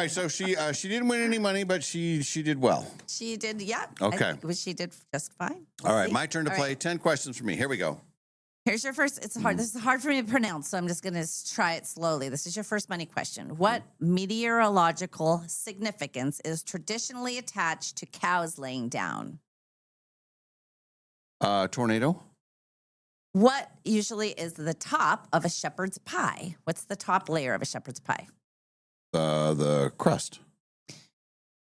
right, so she didn't win any money, but she did well. She did, yeah. Okay. She did just fine. All right, my turn to play. 10 questions for me. Here we go. Here's your first. It's hard. This is hard for me to pronounce, so I'm just going to try it slowly. This is your first money question. What meteorological significance is traditionally attached to cows laying down? Tornado. What usually is the top of a shepherd's pie? What's the top layer of a shepherd's pie? The crust.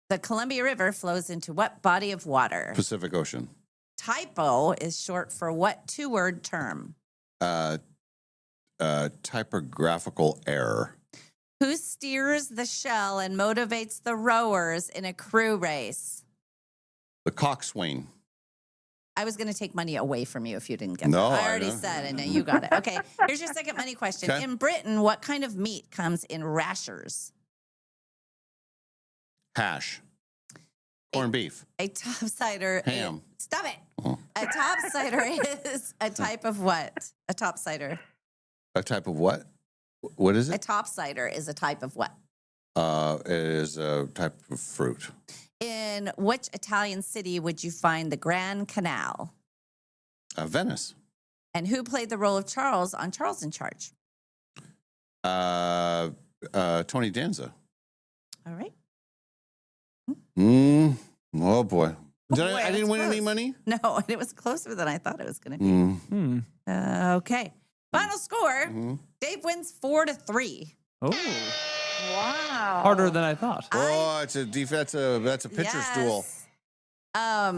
The Columbia River flows into what body of water? Pacific Ocean. Typo is short for what two-word term? Typographical error. Who steers the shell and motivates the rowers in a crew race? The coxswain. I was going to take money away from you if you didn't get No, that. I I already know. said it. No, you got it. Okay, here's your second money question. Okay. In Britain, what kind of meat comes in rashers? Hash. Corned beef. A topsider. Ham. Stop it. Oh. A topsider is a type of what? A topsider. A type of what? What is A it? topsider is a type of what? It is a type of fruit. In which Italian city would you find the Grand Canal? Venice. And who played the role of Charles on Charles in Charge? Tony Danza. All right. Oh boy. Boy, I didn't that's win any close. money? No, and it was closer than I thought it was going to be. Okay. Final score. Dave wins 4-3. Oh, Wow. harder than I thought. Oh, it's a defensive. That's a pitcher's duel.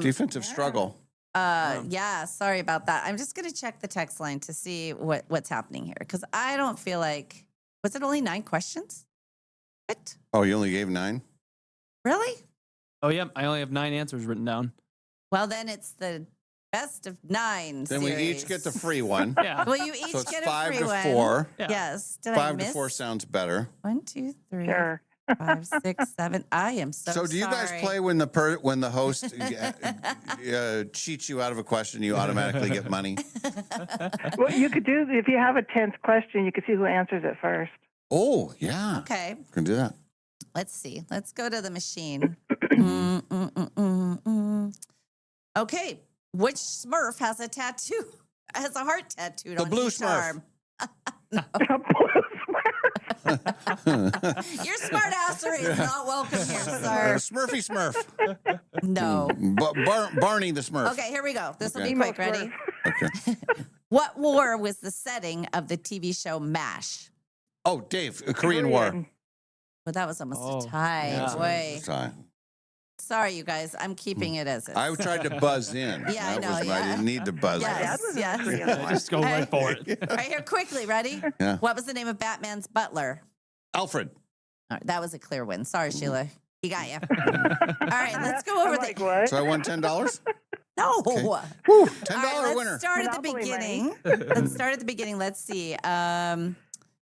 Defensive struggle. Yeah, sorry about that. I'm just going to check the text line to see what's happening here because I don't feel like, was it only 9 questions? What? Oh, you only gave 9? Really? Oh, yeah. I only have 9 answers written down. Well, then it's the best of 9 Then we series. each get the free one. Yeah. Well, you each So it's get 5 a free to one. 4. Yeah. Yes. Did I 5 miss? to 4 sounds better. 1, 2, 3, Sure. 5, 6, 7. I am so So do you guys sorry. play when the host cheats you out of a question, you automatically get money? Well, you could do, if you have a 10th question, you could see who answers it first. Oh, yeah. Okay. Can do that. Let's see. Let's go to the machine. Okay. Which Smurf has a tattoo? Has a heart tattooed The on blue each Smurf. arm? Your smart assery is not welcome here, sir. Smurfy Smurf. No. Barney the Smurf. Okay, here we go. This will Okay. be quick. Ready? Okay. What war was the setting of the TV show MASH? Oh, Dave, Korean War. Well, that was almost Oh, a tie. yeah. Boy. Sorry. Sorry, you guys. I'm keeping it as is. I tried to buzz in. Yeah, I That know, was yeah. I didn't need to buzz Yes, in. yes. Just go right for it. Right here, quickly. Ready? Yeah. What was the name of Batman's butler? Alfred. All right, that was a clear win. Sorry, Sheila. He got you. All right, let's go over I'm like, the. what? So I won $10? No. Okay. Woo, $10 let's winner. start at the Monopoly beginning. money. Let's start at the beginning. Let's see.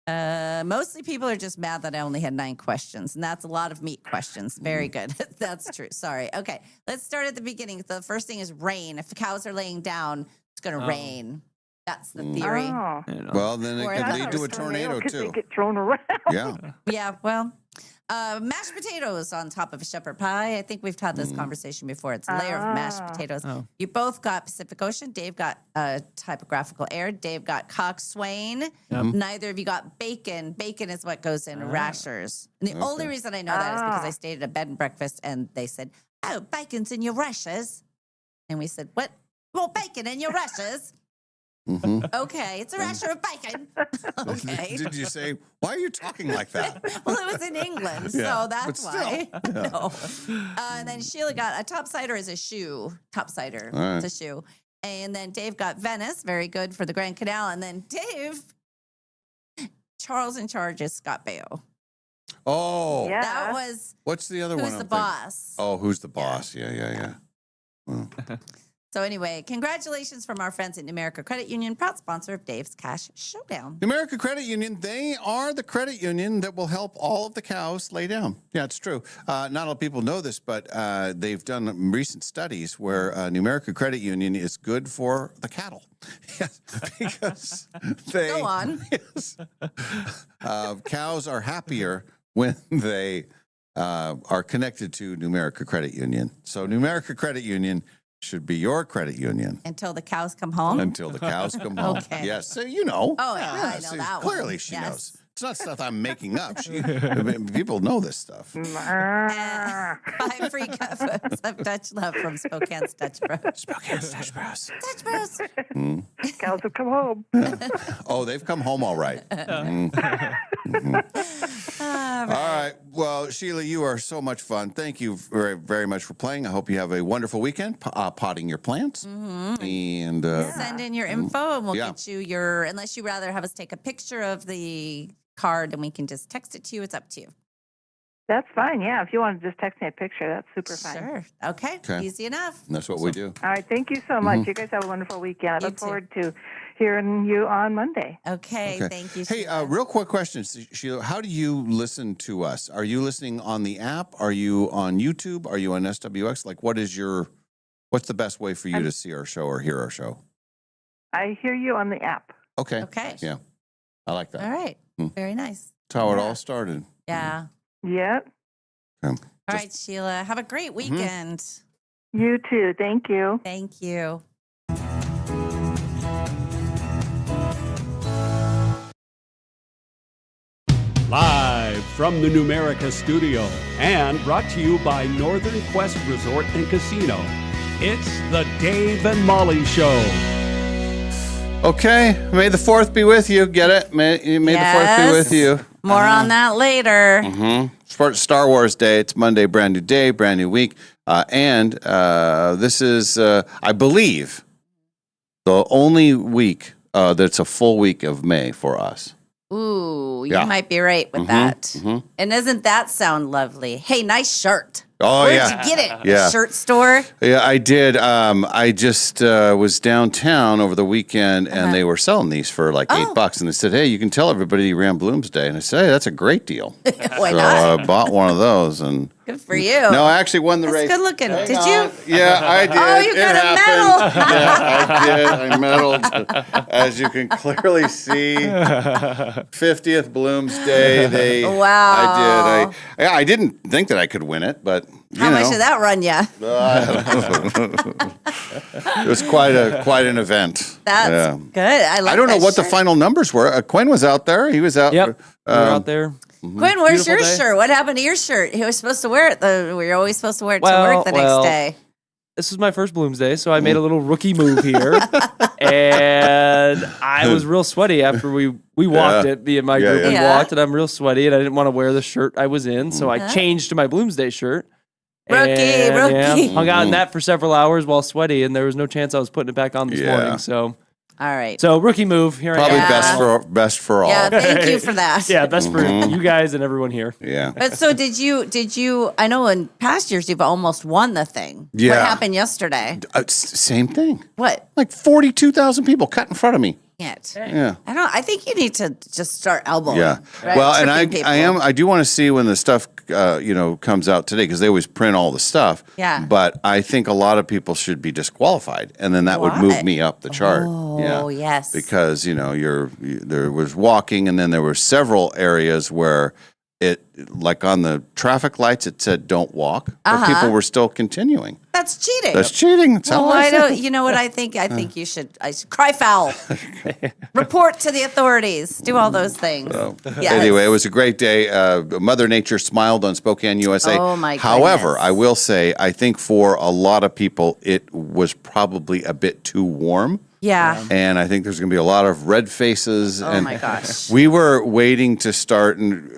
Mostly people are just mad that I only had 9 questions, and that's a lot of meat questions. Very good. That's true. Sorry. Okay, let's start at the beginning. The first thing is rain. If the cows are laying down, it's going to rain. That's the theory. Oh. You know. Well, then it Or could I lead thought to it a was tornado, Because they too. get thrown around. Yeah. Yeah, well, mashed potatoes on top of a shepherd pie. I think we've had this conversation before. It's a layer of mashed Ah. potatoes. Oh. You both got Pacific Ocean. Dave got typographical error. Dave got coxswain. Neither of you got bacon. Bacon is what goes in rashers. And the only reason I know that is because I stayed at a bed and breakfast and they said, "Oh, bacon's in your rashers." And we said, "What? Well, bacon in your rashers?" Okay, it's a rasher of bacon. Okay. Did you say, why are you talking like that? Well, it was in England, so Yeah, that's but why. still, yeah. No. And then Sheila got a topsider is a shoe. Topsider. All right. It's a shoe. And then Dave got Venice. Very good for the Grand Canal. And then Dave, Charles in Charge is Scott Baio. Oh, Yeah. That was what's the other one? Who's I'm the thinking? Boss. Oh, Who's the Boss? Yeah. Well, So anyway, congratulations from our friends at Numerica Credit Union, proud sponsor of Dave's Cash Showdown. the American Credit Union, they are the credit union that will help all of the cows lay down. Yeah, it's true. Not a lot of people know this, but they've done recent studies where Numerica Credit Union is good for the cattle. Yes, because they... Go on. Yes. Cows are happier when they are connected to Numerica Credit Union. So Numerica Credit Union should be your credit union Until the cows come home. until the cows come home. Okay. Yes, so you know. Oh, yeah, I know see, that clearly one. she Yes. knows. It's not stuff I'm making up. People know this stuff. 5 free cups of Dutch love from Spokane's Dutch Bros. Spokane's Dutch Bros. Dutch Bros. Cows have come home. Oh, they've come home all right. All right. Well, Sheila, you are so much fun. Thank you very, very much for playing. I hope you have a wonderful weekend potting your plants. And Send in your info and we'll Yeah. get you your, unless you rather have us take a picture of the card and we can just text it to you. It's up to you. That's fine. Yeah, if you want to just text me a picture, that's super fine. Sure. Okay. Okay. Easy enough. that's what we do. All right. Thank you so much. You guys have a wonderful weekend. I You look too. forward to hearing you on Monday. Okay. Okay. Thank you. Hey, Sheila. real quick question, Sheila. How do you listen to us? Are you listening on the app? Are you on YouTube? Are you on SWX? Like, what's the best way for you to see our show or hear our show? I hear you on the app. Okay. Okay. Yeah. I like that. All right. Very nice. That's how it Yeah. all started. Yeah. Yep. All right, Sheila. Have a great weekend. You too. Thank you. Thank you. Live from the Numerica studio and brought to you by Northern Quest Resort and Casino. It's the Dave and Molly Show. Okay. May the 4th be with you. Get it? May the 4th be with you. More on that later. Star Wars Day. It's Monday, brand new day, brand new week. And this is, I believe, the only week that's a full week of May for us. Ooh, you Yeah. might be right with that. And doesn't that sound lovely? Hey, nice shirt. Oh, Where'd yeah. you get it? Yeah. Shirt store? Yeah, I did. I just was downtown over the weekend, and they were selling these for like $8. And they said, "Hey, you can tell everybody you ran Bloomsday." And I said, "Hey, that's a great deal." Why so not? I bought one of those, and Good for you. no, I actually won the That's race. good looking. Hang Did on. you? Yeah, I did. Oh, you It got a happened. medal. Yeah, I did. I medaled, as you can clearly see. 50th Bloomsday. Wow. I did. I didn't think that I could win it, but How much did that run you? It was quite an event. That's Yeah. good. I don't know what the final numbers were. Quinn was out there. He was out. Yep. We were out there. Quinn, where's Beautiful your day. shirt? What happened to your shirt? He was supposed to wear it. We were always supposed to wear it to Well, work the next day. This is my first Bloomsday, so I made a little rookie move here, and I was real sweaty after we walked it. Me and my group we Yeah. walked, and I'm real sweaty, and I didn't want to wear the shirt I was in, so I changed to my Bloomsday shirt. Rookie. Yeah, hung out in that for several hours while sweaty, and there was no chance I was putting it back on this morning. So All right. rookie move here. Probably I am. best for all. Yeah, thank you for that. Yeah, best for you guys and everyone here. Yeah. But so did you, I know in past years you've almost won the thing. What Yeah. happened yesterday? Same thing. What? Like 42,000 people cut in front of me. Can't. Yeah. I think you need to just start elbowing. Yeah. right? Well, and Tripping people. I do want to see when the stuff, comes out today, because they always print all the stuff. Yeah. But I think a lot of people should be disqualified, and then that would move Why? me up the chart. Oh, yes. Because there was walking, and then there were several areas where it, like on the traffic lights, it said "Don't walk," but people were still continuing. That's cheating. That's cheating. That's well, how I I think. don't. You know what I think? I think you should. I should cry foul. Report to the authorities. Do all those things. Yes. Anyway, it was a great day. Mother Nature smiled on Spokane, USA. Oh, my However, goodness. I will say, I think for a lot of people, it was probably a bit too warm. Yeah. And I think there's going to be a lot of red faces. Oh and my gosh. We were waiting to start, and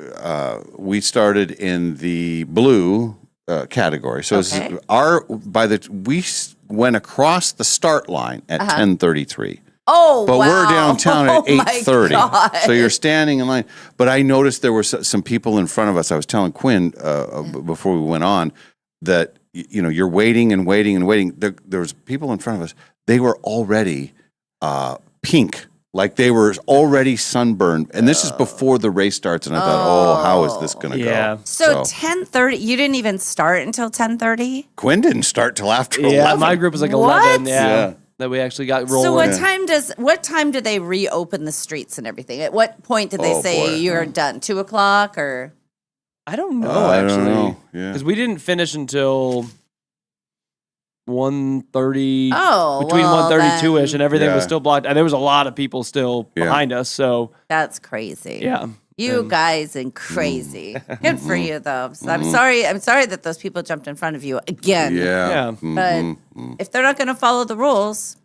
we started in the blue category. So Okay. we went across the start line at 10:33. Oh, But wow. we're downtown at Oh, my 8:30. God. So you're standing in line. But I noticed there were some people in front of us. I was telling Quinn before we went on that, you're waiting and waiting and waiting. There was people in front of us. They were already pink. Like they were already sunburned. And this is before the race starts. And I thought, how is this going to Yeah. go? So 10:30. You didn't even start until 10:30. Quinn didn't start till after Yeah, 11. my group was like What? 11. Yeah. That we actually got rolling. So what time do they reopen the streets and everything? At what point did they Oh, say boy. you're done? 2:00 or? I don't know, I don't actually. know. Yeah. Because we didn't finish until 1:30, between well, 1:32-ish, and everything was Yeah. still blocked. And there was a lot of people still Yeah. behind us, so That's crazy. yeah. You And- guys and crazy. Good for you though. So I'm sorry that those people jumped in front of you again. Yeah. Yeah. Mhm. But if they're not going to follow the rules,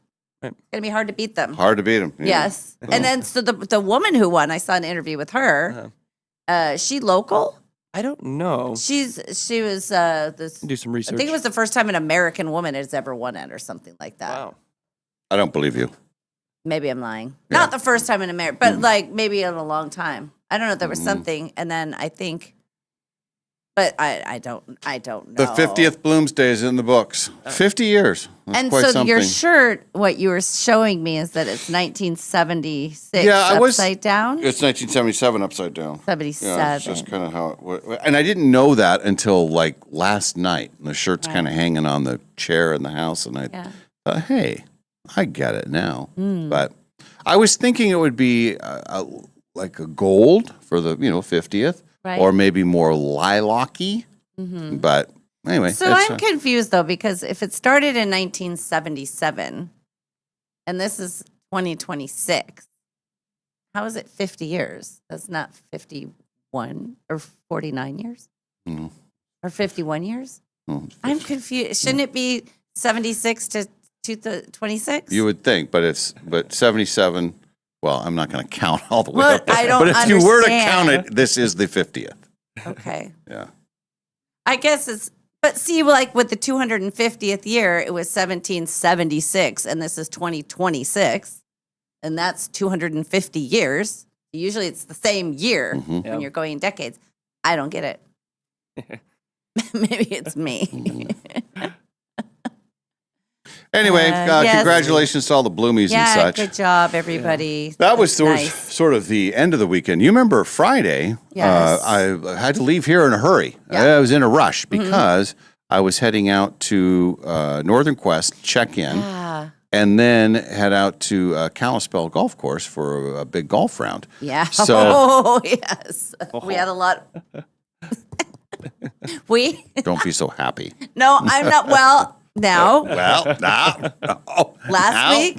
Right. it's going to be hard to beat them. Hard to beat them. Yes. And then so the woman who won, I saw an interview with her. She local? I don't know. She was this Do some research. I think it was the first time an American woman has ever won it or something like that. Wow. I don't believe you. Maybe I'm lying. Yeah. Not the first time in America, but like maybe in a long time. I don't know. There was something, and then I think, but I don't know. The 50th Bloomsday is in the books. 50 years. That's And quite so something. your shirt, what you were showing me is that it's 1976 Yeah, I was- upside down. It's 1977 upside down. 77. Yeah, it's just kind of how it was. And I didn't know that until like last night. And the shirt's kind of hanging on the chair in the house. And I Yeah. thought, hey, I get it now. Hmm. But I was thinking it would be like a gold for the 50th, Right. or maybe more lilac-y. But anyway. So it's, I'm confused though, because if it started in 1977 and this is 2026, how is it 50 years? That's not 51 or 49 years? No. Or 51 years? oh, I'm confused. Shouldn't it be 76 to 26? You would think, but 77. Well, I'm not going to count all the way Well, up. There. I don't But if you were to count understand. it, this is the 50th. Okay. Yeah. I guess but see, like with the 250th year, it was 1776, and this is 2026, and that's 250 years. Usually it's the same year Mhm. when you're going decades. I don't get it. Maybe it's me. Anyway, yes. congratulations to all the Bloomies Yeah, and such. good job, everybody. That was That's nice. sort of the end of the weekend. You remember Friday? Yes. I had to leave here in a hurry. Yeah. Mm-hmm. I was in a rush because I was heading out to Northern Quest, check in, and then head out to Kalispell Golf Course for a big golf round. Yeah. So- Oh, yes. We had a lot. Don't be so happy. No, I'm not. Well, now. Well, now.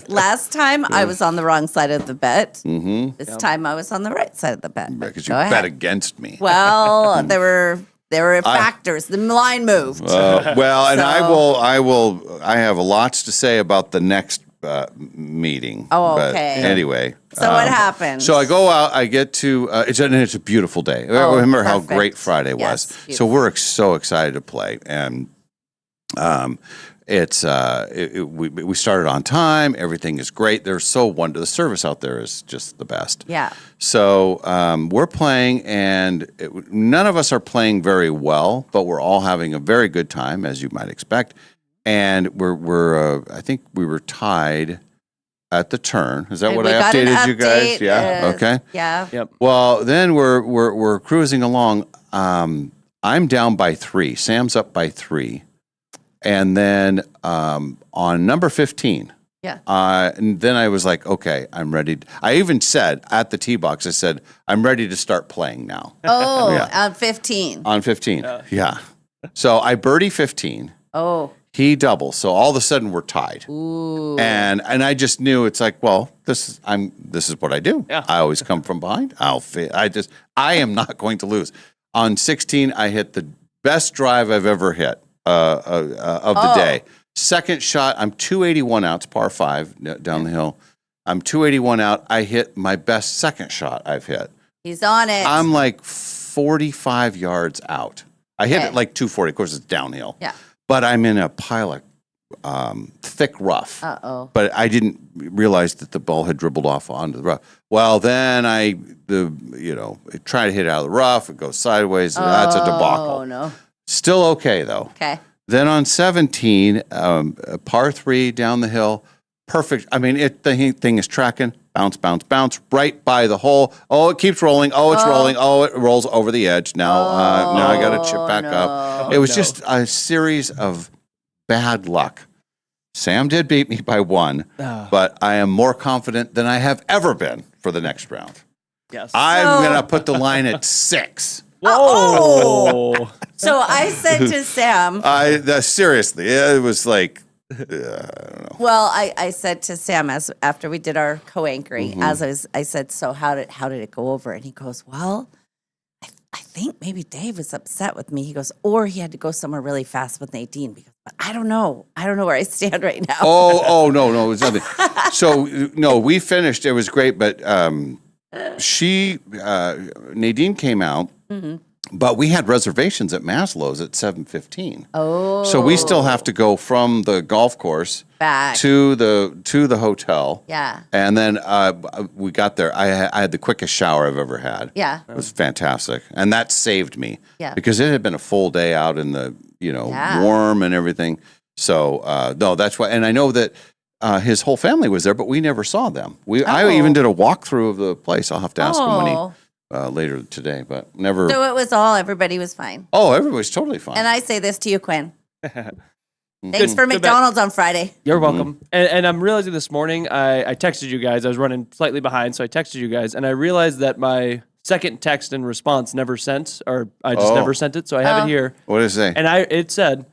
Last time I was on the wrong side of the bet. Mm-hmm. This time I was on the right side of the bet. Because you Go ahead. bet against me. Well, there were factors. The line moved. Well, and So- I have lots to say about the next meeting. Oh, But okay. anyway. So what happened? So I go out, I get to, it's a beautiful day. Remember how perfect. great Friday Yes, was. So beautiful. we're so excited to play. And we started on time. Everything is great. They're so wonderful. The service out there is just the best. Yeah. So we're playing, and none of us are playing very well, but we're all having a very good time, as you might expect. And we're I think we were tied at the turn. Is that And what we I got an updated you guys? update, Yeah. Okay. Yeah. Yep. Well, then we're cruising along. I'm down by 3. Sam's up by 3, and then on number 15. Yeah. And then I was like, okay, I'm ready. I even said at the tee box, I said, I'm ready to start playing now. Oh, Yeah. on 15. On 15. Yeah. So I birdie 15. Oh. He doubles. So all of a sudden we're tied. Ooh. And I just knew it's like, well, this is what I do. Yeah. I always come from behind. I am not going to lose. On 16, I hit the best drive I've ever hit of the day. Second shot, I'm 281 out. It's par 5 down the hill. I'm 281 out. I hit my best second shot I've hit. He's on it. I'm like 45 yards out. I hit Okay. it like 240. Of course, it's downhill. Yeah. But I'm in a pile of thick rough. Uh-oh. But I didn't realize that the ball had dribbled off onto the rough. Well, then I try to hit it out of the rough. It goes sideways. That's a debacle. Oh, no. Still okay, though. Okay. Then on 17, a par 3 down the hill. Perfect. I mean, the thing is tracking. Bounce, bounce, bounce, right by the hole. Oh, it keeps rolling. Oh, it's rolling. Oh, it rolls over the edge. Now I got to chip back up. It was just a series of bad luck. Sam did beat me by 1, but I am more confident than I have ever been for the next round. Yes. I'm going to put the line at 6. Whoa. So I said to Sam, Seriously, it was like, I don't know. well, I said to Sam after we did our co-anchoring, I said, so how did it go over? And he goes, well, I think maybe Dave was upset with me. He goes, or he had to go somewhere really fast with Nadine because I don't know. I don't know where I stand right now. Oh, no, it was nothing. So, no, we finished. It was great, but Nadine came out, but we had reservations at Maslow's at 7:15. Oh. So we still have to go from the golf course Back. to the hotel. Yeah. And then we got there. I had the quickest shower I've ever had. Yeah. It was fantastic. And that saved me. Yeah. Because it had been a full day out in the, Yeah. warm and everything. So, no, that's why. And I know that his whole family was there, but we never saw them. I even did a walkthrough of the place. I'll have to ask him when he later today, but never. So it was everybody was fine. Oh, everybody's totally fine. And I say this to you, Quinn. Thanks Good- for good bet. McDonald's on Friday. You're welcome. And I'm realizing this morning, I texted you guys. I was running slightly behind, so I texted you guys, and I realized that my second text and response never sent, or I just never sent it, so I have it here. What did it say? And it said,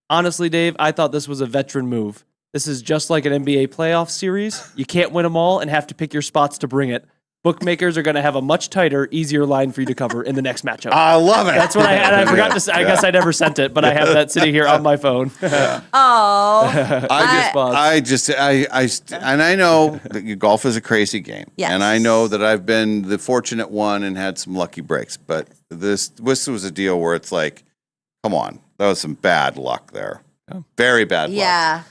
honestly, Dave, I thought this was a veteran move. This is just like an NBA playoff series. You can't win them all and have to pick your spots to bring it. Bookmakers are going to have a much tighter, easier line for you to cover in the next matchup. I love it. That's what I had. I forgot to say. I guess I never sent it, but I have that sitting here on my phone. Oh. And I know that golf is a crazy game. Yes. And I know that I've been the fortunate one and had some lucky breaks. But this was a deal where it's like, come on, that was some bad luck there. Very bad luck. Yeah.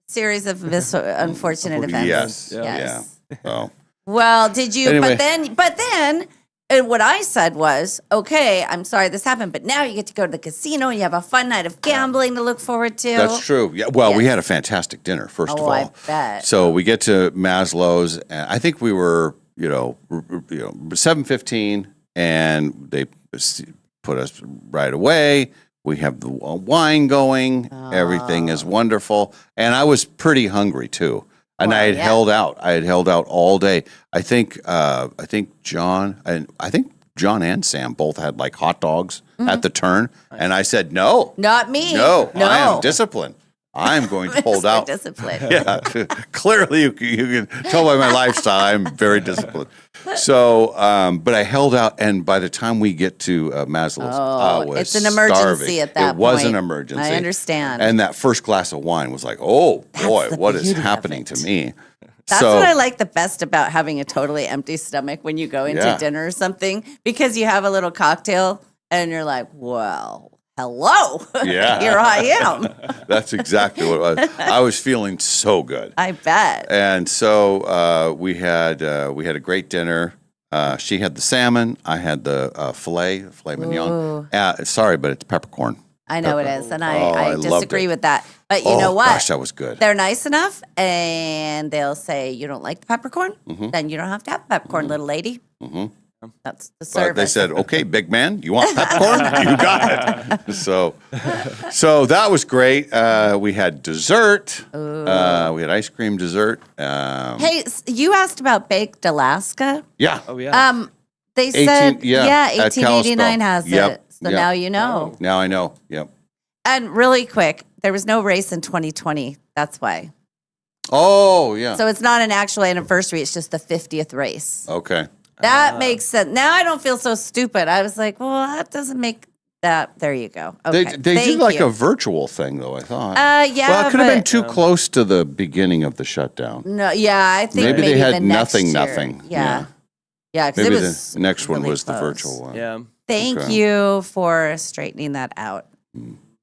Series of unfortunate events. Yes. Yes. Yeah. So. Well, did you? Anyway. But then, and what I said was, okay, I'm sorry this happened, but now you get to go to the casino and you have a fun night of gambling to look forward to. That's true. Yeah. Well, we Yes. had a fantastic dinner, first of Oh, all. I bet. So we get to Maslow's, and I think we were, 7:15, and they put us right away. We have the wine going. Everything is wonderful. And I was pretty hungry too. And Well, I had yeah. held out. I had held out all day. I think John and Sam both had like hot dogs at the turn. And I said, no, Not me. no, No. I am disciplined. I'm going to hold Mr. out. Discipline. Yeah, clearly you can tell by my lifestyle I'm very disciplined. So, but I held out, and by the time we get to Maslow's, I was it's an emergency starving. at that It was point. an emergency. I understand. And that first glass of wine was like, oh boy, the what is beauty of happening it. to me? That's So- what I like the best about having a totally empty stomach when you go into Yeah. dinner or something, because you have a little cocktail and you're like, well, hello. Yeah. Here I am. That's exactly what it was. I was feeling so good. I bet. And so we had a great dinner. She had the salmon. I had the filet mignon. Sorry, but it's peppercorn. I know it is. And I I loved disagree it. with that. But you know what? Gosh, that was good. They're nice enough and they'll say, you don't like the peppercorn? Then you don't have to have peppercorn, little lady. That's the But service. they said, "Okay, big man, you want popcorn? You got it." So that was great. We had dessert. We had ice cream dessert. Hey, you asked about Baked Alaska. Yeah. Oh, yeah. They 18 said, yeah, at 1889 Kalispell. has Yep, it. So yep. now you know. Now I know. Yep. And really quick, there was no race in 2020. That's why. Oh yeah. So it's not an actual anniversary. It's just the 50th race. Okay. That makes sense. Now I don't feel so stupid. I was like, well, that doesn't make that. There you go. Okay. They did Thank like you. a virtual thing though. I thought. Yeah. Well, it could have been but- too close to the beginning of the shutdown. No, yeah, I think Maybe maybe, they had the next nothing, year. nothing. Yeah. Yeah, because Maybe it was the next one really was the close. virtual one. Yeah. Thank Okay. you for straightening that out.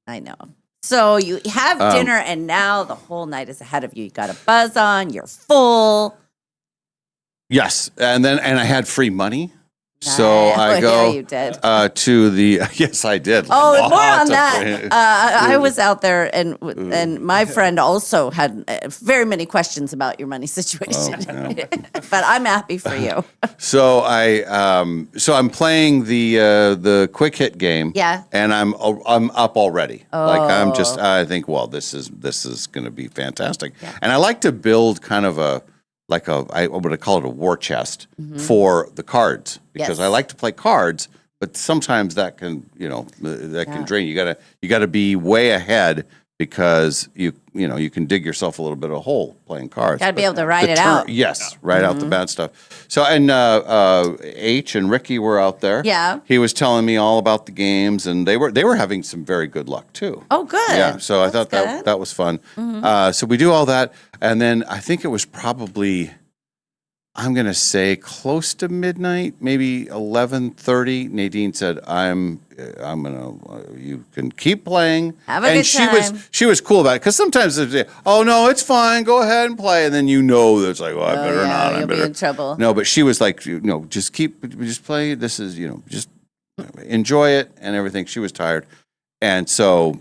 I know. So you have dinner, and now the whole night is ahead of you. You got a buzz on. You're full. Yes, and I had free money, so I yeah, go you did. to the. Yes, I did. Oh, more Lots on of that. free- I was out there, and my friend also had very many questions about your money situation. But I'm happy for you. So I'm playing the quick hit game. Yeah. And I'm up already. Like I think, well, this is going to be fantastic. And I like to build kind of I would call it a war chest for the cards, because Yes. I like to play cards but sometimes that can, that can drain. You gotta be way ahead because you can dig yourself a little bit of a hole playing cards. Got to be able to ride it out. Yes, ride out the bad stuff. So and H and Ricky were out there. Yeah. He was telling me all about the games, and they were having some very good luck too. Oh, good. Yeah, so I thought good. that was fun. So we do all that, and then I think it was probably, I'm gonna say close to midnight, maybe 11:30. Nadine said, "I'm gonna. You can keep playing." Have a and good time. she was cool about it because sometimes they say, "Oh no, it's fine. Go ahead and play," and then it's like, "Well, I better not. I You'll better." be in trouble. No, but she was like, just play. This is just enjoy it and everything. She was tired, and so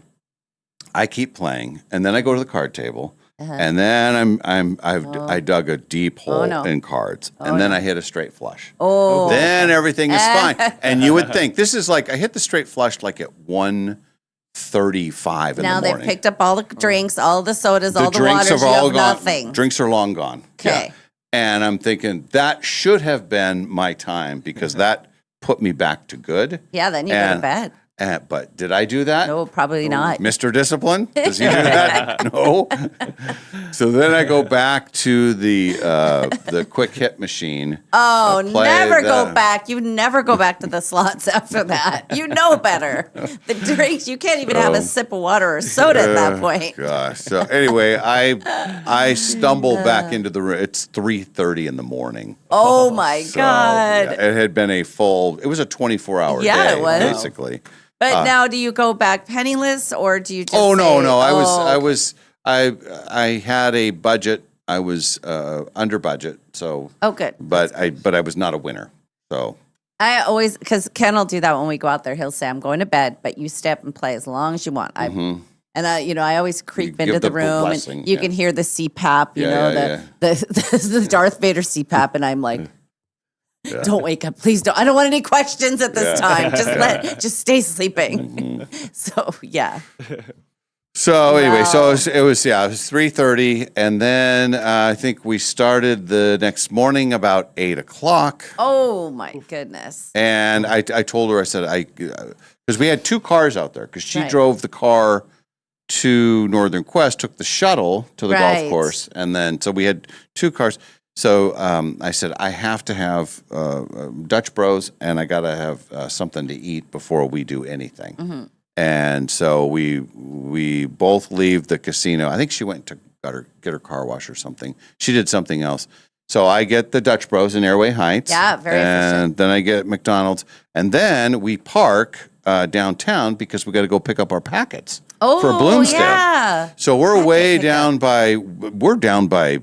I keep playing, and then I go to the card table. And then I dug a deep hole in cards, and then I hit a straight flush. Oh, then everything is fine. And you would think this is like I hit the straight flush like at 1:35 in now the they've morning. picked up all the drinks, all the sodas, all the drinks waters. are You all have gone. nothing. Drinks are long gone. Okay. Yeah. And I'm thinking that should have been my time because that put me back to good. Yeah, then you go to bed. But did I do that? No, probably not. Mr. Discipline? Does he do that? No. So then I go back to the quick hit machine. Oh, play never go the- back. You never go back to the slots after that. You know better. The drinks, you can't even have a sip of water or soda at that point. Gosh. So anyway, I stumble back into the room. It's 3:30 in the morning. Oh my So, God. yeah, it had been it was a 24-hour Yeah, day, it was. basically. But now, do you go back penniless, or do you just? Oh no, say, no. "Oh, I had a budget. I was under budget, so. Oh, good. But I was not a winner. So. I always, because Ken will do that when we go out there. He'll say, "I'm going to bed, but you stay up and play as long as you want." And I always creep into give the the room, blessing, and you can hear the CPAP. The Darth Vader CPAP, and I'm like. Don't wake up, please don't. I don't want any questions at this time. Just stay sleeping. So yeah. So anyway, so it was 3:30, and then I think we started the next morning about 8:00. Oh my goodness. And I told her, I said, because we had two cars out there, because she Right. drove the car to Northern Quest, took the shuttle to the Right. golf course, and then so we had two cars. So I said, I have to have Dutch Bros, and I got to have something to eat before we do anything. And so we both leave the casino. I think she went to get her car wash or something. She did something else. So I get the Dutch Bros in Airway Heights. Yeah, very And efficient. then I get McDonald's. And then we park downtown because we got to go pick up our packets for Bloomstead. Yeah. So we're Packet way pickup. down by,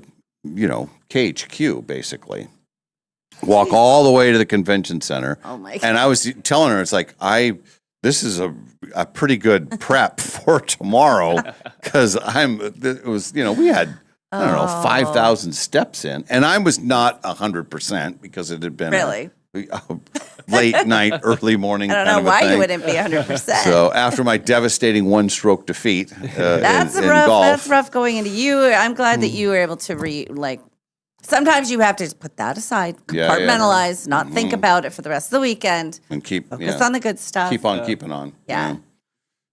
KHQ, basically. Walk all the way to the convention center. Oh my God. And I was telling her, it's like, this is a pretty good prep for tomorrow because we had, I don't know, 5,000 steps in. And I was not 100% because it had been Really? a late night, early morning I don't kind know of a why thing. you wouldn't be 100%. So after my devastating one-stroke defeat That's in rough. golf. That's rough going into you. I'm glad that you were able to sometimes you have to just put that aside, Yeah, yeah. compartmentalize, not think about it for the rest of the weekend. And Focus on the good stuff. keep on keeping on. Yeah.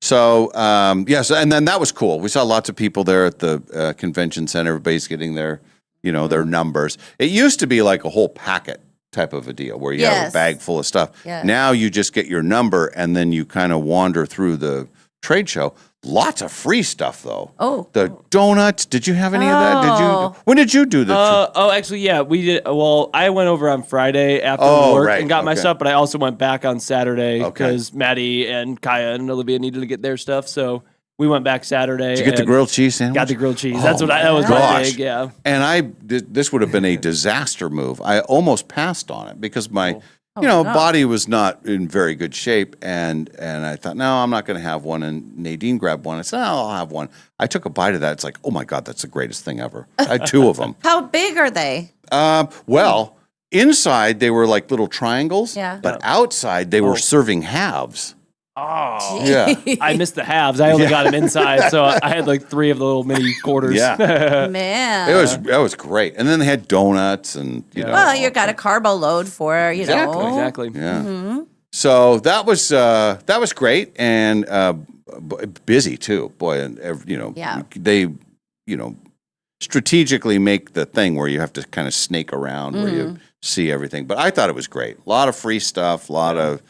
So, and then that was cool. We saw lots of people there at the convention center. Everybody's getting their numbers. It used to be like a whole packet type of a deal where you have Yes. a bag full of stuff. Yeah. Now you just get your number and then you kind of wander through the trade show. Lots of free stuff though. Oh. The donuts. Did you have any of that? When did you do the? Actually, yeah, we did. Well, I went over on Friday after work right, and got my okay. stuff, but I also went back on Saturday Okay. because Maddie and Kaya and Olivia needed to get their stuff, so we went back Saturday. Did you get the and grilled cheese sandwich? Got the grilled cheese. Oh, That was my gosh. big, yeah. And this would have been a disaster move. I almost passed on it because my, no. body was not in very good shape. And I thought, no, I'm not going to have one. And Nadine grabbed one. I said, I'll have one. I took a bite of that. It's like, oh my God, that's the greatest thing ever. I had two of them. How big are they? Well, inside they were like little triangles. Yeah. But outside they were serving halves. Oh, Yeah. I missed the halves. I only got them inside, so I had like 3 of the little mini quarters. Yeah. Man. That was great. And then they had donuts and, Well, you got a carbo load for, Exactly. Exactly. Yeah. So that was great and busy too. Boy, and they strategically make the thing where you have to kind of snake around where you see everything. But I thought it was great. A lot of free stuff. A lot of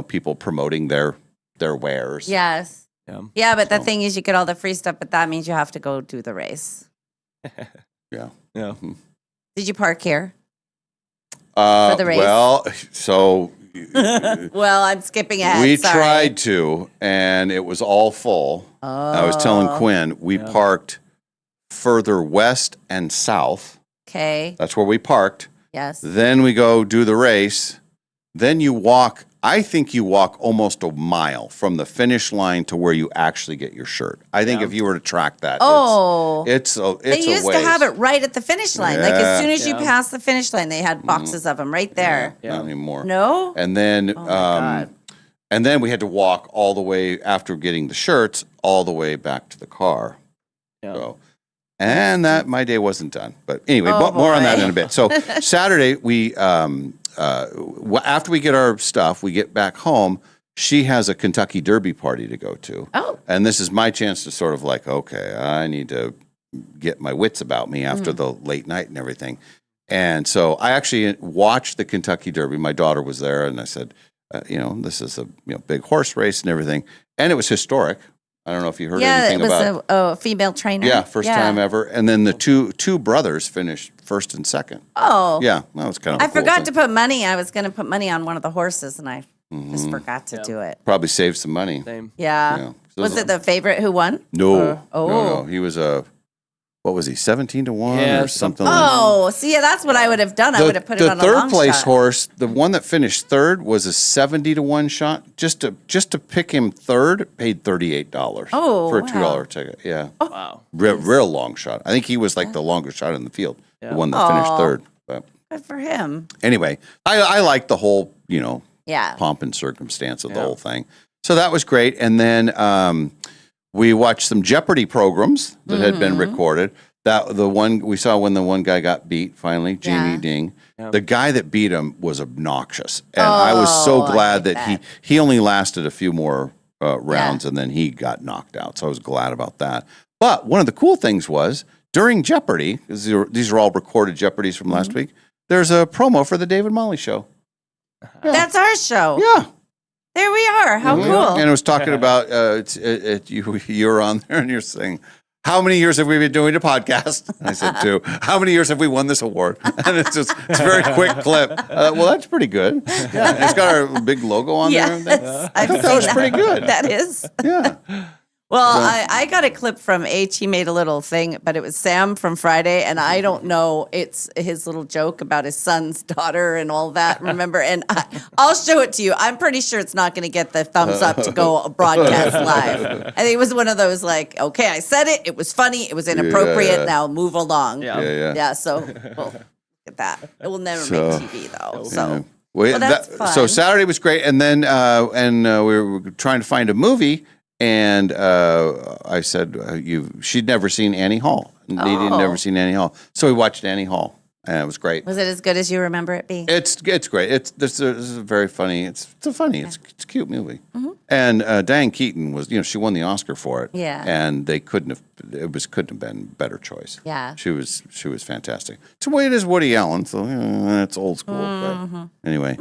people promoting their wares. Yes. Yeah. Yeah, but the thing is, you get all the free stuff, but that means you have to go do the race. Yeah. Yeah. Did you park here for the race? Well, so. Well, I'm skipping ahead. We Sorry. tried to, and it was all full. I was telling Quinn, we parked further west and south. Okay. That's where we parked. Yes. Then we go do the race. Then you walk, I think you walk almost a mile from the finish line to where you actually get your shirt. I think if you were to track that, it's a they used to have it right at the finish line. Like as soon as you Yeah. pass the finish line, they had boxes of them right there. Not anymore. No? And then, God. and then we had to walk all the way after getting the shirts, all the way back to the car. Yeah. So, and that my day wasn't done. But anyway, Oh, more on that boy. in a bit. So Saturday, we after we get our stuff, we get back home. She has a Kentucky Derby party to go to. Oh. And this is my chance to sort of like, okay, I need to get my wits about me after the late night and everything. And so I actually watched the Kentucky Derby. My daughter was there, and I said, this is a big horse race and everything. And it was historic. I don't know if you heard anything about it. Yeah, it was a female trainer. Yeah, first time ever. And then the two brothers finished first and second. Oh. Yeah, that was kind of I forgot to put money. I was going to put money on one of the horses, and I just forgot to do it. Probably saved some money. Same. Yeah. Yeah. Was it the favorite who won? No. Oh. No. He was what was he, 17-1 Yeah, or something like Oh, see, yeah, that's what I would have done. I would have put it on a The long third place shot. horse, the one that finished third, was a 70-1 shot. Just to pick him third, paid $38 Oh, for a wow. $2 ticket. Yeah, Wow. real long shot. I think he was like the longest shot in the field, the one that finished Aw. third. But Good for him. anyway, I like the whole Yeah. pomp and circumstance of the whole thing. So that was great. And then we watched some Jeopardy programs that had been recorded. That the one we saw when the one guy got beat finally, Jamie Yeah. Ding. Yeah. The guy that beat him was obnoxious, and I was so Oh, I glad hate that that. he only lasted a few more rounds, and then he got knocked out. So I was glad about that. But one of the cool things was during Jeopardy, 'cause these are all recorded Jeopardies from last week. There's a promo for the David Molly Show. Yeah. That's our show. Yeah. There we are. How Mhm. cool. And it was talking about you're on there and you're saying, how many years have we been doing the podcast? And I said 2. How many years have we won this award? And it's a very quick clip. Well, that's pretty good. Yeah, and it's got our big logo on there. and everything. Yes. I thought that was pretty good. That is. Yeah. Well, I got a clip from H. He made a little thing, but it was Sam from Friday, and I don't know. It's his little joke about his son's daughter and all that. Remember? And I'll show it to you. I'm pretty sure it's not going to get the thumbs up to go broadcast live. I think it was one of those like, okay, I said it. It was funny. It was inappropriate. Yeah. Now move along. Yeah. Yeah. So well, look at that. It will never So, make TV though. So. Yeah. Well, that's so fun. Saturday was great, and then we were trying to find a movie, and I said she'd never seen Annie Hall. Nadine had never seen Annie Hall, so we watched Annie Hall, and it was great. Was it as good as you remember it being? It's great. This is a very funny. It's a cute movie. And Diane Keaton was she won the Oscar for it. Yeah. And they couldn't have been a better choice. Yeah. She was fantastic. It's the way it is Woody Allen, so it's old school. But anyway.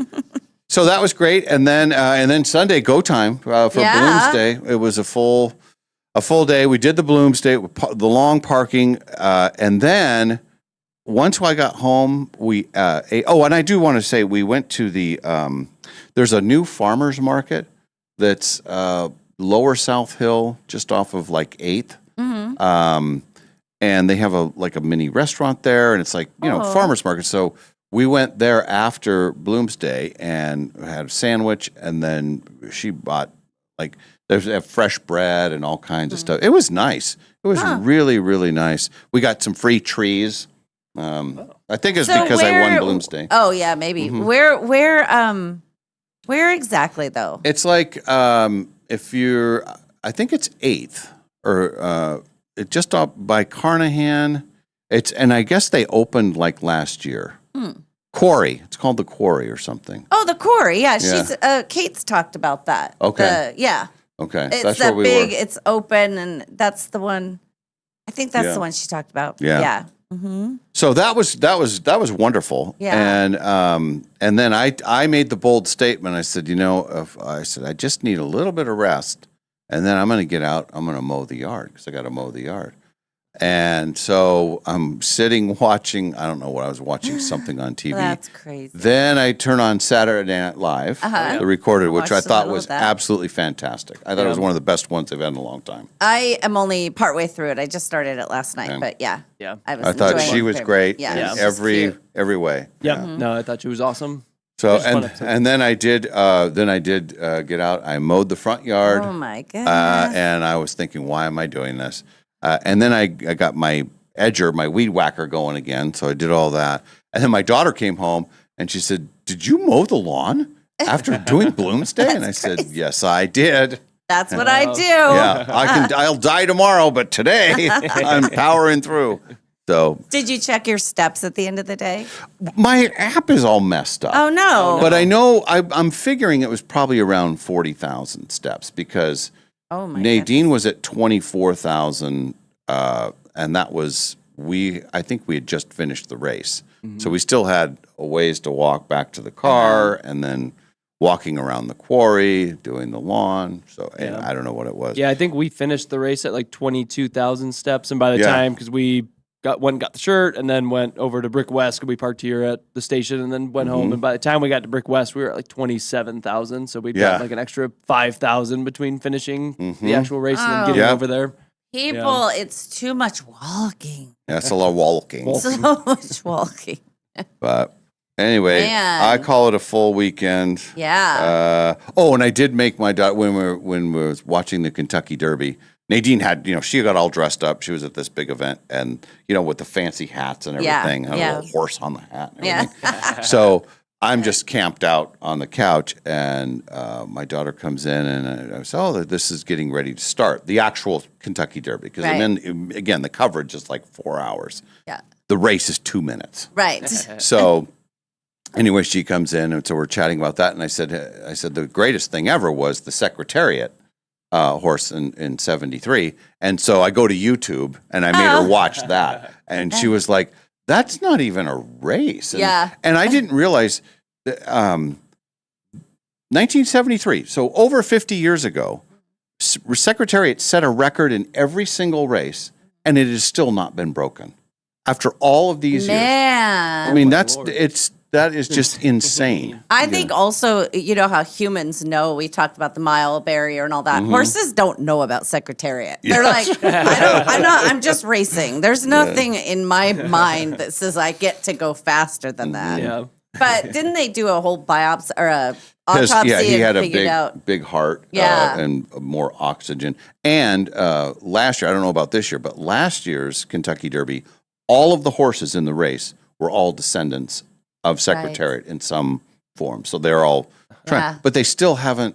So that was great, and then Sunday go time for Bloom's Day. It was a full day. We did the Bloom's Day, the long parking, and then once I got home, we ate. Oh, and I do want to say we went to the. There's a new farmers market that's Lower South Hill, just off of like 8th. And they have a mini restaurant there, and it's like farmers market. So we went there after Bloom's Day and had a sandwich, and then she bought there's fresh bread and all kinds of stuff. It was nice. It was really, really nice. We got some free trees. I think it's because I won Bloom's Day. Oh yeah, maybe. Where exactly though? It's like if you're, I think it's 8th or just up by Carnahan. And I guess they opened like last year. Quarry. It's called the Quarry or something. Oh, the Quarry. Yeah, she's Kate's talked about that. Okay. Yeah. Okay, It's that's that where we big. were. It's open, and that's the one. I think that's Yeah. the one she talked about. Yeah. Yeah. Mm-hmm. So that was wonderful. Yeah. And then I made the bold statement. I said, I said I just need a little bit of rest, and then I'm going to get out. I'm going to mow the yard because I got to mow the yard. And so I'm sitting watching. I don't know what I was watching. Something on TV. That's crazy. Then I turn on Saturday Night Live, the recorded, which I Watched the thought middle was of that. absolutely fantastic. I thought it was one of the best ones they've had in a long time. I am only partway through it. I just started it last night, but yeah. Yeah. I was I thought enjoying she it was very great much. Yeah. in She's just cute. every way. Yep. Mm-hmm. No, I thought she was awesome. So Just fun episode. and then I did get out. I mowed the front yard, Oh my goodness. and I was thinking, why am I doing this? And then I got my edger, my weed whacker going again. So I did all that, and then my daughter came home and she said, "Did you mow the lawn after doing Bloomsday?" And I said, "Yes, I did." That's what I do. Yeah, I'll die tomorrow, but today I'm powering through. So Did you check your steps at the end of the day? my app is all messed up. Oh no. But I know I'm figuring it was probably around 40,000 steps because Oh my Nadine was at 24,000, and that was I think we had just finished the race, so we still had a ways to walk back to the car, and then walking around the quarry, doing the lawn. So and I don't know what it was. Yeah, I think we finished the race at like 22,000 steps, and by the Yeah. time, because we got the shirt, and then went over to Brick West. We parked here at the station, and then went home. And by the time we got to Brick West, we were at like 27,000. So we got like an extra 5,000 between finishing the actual race and then getting Yeah. over there. People, it's too much walking. Yeah, it's a lot of walking. So much walking. But anyway, Man. I call it a full weekend. Yeah. And I did make my daughter when we was watching the Kentucky Derby. Nadine had, she got all dressed up. She was at this big event, and with the fancy hats and Yeah, everything, had a yeah. little horse on the hat. And Yeah. everything. So I'm just camped out on the couch, and my daughter comes in, and I said, "Oh, this is getting ready to start the actual Kentucky Derby," because again, the coverage is like 4 hours. Yeah. The race is 2 minutes. Right. So anyway, she comes in, and so we're chatting about that. And I said the greatest thing ever was the Secretariat horse in 73. And so I go to YouTube, and I made her watch that. And she was like, "That's not even a race." And, Yeah. And I didn't realize that 1973, so over 50 years ago, Secretariat set a record in every single race, and it has still not been broken after all of these years. Man. I mean, Lord. that is just insane. I think also, you know how humans know, we talked about the mile barrier and all that. Horses don't know about Secretariat. They're like, I'm just racing. There's nothing in my mind that says I get to go faster than that. Yeah. But didn't they do a whole biopsy or a His- autopsy he and had a figured out? big heart Yeah. and more oxygen. And last year, I don't know about this year, but last year's Kentucky Derby, all of the horses in the race were all descendants of Secretariat in some form. So they're all trying, Yeah. but they still haven't.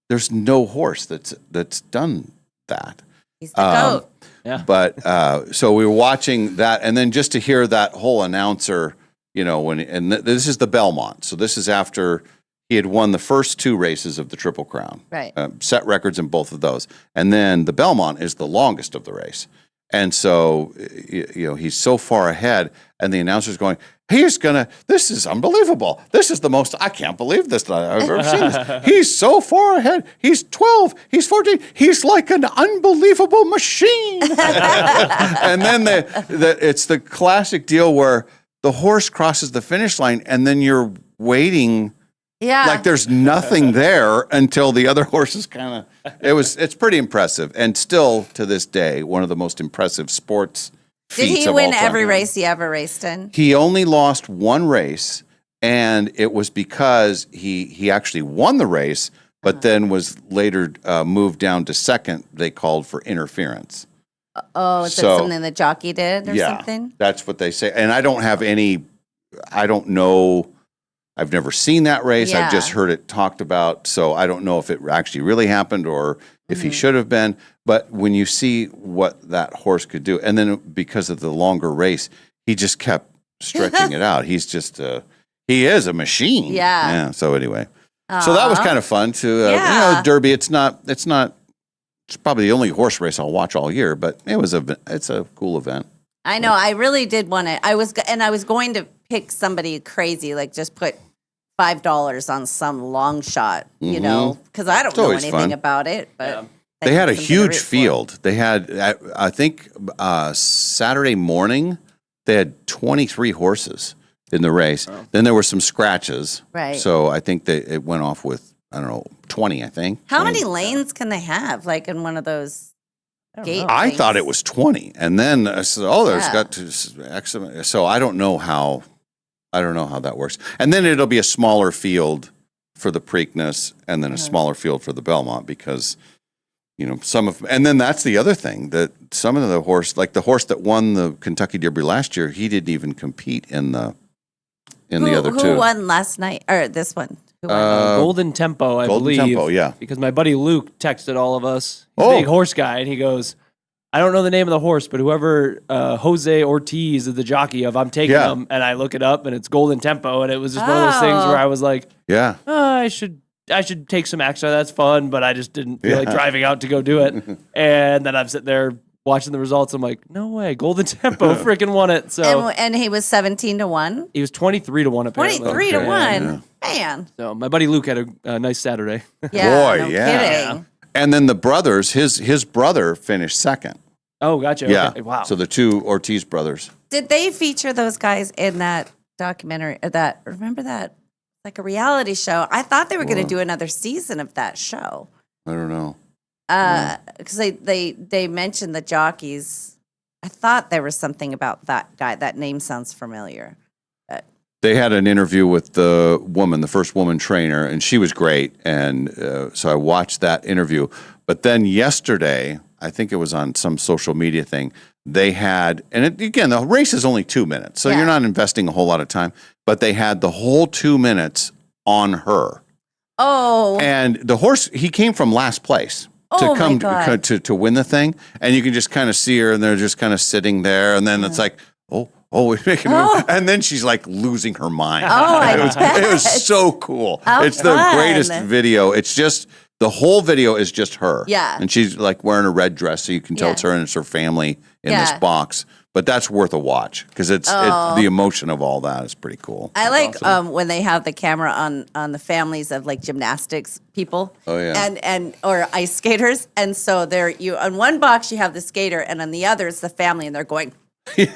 There's no horse that's done that. He's the goat. Yeah. But so we were watching that, and then just to hear that whole announcer, this is the Belmont. So this is after he had won the first two races of the Triple Crown, Right. Set records in both of those, and then the Belmont is the longest of the race, and so he's so far ahead, and the announcer's going, this is unbelievable. This is the most, I can't believe this. I've ever seen this. He's so far ahead. He's 12. He's 14. He's like an unbelievable machine. And then it's the classic deal where the horse crosses the finish line, and then you're waiting Yeah. like there's nothing there until the other horses it's pretty impressive. And still to this day, one of the most impressive sports Did feats he of win all time. every race he ever raced in? He only lost one race, and it was because he actually won the race, but then was later moved down to second. They called for interference. Oh, is So- that something the jockey did or something? That's what they say. And I don't know. I've never seen that race. Yeah. I've just heard it talked about. So I don't know if it actually really happened or if he should have been. But when you see what that horse could do, and then because of the longer race, he just kept stretching it out. He's just He is a machine. Yeah. So anyway, so that was kind of fun to, Derby. It's probably the only horse race I'll watch all year, but it's a cool event. I know. I really did want to. I was going to pick somebody crazy, like just put $5 on some long shot, you know, because I don't know anything fun. about it. But they had a huge field. They had, I think, Saturday morning, they had 23 horses in the race. Oh. Then there were some scratches. Right. So I think it went off with, I don't know, 20, I think. How many lanes can they have, like in one of those gate I things? thought it was 20. And then I said, there's got to X amount. So I don't know how that works. And then it'll be a smaller field for the Preakness and then a smaller field for the Belmont because, and then that's the other thing that some of the horse, like the horse that won the Kentucky Derby last year, he didn't even compete in the other two. Who won last night or this one? Who won? Golden Tempo, I Golden believe. Tempo, yeah. Because my buddy Luke texted all of us. He's a big horse guy, and he goes, I don't know the name of the horse, but whoever Jose Ortiz is the jockey of, I'm taking him. And I look it up, and it's Golden Tempo, and it was just one of those things where I was like, I should take some extra. That's fun, but I just didn't feel like driving out to go do it. And then I'm sitting there watching the results. I'm like, no way, Golden Tempo freaking won it. So and he was 17-1. He was 23-1 apparently. 23-1, man. So my buddy Luke had a nice Saturday. Yeah, no kidding. And then the brothers, his brother finished second. Oh, gotcha. Yeah. Okay. Wow. So the two Ortiz brothers. Did they feature those guys in that documentary? Remember that? Like a reality show. I thought they were going to do another season of that show. I don't know. Because they mentioned the jockeys. I thought there was something about that guy. That name sounds familiar. They had an interview with the first woman trainer, and she was great. And so I watched that interview. But then yesterday, I think it was on some social media thing, they had, again, the race is only 2 minutes, so you're not investing a whole lot of time, but they had the whole 2 minutes on her. Oh. And the horse, he came from last place to win the thing. And you can just kind of see her, and they're just kind of sitting there. And then it's like, we're making a move. And then she's like losing her mind. It was so cool. It's the greatest video. It's just, the whole video is just her. Yeah. And she's like wearing a red dress, so you can tell it's her and it's her family in this box. But that's worth a watch because it's the emotion of all that is pretty cool. I like awesome. When they have the camera on the families of like gymnastics people. Oh yeah. And or ice skaters. And so on one box you have the skater, and on the other it's the family, and they're going. They're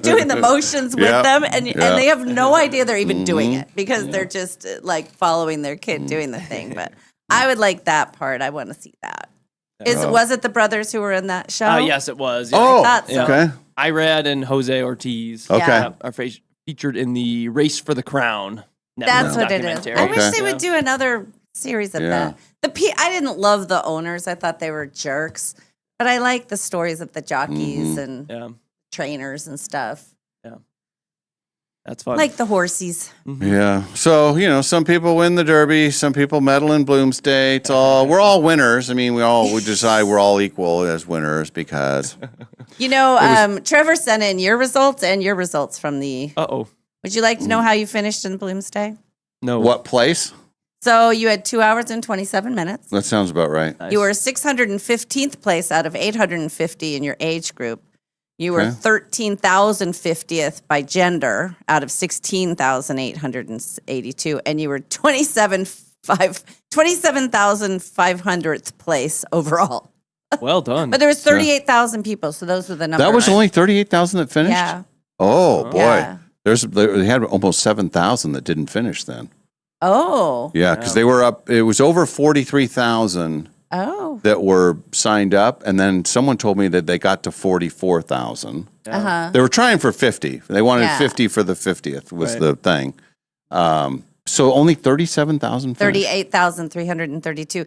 doing the motions with them, and they have no idea they're even doing it because they're just like following their kid doing the thing. But I would like that part. I want to see that. Was it the brothers who were in that show? Yes, it was. Yeah. I thought so. Okay. Irad and Jose Ortiz. Okay. Are featured in the Race for the Crown. That's what it is. I wish they would do another series of that. I didn't love the owners. I thought they were jerks. But I like the stories of the jockeys and trainers and stuff. Yeah. That's fun. Like the horsies. Mm-hmm. Yeah. So, some people win the Derby. Some people medal in Bloomsday. We're all winners. I mean, we decide we're all equal as winners because. Trevor sent in your results and your results from the. Would you like to know how you finished in Bloomsday? No. What place? So you had 2 hours and 27 minutes. That sounds about right. Nice. You were 615th place out of 850 in your age group. You were 13,050th by gender out of 16,882. And you were 27,500th place overall. Well done. But there was 38,000 people, so those were the numbers. That was only 38,000 that finished? Yeah. Oh, boy. Yeah. They had almost 7,000 that didn't finish then. Oh. Yeah, because they were up, it was over 43,000 that were signed up. And then someone told me that they got to 44,000. They were trying for 50. They wanted 50 for the 50th was the thing. So only 37,000 38,332.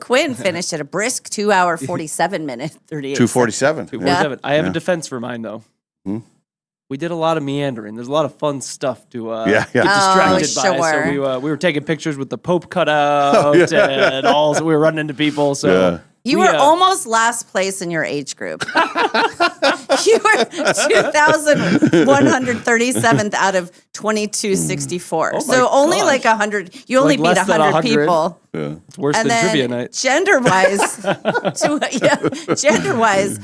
Quinn finished at a brisk 2 hour, 47 minute, 38. 247. 247. I have a defense for mine, though. We did a lot of meandering. There's a lot of fun stuff to get distracted by. So we were taking pictures with the Pope cutout and all. So we were running into people. So you were almost last place in your age group. You were 2,137th out of 2,264. So only gosh. like 100. You only Like beat less than 100 100? people. Yeah. It's worse And than then trivia night. gender-wise,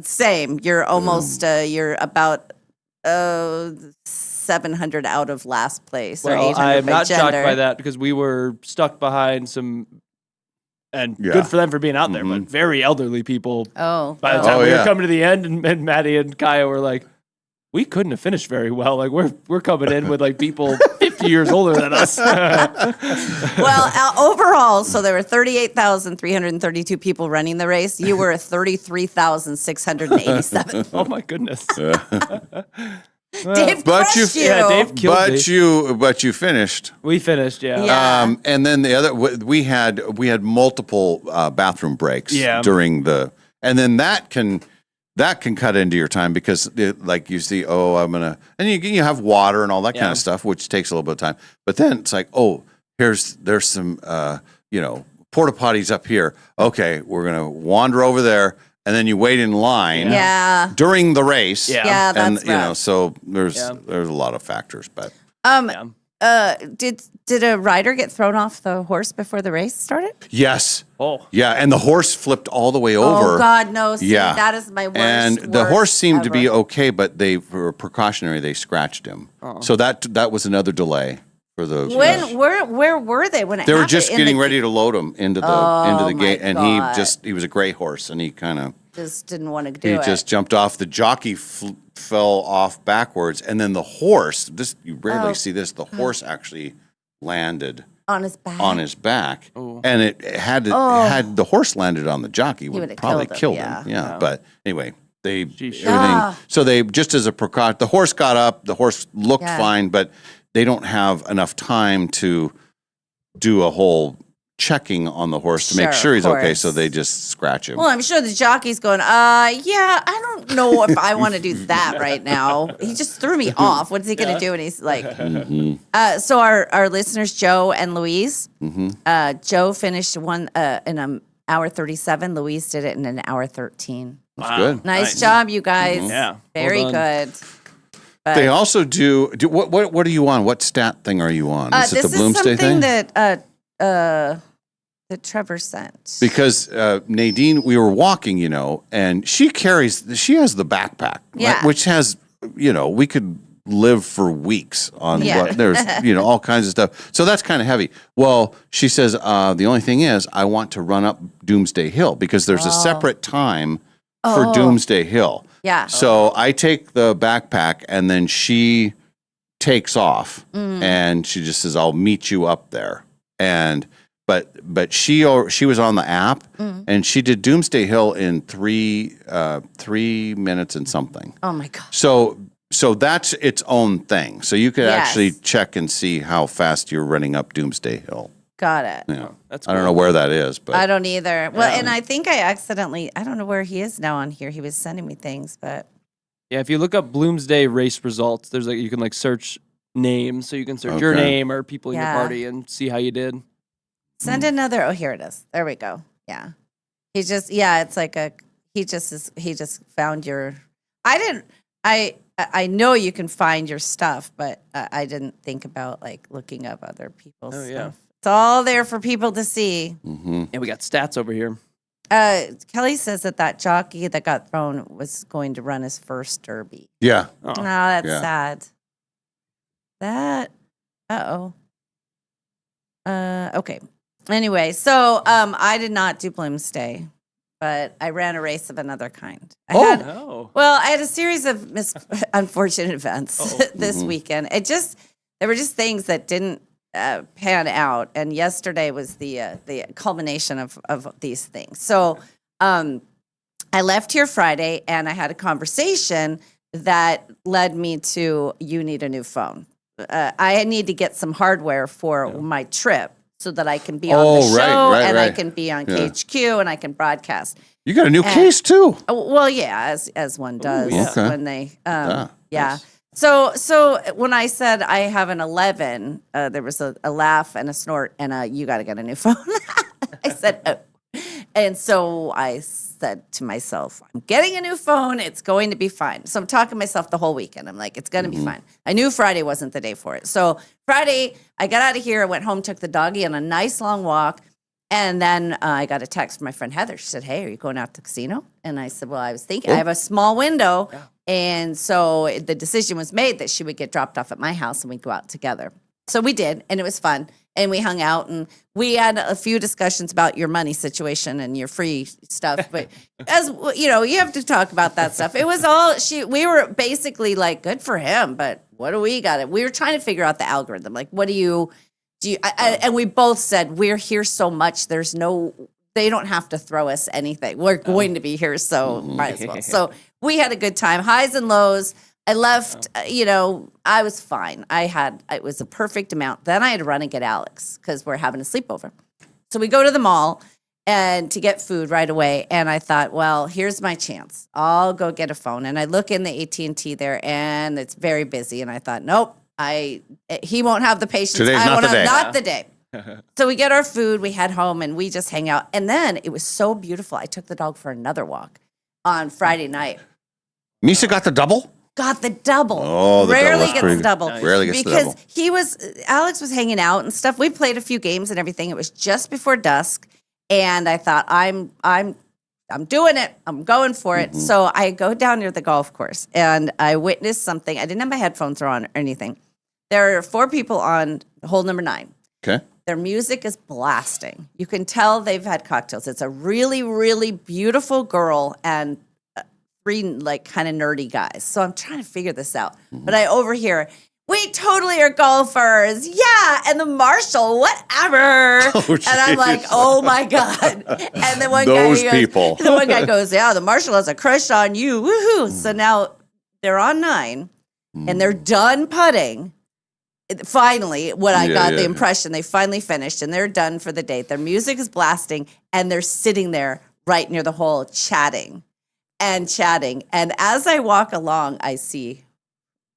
same. You're almost, you're about 700 out of last place or Well, 800 I'm by not gender. shocked by that because we were stuck behind some, and Yeah. good for them for being out there, but very elderly people. Oh, By the time Oh, we yeah. were coming to the end, and Maddie and Kaya were like, we couldn't have finished very well. Like we're coming in with like people 50 years older than us. Well, overall, so there were 38,332 people running the race. You were 33,687. Oh my goodness. Dave But crushed you. Yeah, Dave killed me. but you finished. We finished, yeah. Yeah. And then the other, we had multiple bathroom breaks Yeah. during the, and then that can cut into your time because like you see, and you have water and all that kind Yeah. of stuff, which takes a little bit of time. But then it's like, there's some, porta potties up here. Okay, we're gonna wander over there, and then you wait in line. Yeah. During the race. Yeah. Yeah, And that's rough. so there's Yeah. a lot of factors, but Yeah. Did a rider get thrown off the horse before the race started? yes. Oh. Yeah, and the horse flipped all the way over. Oh God, no! See, Yeah. that is my worst. And the worst horse seemed to be ever. okay, but they were precautionary. They scratched him, so that was another delay for the. Where were they when it They were happened? just In getting the- ready to load him into the Oh, gate, my and God. he was a gray horse, and he kind of Just didn't want to do it. just jumped off. The jockey fell off backwards, and then the horse. You rarely see this. The horse actually landed on his back. and it had the horse landed on the jockey would would've probably killed killed him, him. Yeah, but anyway, Sheesh. everything. Ah. So they just as a precaution, the horse got up. The horse looked Yeah. fine, but they don't have enough time to do a whole checking on the horse to make Sure, sure he's of okay. course. So they just scratch him. Well, I'm sure the jockey's going, yeah, I don't know if I want to do that right now. He just threw me off. What's he going to do? And he's like, so our listeners, Joe and Louise, Joe finished one in an hour 37. Louise did it in an hour 13. That's Wow. good. Nice job, you guys. Yeah, Very well done. good. But, They also do what are you on? What stat thing are you on? Is it this the Bloomsday is something thing? that Trevor sent. Because Nadine, we were walking, and she has the backpack, Yeah. which has, we could live for weeks on Yeah. what there's, all kinds of stuff. So that's kind of heavy. Well, she says, the only thing is I want to run up Doomsday Hill because there's a separate time for Doomsday Hill. Yeah. So I take the backpack and then she takes off and she just says, I'll meet you up there. And but she was on the app and she did Doomsday Hill in 3 minutes and something. Oh my God. So that's its own thing. So you could Yes. actually check and see how fast you're running up Doomsday Hill. Got it. Yeah. That's I don't cool. know where that is, but I don't either. Well, and I think I don't know where he is now on here. He was sending me things, but Yeah, if you look up Bloomsday race results, there's you can search names, so you can search your Okay. name or people in your Yeah. party and see how you did. send another. Oh, here it is. There we go. Yeah. It's like he just found your, I know you can find your stuff, but I didn't think about looking up other people's Oh, yeah. stuff. It's all there for people to see. And we got stats over here. Kelly says that jockey that got thrown was going to run his first derby. yeah. Oh. No, that's Yeah. sad. Okay. Anyway, so I did not do Bloomsday, but I ran a race of another kind. I had a series of unfortunate events this weekend. There were just things that didn't pan out, and yesterday was the culmination of these things. So I left here Friday, and I had a conversation that led me to you need a new phone. I need to get some hardware for my trip so that I can be on the show and I can be on KHQ and I can broadcast. You got a new case too. Well, yeah, as one does okay. when they, Yeah, yeah. So when I said I have an 11, there was a laugh and a snort and you got to get a new phone. I said, oh. And so I said, said to myself, I'm getting a new phone. It's going to be fine. So I'm talking to myself the whole weekend. I'm like, it's going to be fine. I knew Friday wasn't the day for it. So Friday, I got out of here. I went home, took the doggy on a nice long walk. And then I got a text from my friend Heather. She said, hey, are you going out to the casino? And I said, well, I was thinking I have a small window. Yeah. And so the decision was made that she would get dropped off at my house and we'd go out together. So we did, and it was fun. And we hung out, and we had a few discussions about your money situation and your free stuff. But as you know, you have to talk about that stuff. It was all we were basically like, good for him, but what do we got? We were trying to figure out the algorithm. Like, what do you? And we both said, we're here so much. They don't have to throw us anything. We're going to be here, so might as well. So we had a good time, highs and lows. I left, I was fine. It was a perfect amount. Then I had to run and get Alex because we're having a sleepover. So we go to the mall and to get food right away. And I thought, well, here's my chance. I'll go get a phone. And I look in the AT&T there and it's very busy. And I thought, nope, he won't have the patience. Today's I not won't the have day. not the day. So we get our food, we head home, and we just hang out. And then it was so beautiful. I took the dog for another walk on Friday night. Misa got the double? Got the double. Oh, the Rarely double. gets the double. Rarely gets the double. Because Alex was hanging out and stuff. We played a few games and everything. It was just before dusk. And I thought, I'm doing it. I'm going for it. So I go down near the golf course and I witnessed something. I didn't have my headphones on or anything. There are 4 people on hole number 9. Okay. Their music is blasting. You can tell they've had cocktails. It's a really, really beautiful girl and 3 like kind of nerdy guys. So I'm trying to figure this out. But I overhear, we totally are golfers. Yeah. And the marshal, whatever. And I'm like, oh my God. And then one guy goes, yeah, the marshal has a crush on you. Woohoo. So now they're on 9 and they're done putting. Finally, I got the impression they finally finished and they're done for the day. Their music is blasting and they're sitting there right near the hole chatting. And as I walk along, I see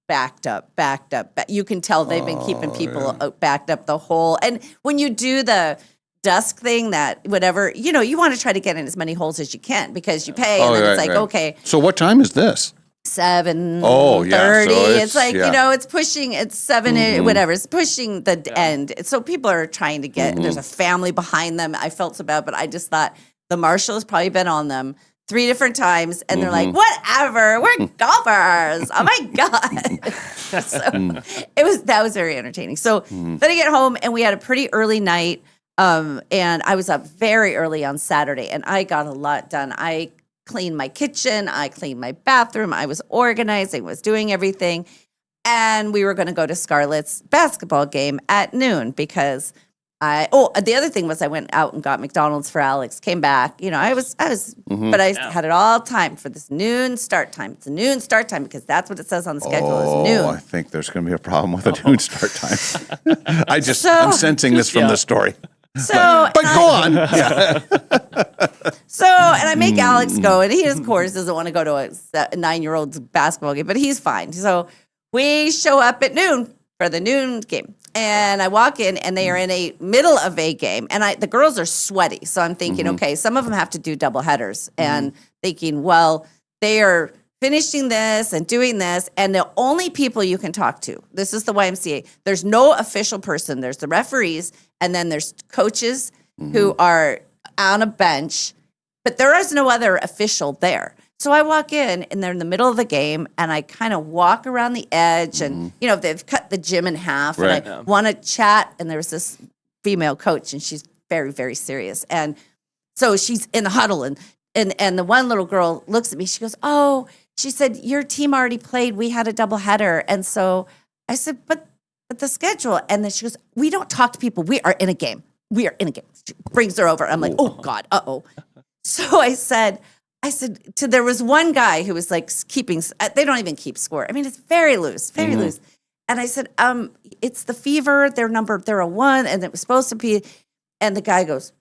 backed up. You can tell they've been keeping people backed up the whole. And when you do the dusk thing, that whatever, you want to try to get in as many holes as you can because you pay. And then it's like, okay. So what time is this? 7:30. Oh, yeah. So it's like, it's pushing, it's 7, whatever. It's pushing the end. So people are trying to get, there's a family behind them. I felt so bad, but I just thought the marshal has probably been on them 3 different times, and they're like, whatever, we're golfers. Oh my God. So that was very entertaining. So then I get home and we had a pretty early night. And I was up very early on Saturday and I got a lot done. I cleaned my kitchen. I cleaned my bathroom. I was organizing, was doing everything. And we were going to go to Scarlett's basketball game at noon because the other thing was I went out and got McDonald's for Alex, came back. But I had it all timed for this noon start time. It's a noon start time because that's what it says on the schedule is noon. I think there's going to be a problem with a noon start time. I'm sensing this from the story. But go on. Yeah. And I make Alex go, and he, of course, doesn't want to go to a 9-year-old's basketball game, but he's fine. So we show up at noon for the noon game. And I walk in, and they are in a middle of a game. And the girls are sweaty. So I'm thinking, okay, some of them have to do double headers. And thinking, well, they are finishing this and doing this. And the only people you can talk to, this is the YMCA, there's no official person. There's the referees, and then there's coaches who are on a bench. But there is no other official there. So I walk in, and they're in the middle of the game, and I kind of walk around the edge, and, they've cut the gym in half, and I want to chat, and there's this female coach, and she's very, very serious. And so she's in the huddle, and the one little girl looks at me. She goes, oh, she said, your team already played. We had a doubleheader. And so I said, but the schedule. And then she goes, we don't talk to people. We are in a game. She brings her over. I'm like, oh, God, uh-oh. So I said, there was one guy who was like keeping, they don't even keep score. I mean, it's very loose. And I said, it's the Fever. They're a 1, and it was supposed to be. And the guy goes,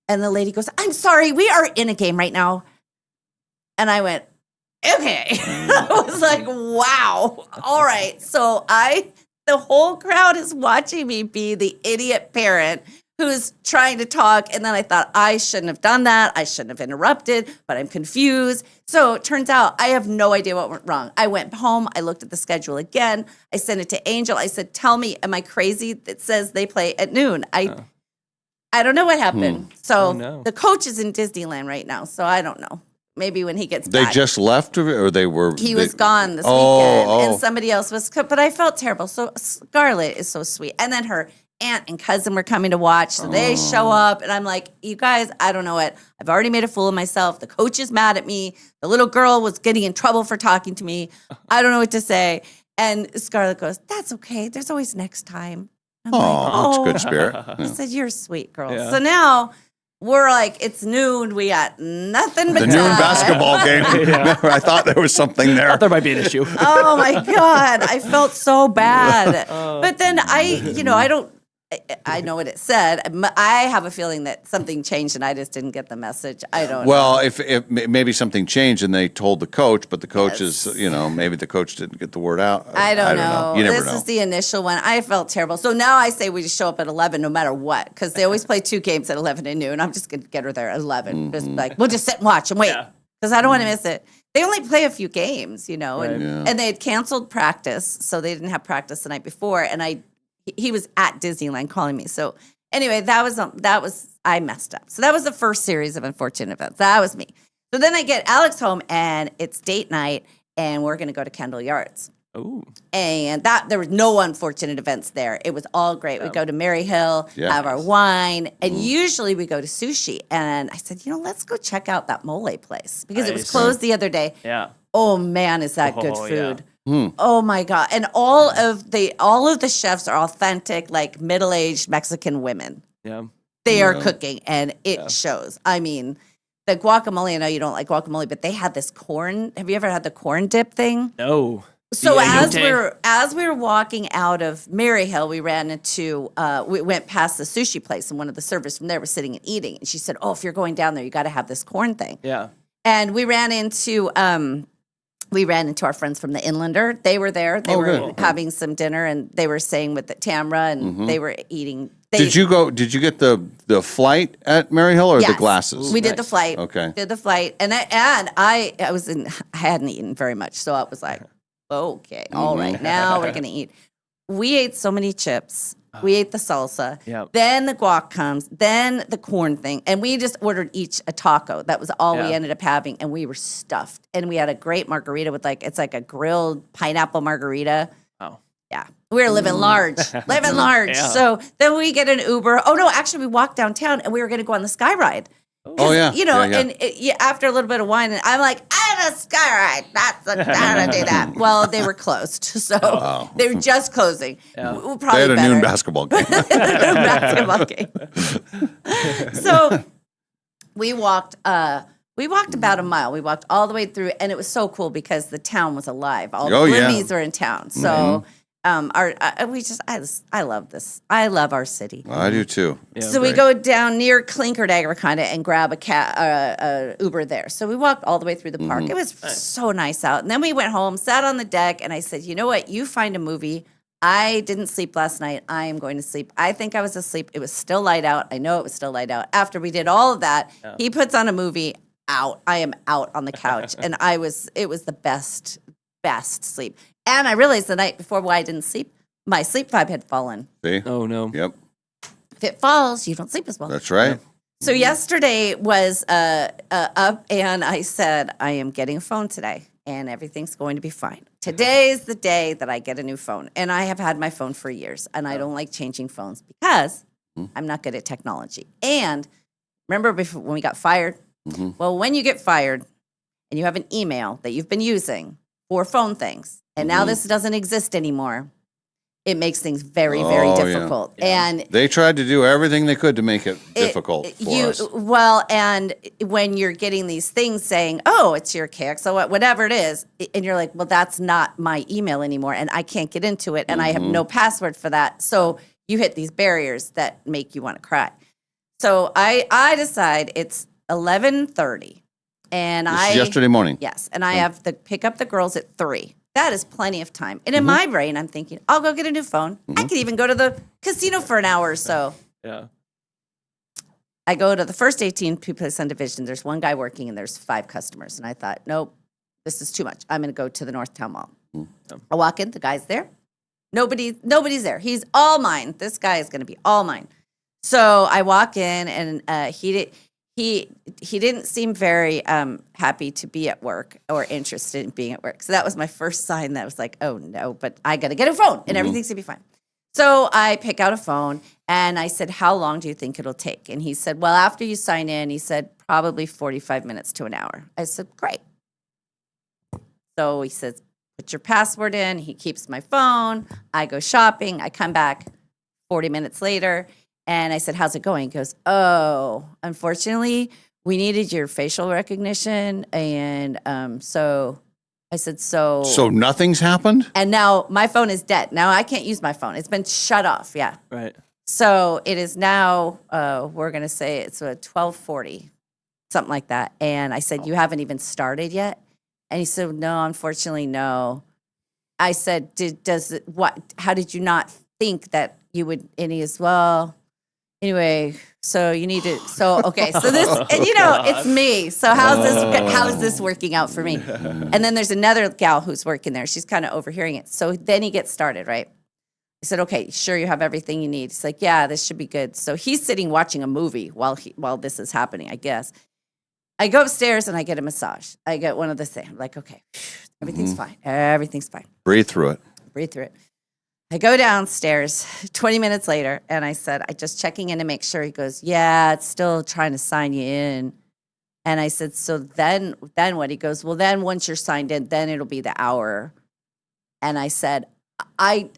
and the lady goes, I'm sorry, we are in a game right now. And I went, okay. I was like, wow. All right. So the whole crowd is watching me be the idiot parent who's trying to talk. And then I thought, I shouldn't have done that. I shouldn't have interrupted, but I'm confused. So it turns out I have no idea what went wrong. I went home. I looked at the schedule again. I sent it to Angel. I said, tell me, am I crazy that says they play at noon? I don't know what happened. So the coach is in Disneyland right now. So I don't know. Maybe when he gets They back. just left, or they were? He was gone this weekend, and somebody else was. But I felt terrible. So Scarlett is so sweet, and then her aunt and cousin were coming to watch, so they show up, and I'm like, you guys, I don't know what. I've already made a fool of myself. The coach is mad at me. The little girl was getting in trouble for talking to me. I don't know what to say. And Scarlett goes, "That's okay. There's always next time." I'm That's good spirit. I said, "You're a sweet girl." Yeah. So now. We're like, it's noon. We got nothing but The time. noon basketball game. I thought there was something there. There might be an issue. Oh my God. I felt so bad. But then I know what it said. I have a feeling that something changed and I just didn't get the message. I don't know. Well, if maybe something changed and they told the coach, but the coach is, maybe the coach didn't get the word out. I don't know. You never know. This is the initial one. I felt terrible. So now I say we just show up at 11 no matter what, because they always play 2 games at 11 and noon. I'm just going to get her there at 11. Just like, we'll just sit and watch and wait, because I don't want to miss it. They only play a few games, and they had canceled practice, so they didn't have practice the night before, and he was at Disneyland calling me. So anyway, that was I messed up. So that was the first series of unfortunate events. That was me. So then I get Alex home and it's date night and we're going to go to Kendall Yards. Oh. And there was no unfortunate events there. It was all great. We go to Mary Hill, have our wine, and usually we go to sushi. And I said, let's go check out that mole place because it was closed the other day. Yeah. Oh man, is that good food? Oh my God. And all of the chefs are authentic, like middle-aged Mexican women. Yeah. They are cooking and it shows. I mean, the guacamole, I know you don't like guacamole, but they had this corn. Have you ever had the corn dip thing? No. So as we were walking out of Maryhill, we ran into we went past the sushi place and one of the servers from there was sitting and eating. And she said, "Oh, if you're going down there, you got to have this corn thing." Yeah. And we ran into our friends from the Inlander. They were there. They were having some dinner, and they were staying with the Tamra, and they were eating. Did you get the flight at Maryhill or the glasses? We did the flight. Okay. Did the flight, and I hadn't eaten very much, so I was like, okay, all right, now we're gonna eat. We ate so many chips. We ate the salsa. Yep. Then the guac comes. Then the corn thing. And we just ordered each a taco. That was all we ended up having. And we were stuffed. And we had a great margarita with it's like a grilled pineapple margarita. Oh. Yeah. We were living large. Living large. Yeah. So then we get an Uber. Oh, no, actually, we walked downtown and we were going to go on the Sky Ride. Oh, yeah. And after a little bit of wine, and I'm like, I had a Sky Ride. I don't do that. Well, they were closed. So they were just closing. Yeah. We'll probably they had a noon basketball game. So we walked about a mile. We walked all the way through, and it was so cool because the town was alive. All the Blimmies are in town. So I love this. I love our city. I do too. Yeah, so we go down near Clinkerdagger kind of and grab a Uber there. So we walked all the way through the park. It was so nice out. And then we went home, sat on the deck, and I said, you know what? You find a movie. I didn't sleep last night. I am going to sleep. I think I was asleep. It was still light out. I know it was still light out. After we did all of that, he puts on a movie. Out. I am out on the couch. And it was the best sleep. And I realized the night before why I didn't sleep, my sleep vibe had fallen. See? Oh, no. Yep. If it falls, you don't sleep as well. That's right. Yep. So yesterday was up, and I said, I am getting a phone today, and everything's going to be fine. Today's the day that I get a new phone. And I have had my phone for years, and I don't like changing phones because I'm not good at technology. And remember before when we got fired? Well, when you get fired and you have an email that you've been using for phone things, and now this doesn't exist anymore, it makes things very, very difficult. Yeah. And they tried to do everything they could to make it difficult for us. Well, and when you're getting these things saying, oh, it's your KXO, whatever it is, and you're like, well, that's not my email anymore, and I can't get into it, and I have no password for that. So you hit these barriers that make you want to cry. So I decide it's 11:30, and This is yesterday morning. Yes, and I have to pick up the girls at 3. That is plenty of time. And in my brain, I'm thinking, I'll go get a new phone. I could even go to the casino for an hour or so. Yeah. I go to the first 18 people on division. There's one guy working and there's 5 customers. And I thought, nope, this is too much. I'm going to go to the Northtown Mall. I walk in, the guy's there. Nobody's there. He's all mine. This guy is going to be all mine. So I walk in, and he didn't seem very happy to be at work or interested in being at work. So that was my first sign that was like, oh no, but I got to get a phone, and everything's going to be fine. So I pick out a phone, and I said, how long do you think it'll take? And he said, well, after you sign in, he said, probably 45 minutes to an hour. I said, great. So he says, put your password in. He keeps my phone. I go shopping. I come back 40 minutes later, and I said, how's it going? He goes, oh, unfortunately, we needed your facial recognition. And so I said, so nothing's happened? And now my phone is dead. Now I can't use my phone. It's been shut off. Yeah. Right. So it is now, we're going to say it's 12:40, something like that. And I said, you haven't even started yet? And he said, no, unfortunately, no. I said, how did you not think that you would? And he is, well, anyway, so you need to, okay. So this, and it's me. So how's this working out for me? And then there's another gal who's working there. She's kind of overhearing it. So then he gets started, right? I said, okay, sure, you have everything you need. He's like, yeah, this should be good. So he's sitting watching a movie while this is happening, I guess. I go upstairs and I get a massage. I get one of the things. I'm like, okay, everything's fine. Everything's fine. Breathe through it. Breathe through it. I go downstairs 20 minutes later, and I said, I just checking in to make sure. He goes, yeah, it's still trying to sign you in. And I said, so then what? He goes, well, then once you're signed in, then it'll be the hour. And I said, I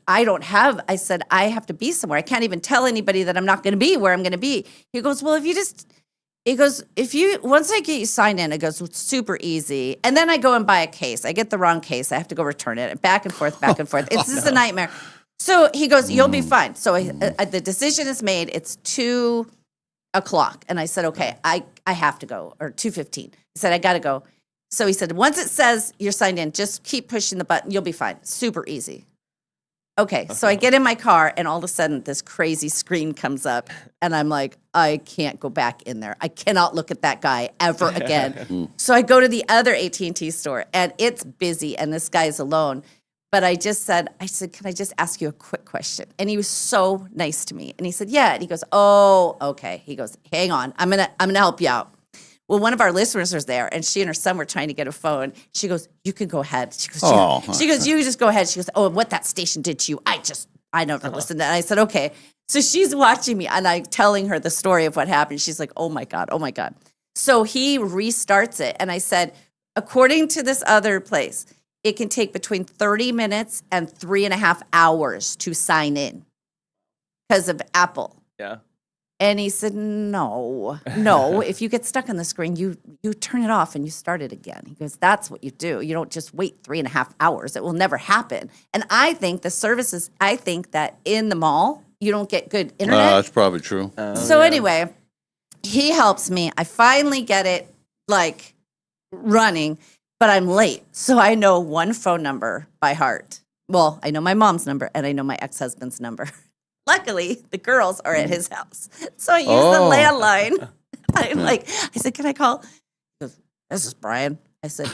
said, I have to be somewhere. I can't even tell anybody that I'm not going to be where I'm going to be. He goes, well, once I get you signed in, it goes, it's super easy. And then I go and buy a case. I get the wrong case. I have to go return it. Back and forth. It's just a nightmare. So he goes, you'll be fine. So the decision is made. It's 2:00. And I said, okay, I have to go, or 2:15. He said, I got to go. So he said, once it says you're signed in, just keep pushing the button. You'll be fine. Super easy. Okay, so I get in my car, and all of a sudden, this crazy screen comes up, and I'm like, I can't go back in there. I cannot look at that guy ever again. So I go to the other AT&T store, and it's busy, and this guy's alone. But I said, can I just ask you a quick question? And he was so nice to me, and he said, yeah. And he goes, oh, okay. He goes, hang on, I'm gonna help you out. Well, one of our listeners was there, and she and her son were trying to get a phone. She goes, you can go ahead. She goes, you just go ahead. She goes, oh, and what that station did to you, I never listened to that. And I said, okay. So she's watching me, and I'm telling her the story of what happened. She's like, oh my God. So he restarts it. And I said, according to this other place, it can take between 30 minutes and 3.5 hours to sign in because of Apple. Yeah. And he said, no. If you get stuck on the screen, you turn it off and you start it again. He goes, that's what you do. You don't just wait 3.5 hours. It will never happen. And I think that in the mall, you don't get good internet. That's probably true. Anyway, he helps me. I finally get it running, but I'm late. So I know one phone number by heart. Well, I know my mom's number, and I know my ex-husband's number. Luckily, the girls are at his house. So I use the landline. I said, can I call? He goes, this is Brian. I said,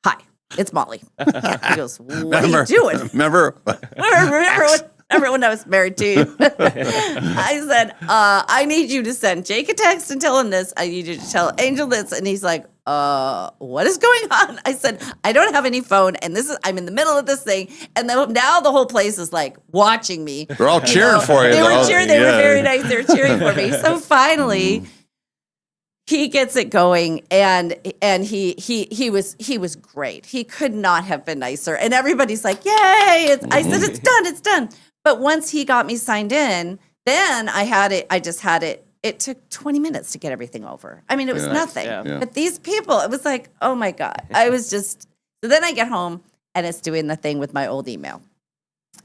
hi, it's Molly. He goes, what are you doing? Remember when I was married to you? I said, I need you to send Jake a text and tell him this. I need you to tell Angel this. And he's like, what is going on? I said, I don't have any phone, and I'm in the middle of this thing, and now the whole place is like watching me. They're all cheering for you. They were cheering. They were very nice. They were cheering for me. So finally, he gets it going, and he was great. He could not have been nicer. And everybody's like, yay! I said, it's done. But once he got me signed in, then I had it. I just had it. It took 20 minutes to get everything over. I mean, it was nothing. Yeah. But these people, it was like, oh my God. So then I get home, and it's doing the thing with my old email.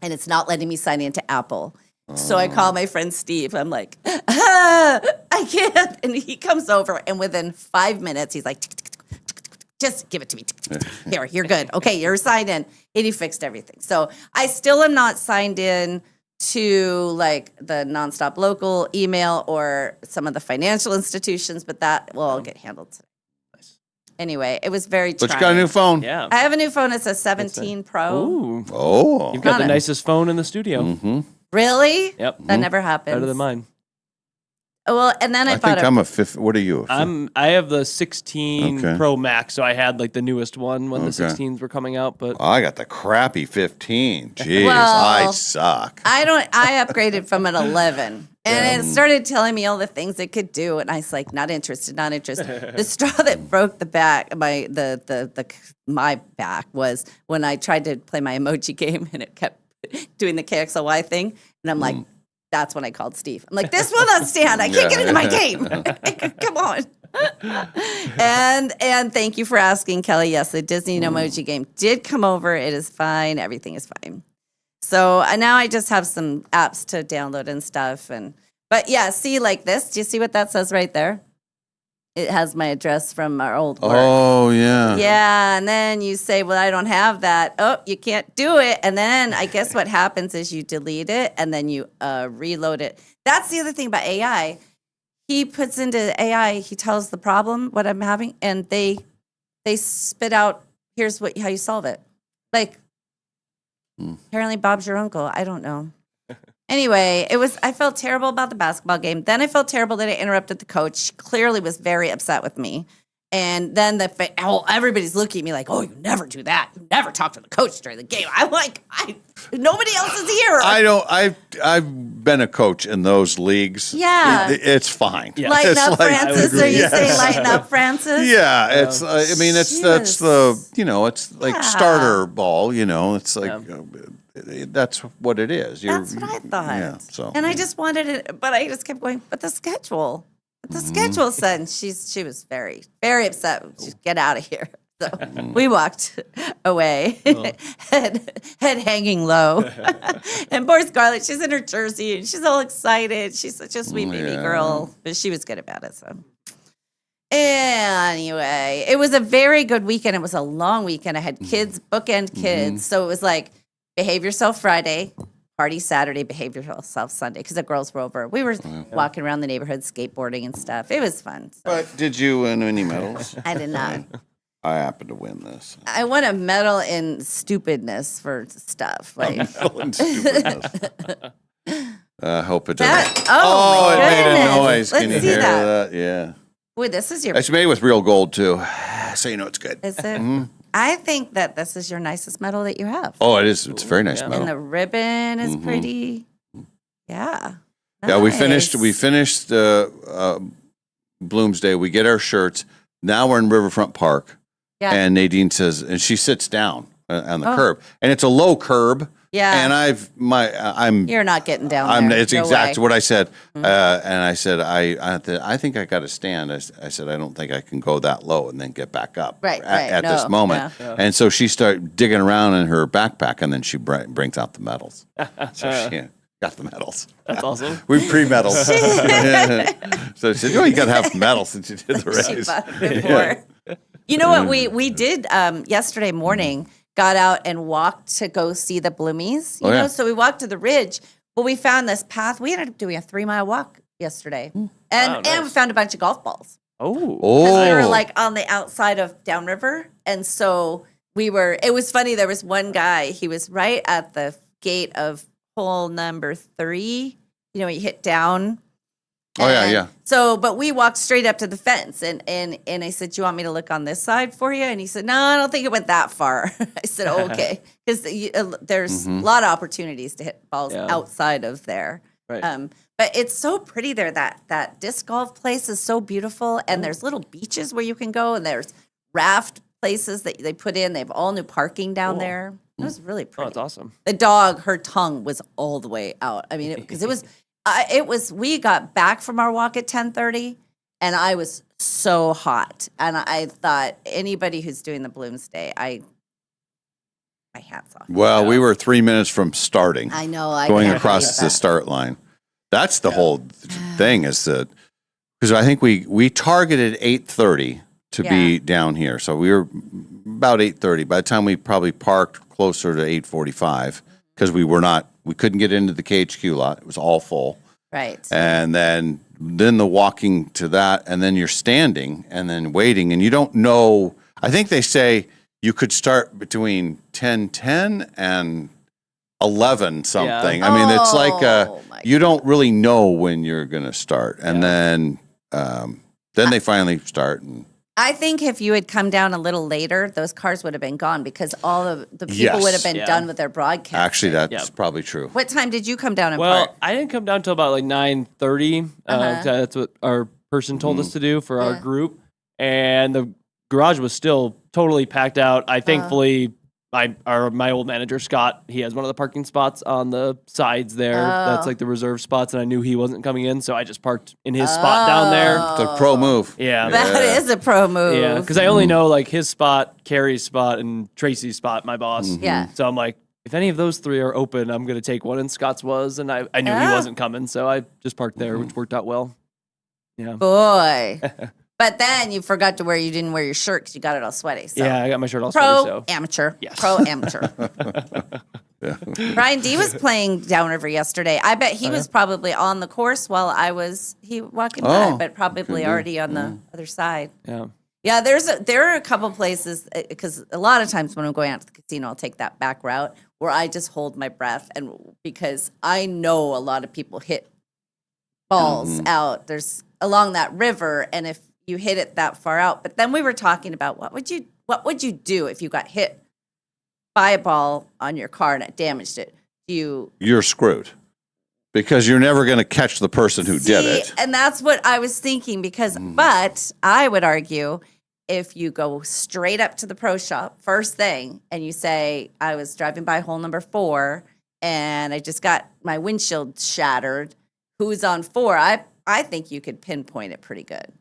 And it's not letting me sign into Apple. So I call my friend Steve. I'm like, I can't. And he comes over, and within 5 minutes, he's like, just give it to me. Here, you're good. Okay, you're signed in. And he fixed everything. So I still am not signed in to like the NonStop local email or some of the financial institutions, but that will all get handled today. Anyway, it was very But trying. you got a new phone. Yeah. I have a new phone. It's a 17 Pro. Ooh. Oh. You've got Got the it. nicest phone in the studio. Mm-hmm. Really? Yep. That never happens. Better than mine. Well, and then I I bought think I'm a fifth. What are you? I have the 16 Okay. Pro Max, so I had like the newest one when the Okay. 16s were coming out. But I got the crappy 15. Jeez, Well, I suck. I upgraded from an 11. And it started telling me all the things it could do, and I was like, not interested, not interested. The straw that broke the back, my back was when I tried to play my emoji game, and it kept doing the KXLY thing, and I'm like, that's when I called Steve. I'm like, this will not stand. I can't get into my game. Come on. And thank you for asking, Kelly. Yes, the Disney emoji game did come over. It is fine. Everything is fine. So now I just have some apps to download and stuff. But yeah, see like this. Do you see what that says right there? It has my address from our old work. Oh, yeah. Yeah, and then you say, well, I don't have that. Oh, you can't do it. And then I guess what happens is you delete it and then you reload it. That's the other thing about AI. He puts into AI, he tells the problem, what I'm having, and they spit out, here's how you solve it. Like, apparently Bob's your uncle. I don't know. Anyway, I felt terrible about the basketball game. Then I felt terrible that I interrupted the coach. She clearly was very upset with me. And then everybody's looking at me like, oh, you never do that. You never talk to the coach during the game. I'm like, nobody else is here. I've been a coach in those leagues. Yeah. It's fine. Yeah. Lighten It's up, like- Francis. Or you say lighten up, Francis? Yeah, it's. I mean, that's the it's like Yeah. starter ball. It's like that's what it is. That's what I thought. Yeah. So And I just wanted it, but I just kept going, but the schedule. The schedule said, and she was very, very upset. Just get out of here. So we walked away, head hanging low. And poor Scarlett, she's in her jersey and she's all excited. She's such a sweet baby girl, but she was good about it. So anyway, it was a very good weekend. It was a long weekend. I had kids, bookend kids. So it was like behave yourself Friday, party Saturday, behave yourself Sunday, because the girls were over. We were walking around the neighborhood, skateboarding and stuff. It was fun. So But did you win any medals? I did not. I happened to win this. I won a medal in stupidness for stuff. Like Stupidness. I hope it that. doesn't. Oh, it my made a goodness. noise. Let's Can you see hear that. that? Yeah. Wait, this is your. It's made with real gold too, so you know it's good. Is it? I think that this is your nicest medal that you have. Oh, it is. It's a very nice Yeah. medal. And the ribbon is pretty. Yeah. Yeah, we finished. Nice. We finished Bloomsday. We get our shirts. Now we're in Riverfront Park, Yeah. and Nadine says, and she sits down on the curb, and it's a low curb. Yeah. And I'm. You're not getting down there. It's No exactly way. what I said, and I said I think I got to stand. I said I don't think I can go that low and then get back up. Right, at right. this No, moment. yeah. And so she started digging around in her backpack, and then she brings out the medals. So she got the medals. That's awesome. We pre-medaled. So I said, "Oh, you got to have medals since you did the She race." bought it before. You know what we did yesterday morning? Got out and walked to go see the bloomies. You know, so we walked to the ridge. Well, we found this path. We ended up doing a 3-mile walk yesterday, and we found a bunch of golf balls. Oh. Because we were like on the outside of downriver, and so we were. It was funny. There was one guy. He was right at the gate of hole number 3. You know, you hit down. Oh yeah. So, but we walked straight up to the fence, and I said, "Do you want me to look on this side for you?" And he said, "No, I don't think it went that far." I said, "Okay," because there's a lot of opportunities to hit balls outside of there. Right. But it's so pretty there. That disc golf place is so beautiful, and there's little beaches where you can go, and there's raft places that they put in. They have all new parking down there. It was really pretty. Oh, that's awesome. The dog, her tongue was all the way out. I mean, because it was. We got back from our walk at 10:30, and I was so hot. And I thought anybody who's doing the Bloomsday, my hats off. Well, we were 3 minutes from starting. I know. I Going can't across believe the that. start line. That's the whole thing. Is that because I think we targeted 8:30 to be down here, so we were about 8:30. By the time we probably parked closer to 8:45 because we We couldn't get into the KHQ lot. It was all full. Right. And then the walking to that, and then you're standing and then waiting, and you don't know. I think they say you could start between 10:10 and 11 something. I mean, it's like you don't really know when you're going to start, and then they finally start. And I think if you had come down a little later, those cars would have been gone because all of the people would have been done with their broadcast. Actually, that's probably true. What time did you come down and Well, park? I didn't come down till about like 9:30. That's what our person told us to do for our group, and the garage was still totally packed out. I thankfully, my old manager Scott, he has one of the parking spots on the sides there. That's like the reserve spots, and I knew he wasn't coming in, so I just parked in his spot down there. It's a pro move. Yeah, That is a pro move. yeah, because I only know like his spot, Carrie's spot, and Tracy's spot, my boss. Yeah. So I'm like, if any of those three are open, I'm gonna take one. And Scott's was, and I knew he wasn't coming, so I just parked there, which worked out well. Yeah. Boy. But then you forgot to you didn't wear your shirt because you got it all sweaty. So. Yeah, I got my shirt all Pro sweaty, so. amateur. Yes. Pro amateur. Brian D was playing downriver yesterday. I bet he was probably on the course while he walking by, but probably already on the other side. Yeah. Yeah, there are a couple places because a lot of times when I'm going out to the casino, I'll take that back route where I just hold my breath, and because I know a lot of people hit balls out. There's along that river, and if you hit it that far out. But then we were talking about what would you do if you got hit by a ball on your car and it damaged it? You're screwed because you're never going to catch the person who did it. And that's what I was thinking but I would argue if you go straight up to the pro shop first thing and you say, I was driving by hole number 4 and I just got my windshield shattered. Who's on 4? I think you could pinpoint it pretty good.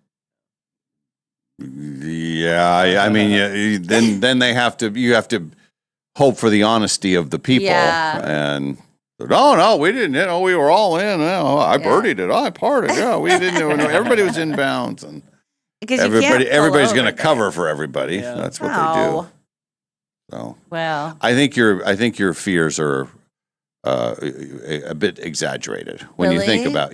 Yeah, I mean, then you have to hope for the honesty of the people. Yeah. And no, we didn't. We were all in. I birdied it. I parted. Yeah, we didn't. Everybody was inbounds, and Because everybody's going to cover for everybody. Yeah. That's what they do. So well, I think your fears are a bit exaggerated when you think about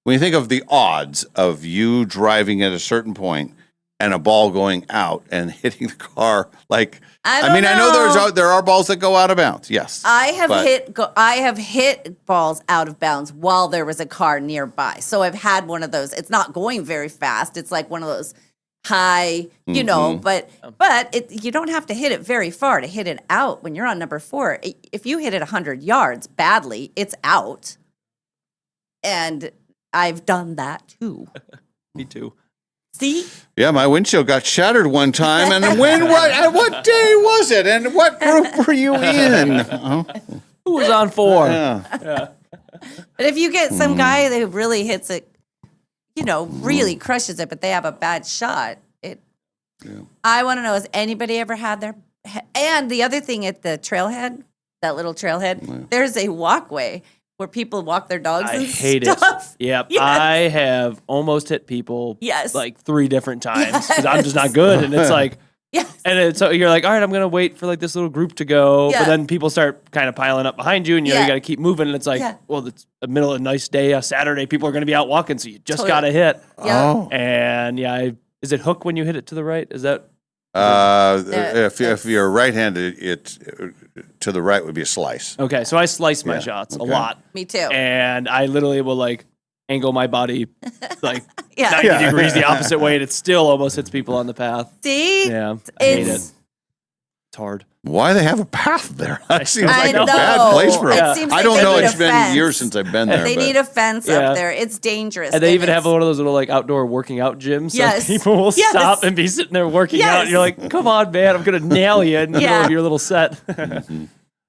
when you think of the odds of you driving at a certain point and a ball going out and hitting the car. Like, I know there are balls that go out of bounds. Yes, I have hit balls out of bounds while there was a car nearby. So I've had one of those. It's not going very fast. It's like one of those high, but you don't have to hit it very far to hit it out when you're on number 4. If you hit it 100 yards badly, it's out. And I've done that too. Me too. See? Yeah, my windshield got shattered one time, and what day was it, and what group were you in? Who was on 4? Yeah. But if you get some guy that really hits it, really crushes it, but they have a bad shot, I want to know, has anybody ever had their... And the other thing at the trailhead, that little trailhead, there's a walkway where people walk their dogs and hate stuff. it. Yep. Yes. I have almost hit people Yes. like 3 different times because I'm just not good. And it's like, so you're like, all right, I'm going to wait for like this little group to go. Yeah. But then people start kind of piling up behind you and you got to keep moving. And it's like, well, it's the middle of a nice day, a Saturday. People are going to be out walking. So you just got to hit. Yeah. Oh. And is it hook when you hit it to the right? Is that? If you're right-handed, it to the right would be a slice. Okay, so I slice my shots a lot. Me too. And I literally will like angle my body like Yeah. 90 degrees the opposite way, and it still almost hits people on the path. See? Yeah, I hate it. It's hard. Why they have a path there? That seems like I a bad place for It it. seems I like don't they know. need It's a been fence. years since I've been there. They need a fence up there. It's dangerous. And they even have one of those little like outdoor working out gyms. So Yes. people will stop and be sitting there working out. And you're like, come on, man, I'm going to nail you in the middle of your little set.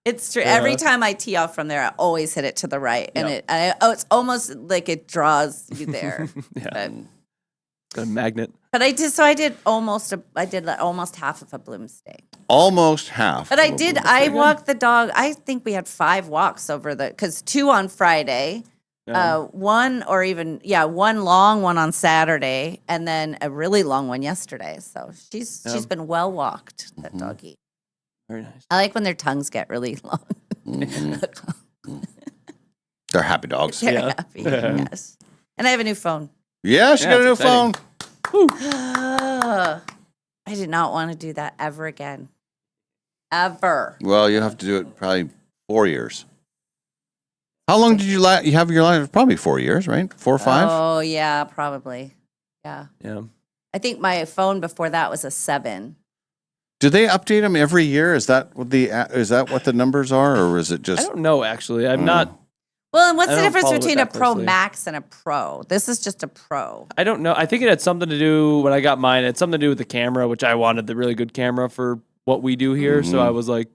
It's true. Every time I tee off from there, I always hit it to the right. And it's almost like it draws you there. A magnet. But I did almost half of a Bloomsday. Almost half. But I walked the dog. I think we had 5 walks because 2 on Friday, one long one on Saturday, and then a really long one yesterday. So she's been well walked, that doggy. Very nice. I like when their tongues get really long. They're happy dogs. They're Yeah. happy. Yes. And I have a new phone. Yeah, she got a new it's exciting. phone. I did not want to do that ever again. Ever. Well, you have to do it probably 4 years. How long did you have your life? Probably 4 years, right? 4 or 5? Oh, yeah, probably. Yeah. Yeah. I think my phone before that was a 7. Do they update them every year? Is that what the numbers are, or is it I just? don't know, actually. I'm not. Well, and what's I the don't difference follow it between a that Pro closely. Max and a Pro? This is just a Pro. I don't know. I think it had something to do when I got mine. It had something to do with the camera, which I wanted the really good camera for what we do here. So I was like,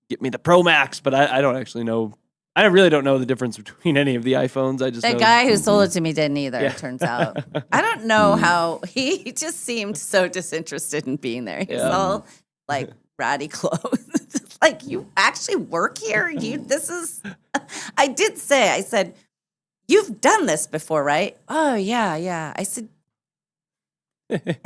get me the Pro Max. But I don't actually know. I really don't know the difference between any of the iPhones. I just The know. guy who sold it to me didn't either, Yeah. it turns out. I don't know how he just seemed so disinterested in being there. He's Yeah. all like ratty clothes. Like, you actually work here? I did say, I said, you've done this before, right? Oh, yeah. I said,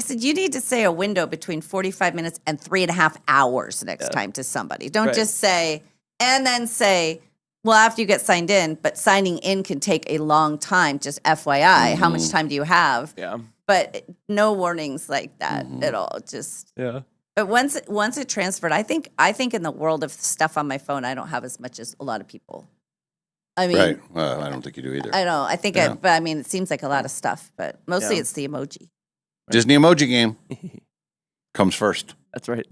you need to say a window between 45 minutes and 3.5 hours next time to somebody. Don't Right. just say, and then say, well, after you get signed in, but signing in can take a long time, just FYI. How much time do you have? Yeah. But no warnings like that at all. Just, Yeah. but once it transferred, I think in the world of stuff on my phone, I don't have as much as a lot of people. I mean, Right. Well, I don't think you do either. I know. I think, Yeah. but I mean, it seems like a lot of stuff, but mostly Yeah. it's the emoji. Disney emoji game comes first. That's right.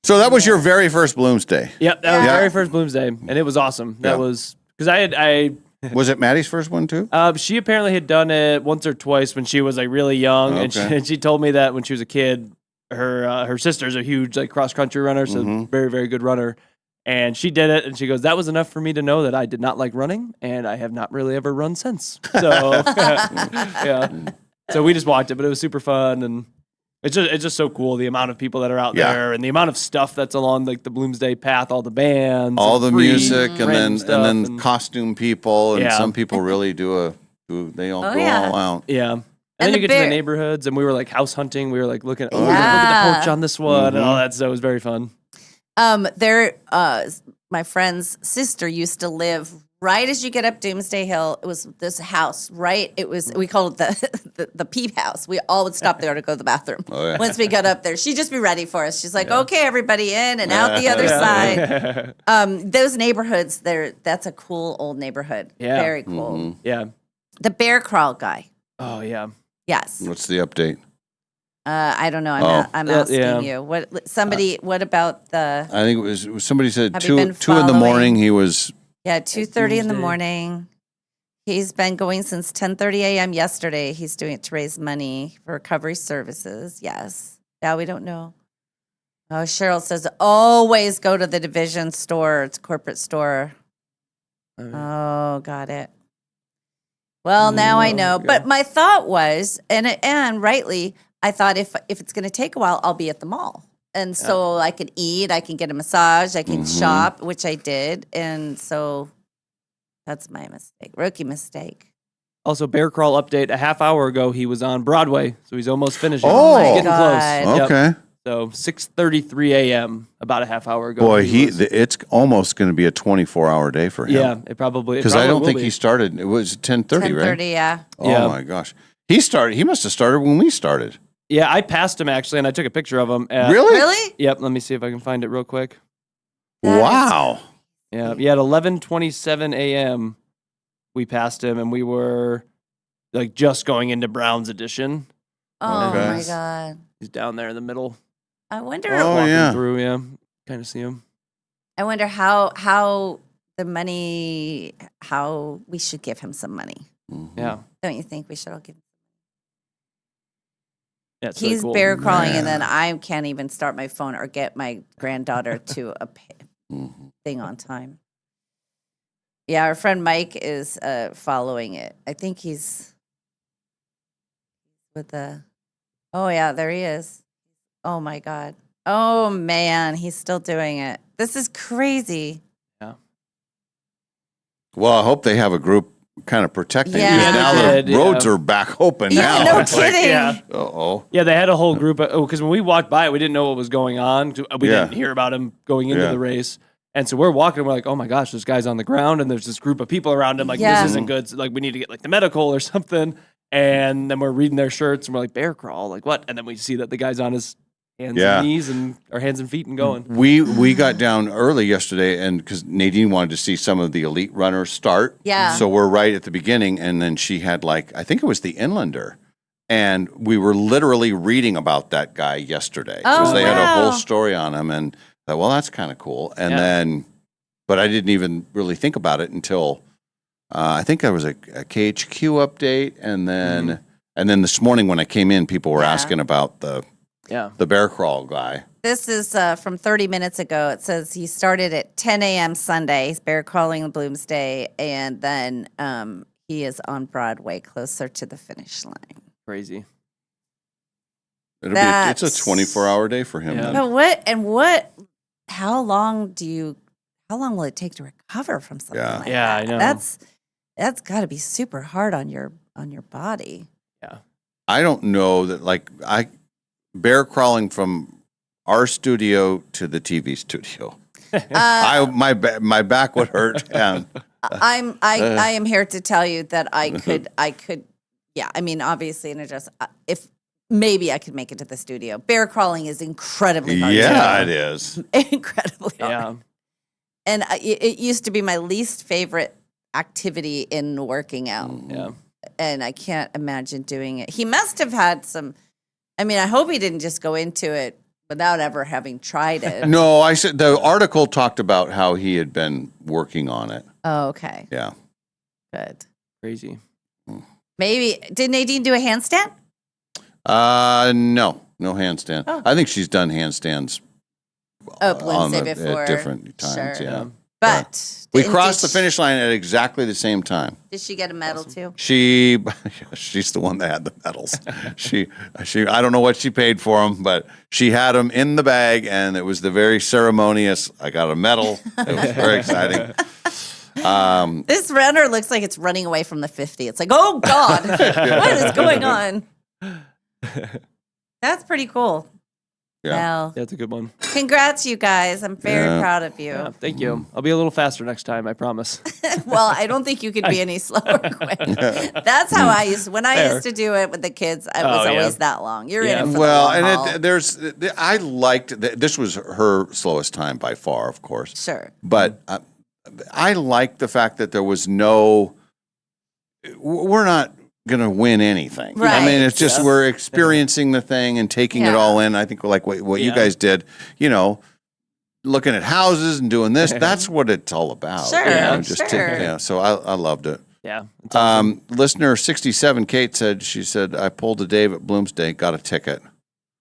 So that was your very first Bloomsday. Yep. That was Yeah. the very first Bloomsday, and it was awesome. That Yeah. was because I Was it Maddie's first one too? she apparently had done it once or twice when she was like really young, and Okay. she told me that when she was a kid, her sister's a huge like cross country runner, so very very good runner, and she did it, and she goes, that was enough for me to know that I did not like running, and I have not really ever run since. So yeah, so we just walked it, but it was super fun, and it's just so cool the amount of people that are out Yeah. there, and the amount of stuff that's along like the Bloomsday path, all the bands, All and the free music and random then stuff, and then costume people and Yeah. some people really they all Oh, go yeah. all out. Yeah. And And then the you get to the bear- neighborhoods, and we were like house hunting. We were like looking at, look Yeah. at the porch on this one, and all that. So it was very fun. My friend's sister used to live right as you get up Doomsday Hill. It was this house, right? It was, we called it the peep house. We all would stop there to go to the bathroom. Oh, yeah. Once we got up there, she'd just be ready for us. She's like, okay, everybody in and out the other side. Those neighborhoods, that's a cool old neighborhood. Yeah. Very cool. Yeah. The bear crawl guy. Oh yeah. Yes. What's the update? I don't know. I'm Yeah, asking yeah. you. What about the, I think it was somebody said Have you been 2 in the following? morning. He was 2:30 in the Tuesday. morning. He's been going since 10:30 a.m. yesterday. He's doing it to raise money for recovery services. Yes. Now we don't know. Oh, Cheryl says always go to the division store. It's a corporate store. Oh, got it. Well, now I know. okay. But my thought was, and rightly, I thought if it's going to take a while, I'll be at the mall. And so I can eat, I can get a massage, I can shop, which I did. And so that's my mistake, rookie mistake. Also, Bear Crawl update. A half hour ago, he was on Broadway, so he's almost finishing. Oh. my Getting God. close. Yep. okay. So 6:33 a.m. About a half hour ago. Boy, was- it's almost going to be a 24-hour day for him. yeah, it probably Because I don't will think be. he started. It was 10:30, right? 10:30, yeah. Oh Yeah. my gosh. He must have started when we started. Yeah, I passed him actually, and I took a picture of him. Really? Really? Yep. Let me see if I can find it real quick. That is- Wow. Yeah, at 11:27 a.m. we passed him, and we were like just going into Brown's Edition. Oh Okay. my God. He's down there in the middle, Oh, I wonder walking yeah. through. Yeah, kind of see him. how the money, how we should give him some money. Yeah, Don't you think we should all give him? yeah. It's really He's cool. bear crawling, and then I can't even start my phone or get my granddaughter to a thing on time. Yeah, our friend Mike is following it. I think he's with the. Oh yeah, there he is. Oh my God. Oh man, he's still doing it. This is crazy. Well, I hope they have a group kind of protecting. Yeah. Because Yeah, now they the did, roads yeah. are back open Yeah, now. no It's like, kidding. Yeah. uh-oh. Yeah, they had a whole group. Because when we walked by, we didn't know what was going on. We Yeah. didn't hear about him going into Yeah. the race. And so we're walking, we're like, oh my gosh, this guy's on the ground, and there's this group of people around him, like, Yeah. this isn't good. So, like, we need to get like the medical or something. And then we're reading their shirts, and we're like, bear crawl, like what? And then we see that the guy's on his hands Yeah. and knees or hands and feet and going. We got down early yesterday, and because Nadine wanted to see some of the elite runners start. Yeah. So we're right at the beginning, and then she had I think it was the Inlander. And we were literally reading about that guy yesterday. Oh, they had a wow. whole story on him, and I thought, well, that's kind of cool. And then, but I didn't even really think about it until I think there was a KHQ update, and then this morning when I came in, people were asking about the bear crawl guy. This is from 30 minutes ago. It says he started at 10 a.m. Sunday, bear crawling in Bloomsday, and then he is on Broadway, closer to the finish line. Crazy. It's a 24-hour day for him. Yeah. Then. But how long will it take to recover from something like that? Yeah, I know. That's got to be super hard on your body. Yeah. I don't know that bear crawling from our studio to the TV studio. My back would hurt. And I am here to tell you that I could. Yeah, I mean, obviously, if maybe I could make it to the studio. Bear crawling is incredibly hard. Yeah, it is. Incredibly hard. And it used to be my least favorite activity in working out. Yeah. And I can't imagine doing it. He must have had some. I mean, I hope he didn't just go into it without ever having tried it. No, I said the article talked about how he had been working on it. Oh, okay. Yeah. Good. Crazy. Maybe did Nadine do a handstand? No handstand. Oh. I think she's done handstands Wednesday before. at different times. Sure. Yeah. But We crossed the finish line at exactly the same time. Did she get a medal too? She's the one that had the medals. she I don't know what she paid for them, but she had them in the bag, and it was the very ceremonious. I got a medal. It was very exciting. This runner looks like it's running away from the 50. It's like, oh God, what is going on? That's pretty cool. Yeah. Well, Yeah, it's a good one. congrats, you guys. I'm very proud of you. Yeah, thank you. I'll be a little faster next time, I promise. Well, I don't think you could be any slower, Quinn. That's how I used when I used to do it with the kids. I was always that long. You're in it for the long haul. I liked this was her slowest time by far, of course. Sure. But I liked the fact that there was no. We're not going to win anything. Right. I mean, it's just we're experiencing the thing and taking it all in. I think like what you guys did, looking at houses and doing this. That's what it's all about. Sure, sure. So I loved it. Yeah. It's awesome. Listener 67, Kate Oh. said, I pulled a Dave at Bloomsday, got a ticket.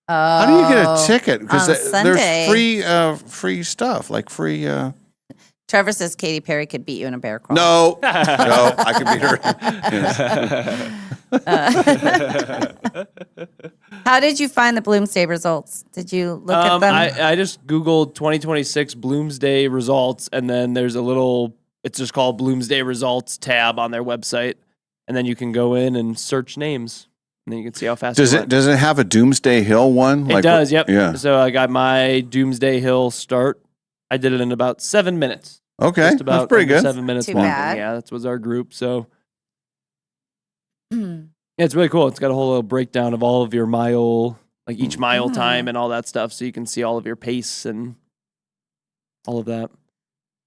How do you get a ticket? Because there's free stuff, like free. Trevor says Katy Perry could beat you in a bear crawl. No, I could beat her. How did you find the Bloomsday results? Did you look at them? I just Googled 2026 Bloomsday results, and then there's it's just called Bloomsday results tab on their website. And then you can go in and search names, and then you can see how fast Does it have a Doomsday Hill one? It does, yep. Yeah. So I got my Doomsday Hill start. I did it in about 7 minutes. Okay, Just about that's pretty good. 7 minutes Too walking. bad. Yeah, that was our group. So yeah, it's really cool. It's got a whole little breakdown of all of your each mile time and all that stuff, so you can see all of your pace and all of that.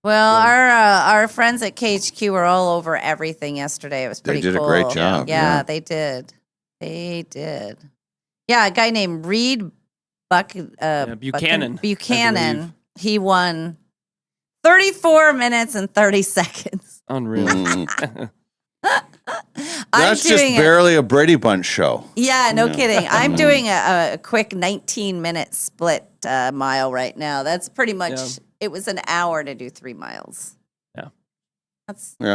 Well, our friends at KHQ were all over everything yesterday. It was pretty cool. They did a great job. Yeah, they did. They did. Yeah, a guy named Reed Buchanan. Buchanan. He won 34 minutes and 30 seconds. Unreal. That's just barely a Brady Bunch show. Yeah, no kidding. I'm doing a quick 19-minute split mile right now. That's pretty much, it was an hour to do 3 miles. Yeah.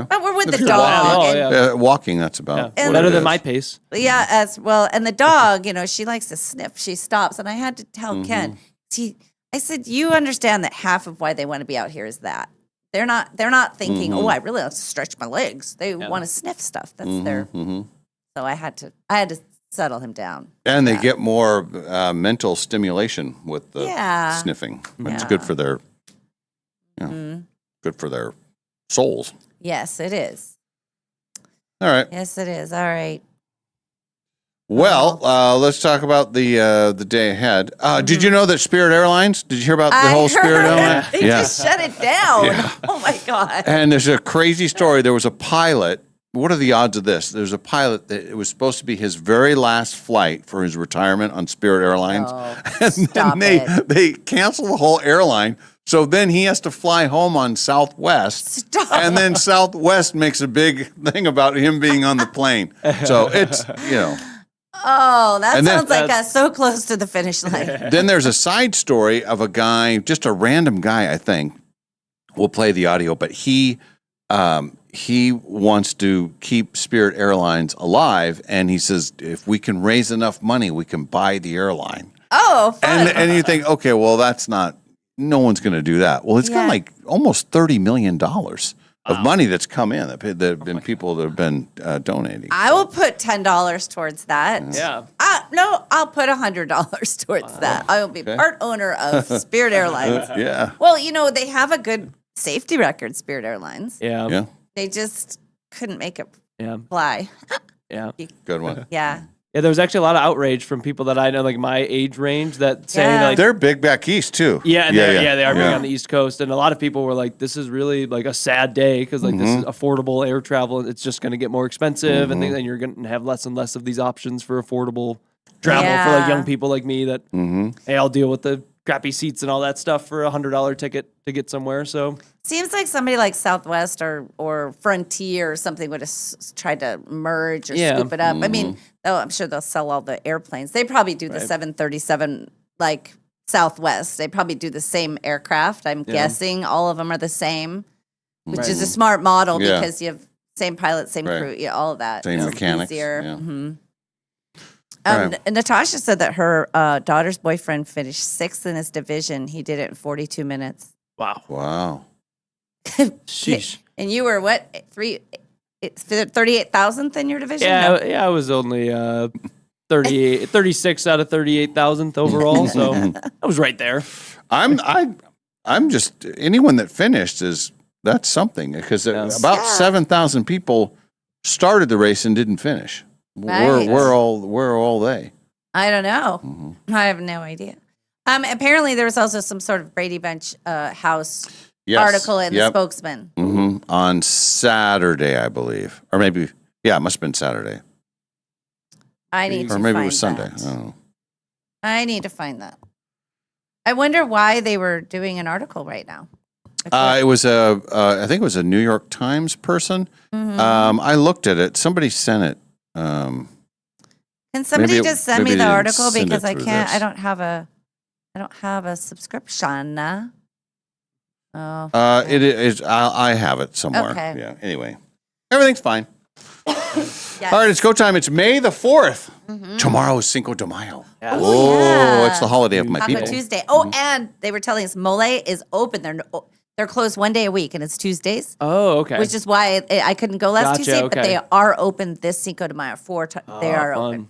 But we're with If the you're dog. walking, that's about And- what better it than is. my pace. Yeah, as well. And the dog, she likes to sniff. She stops. And I had to tell Ken, I said, you understand that half of why they want to be out here is that. They're not thinking, oh, I really have to stretch my legs. They want to sniff stuff. That's their. So I had to settle him down. And they get more mental stimulation with the Yeah. sniffing. It's Yeah. good for their Good for their souls. Yes, it is. All right. Yes, it is. All right. Well, let's talk about the day ahead. Did you know that Spirit Airlines? Did you hear about the whole Spirit Airlines? They just shut it down. Oh my God. And there's a crazy story. There was a pilot. What are the odds of this? There's a pilot that it was supposed to be his very last flight for his retirement on Spirit Airlines. Oh, And stop then they cancel the whole airline. So then he has to fly home on Southwest. Stop. And then Southwest makes a big thing about him being on the plane. So it's, Oh, that And then- sounds like so close to the finish line. Then there's a side story of a guy, just a random guy, I think. We'll play the audio, but he wants to keep Spirit Airlines alive, and he says if we can raise enough money, we can buy the airline. Oh, fun. And you think, okay, well, that's not. No one's going to do that. Well, it's got like almost $30 million of money that's come in. That have been people that have been donating. I will put $10 towards that. Yeah. No, I'll put $100 towards that. I will be part owner of Spirit Airlines. Yeah. Well, they have a good safety record, Spirit Airlines. Yeah. Yeah. They just couldn't make it Yeah. fly. Yeah. Good one. Yeah. Yeah, there was actually a lot of outrage from people that I know, like my age range, that say Yeah. like, They're big back east too. yeah, and they are big Yeah. on the East Coast, and a lot of people were like, "This is really like a sad day because like this is affordable air travel. It's just going to get more expensive, and then you're going to have less and less of these options for affordable travel for like Yeah. young people like me that hey, I'll deal with the crappy seats and all that stuff for $100 ticket to get somewhere." So Seems like somebody like Southwest or Frontier or something would have tried to merge or Yeah. scoop it up. I mean, I'm sure they'll sell all the airplanes. They probably do the 737 like Southwest. They probably do the same aircraft. I'm guessing all of them are the same, which is a smart model Yeah. because you have same pilot, same Right. crew, all of that. Same It's mechanics, easier. yeah. All Right. And Natasha said that her daughter's boyfriend finished 6th in his division. He did it in 42 minutes. wow, Wow. sheesh. And you were what? 38,000th in your division? Yeah, No. yeah, I was only 36 out of 38,000th overall, so I was right there. I'm just anyone that finished that's something because about 7,000 people started the race and didn't finish. Nice. Where are all they? I don't know. I have no idea. Apparently, there was also some sort of Brady Bunch house article in the Spokesman. On Saturday, I believe, or maybe it must have been Saturday, I need to or maybe find it was Sunday. that. I don't know. I need to find that. I wonder why they were doing an article right now. It was I think it was a New York Times person. I looked at it. Somebody sent it. Can somebody maybe just send me they the didn't article send it because I through can't. this. I don't have a subscription. Oh. It is. I have it somewhere. Okay. Yeah. Anyway, everything's fine. Yes. All right, it's go time. It's May the 4th. Tomorrow is Cinco de Mayo. Yeah. yeah. It's the holiday of my Taco people. Tuesday. Oh, and they were telling us Mole is open. They're closed one day a week, and it's Tuesdays, Oh, okay. which is why I couldn't go last Gotcha, Tuesday. But okay. they are open this Cinco de Mayo. They are fun. open.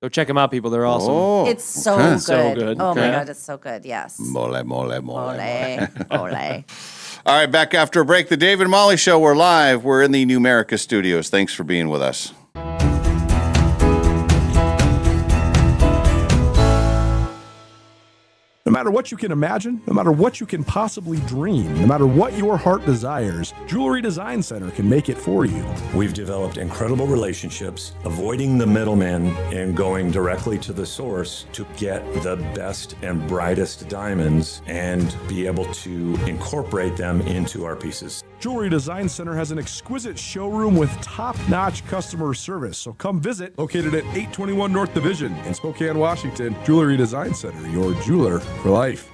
Go check them out, people. They're awesome. Oh, It's so okay. good. So good. Oh my Okay. God, it's so good. Yes. Mole. Ole. Ole. All right, back after a break. The David and Molly Show. We're live. We're in the Numerica studios. Thanks for being with us. No matter what you can imagine, no matter what you can possibly dream, no matter what your heart desires, Jewelry Design Center can make it for you. We've developed incredible relationships, avoiding the middleman and going directly to the source to get the best and brightest diamonds and be able to incorporate them into our pieces. Jewelry Design Center has an exquisite showroom with top-notch customer service, so come visit. Located at 821 North Division in Spokane, Washington, Jewelry Design Center, your jeweler for life.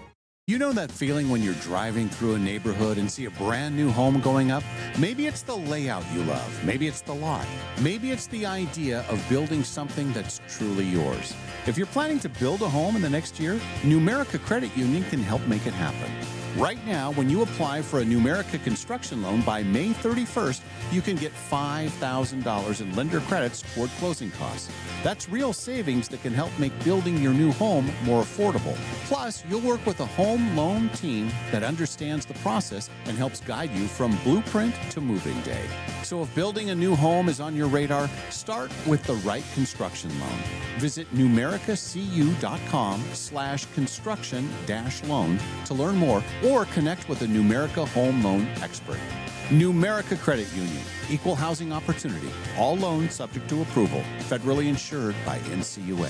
You know that feeling when you're driving through a neighborhood and see a brand new home going up? Maybe it's the layout you love. Maybe it's the lot. Maybe it's the idea of building something that's truly yours. If you're planning to build a home in the next year, Numerica Credit Union can help make it happen. Right now, when you apply for a Numerica construction loan by May 31st, you can get $5,000 in lender credits toward closing costs. That's real savings that can help make building your new home more affordable. Plus, you'll work with a home loan team that understands the process and helps guide you from blueprint to moving day. So if building a new home is on your radar, start with the right construction loan. Visit numericacu.com/construction-loan to learn more or connect with a Numerica home loan expert. Numerica Credit Union, equal housing opportunity, all loans subject to approval, federally insured by NCUA.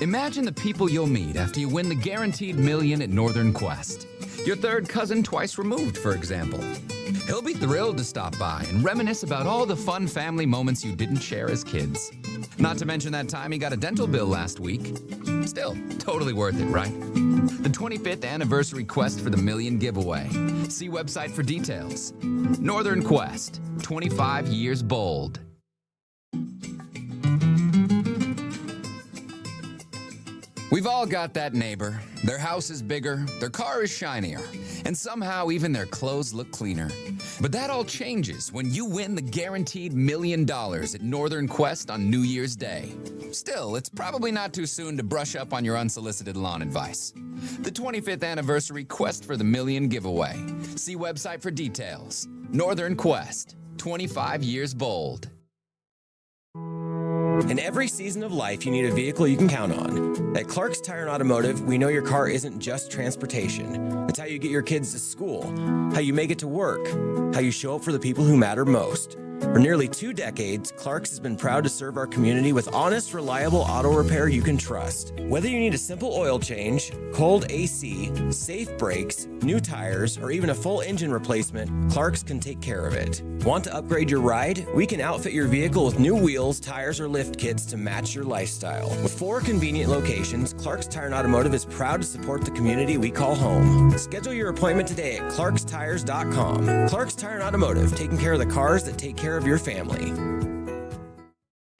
Imagine the people you'll meet after you win the guaranteed million at Northern Quest. Your third cousin twice removed, for example. He'll be thrilled to stop by and reminisce about all the fun family moments you didn't share as kids. Not to mention that time he got a dental bill last week. Still, totally worth it, right? The 25th anniversary quest for the million giveaway. See website for details. Northern Quest, 25 years bold. We've all got that neighbor. Their house is bigger, their car is shinier, and somehow even their clothes look cleaner. But that all changes when you win the guaranteed $1 million at Northern Quest on New Year's Day. Still, it's probably not too soon to brush up on your unsolicited lawn advice. The 25th anniversary Quest for the Million giveaway. See website for details. Northern Quest, 25 years bold. In every season of life, you need a vehicle you can count on. At Clark's Tire and Automotive, we know your car isn't just transportation. It's how you get your kids to school, how you make it to work, how you show up for the people who matter most. For nearly 2 decades, Clark's has been proud to serve our community with honest, reliable auto repair you can trust. Whether you need a simple oil change, cold AC, safe brakes, new tires, or even a full engine replacement, Clark's can take care of it. Want to upgrade your ride? We can outfit your vehicle with new wheels, tires, or lift kits to match your lifestyle. With 4 convenient locations, Clark's Tire and Automotive is proud to support the community we call home. Schedule your appointment today at clarkstires.com. Clark's Tire and Automotive, taking care of the cars that take care of your family.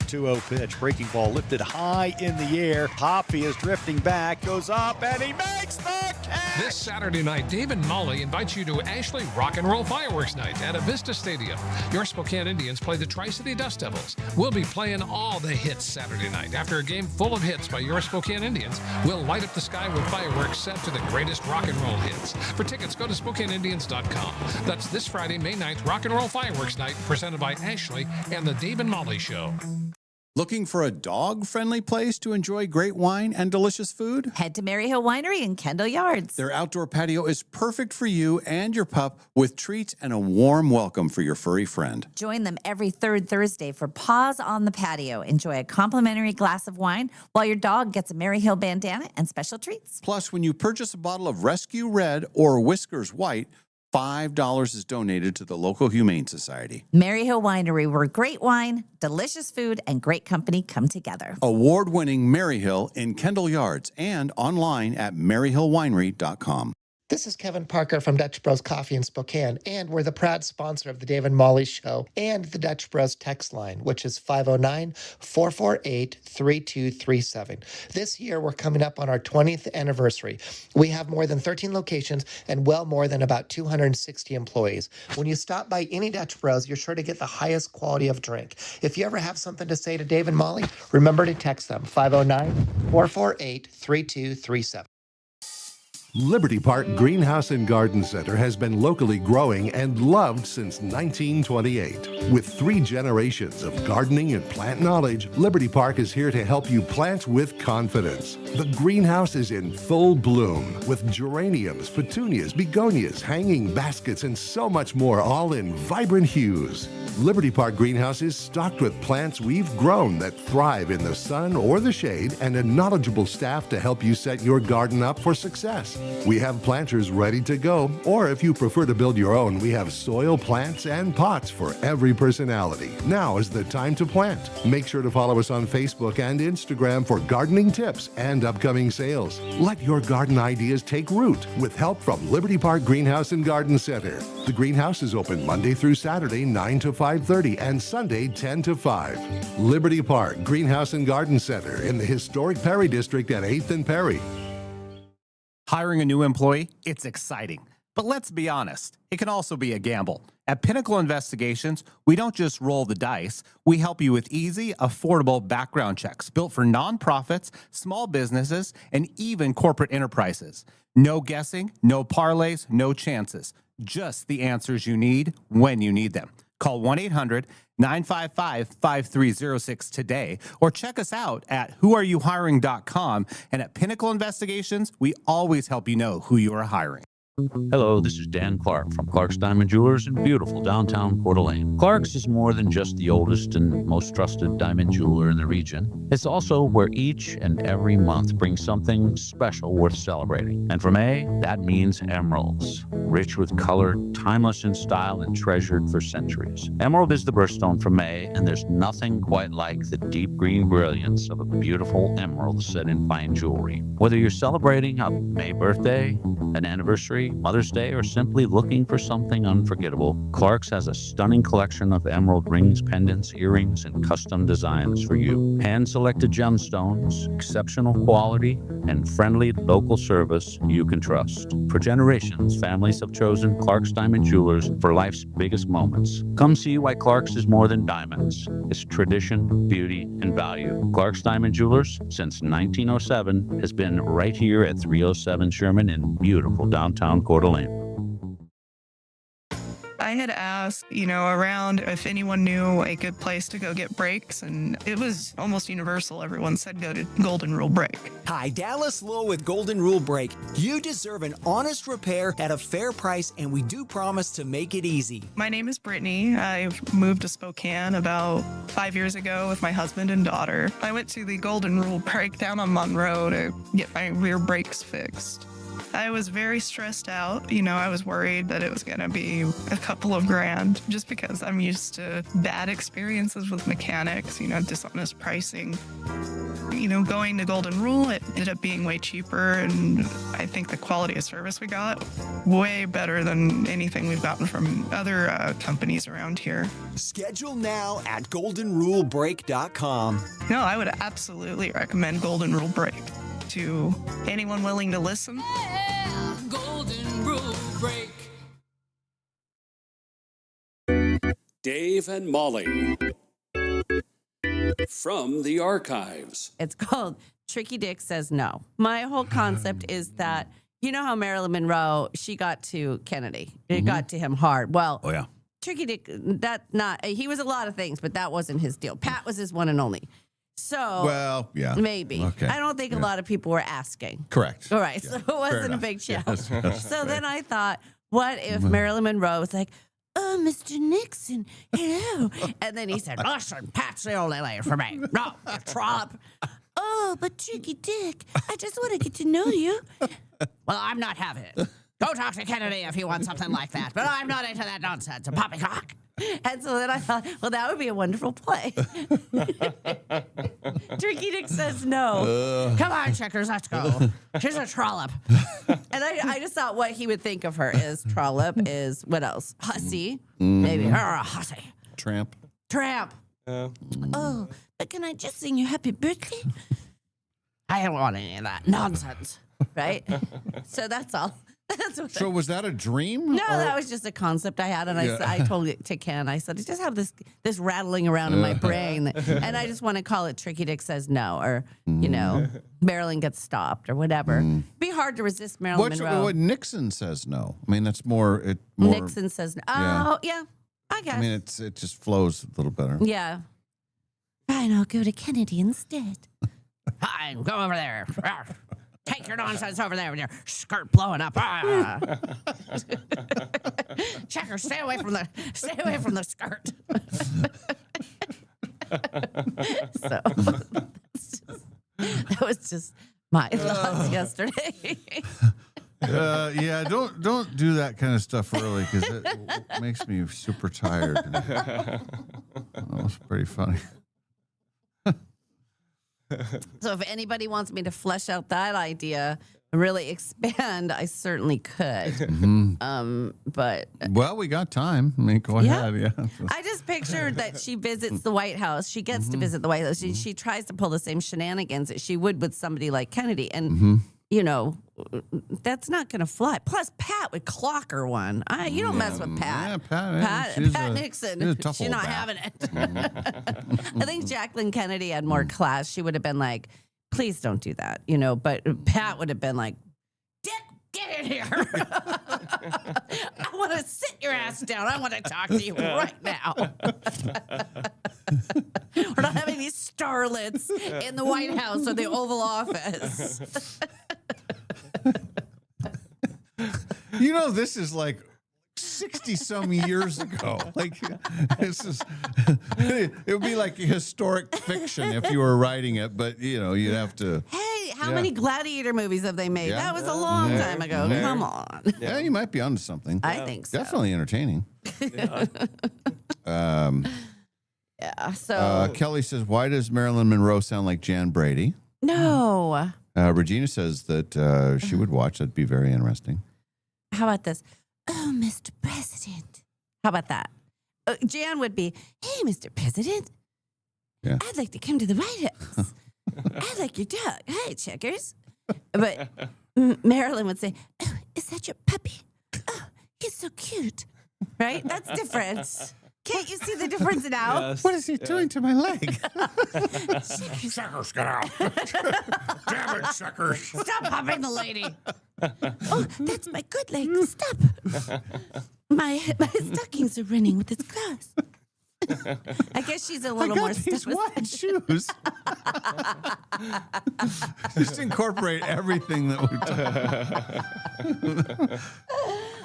2-0 pitch, breaking ball lifted high in the air. Hoppy is drifting back, goes up, and he makes the catch! This Saturday night, Dave and Molly invite you to Ashley Rock and Roll Fireworks Night at Avista Stadium. Your Spokane Indians play the Tri-City Dust Devils. We'll be playing all the hits Saturday night. After a game full of hits by your Spokane Indians, we'll light up the sky with fireworks set to the greatest rock and roll hits. For tickets, go to SpokaneIndians.com. That's this Friday, May 9th, Rock and Roll Fireworks Night, presented by Ashley and the Dave and Molly Show. Looking for a dog-friendly place to enjoy great wine and delicious food? Head to Maryhill Winery in Kendall Yards. Their outdoor patio is perfect for you and your pup with treats and a warm welcome for your furry friend. Join them every third Thursday for Paws on the Patio. Enjoy a complimentary glass of wine while your dog gets a Maryhill bandana and special treats. Plus, when you purchase a bottle of Rescue Red or Whiskers White, $5 is donated to the local Humane Society. Maryhill Winery, where great wine, delicious food, and great company come together. Award-winning Maryhill in Kendall Yards and online at maryhillwinery.com. This is Kevin Parker from Dutch Bros Coffee in Spokane, and we're the proud sponsor of the Dave and Molly Show and the Dutch Bros text line, which is 509-448-3237. This year, we're coming up on our 20th anniversary. We have more than 13 locations and well more than about 260 employees. When you stop by any Dutch Bros, you're sure to get the highest quality of drink. If you ever have something to say to Dave and Molly, remember to text them, 509-448-3237. Liberty Park Greenhouse and Garden Center has been locally growing and loved since 1928. With 3 generations of gardening and plant knowledge, Liberty Park is here to help you plant with confidence. The greenhouse is in full bloom with geraniums, petunias, begonias, hanging baskets, and so much more, all in vibrant hues. Liberty Park Greenhouse is stocked with plants we've grown that thrive in the sun or the shade, and a knowledgeable staff to help you set your garden up for success. We have planters ready to go, or if you prefer to build your own, we have soil, plants, and pots for every personality. Now is the time to plant. Make sure to follow us on Facebook and Instagram for gardening tips and upcoming sales. Let your garden ideas take root with help from Liberty Park Greenhouse and Garden Center. The greenhouse is open Monday through Saturday, 9 to 5 5:30 and Sunday 10 to 5. Liberty Park Greenhouse and Garden Center in the historic Perry District at 8th and Perry. Hiring a new employee, it's exciting. But let's be honest, it can also be a gamble. At Pinnacle Investigations, we don't just roll the dice. We help you with easy, affordable background checks built for nonprofits, small businesses, and even corporate enterprises. No guessing, no parlays, no chances. Just the answers you need when you need them. Call 1-800-955-5306 today or check us out at whoareyouhiring.com. And at Pinnacle Investigations, we always help you know who you are hiring. Hello, this is Dan Clark from Clark's Diamond Jewelers in beautiful downtown Coeur d'Alene. Clark's is more than just the oldest and most trusted diamond jeweler in the region. It's also where each and every month brings something special worth celebrating. And for May, that means emeralds. Rich with color, timeless in style, and treasured for centuries. Emerald is the birthstone for May, and there's nothing quite like the deep green brilliance of a beautiful emerald set in fine jewelry. Whether you're celebrating a May birthday, an anniversary, Mother's Day, or simply looking for something unforgettable, Clark's has a stunning collection of emerald rings, pendants, earrings, and custom designs for you. Hand-selected gemstones, exceptional quality, and friendly local service you can trust. For generations, families have chosen Clark's Diamond Jewelers for life's biggest moments. Come see why Clark's is more than diamonds. It's tradition, beauty, and value. Clark's Diamond Jewelers, since 1907, has been right here at 307 Sherman in beautiful downtown Coeur d'Alene. I had asked, around if anyone knew a good place to go get brakes, and it was almost universal. Everyone said go to Golden Rule Brake. Hi, Dallas Lowe with Golden Rule Brake. You deserve an honest repair at a fair price, and we do promise to make it easy. My name is Brittany. I moved to Spokane about 5 years ago with my husband and daughter. I went to the Golden Rule Brake down on Monroe to get my rear brakes fixed. I was very stressed out. I was worried that it was going to be a couple of grand just because I'm used to bad experiences with mechanics, dishonest pricing. Going to Golden Rule, it ended up being way cheaper, and I think the quality of service we got, way better than anything we've gotten from other companies around here. Schedule now at goldenrulebrake.com. No, I would absolutely recommend Golden Rule Brake to anyone willing to listen. Golden Rule Break. Dave and Molly from the archives. It's called Tricky Dick Says No. My whole concept is that, how Marilyn Monroe, she got to Kennedy. It got to him hard. Well, Oh, yeah. Tricky Dick, he was a lot of things, but that wasn't his deal. Pat was his one and only. So, well, yeah. Maybe. Okay. I don't think a lot of people were asking. Correct. All right. Yeah. So it wasn't a enough. big challenge. Yes. So then I thought, what if Marilyn Monroe was like, oh, Mr. Nixon, hello. And then he said, listen, Pat's the only lady for me. No, Trump. Oh, but Tricky Dick, I just want to get to know you. Well, I'm not having it. Go talk to Kennedy if you want something like that. But I'm not into that nonsense. A poppycock. And so then I thought, well, that would be a wonderful play. Tricky Dick says no. Come on, Checkers, let's go. She's a trollop. And I just thought what he would think of her is trollop is, what else? Hussy. Maybe her a hussy. Tramp. Oh, but can I just sing you happy birthday? I don't want any of that nonsense, right? So that's all. That's what So was that a dream? No, that was just a concept I had, and I told it to Ken. I said, I just have this rattling around in my brain, and I just want to call it Tricky Dick Says No, or Marilyn Gets Stopped, or whatever. It'd be hard to resist Marilyn Monroe. What Nixon says no. I mean, that's more. Nixon says no. Oh, yeah, I guess. I mean, it just flows a little better. Yeah. Fine, I'll go to Kennedy instead. Fine, go over there. Take your nonsense over there with your skirt blowing up. Checker, stay away from the skirt. So that was just my thoughts yesterday. Yeah, don't do that kind of stuff early because it makes me super tired. That was pretty funny. So if anybody wants me to flesh out that idea, really expand, I certainly could. But Well, we got time. I mean, go Yeah. ahead. Yeah. I just pictured that she visits the White House. She gets to visit the White House. She tries to pull the same shenanigans that she would with somebody like Kennedy. And, you know, that's not going to fly. Plus, Pat would clock her one. You don't mess with Pat. Yeah, Pat Nixon. she's a tough She's old not bat. having it. I think Jacqueline Kennedy had more class. She would have been like, please don't do that, you know. But Pat would have been like, Dick, get in here. I want to sit your ass down. I want to talk to you right now. We're not having these starlets in the White House or the Oval Office. You know, this is like 60 some years ago. Like, this is, it would be like historic fiction if you were writing it, but, you know, you'd have to. Hey, how many Gladiator movies have they made? Yeah. That was a long time ago. Come on. Yeah, you might be onto something. I think so. Definitely entertaining. Yeah. So Kelly says, why does Marilyn Monroe sound like Jan Brady? no. Regina says that she would watch. That'd be very interesting. How about this? Oh, Mr. President. How about that? Jan would be, hey, Mr. President. Yeah. I'd like to come to the White House. I like your dog. Hi, Checkers. But Marilyn would say, oh, is that your puppy? Oh, he's so cute. Right? That's different. Can't you see the difference now? What is he doing to my leg? Checkers, get out. Damn it, Checkers. Stop popping the lady. Oh, that's my good leg. Stop. My stockings are running with its claws. I guess she's a little more these white shoes. Just incorporate everything that we talk.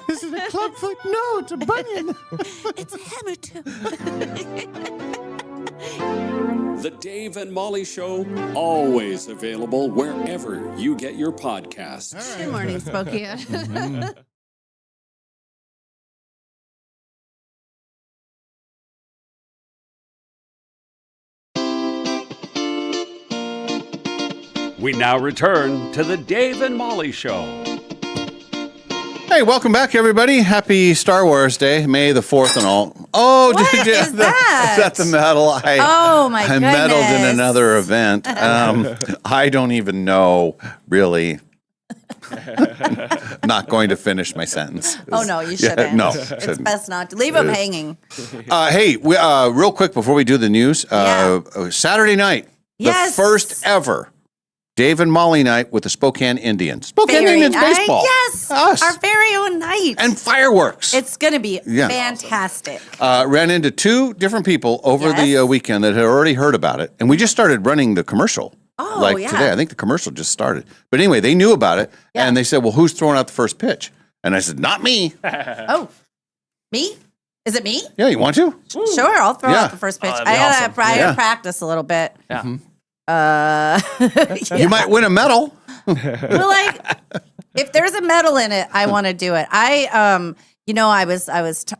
Is it a clubfoot? No, it's a bunion. It's a hammer toe. The Dave and Molly Show, always available wherever you get your podcasts. Good morning, Spokane. We now return to the Dave and Molly Show. Hey, welcome back, everybody. Happy Star Wars Day, May the 4th and all. Oh, What did you? is that? That's the medal. Oh, my I medaled in goodness. another event. I don't even know, really. Not going to finish my sentence. Oh, no, you shouldn't. No, It's shouldn't. best not to. Leave them hanging. Hey, real quick before we do the news, Saturday night, Yes. the first ever Dave and Molly night with the Spokane Indians. Spokane Very Indians nice. baseball. Yes. Us. Our very own night. And fireworks. It's going to be Yeah. fantastic. Ran into two different people over the weekend that had already heard about it. And we just started running the commercial. Oh, yeah. Today. I think the commercial just started. But anyway, they knew about it. And they said, well, who's throwing out the first pitch? And I said, not me. Oh, me? Is it me? Yeah, you want to? Sure, I'll throw out the first pitch. that'd I be gotta awesome. Yeah. practice a little bit. Yeah. You might win a medal. Well, like, if there's a medal in it, I want to do it. I was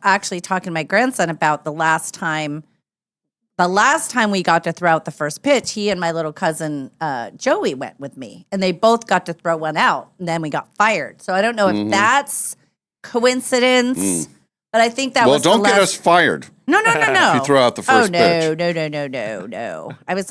actually talking to my grandson about the last time we got to throw out the first pitch. He and my little cousin Joey went with me, and they both got to throw one out, and then we got fired. So I don't know if that's coincidence, but I think that was Well, don't the get last... us fired. No. If you throw out the first pitch. No. I was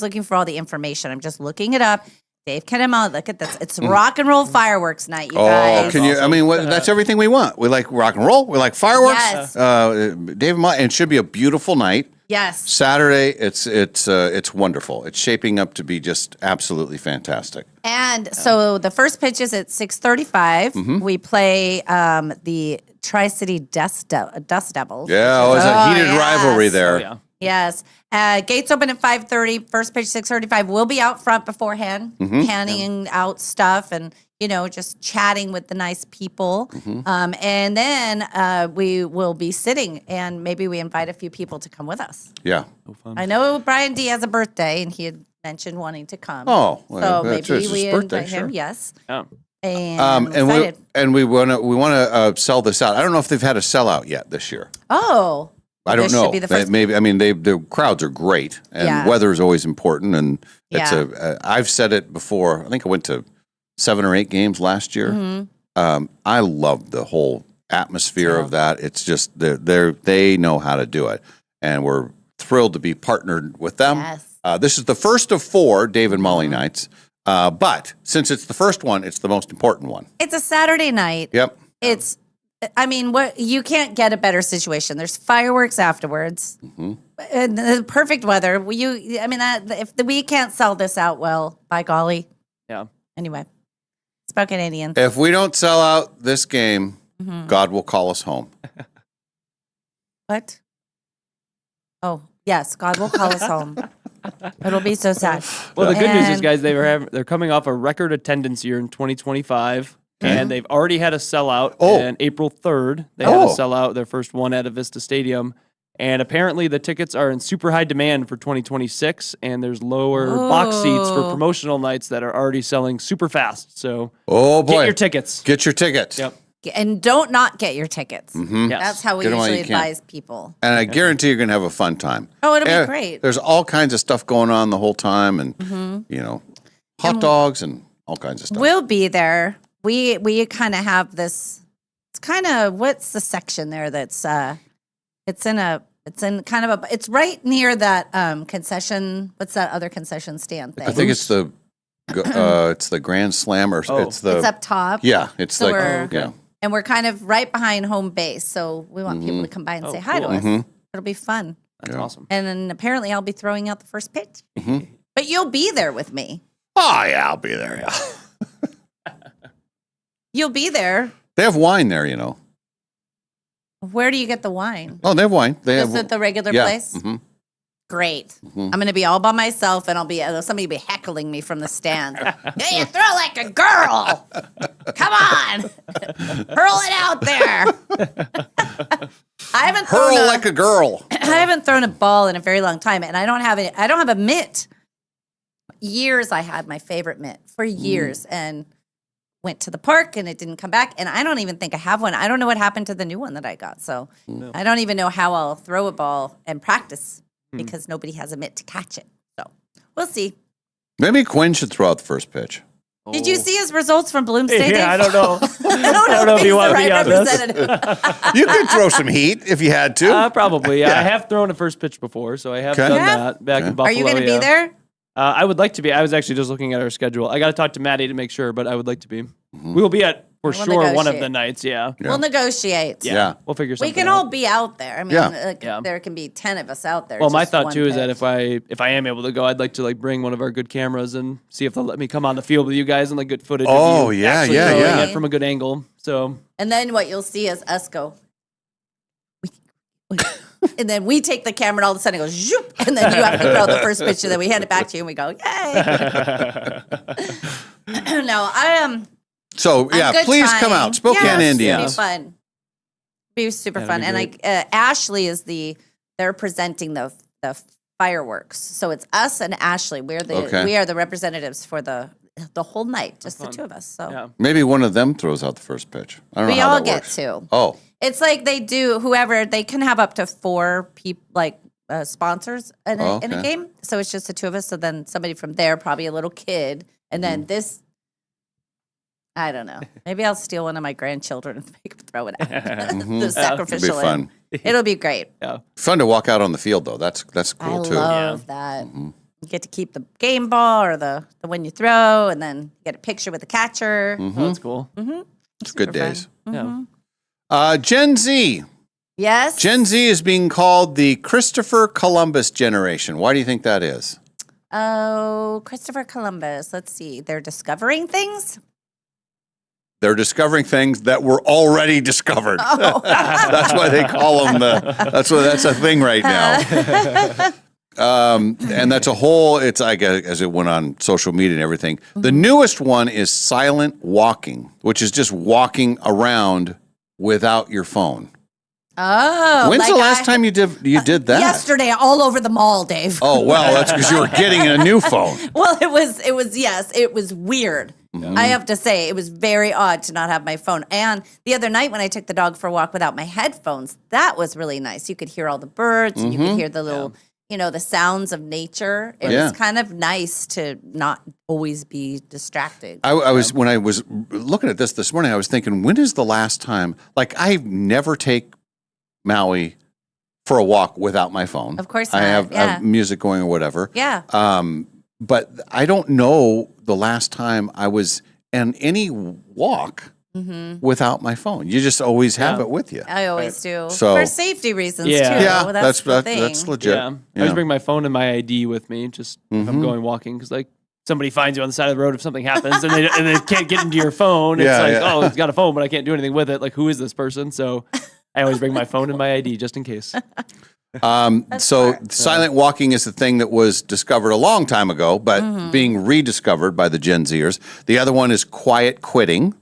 looking for all the information. I'm just looking it up. Dave Kennemont, look at this. It's rock and roll fireworks night, you guys. Can you? I mean, that's everything we want. We like rock and roll. We like fireworks. Yes. Dave and Molly, and it should be a beautiful night. Yes. Saturday, it's wonderful. It's shaping up to be just absolutely fantastic. And so the first pitch is at 6:35. Mhm. We play the Tri-City Dust Devils. Yeah, it was a heated rivalry there. Oh, yeah. Yes. Gates open at 5:30. First pitch 6:35. We'll be out front beforehand, Mhm. handing out stuff and just chatting with the nice people. And then we will be sitting, and maybe we invite a few people to come with us. Yeah. I know Brian D has a birthday, and he had mentioned wanting to come. Oh, so well, that's maybe his we birthday, invite him. sure. Yes. Yeah. And I'm excited. we want to sell this out. I don't know if they've had a sellout yet this year. Oh. I don't This know. should be the first. The crowds are great, and Yeah. weather is always important. And it's Yeah. I've said it before. I think I went to 7 or 8 games last year. Mm-hmm. I loved the whole atmosphere of that. It's just they know how to do it, and we're thrilled to be partnered with them. Yes. This is the first of 4 Dave and Molly nights, but since it's the first one, it's the most important one. It's a Saturday night. Yep. What you can't get a better situation. There's fireworks afterwards. And the perfect weather. If we can't sell this out well, by golly. Yeah. Anyway, Spokane Indians. If we don't sell out this game, Mhm. God will call us home. What? Oh, yes, God will call us home. It'll be so sad. Well, the good news is, And- guys, they're coming off a record attendance year in 2025, and they've already had a sellout. On April 3rd, they had a sellout, their first one at a Vista Stadium. And apparently the tickets are in super high demand for 2026, and there's lower box seats for promotional nights that are already selling super fast. So Oh boy, get your tickets. Get your tickets. Yep. And don't not get your tickets. Mhm. Yes. That's how we Get 'em while usually you can. advise people. And I guarantee you're going to have a fun time. Oh, it'll be Eh, great. There's all kinds of stuff going on the whole time, and hot dogs and all kinds of stuff. We'll be there. We kind of have this. It's kind of what's the section there? That's it's right near that concession. What's that other concession stand thing? I think it's the Grand Slam, or it's the. It's up top. Yeah, it's So like we're- yeah. And we're kind of right behind home base, so we want people to come by and say hi to us. Mhm. It'll be fun. That's awesome. And then apparently I'll be throwing out the first pitch. Mhm. But you'll be there with me. Oh yeah, I'll be there. Yeah. You'll be there. They have wine there, Where do you get the wine? Oh, they have wine. They Just have at the regular yeah. place? Mhm. Great. Mhm. I'm going to be all by myself, and somebody will be heckling me from the stand. Hey, you throw like a girl. Come on. Hurl it out there. I haven't thrown Hurl like a girl. I haven't thrown a ball in a very long time, and I don't have a mitt. Years I had my favorite mitt for years, and went to the park and it didn't come back, and I don't even think I have one. I don't know what happened to the new one that I got, so I don't even know how I'll throw a ball and practice because nobody has a mitt to catch it. So we'll see. Maybe Quinn should throw out the first pitch. Did you see his results from Bloom State? Yeah, I don't know. I don't know if you want to be on this. You could throw some heat if you had to. Probably. Yeah. I have thrown a first pitch before, so I have Okay. done Yeah? that back in Are Buffalo. you going to be there? I would like to be. I was actually just looking at our schedule. I got to talk to Maddie to make sure, but I would like to be. We will be at, for We'll sure, one of negotiate. the nights. Yeah. We'll negotiate. Yeah. We'll figure We something can out. all be out there. I mean, Yeah. there can be 10 of us out there. Well, my just thought one too is that pitch. if I am able to go, I'd like to bring one of our good cameras and see if they'll let me come on the field with you guys and good footage. Oh, of you yeah, actually yeah, throwing yeah. it from a good angle. So And then what you'll see is us go. And then we take the camera and all of a sudden it goes zoop, and then you have to throw the first pitch and then we hand it back to you and we go, yay. No, I am. So yeah, please come out, Spokane Indians. It'll be fun. Be super That'd fun. be And great. Ashley is they're presenting the fireworks. So it's us and Ashley. We are the representatives for the whole night, just the two of us. So Maybe one of them throws out the first pitch. I don't know we how all that get works. to. Oh, It's like they do whoever they can have up to 4 people sponsors in a okay. game. So it's just the two of us. So then somebody from there, probably a little kid, and then this. I don't know. Maybe I'll steal one of my grandchildren and make them throw it out. The sacrificial. It'll be fun. It'll be great. Fun to walk out on the field though. That's cool I too. love that. You get to keep the game ball or the one you throw, and then get a picture with the catcher. Mhm. that's cool. It's good days. Yeah. Gen Z. Yes. Gen Z is being called the Christopher Columbus generation. Why do you think that is? Oh, Christopher Columbus. Let's see. They're discovering things. They're discovering things that were already discovered. Oh. That's why they call them that's a thing right now. And that's a whole, it's like as it went on social media and everything. The newest one is silent walking, which is just walking around without your phone. Oh. When's the last time you did that? Yesterday, all over the mall, Dave. Oh, well, that's because you were getting a new phone. Well, it was weird. I have to say, it was very odd to not have my phone. And the other night when I took the dog for a walk without my headphones, that was really nice. You could hear all the birds and you could hear the little the sounds of nature. It was kind of nice to not always be distracted. I was when I was looking at this morning, I was thinking, when is the last time? Like, I never take Maui for a walk without my phone. Of course I not, have music going or whatever. Yeah. But I don't know the last time I was in any walk without my phone. You just always have it with you. I always do. So- For safety reasons, too. Yeah, That's the thing. that's legit. Yeah. I always bring my phone and my ID with me, just if I'm going walking, because like somebody finds you on the side of the road if something happens, and they can't get into your phone. It's oh, he's got a phone, but I can't do anything with it. Like, who is this person? So I always bring my phone and my ID just in case. So silent walking is the thing that was discovered a long time ago, but being rediscovered by the Gen Zers. The other one is quiet quitting,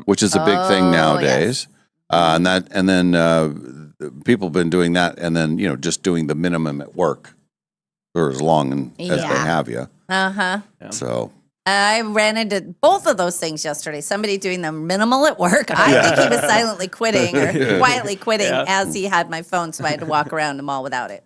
which is a big thing nowadays. And then people have been doing that, and then just doing the minimum at work for as long as they have you. So I ran into both of those things yesterday. Somebody doing the minimal at work. I think he was silently quitting or quietly quitting as he had my phone, so I had to walk around the mall without it.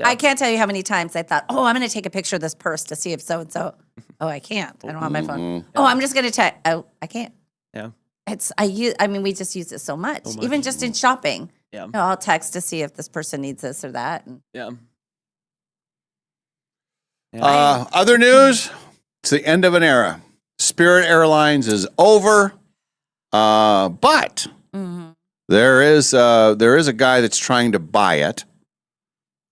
I can't tell you how many times I thought, I'm going to take a picture of this purse to see if so-and-so. Oh, I can't. I don't have my phone. Oh, I'm just going to check. Oh, I can't. Yeah. We just use it so much. Even just in shopping. Yeah. I'll text to see if this person needs this or that. Yeah. Other news, it's the end of an era. Spirit Airlines is over, but there is a guy that's trying to buy it.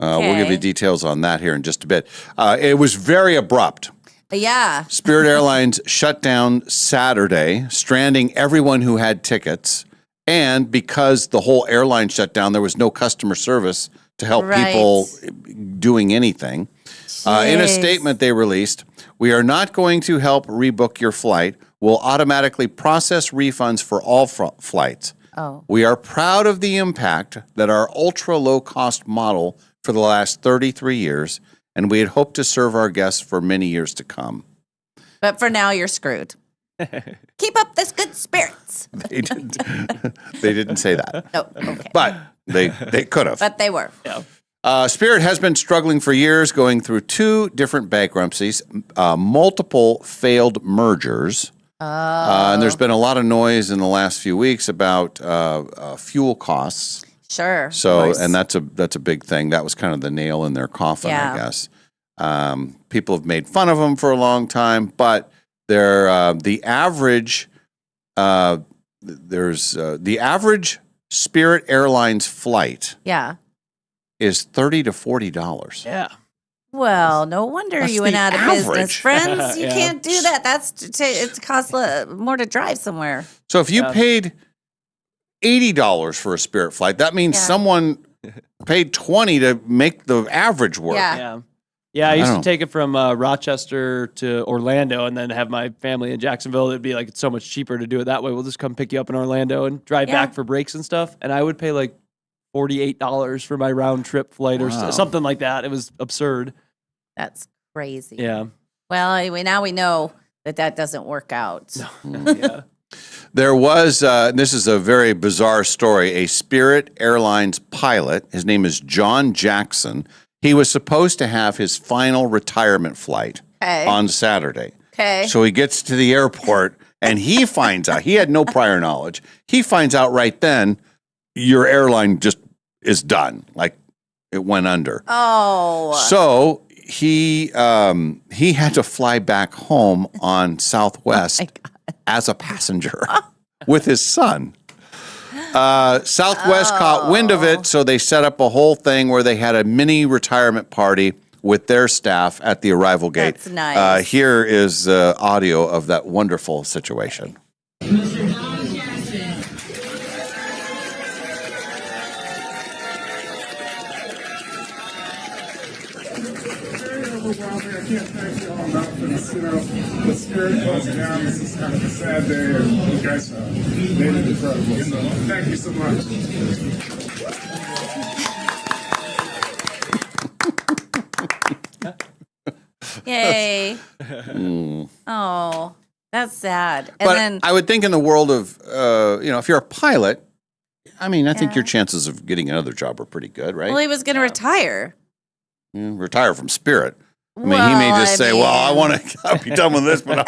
We'll give you details on that here in just a bit. It was very abrupt. Yeah. Spirit Airlines shut down Saturday, stranding everyone who had tickets. And because the whole airline shut down, there was no customer service to help people doing anything. In a statement they released, "We are not going to help rebook your flight. We'll automatically process refunds for all flights. We are proud of the impact that our ultra-low-cost model for the last 33 years, and we had hoped to serve our guests for many years to come." But for now, you're screwed. Keep up this good spirits. They didn't say that. Oh, okay. But they could have. But they were. Yeah. Spirit has been struggling for years, going through 2 different bankruptcies, multiple failed mergers. And there's been a lot of noise in the last few weeks about fuel costs. Sure. So, and that's a big thing. That was kind of the nail in their coffin, I guess. People have made fun of them for a long time, but they're the average. The average Spirit Airlines flight. Yeah. Is $30 to $40. Yeah. Well, no wonder That's you went the out of average. business, friends. You Yeah. can't do that. It costs more to drive somewhere. So if you paid $80 for a Spirit flight, that means someone paid $20 to make the average work. Yeah. I used to take it from Rochester to Orlando and then have my family in Jacksonville. It'd be like, it's so much cheaper to do it that way. We'll just come pick you up in Orlando and drive back for breaks and stuff. And I would pay like $48 for my round trip flight or something like that. It was absurd. That's crazy. Yeah. Well, anyway, now we know that doesn't work out. Yeah. There was, this is a very bizarre story, a Spirit Airlines pilot. His name is John Jackson. He was supposed to have his final retirement flight on Saturday. Okay. So he gets to the airport and he finds out, he had no prior knowledge. He finds out right then, your airline just is done. Like, it went under. Oh. So he had to fly back home on Southwest as a passenger with his son. Southwest caught wind of it, so they set up a whole thing where they had a mini retirement party with their staff at the arrival gate. That's nice. Here is audio of that wonderful situation. I can't thank you all enough for this. The Spirit goes down. This is kind of a sad day, and you guys made it incredible. So thank you so much. Yay. Oh, that's sad. And But then I would think in the world of, if you're a pilot, I mean, I think your chances of getting another job are pretty good, right? well, he was going to retire. Retire from Spirit. I mean, he may just say, "Well, I want to be done with this," but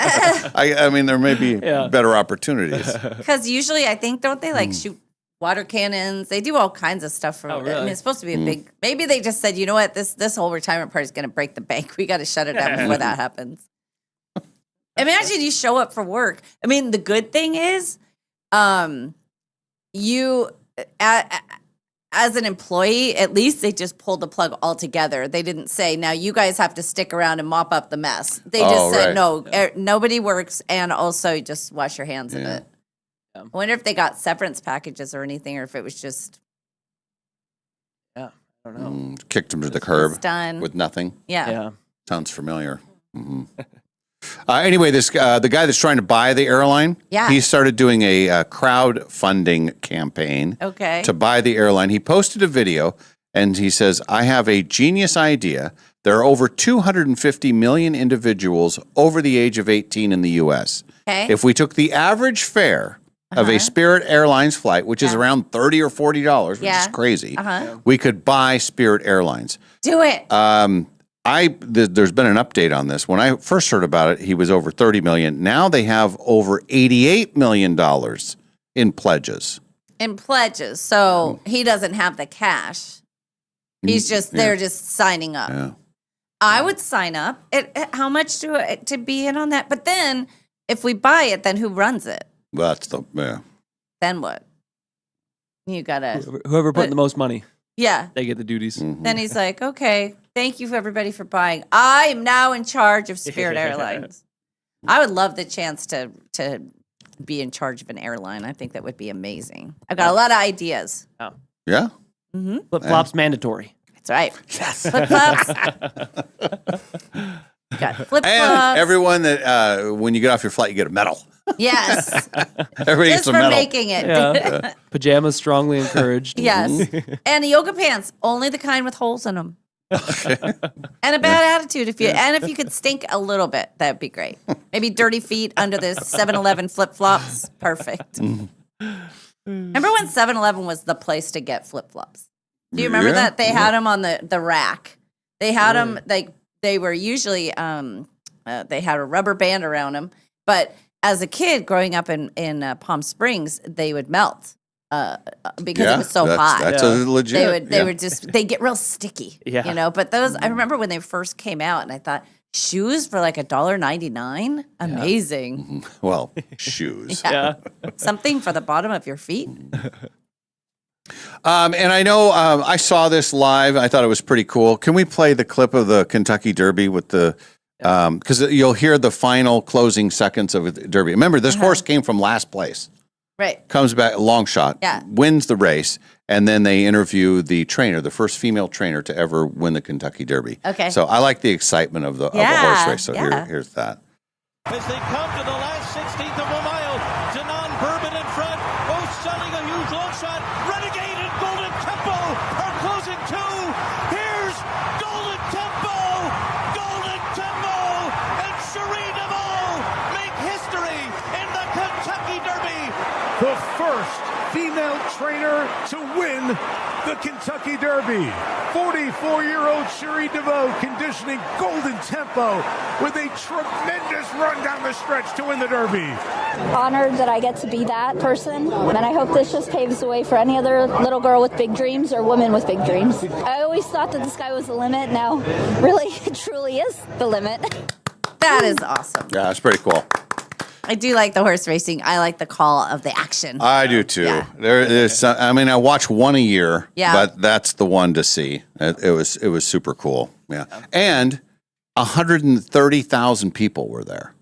I mean, there may be better opportunities. Because usually, I think, don't they like shoot water cannons? They do all kinds of stuff for. I mean, it's supposed to be a big. Maybe they just said, "You know what? This whole retirement party is going to break the bank. We got to shut it down before that happens." Imagine you show up for work. I mean, the good thing is, you as an employee, at least they just pulled the plug altogether. They didn't say, now you guys have to stick around and mop up the mess. They just said, no, nobody works, and also just wash your hands of it. I wonder if they got severance packages or anything, or if it was just. I don't know. Kicked him to the curb done. with nothing. Yeah. Sounds familiar. Anyway, the guy that's trying to buy the airline, he started doing a crowdfunding campaign to buy the airline. He posted a video, and he says, I have a genius idea. There are over 250 million individuals over the age of 18 in the U.S. If we took the average fare of a Spirit Airlines flight, which is around $30 or $40, which is crazy, we could buy Spirit Airlines. Do it. There's been an update on this. When I first heard about it, he was over 30 million. Now they have over $88 million in pledges. In pledges. So he doesn't have the cash. He's just, they're just signing up. Yeah. I would sign up. How much to be in on that? But then if we buy it, then who runs it? Well, that's Then what? You gotta. Whoever put in the most money. Yeah. They get the duties. Then he's like, okay, thank you everybody for buying. I am now in charge of Spirit Airlines. I would love the chance to be in charge of an airline. I think that would be amazing. I've got a lot of ideas. Oh. Yeah? Flip-flops mandatory. That's right. Yes. Flip-flops. Got flip-flops. And everyone that, when you get off your flight, you get a medal. Yes. Everybody Just gets a for medal. making it. Yeah. Pajamas strongly encouraged. Yes. And the yoga pants, only the kind with holes in them. And a bad attitude. If you could stink a little bit, that'd be great. Maybe dirty feet under the 7-Eleven flip-flops. Perfect. Remember when 7-Eleven was the place to get flip-flops? Do you remember that? They had them on the rack. They had them, like, they were usually, they had a rubber band around them. But as a kid growing up in Palm Springs, they would melt because it was so hot. That's a legit. They would they get real sticky, you know. But those, I remember when they first came out, and I thought, shoes for like $1.99, amazing. Well, shoes. Something for the bottom of your feet. And I know I saw this live. I thought it was pretty cool. Can we play the clip of the Kentucky Derby with the? Because you'll hear the final closing seconds of the Derby. Remember, this horse came from last place. Right. Comes back, long shot, wins the race, and then they interview the trainer, the first female trainer to ever win the Kentucky Derby. Okay. So I like the excitement of the horse race. So here's that. As they come to the last 16th of a mile, Danon Bourbon in front, both selling a huge long shot. Renegade and Golden Tempo are closing too. Here's Golden Tempo and Cherie DeVaux make history in the Kentucky Derby. The first female trainer to win the Kentucky Derby. 44-year-old Cherie DeVaux conditioning Golden Tempo with a tremendous run down the stretch to win the Derby. Honored that I get to be that person, and I hope this just paves the way for any other little girl with big dreams or woman with big dreams. I always thought that the sky was the limit. Now, really, it truly is the limit. That is awesome. Yeah, it's pretty cool. I do like the horse racing. I like the call of the action. I do too. Yeah. There's, I mean, I watch one a year, but that's the one to see. It was super cool. Yeah, and 130,000 people were there.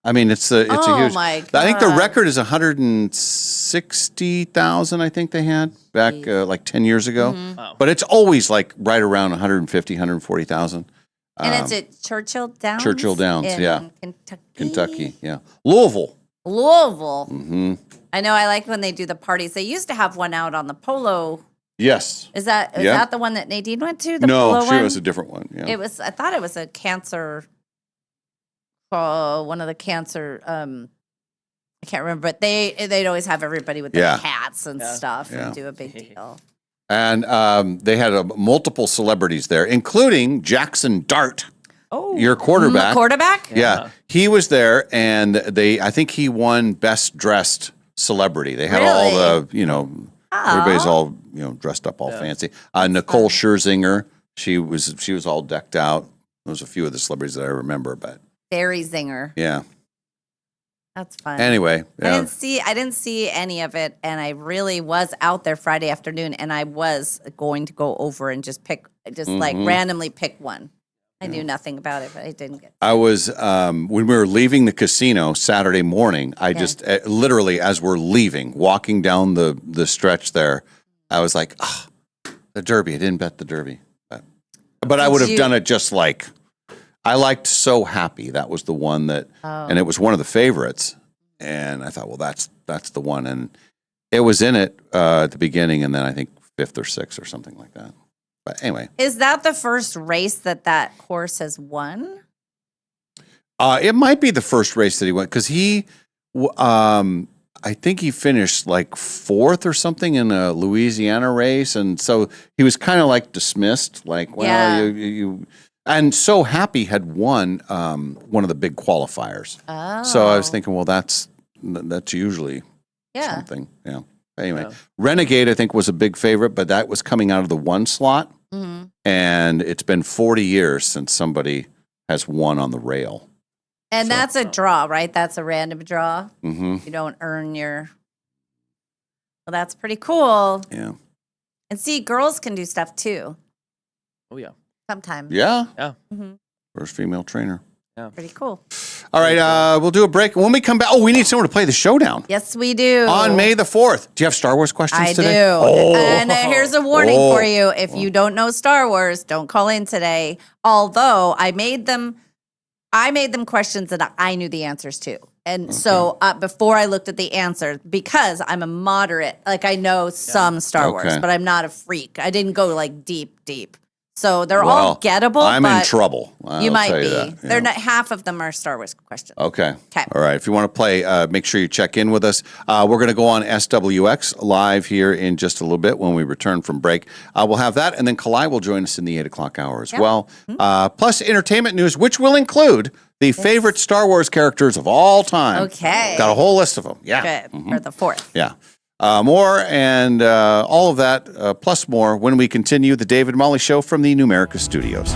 I mean, it's a huge. My God. I think the record is 160,000. I think they had back like 10 years ago, but it's always like right around 150, 140,000. And it's at Churchill Downs? Churchill Downs, in Kentucky, yeah. Louisville. Mm-hmm. I know. I like when they do the parties. They used to have one out on the Polo. Yes. Is that the one that Nadine went to? The no, Polo she one? was a different one. Yeah. It was. I thought it was a cancer. One of the cancer. I can't remember, but they'd always have everybody with their hats and stuff and do a big deal. And they had multiple celebrities there, including Jackson Dart, your quarterback. Quarterback? Yeah, he was there, and I think he won Best Dressed Celebrity. They had all the, everybody's all dressed up all fancy. Nicole Scherzinger, she was all decked out. Those are a few of the celebrities that I remember, but Barry Zinger. yeah. That's fun. Anyway, yeah. I didn't see any of it, and I really was out there Friday afternoon, and I was going to go over and just like randomly pick one. I knew nothing about it, but I didn't get. I was when we were leaving the casino Saturday morning. I just literally, as we're leaving, walking down the stretch there, I was like, the Derby. I didn't bet the Derby, but I would have done it just like. I liked So Happy. That was the one that, and it was one of the favorites. And I thought, well, that's the one. And it was in it at the beginning, and then I think 5th or 6th or something like that. But anyway. Is that the first race that horse has won? It might be the first race that he went, because I think he finished like 4th or something in a Louisiana race. And so he was kind of like dismissed, like, well, you and So Happy had won one of the big qualifiers. Oh. So I was thinking, well, that's usually something. Yeah. Anyway, Renegade, I think, was a big favorite, but that was coming out of the 1 slot. Mm-hmm. And it's been 40 years since somebody has won on the rail. And that's a draw, right? That's a random draw. Mm-hmm. You don't earn your. Well, that's pretty cool. Yeah. And see, girls can do stuff too. Oh, yeah. Sometimes. Yeah. Yeah. Mm-hmm. First female trainer. Yeah. Pretty cool. All right, we'll do a break. When we come back, we need someone to play the showdown. Yes, we do. On May the 4th. Do you have Star Wars questions I today? do. Oh. And here's a warning for you. If you don't know Star Wars, don't call in today. Although I made them questions that I knew the answers to. And so before I looked at the answer, because I'm a moderate, like I know some Star Wars, but I'm not a freak. I didn't go like deep. So they're all gettable. I'm in but trouble. You might tell be. that, yeah. They're not. Half of them are Star Wars questions. Okay. Okay. All right. If you want to play, make sure you check in with us. We're going to go on SWX live here in just a little bit when we return from break. We'll have that, and then Kalai will join us in the 8 o'clock hour as well. Plus entertainment news, which will include the favorite Star Wars characters of all time. Okay. Got a whole list of them. Yeah. Good. For the 4th. Yeah. More and all of that, plus more, when we continue the David Molly Show from the Numerica Studios.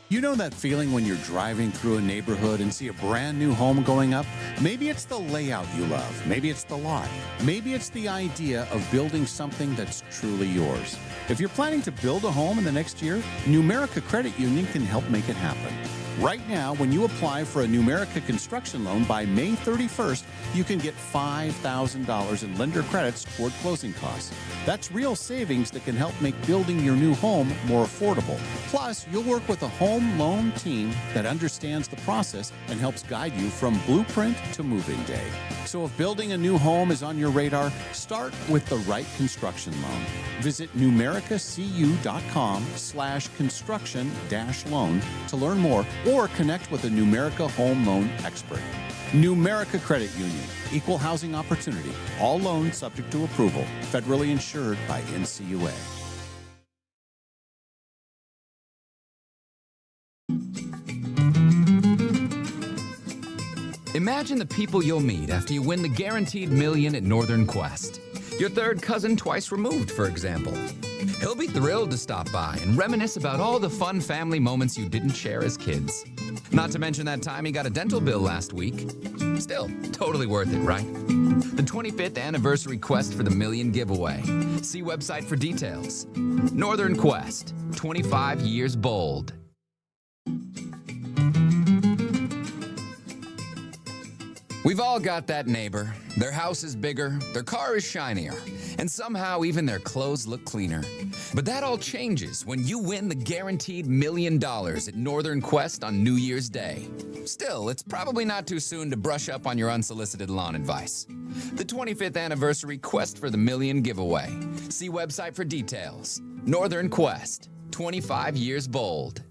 You know that feeling when you're driving through a neighborhood and see a brand new home going up? Maybe it's the layout you love. Maybe it's the lot. Maybe it's the idea of building something that's truly yours. If you're planning to build a home in the next year, Numerica Credit Union can help make it happen. Right now, when you apply for a Numerica construction loan by May 31st, you can get $5,000 in lender credits toward closing costs. That's real savings that can help make building your new home more affordable. Plus, you'll work with a home loan team that understands the process and helps guide you from blueprint to move-in day. So if building a new home is on your radar, start with the right construction loan. Visit numericacu.com/construction-loan to learn more or connect with a Numerica home loan expert. Numerica Credit Union, equal housing opportunity, all loans subject to approval, federally insured by NCUA. Imagine the people you'll meet after you win the guaranteed million at Northern Quest. Your third cousin twice removed, for example. He'll be thrilled to stop by and reminisce about all the fun family moments you didn't share as kids. Not to mention that time he got a dental bill last week. Still, totally worth it, right? The 25th anniversary quest for the million giveaway. See website for details. Northern Quest, 25 years bold. We've all got that neighbor. Their house is bigger, their car is shinier, and somehow even their clothes look cleaner. But that all changes when you win the guaranteed $1 million at Northern Quest on New Year's Day. Still, it's probably not too soon to brush up on your unsolicited lawn advice. The 25th anniversary Quest for the Million giveaway. See website for details. Northern Quest, 25 years bold.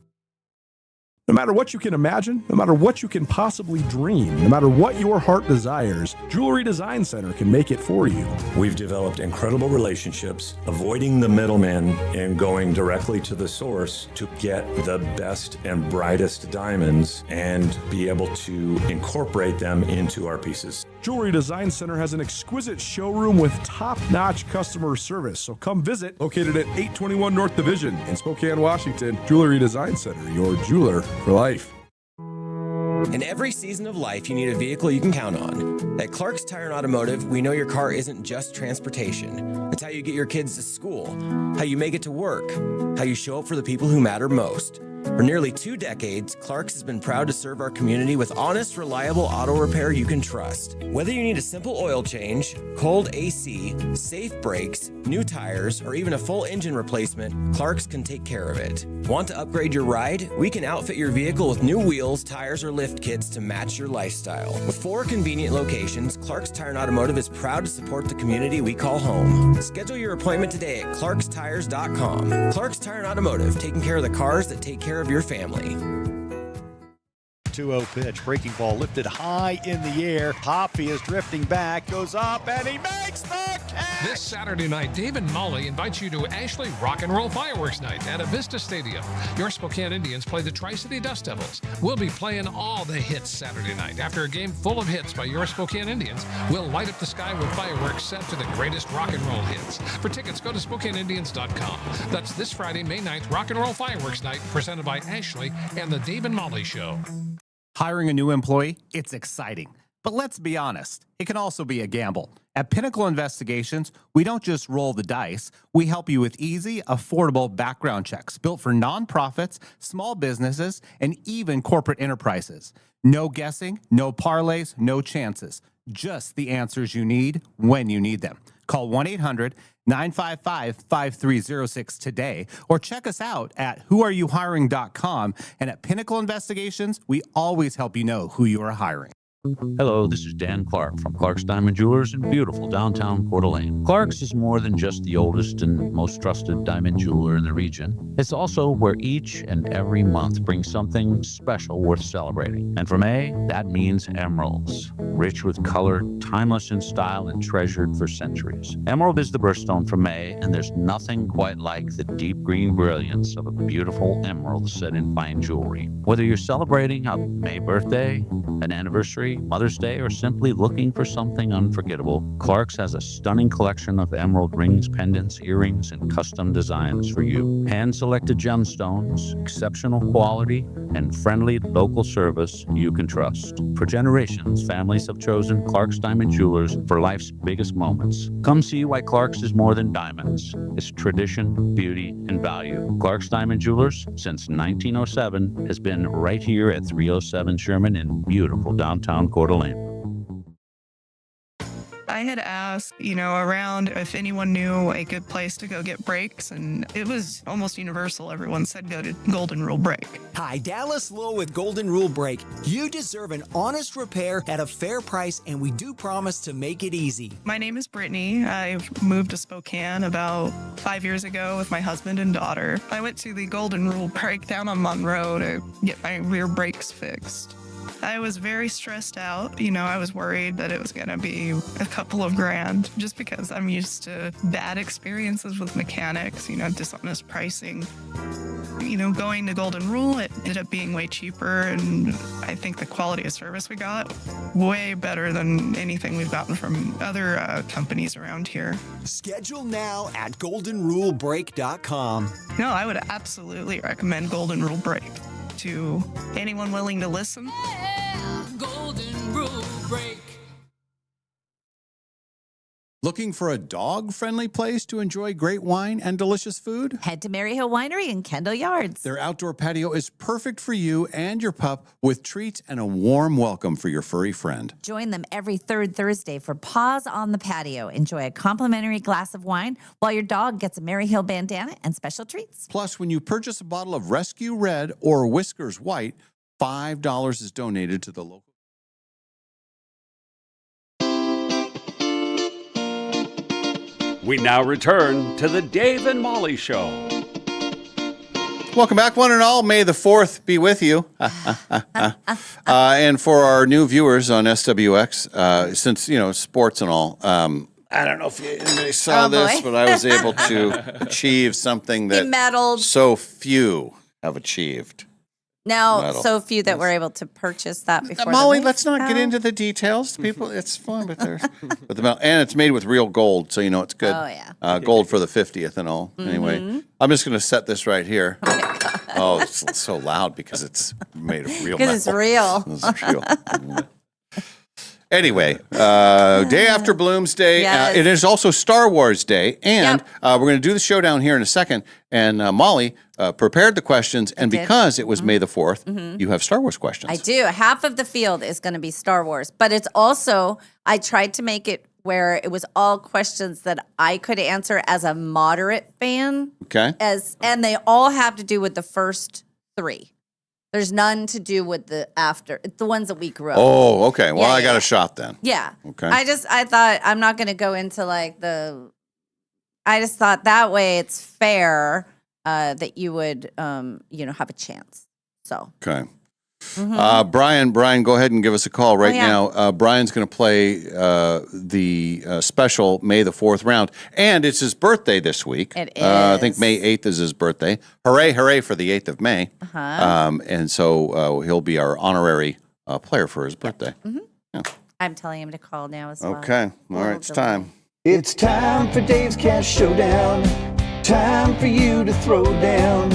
No matter what you can imagine, no matter what you can possibly dream, no matter what your heart desires, Jewelry Design Center can make it for you. We've developed incredible relationships, avoiding the middleman and going directly to the source to get the best and brightest diamonds and be able to incorporate them into our pieces. Jewelry Design Center has an exquisite showroom with top-notch customer service. So come visit, located at 821 North Division in Spokane, Washington. Jewelry Design Center, your jeweler for life. In every season of life, you need a vehicle you can count on. At Clark's Tire and Automotive, we know your car isn't just transportation. It's how you get your kids to school, how you make it to work, how you show up for the people who matter most. For nearly 2 decades, Clark's has been proud to serve our community with honest, reliable auto repair you can trust. Whether you need a simple oil change, cold AC, safe brakes, new tires, or even a full engine replacement, Clark's can take care of it. Want to upgrade your ride? We can outfit your vehicle with new wheels, tires, or lift kits to match your lifestyle. With 4 convenient locations, Clark's Tire and Automotive is proud to support the community we call home. Schedule your appointment today at clarkstires.com. Clark's Tire and Automotive, taking care of the cars that take care of your family. 2-0 pitch, breaking ball lifted high in the air. Hoppy is drifting back, goes up, and he makes the catch! This Saturday night, Dave and Molly invite you to Ashley Rock and Roll Fireworks Night at Avista Stadium. Your Spokane Indians play the Tri-City Dust Devils. We'll be playing all the hits Saturday night. After a game full of hits by your Spokane Indians, we'll light up the sky with fireworks set to the greatest rock and roll hits. For tickets, go to SpokaneIndians.com. That's this Friday, May 9th, Rock and Roll Fireworks Night, presented by Ashley and the Dave and Molly Show. Hiring a new employee, it's exciting. But let's be honest, it can also be a gamble. At Pinnacle Investigations, we don't just roll the dice. We help you with easy, affordable background checks built for nonprofits, small businesses, and even corporate enterprises. No guessing, no parlays, no chances. Just the answers you need when you need them. Call 1-800-955-5306 today or check us out at whoareyouhiring.com. And at Pinnacle Investigations, we always help you know who you are hiring. Hello, this is Dan Clark from Clark's Diamond Jewelers in beautiful downtown Coeur d'Alene. Clark's is more than just the oldest and most trusted diamond jeweler in the region. It's also where each and every month brings something special worth celebrating. And for May, that means emeralds. Rich with color, timeless in style, and treasured for centuries. Emerald is the birthstone for May, and there's nothing quite like the deep green brilliance of a beautiful emerald set in fine jewelry. Whether you're celebrating a May birthday, an anniversary, Mother's Day, or simply looking for something unforgettable, Clark's has a stunning collection of emerald rings, pendants, earrings, and custom designs for you. Hand-selected gemstones, exceptional quality, and friendly local service you can trust. For generations, families have chosen Clark's Diamond Jewelers for life's biggest moments. Come see why Clark's is more than diamonds. It's tradition, beauty, and value. Clark's Diamond Jewelers, since 1907, has been right here at 307 Sherman in beautiful downtown Coeur d'Alene. I had asked, around if anyone knew a good place to go get brakes, and it was almost universal. Everyone said go to Golden Rule Brake. Hi, Dallas Lowe with Golden Rule Brake. You deserve an honest repair at a fair price, and we do promise to make it easy. My name is Brittany. I moved to Spokane about 5 years ago with my husband and daughter. I went to the Golden Rule Brake down on Monroe to get my rear brakes fixed. I was very stressed out. I was worried that it was going to be a couple of grand just because I'm used to bad experiences with mechanics, dishonest pricing. Going to Golden Rule, it ended up being way cheaper, and I think the quality of service we got way better than anything we've gotten from other companies around here. Schedule now at goldenrulebrake.com. No, I would absolutely recommend Golden Rule Brake to anyone willing to listen. Golden Rule Brake. Looking for a dog-friendly place to enjoy great wine and delicious food? Head to Maryhill Winery in Kendall Yards. Their outdoor patio is perfect for you and your pup with treats and a warm welcome for your furry friend. Join them every third Thursday for Paws on the Patio. Enjoy a complimentary glass of wine while your dog gets a Maryhill bandana and special treats. Plus, when you purchase a bottle of Rescue Red or Whiskers White, $5 is donated to the local. We now return to the Dave and Molly Show. Welcome back, one and all. May the 4th be with you. And for our new viewers on SWX, since, sports and all, I don't know if anybody saw this, but I was able to achieve something that medaled. so few have achieved. Now, Medal. so few that were able to purchase that before. Molly, let's not get into the details. People, it's fun, but the medal, and it's made with real gold, so it's good. Oh, yeah. Gold for the 50th and all. Anyway, I'm just going to set this right here. Oh, it's so loud because it's made of real metal. Because it's real. It's real. Anyway, day after Bloomsday. Yes. It is also Star Wars Day. And we're going to do the showdown here in a second. And Molly prepared the questions. And because it was May the 4th, you have Star Wars questions. I do. Half of the field is going to be Star Wars. But it's also, I tried to make it where it was all questions that I could answer as a moderate fan. Okay. And they all have to do with the first 3. There's none to do with the ones that we grew up with. Oh, okay. Well, Yeah, I got yeah. a shot then. Yeah. Okay. I thought I'm not going to go into I just thought that way it's fair that you would, have a chance. So. Okay. Brian, go ahead and give us a call right now. Brian's going to play the special May the 4th round, and it's his birthday this week. It is. I think May 8th is his birthday. Hooray, hooray for the 8th of May. And so he'll be our honorary player for his birthday. I'm telling him to call now as well. Okay. All right, it's time. It's time for Dave's Cash Showdown. Time for you to throw down.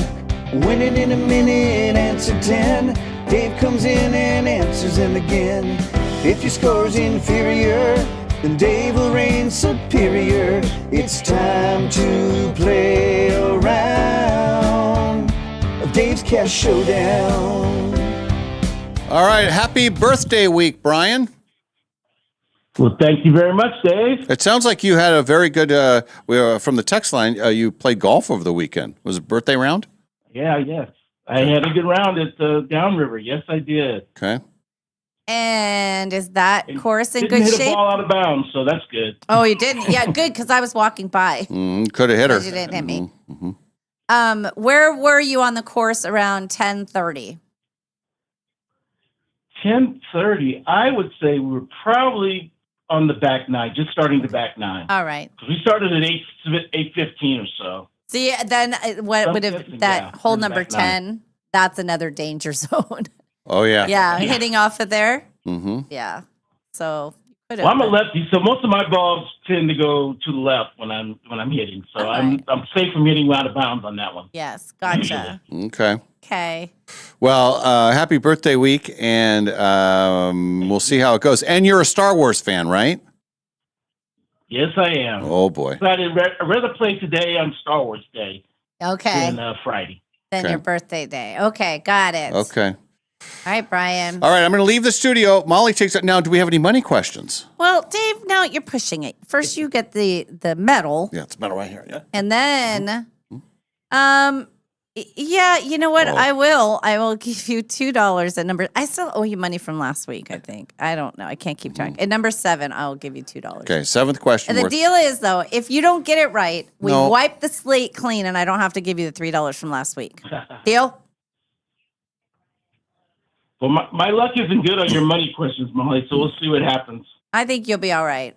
Winning in a minute, answer 10. Dave comes in and answers them again. If your score's inferior, then Dave will reign superior. It's time to play a round of Dave's Cash Showdown. All right. Happy birthday week, Brian. Well, thank you very much, Dave. It sounds like you had a very good, from the text line, you played golf over the weekend. Was it a birthday round? Yeah, yes. I had a good round at the Downriver. Yes, I did. Okay. And is that course in Didn't good hit shape? a ball out of bounds, so that's good. Oh, you didn't? Yeah, good, because I was walking by. Could have hit her. Because you didn't hit me. Where were you on the course around 10:30? 10:30. I would say we were probably on the back nine, just starting the back nine. All right. We started at 8:15 or so. See, then what would have hole in the number back nine. 10? That's another danger zone. Oh, yeah. Yeah, hitting off of there. Mm-hmm. Yeah. So could Well, I'm a lefty, so most of my balls tend to go to the left when I'm hitting. So I'm safe from hitting out of bounds on that one. Yes, gotcha. Okay. Okay. Well, happy birthday week, and we'll see how it goes. And you're a Star Wars fan, right? Yes, I am. Oh, boy. But I'd rather play today on Star Wars Day Okay. than Friday. Then Okay. your birthday day. Okay, got it. Okay. All right, Brian. All right, I'm going to leave the studio. Molly takes it. Now, do we have any money questions? Well, Dave, now you're pushing it. First, you get the medal, Yeah, it's medal right here. Yeah. and then, yeah, you know what? Oh. I will give you $2 at number. I still owe you money from last week. I think. I don't know. I can't keep track. At number 7, I will give you $2. Okay, 7th question. And the worth- deal is, though, if you don't get it right, we No. wipe the slate clean, and I don't have to give you the $3 from last week. Deal? Well, my luck isn't good on your money questions, Molly, so we'll see what happens. I think you'll be all right.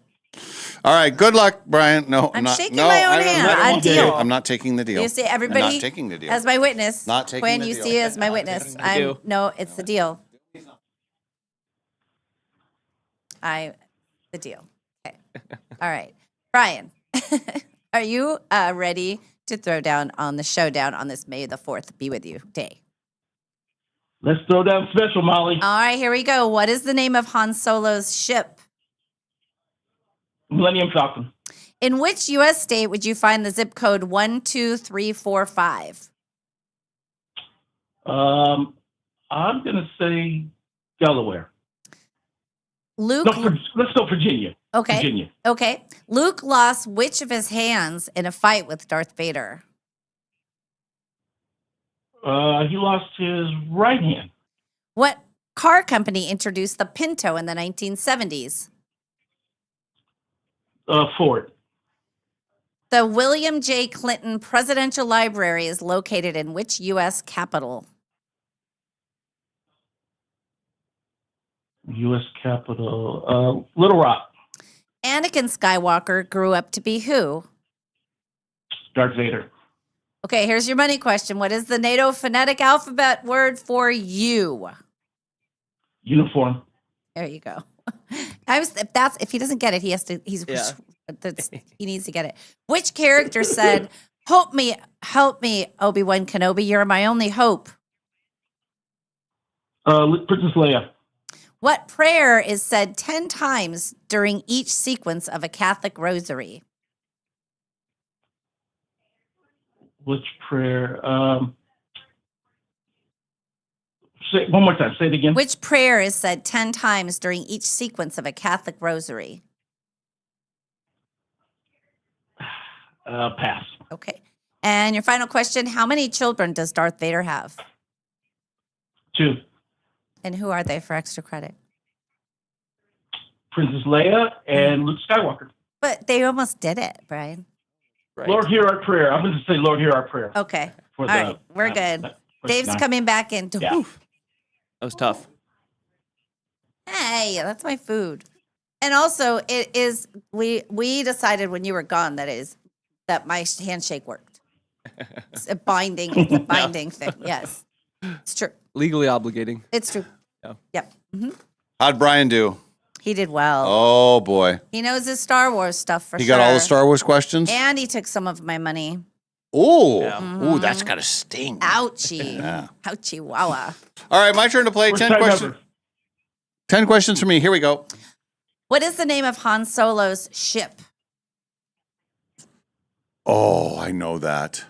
All right, good luck, Brian. No, I'm not, shaking no, my own I don't hand. know. I deal. I'm not taking the deal. You see, I'm everybody not taking the deal. as my witness. Not taking When the you deal. see as my witness, no, it's the deal. The deal. Okay. All right, Brian, are you ready to throw down on the showdown on this May the 4th be with you day? Let's throw down special, Molly. All right, here we go. What is the name of Han Solo's ship? Millennium Falcon. In which U.S. state would you find the zip code 12345? I'm going to say Delaware. Luke. No, let's go Virginia. Okay. Virginia. Okay. Luke lost which of his hands in a fight with Darth Vader? He lost his right hand. What car company introduced the Pinto in the 1970s? Ford. The William J. Clinton Presidential Library is located in which U.S. capital? U.S. Capitol, Little Rock. Anakin Skywalker grew up to be who? Darth Vader. Okay, here's your money question. What is the NATO phonetic alphabet word for you? Uniform. There you go. If he doesn't get it, he needs to get it. Which character said, help me, Obi-Wan Kenobi, you're my only hope? Princess Leia. What prayer is said 10 times during each sequence of a Catholic rosary? Which prayer? Say one more time. Say it again. Which prayer is said 10 times during each sequence of a Catholic rosary? Pass. Okay. And your final question, how many children does Darth Vader have? 2. And who are they for extra credit? Princess Leia and Luke Skywalker. But they almost did it, Brian. Right. Lord, hear our prayer. I'm going to say, Lord, hear our prayer. Okay. All right. We're good. Dave's coming back in. Yeah. That was tough. Hey, that's my food. And also, it is we decided when you were gone that my handshake worked. It's a binding thing. Yes, it's true. Legally obligating. It's true. Yeah. Yep. Mm-hmm. How'd Brian do? He did well. Oh boy, He knows his Star Wars stuff for sure. he got all the Star Wars questions. And he took some of my money. Ooh, Mm-hmm. ooh, that's got to sting. Ouchie. Yeah. Ouchie, wawa. All right, my turn to play. 10 questions. 10 questions for me. Here we go. What is the name of Han Solo's ship? Oh, I know that.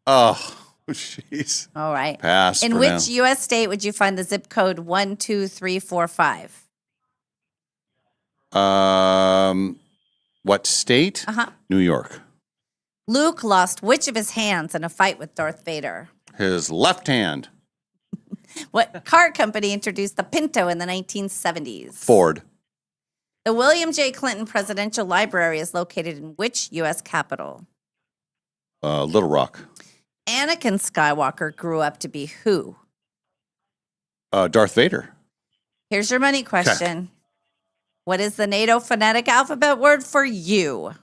Oh, jeez. All right. Pass. In for which now. U.S. state would you find the zip code 12345? What state? New York. Luke lost which of his hands in a fight with Darth Vader? His left hand. What car company introduced the Pinto in the 1970s? Ford. The William J. Clinton Presidential Library is located in which U.S. capital? Little Rock. Anakin Skywalker grew up to be who? Darth Vader. Here's your money question. What is the NATO phonetic alphabet word for you?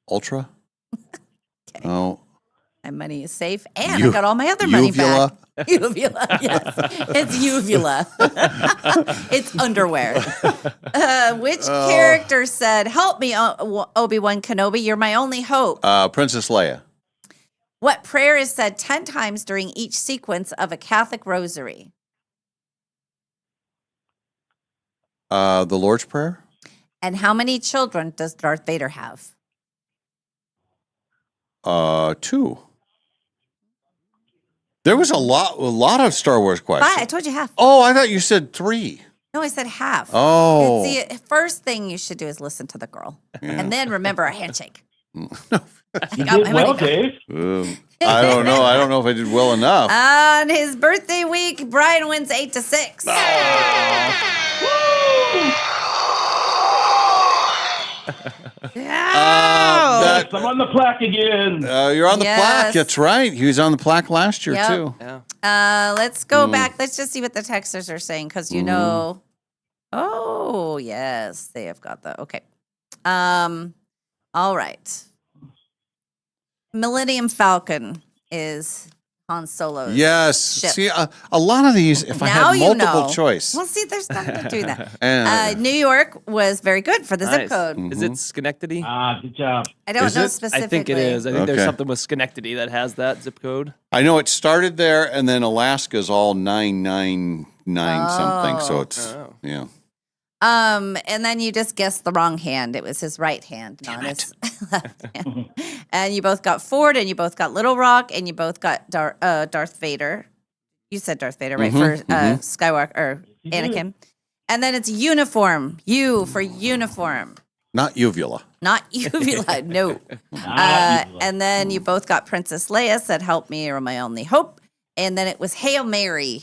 Ultra. Oh. My money is safe, and I got all my other money back. Uvula, yes. It's uvula. It's underwear. Which character said, help me, Obi-Wan Kenobi, you're my only hope? Princess Leia. What prayer is said 10 times during each sequence of a Catholic rosary? The Lord's Prayer. And how many children does Darth Vader have? 2. There was a lot of Star Wars questions. 5. I told you half. Oh, I thought you said 3. No, I said half. Oh. It's the first thing you should do is listen to the girl. Yeah. And then remember a handshake. You did well, Dave. I don't know. I don't know if I did well enough. On his birthday week, Brian wins 8-6. I'm on the plaque again. You're on the plaque. That's right. He was on the plaque last year, Yep. too. Let's go back. Let's just see what the texters are saying because you know. Oh, yes. They have got the. Okay. All right. Millennium Falcon is Han Solo's Yes. ship. See, a lot of these, if I Now had you multiple know. choice. Well, see, there's nothing to do that. And- New York was very good for the zip Nice. code. Is it Schenectady? Good job. I don't know I think specifically. it is. I think there's Okay. something with Schenectady that has that zip code. I know it started there, and then Alaska's all 999 something. So it's, yeah. And then you just guessed the wrong hand. It was his right hand, not his left hand. And you both got Ford, and you both got Little Rock, and you both got Darth Vader. You said Darth Vader, right? For Skywalker or Anakin. And then it's uniform. U for uniform. Not uvula. Not uvula, no. And then you both got Princess Leia, said, help me, you're my only hope. and then it was Hail Mary.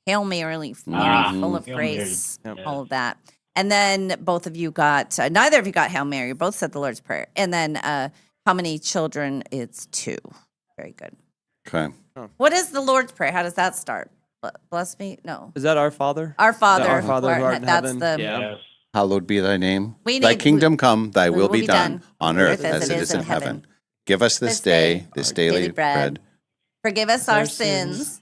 Hail Mary, full of Hail grace, Mary. all of that. And then both of you got, neither of you got Hail Mary. You both said the Lord's Prayer. And then how many children? It's 2. Very good. Okay. What is the Lord's Prayer? How does that start? Bless me? No. Is that our Father? Our Father. Our Father who art in That's heaven. the. Yeah. Hallowed be thy name. We Thy need- kingdom come, thy will be done done on earth as it is in heaven. Give us this day our daily bread, Forgive us our sins.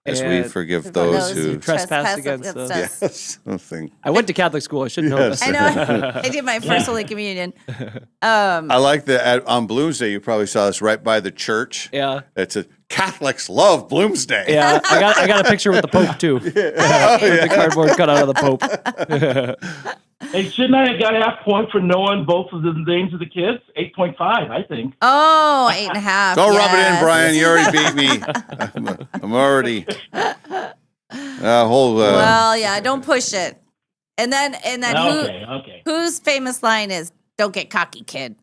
as we And forgive those who trespass against us. Yes, something. I went to Catholic school. I should know Yes. this. I know. I did my first Holy Communion. I like that on Bloomsday. You probably saw this right by the church. Yeah. It's a Catholics love Bloomsday. Yeah, I got a picture with the Pope too. With the cardboard cut out of the Pope. Hey, shouldn't I have got a half point for knowing both of the names of the kids? 8.5, I think. Oh, 8.5. Don't rub it in, yes. Brian. You already beat me. I'm already whole. Well, yeah, don't push it. And then Okay. whose famous line is "Don't get cocky, kid."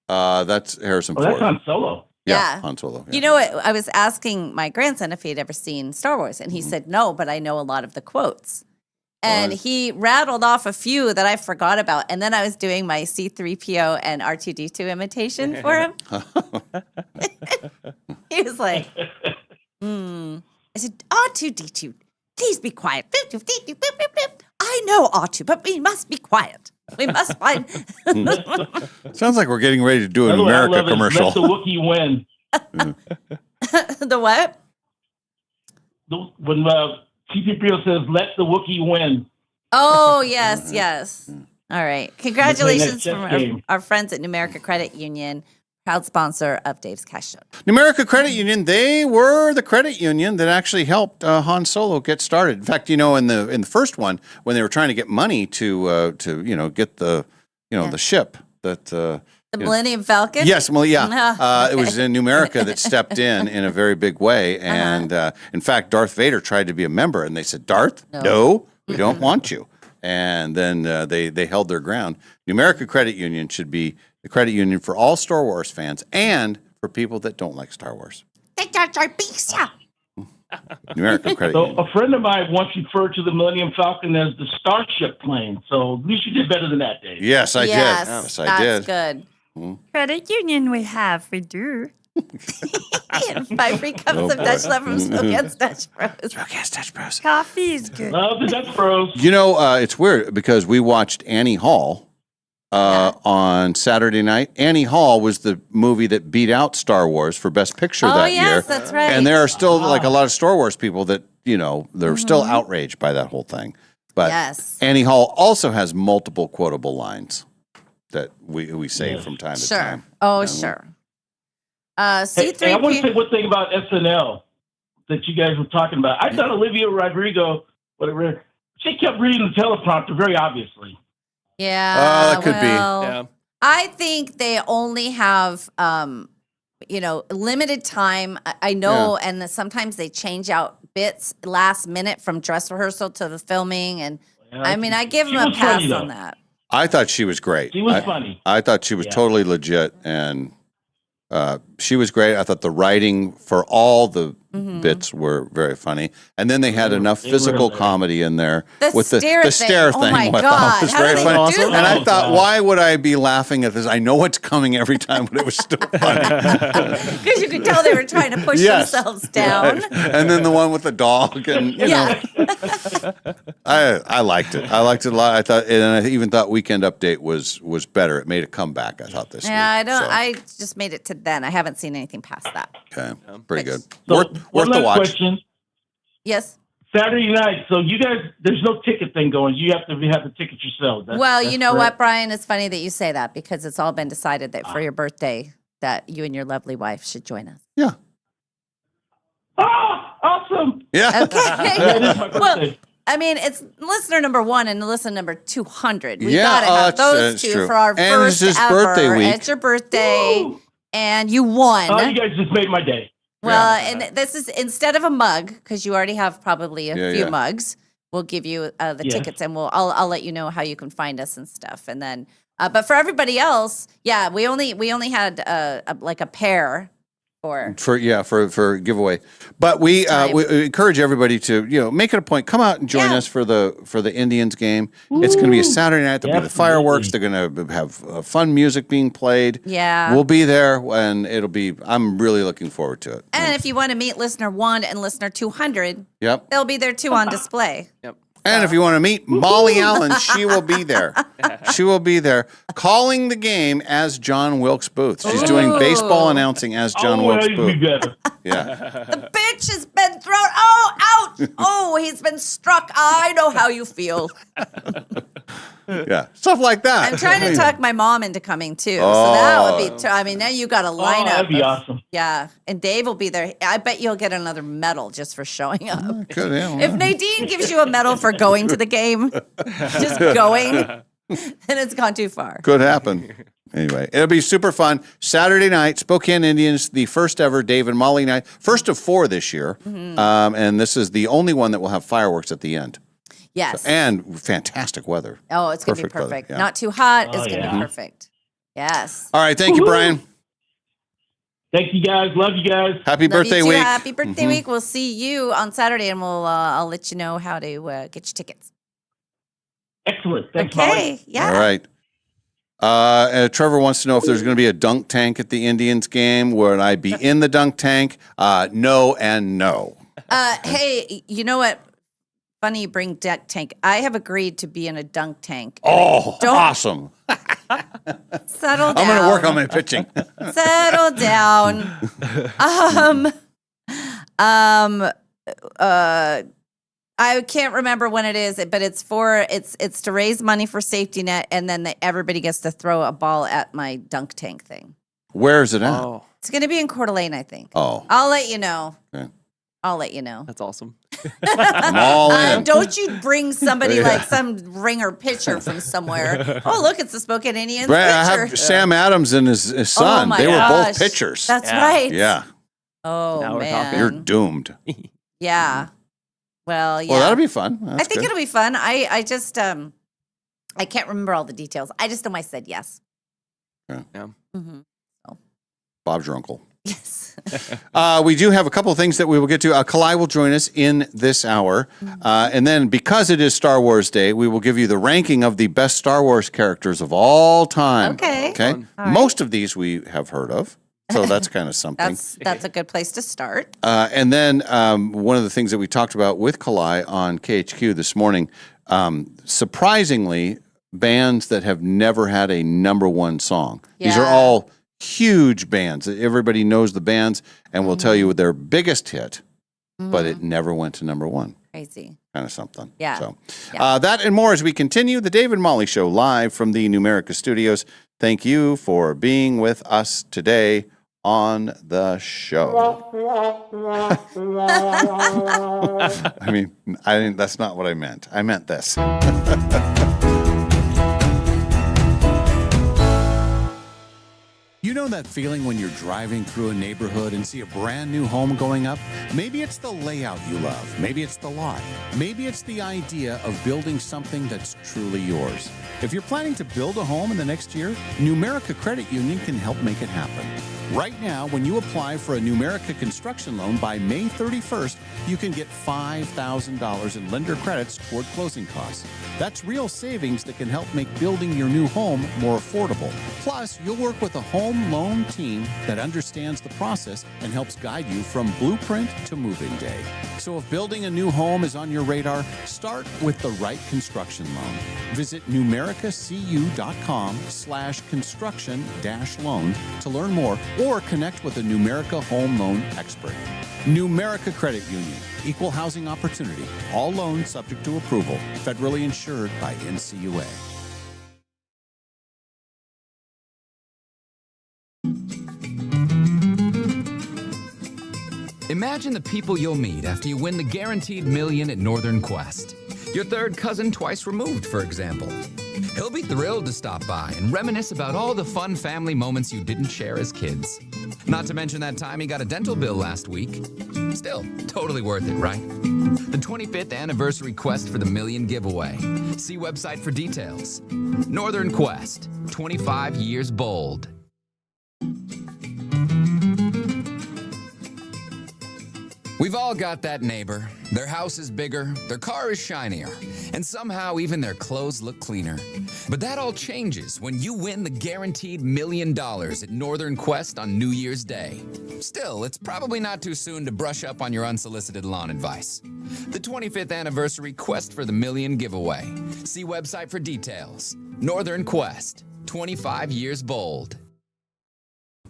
That's Harrison Oh, Ford. that's Han Solo. Yeah. Han Solo. Yeah. You know what? I was asking my grandson if he had ever seen Star Wars, and he said no, but I know a lot of the quotes. And he rattled off a few that I forgot about. And then I was doing my C3PO and R2D2 imitation for him. He was like, I said, R2D2, please be quiet. I know R2, but we must be quiet. We must find. Sounds like we're getting ready to do an Another one I America love is commercial. Let the Wookiee win. The what? When C3PO says, let the Wookiee win. Oh, yes, yes. All right. Congratulations chess from game. our friends at Numerica Credit Union, proud sponsor of Dave's Cash Show. Numerica Credit Union, they were the credit union that actually helped Han Solo get started. In fact, in the first one, when they were trying to get money to get the the ship that The Millennium Falcon? Yes, well, yeah. It was in Numerica that stepped in a very big way. And in fact, Darth Vader tried to be a member, and they said, Darth, no we don't want you. And then they held their ground. Numerica Credit Union should be the credit union for all Star Wars fans and for people that don't like Star Wars. Numerica Credit So Union. a friend of mine once referred to the Millennium Falcon as the Starship plane. So at least you did better than that, Dave. Yes, I did. Yes, Yes, I did. that's good. Credit union we do. 5 free cups Oh, of boy. Dutch Love from Spokane's Dutch Bros. Spokane's Dutch Bros. Coffee is good. Love the Dutch Bros. It's weird because we watched Annie Hall on Saturday night. Annie Hall was the movie that beat out Star Wars for Best Picture that year. Yes, that's right. And there are still like a lot of Star Wars people that, they're still outraged by that whole thing. But Yes. Annie Hall also has multiple quotable lines that we say from time to Sure. time. Oh, sure. C3PO. Hey, I want to say one thing about SNL that you guys were talking about. I thought Olivia Rodrigo, whatever, she kept reading the teleprompter very obviously. Yeah. That could be. Yeah. I think they only have, limited time. I know, and sometimes they change out bits last minute from dress rehearsal to the filming. And I give She them a was pass funny, on though. that. I thought she was great. She was funny. I thought she was totally legit, and she was great. I thought the writing for all the bits were very funny, and then they had enough They physical were. comedy in there The with the stare stare thing. thing. Oh my I thought God. was How very do they funny. do And that? I thought, why would I be laughing at this? I know what's coming every time, but it was still funny. Because you could tell they were trying to push Yes. themselves down. And then the one with the dog, and I liked it. I liked it a lot. I thought, and I even thought Weekend Update was better. It made a comeback. I thought this. Yeah, week, I don't. so. I just made it to then. I haven't seen anything past that. Okay, pretty good. So, Worth one the last watch. question. Yes. Saturday night. So you guys, there's no ticket thing going. You have to have the ticket yourself. Well, you know correct? what, Brian? It's funny that you say that because it's all been decided that for your birthday that you and your lovely wife should join us. Yeah. Ah, awesome. Yeah. Yeah, it is my Okay. Well, birthday. I mean, it's listener number 1 and listener number 200. We Yeah, gotta have that's those two true. for our And it's first his ever. birthday week. It's your birthday, Woo! and you won. Oh, you guys just made my day. Well, and this is instead of a mug because you already have probably a Yeah, few yeah. mugs. We'll give you the Yes. tickets, and I'll let you know how you can find us and stuff. And then, but for everybody else, yeah, we only had like a pair for giveaway. But we encourage everybody to make it a point. Come out and join us for the Indians game. It's going to be a Saturday night. There'll be the fireworks. They're going to have fun music being played. Yeah. We'll be there, and it'll be. I'm really looking forward to it. And if you want to meet listener 1 and listener 200, Yep. they'll be there too on display. Yep. And if you want to meet Molly Allen, she will be there. She will be there calling the game as John Wilkes Booth. She's doing baseball announcing as John Wilkes Booth. Yeah. The pitch has been thrown. Oh, ouch. Oh, he's been struck. I know how you feel. Yeah. Stuff like that. I'm trying to talk my mom into coming too. So that would be, I mean, now you got a lineup. that'd be awesome. Yeah. And Dave will be there. I bet you'll get another medal just for showing up. Good, yeah. If Nadine gives you a medal for going to the game, just going, then it's gone too far. Could happen. Anyway, it'll be super fun. Saturday night, Spokane Indians, the first ever Dave and Molly night. First of 4 this year. And this is the only one that will have fireworks at the end. Yes. And fantastic weather. Oh, it's going to be weather, perfect. yeah. Not too hot. It's going to be perfect. Yes. All right. Thank you, Brian. Thank you, guys. Love you guys. Happy Love birthday you too. week. Happy birthday week. We'll see you on Saturday, and I'll let you know how to get your tickets. Excellent. Thanks, Okay. Molly. Yeah. All right. Trevor wants to know if there's going to be a dunk tank at the Indians game. Would I be in the dunk tank? No and no. Hey, you know what? Funny you bring dunk tank. I have agreed to be in a dunk tank. Oh, awesome. Settle down. I'm going to work on my pitching. Settle down. I can't remember when it is, but it's to raise money for safety net, and then everybody gets to throw a ball at my dunk tank thing. Where is it at? Oh, It's going to be in Coeur d'Alene, I think. Oh. I'll let you know. Okay. I'll let you know. that's awesome. I'm all in. Don't you bring somebody like some ringer pitcher from somewhere. Oh, look, it's the Spokane Indians Right, I pitcher. have Sam Adams and his son. my They were both gosh. pitchers. That's right. Yeah. Oh, Now we're man. talking. You're doomed. Yeah. Well, yeah. Well, that'll be fun. I That's think good. it'll be fun. I just I can't remember all the details. I just know I said yes. Yeah. Mm-hmm. Bob's your uncle. Yes. We do have a couple of things that we will get to. Kalai will join us in this hour. And then because it is Star Wars Day, we will give you the ranking of the best Star Wars characters of all time. Okay. Okay. All right. Most of these we have heard of. So that's kind of something. That's a good place to start. And then one of the things that we talked about with Kalai on KHQ this morning, surprisingly, bands that have never had a number 1 song. These are Yeah. all huge bands. Everybody knows the bands and will tell you their biggest hit, but it never went to number 1. Crazy. Kind of something. Yeah. So that and more as we continue the Dave and Molly Show live from the Numerica studios. Thank you for being with us today on the show. I mean, that's not what I meant. I meant this. You know that feeling when you're driving through a neighborhood and see a brand new home going up? Maybe it's the layout you love. Maybe it's the lot. Maybe it's the idea of building something that's truly yours. If you're planning to build a home in the next year, Numerica Credit Union can help make it happen. Right now, when you apply for a Numerica construction loan by May 31st, you can get $5,000 in lender credits toward closing costs. That's real savings that can help make building your new home more affordable. Plus, you'll work with a home loan team that understands the process and helps guide you from blueprint to move-in day. So if building a new home is on your radar, start with the right construction loan. Visit numericacu.com/construction-loan to learn more or connect with a Numerica home loan expert. Numerica Credit Union, equal housing opportunity, all loans subject to approval, federally insured by NCUA. Imagine the people you'll meet after you win the guaranteed million at Northern Quest. Your third cousin twice removed, for example. He'll be thrilled to stop by and reminisce about all the fun family moments you didn't share as kids. Not to mention that time he got a dental bill last week. Still, totally worth it, right? The 25th anniversary quest for the million giveaway. See website for details. Northern Quest, 25 years bold. We've all got that neighbor. Their house is bigger, their car is shinier, and somehow even their clothes look cleaner. But that all changes when you win the guaranteed $1 million at Northern Quest on New Year's Day. Still, it's probably not too soon to brush up on your unsolicited lawn advice. The 25th anniversary Quest for the Million giveaway. See website for details. Northern Quest, 25 years bold.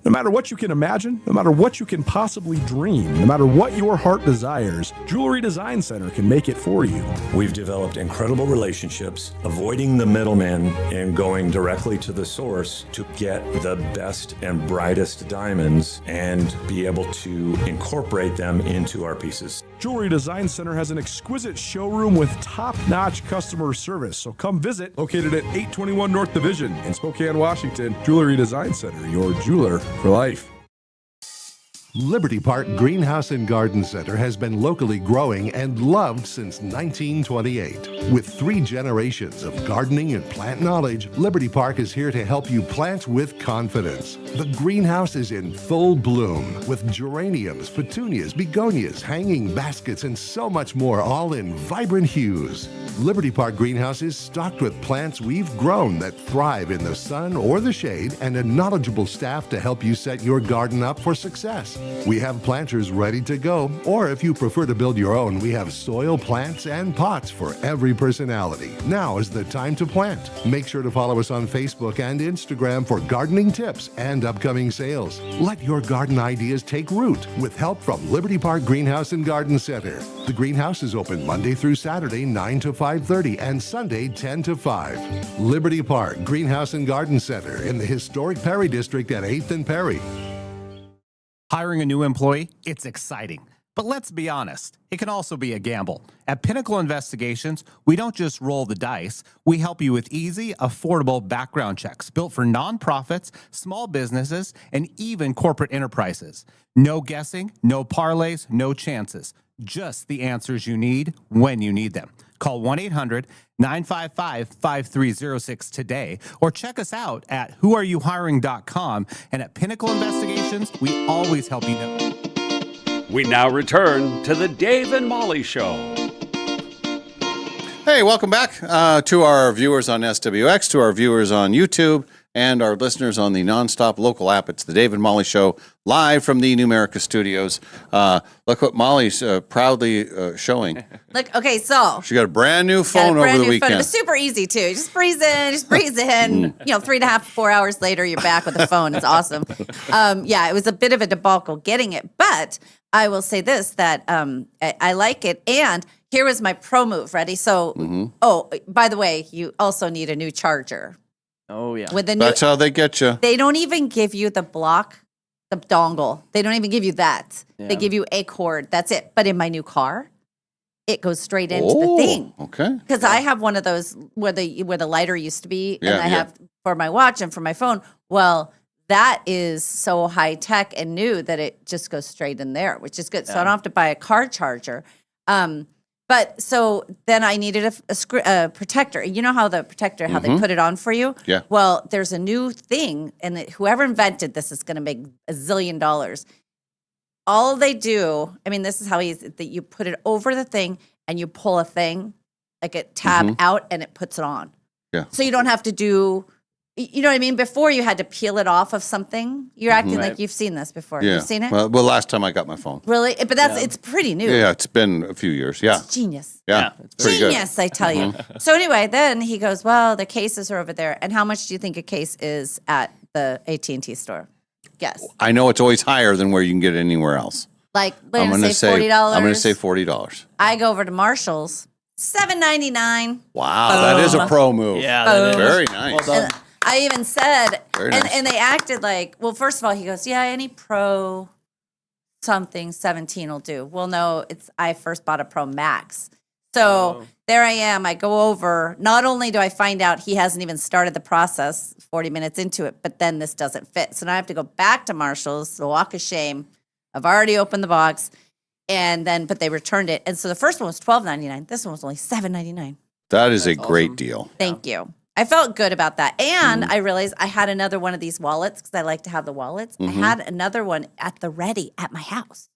No matter what you can imagine, no matter what you can possibly dream, no matter what your heart desires, Jewelry Design Center can make it for you. We've developed incredible relationships, avoiding the middlemen and going directly to the source to get the best and brightest diamonds and be able to incorporate them into our pieces. Jewelry Design Center has an exquisite showroom with top-notch customer service, so come visit. Located at 821 North Division in Spokane, Washington, Jewelry Design Center, your jeweler for life. Liberty Park Greenhouse and Garden Center has been locally growing and loved since 1928. With 3 generations of gardening and plant knowledge, Liberty Park is here to help you plant with confidence. The greenhouse is in full bloom with geraniums, petunias, begonias, hanging baskets, and so much more, all in vibrant hues. Liberty Park Greenhouse is stocked with plants we've grown that thrive in the sun or the shade, and a knowledgeable staff to help you set your garden up for success. We have planters ready to go, or if you prefer to build your own, we have soil, plants, and pots for every personality. Now is the time to plant. Make sure to follow us on Facebook and Instagram for gardening tips and upcoming sales. Let your garden ideas take root with help from Liberty Park Greenhouse and Garden Center. The greenhouse is open Monday through Saturday, 9 to 5:30, and Sunday, 10 to 5. Liberty Park Greenhouse and Garden Center in the historic Perry District at 8th and Perry. Hiring a new employee, it's exciting. But let's be honest, it can also be a gamble. At Pinnacle Investigations, we don't just roll the dice. We help you with easy, affordable background checks built for nonprofits, small businesses, and even corporate enterprises. No guessing, no parlays, no chances. Just the answers you need when you need them. Call 1-800-955-5306 today or check us out at whoareyouhiring.com. And at Pinnacle Investigations, we always help you know. We now return to the Dave and Molly Show. Hey, welcome back to our viewers on SWX, to our viewers on YouTube, and our listeners on the NonStop local app. It's the Dave and Molly Show, live from the Numerica studios. Look what Molly's proudly showing. Look, okay, so She got a brand new phone over the weekend. It was super easy too. You just breeze in, just breeze in. 3.5, 4 hours later, you're back with the phone. It's awesome. Yeah, it was a bit of a debacle getting it, but I will say this, that I like it. And here was my pro move. Ready? So, oh, by the way, you also need a new charger. Oh, yeah. With the new, That's how they get you. They don't even give you the block, the dongle. They don't even give you that. Yeah. They give you a cord. That's it. But in my new car, it goes straight into the thing. Okay. Because I have one of those where the lighter used to be, and Yeah, I have for my watch and for my phone. Well, that is so high tech and new that it just goes straight in there, which is good. So I don't have to buy a car charger. But so then I needed a protector. You know how the protector, how they put it on for you? Yeah. Well, there's a new thing, and whoever invented this is going to make $1 zillion. All they do, I mean, this is how easy, that you put it over the thing and you pull a thing, like a tab out, and it puts it on. Yeah. So you don't have to do, you know what I mean? Before you had to peel it off of something. You're acting like you've seen this before. Yeah. You've seen it? Well, last time I got my phone. Really? But it's pretty new. Yeah, it's been a few years. Yeah. It's genius. Yeah, it's pretty good. Genius, I tell you. So anyway, then he goes, well, the cases are over there. And how much do you think a case is at the AT&T store? Guess. I know it's always higher than where you can get it anywhere else. Like, I'm going to say $40. I'm going to say $40. I go over to Marshall's, $7.99. Wow, that is a pro move. Yeah, that is. Very nice. And I even said, Very nice. and they acted like, well, first of all, he goes, yeah, any Pro something 17 will do. Well, no, I first bought a Pro Max. So there I am. I go over. Not only do I find out he hasn't even started the process 40 minutes into it, but then this doesn't fit. So now I have to go back to Marshall's, the walk of shame. I've already opened the box, but they returned it. And so the first one was $12.99. This one was only $7.99. That is a great deal. Thank you. I felt good about that. And I realized I had another one of these wallets because I like to have the wallets. I had another one at the ready at my house.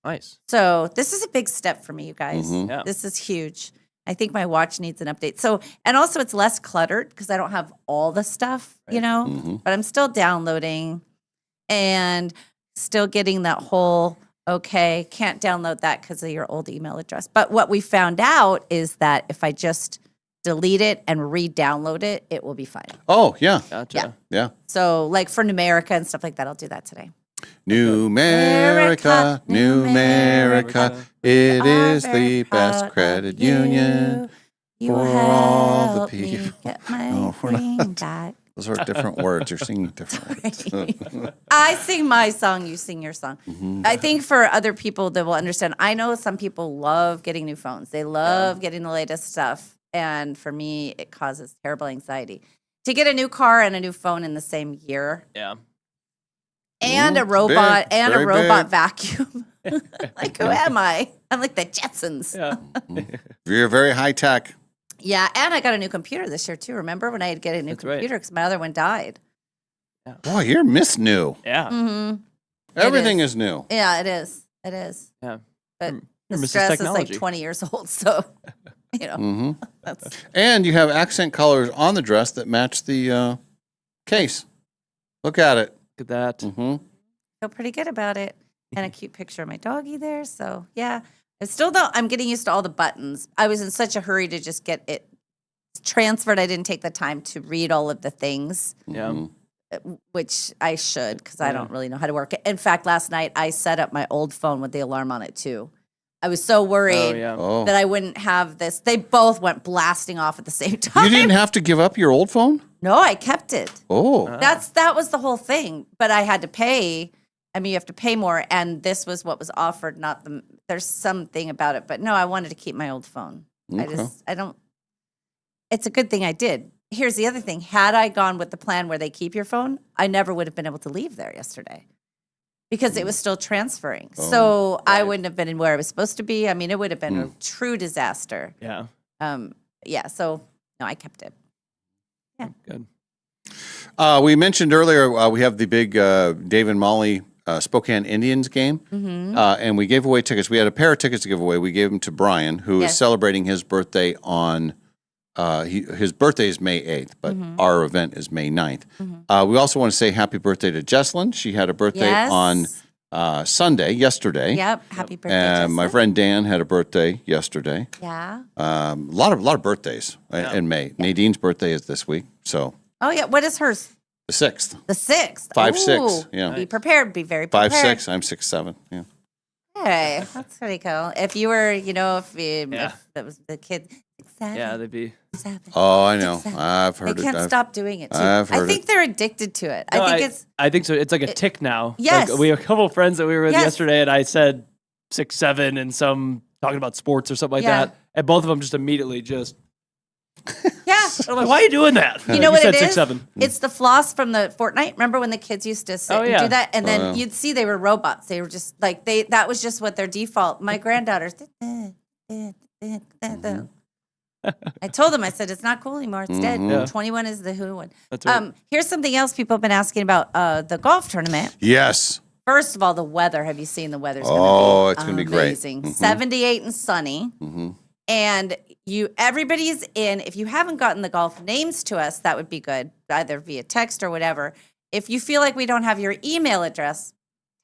Nice. So this is a big step for me, you guys. Mhm. Yeah. This is huge. I think my watch needs an update. So, and also it's less cluttered because I don't have all the stuff, you know, Mhm. but I'm still downloading and still getting that whole, okay, can't download that because of your old email address. But what we found out is that if I just delete it and re-download it, it will be fine. Oh, yeah. Gotcha. Yeah. So like for Numerica and stuff like that, I'll do that today. Numerica, Numerica, it is the best credit union You for all the help me people. get my No, we're ring not. back. Those are different words. You're singing different words. I sing my song, you sing your song. Mhm. I think for other people that will understand, I know some people love getting new phones. They love getting the latest stuff. And for me, it causes terrible anxiety. To get a new car and a new phone in the same year, Yeah. and Ooh, a it's robot, big. and a Very robot big. vacuum. Like, who am I? I'm like the Jetsons. Yeah. You're very high tech. Yeah, and I got a new computer this year, too. Remember when I had to get a new That's right. computer because my other one died? Boy, you're Miss New. Yeah. Mm-hmm. Everything is new. Yeah, it is. It is. Yeah. But You're the Mrs. stress is Technology. like 20 years old, so, you know, hmm that's... And you have accent colors on the dress that match the case. Look at it. Look at that. Mm-hmm. Feel pretty good about it. And a cute picture of my doggy there. So yeah, I still don't. I'm getting used to all the buttons. I was in such a hurry to just get it transferred. I didn't take the time to read all of the things, Yeah. which I should because I don't really know how to work it. In fact, last night I set up my old phone with the alarm on it too. I was so worried Oh. that I wouldn't have this. They both went blasting off at the same time. You didn't have to give up your old phone? No, I kept it. Oh. That was the whole thing. But I had to pay. I mean, you have to pay more, and this was what was offered. Not the. There's something about it, but no, I wanted to keep my old phone. Okay. I don't. It's a good thing I did. Here's the other thing: had I gone with the plan where they keep your phone, I never would have been able to leave there yesterday because it was still transferring. Oh, so I wouldn't have been in where I was supposed to be. I mean, it would have been a true disaster. Yeah. Yeah. So no, I kept it. Yeah. Good. We mentioned earlier we have the big Dave and Molly Spokane Indians game, and we gave away tickets. We had a pair of tickets to give away. We gave them to Brian, who is celebrating his birthday on. His birthday is May 8th, but our event is May 9th. We also want to say happy birthday to Jesslyn. She had a birthday on Sunday, yesterday. Yep. Happy birthday. And my friend Dan had a birthday yesterday. Yeah. A lot of birthdays in May. Nadine's birthday is this week, so Oh yeah. What is hers? the 6th. The 6th. 5'6", Ooh, yeah. Be prepared. Be very prepared. 5'6", I'm 6'7", yeah. Hey, that's pretty cool. If you were, you know, if that was the kid. 6'7", Yeah, they'd be. 6'7". Oh, I know. I've heard They it. can't I've- stop doing it too. I've I heard think it. they're addicted to it. No, I think it's I think so. It's like a tick now. Yes. Like we have a couple of friends that we were with Yes. yesterday, and I said 6'7" and some talking about sports or something like Yeah. that, and both of them just immediately just. yeah. I'm like, why are you doing that? You know what said it is? 6'7". It's the floss from the Fortnite. Remember when the kids used to sit Oh, and yeah. do that, and then Oh, yeah. you'd see they were robots. They were just like that was just what their default. My granddaughter's. I told them, I said, it's not cool anymore. It's dead. Yeah. 21 is the who one. That's right. Here's something else people have been asking about the golf tournament. Yes. First of all, the weather. Have you seen the weather's Oh, it's going gonna to be great. amazing. Mhm. 78 and sunny. Mm-hmm. And everybody's in. If you haven't gotten the golf names to us, that would be good, either via text or whatever. If you feel like we don't have your email address,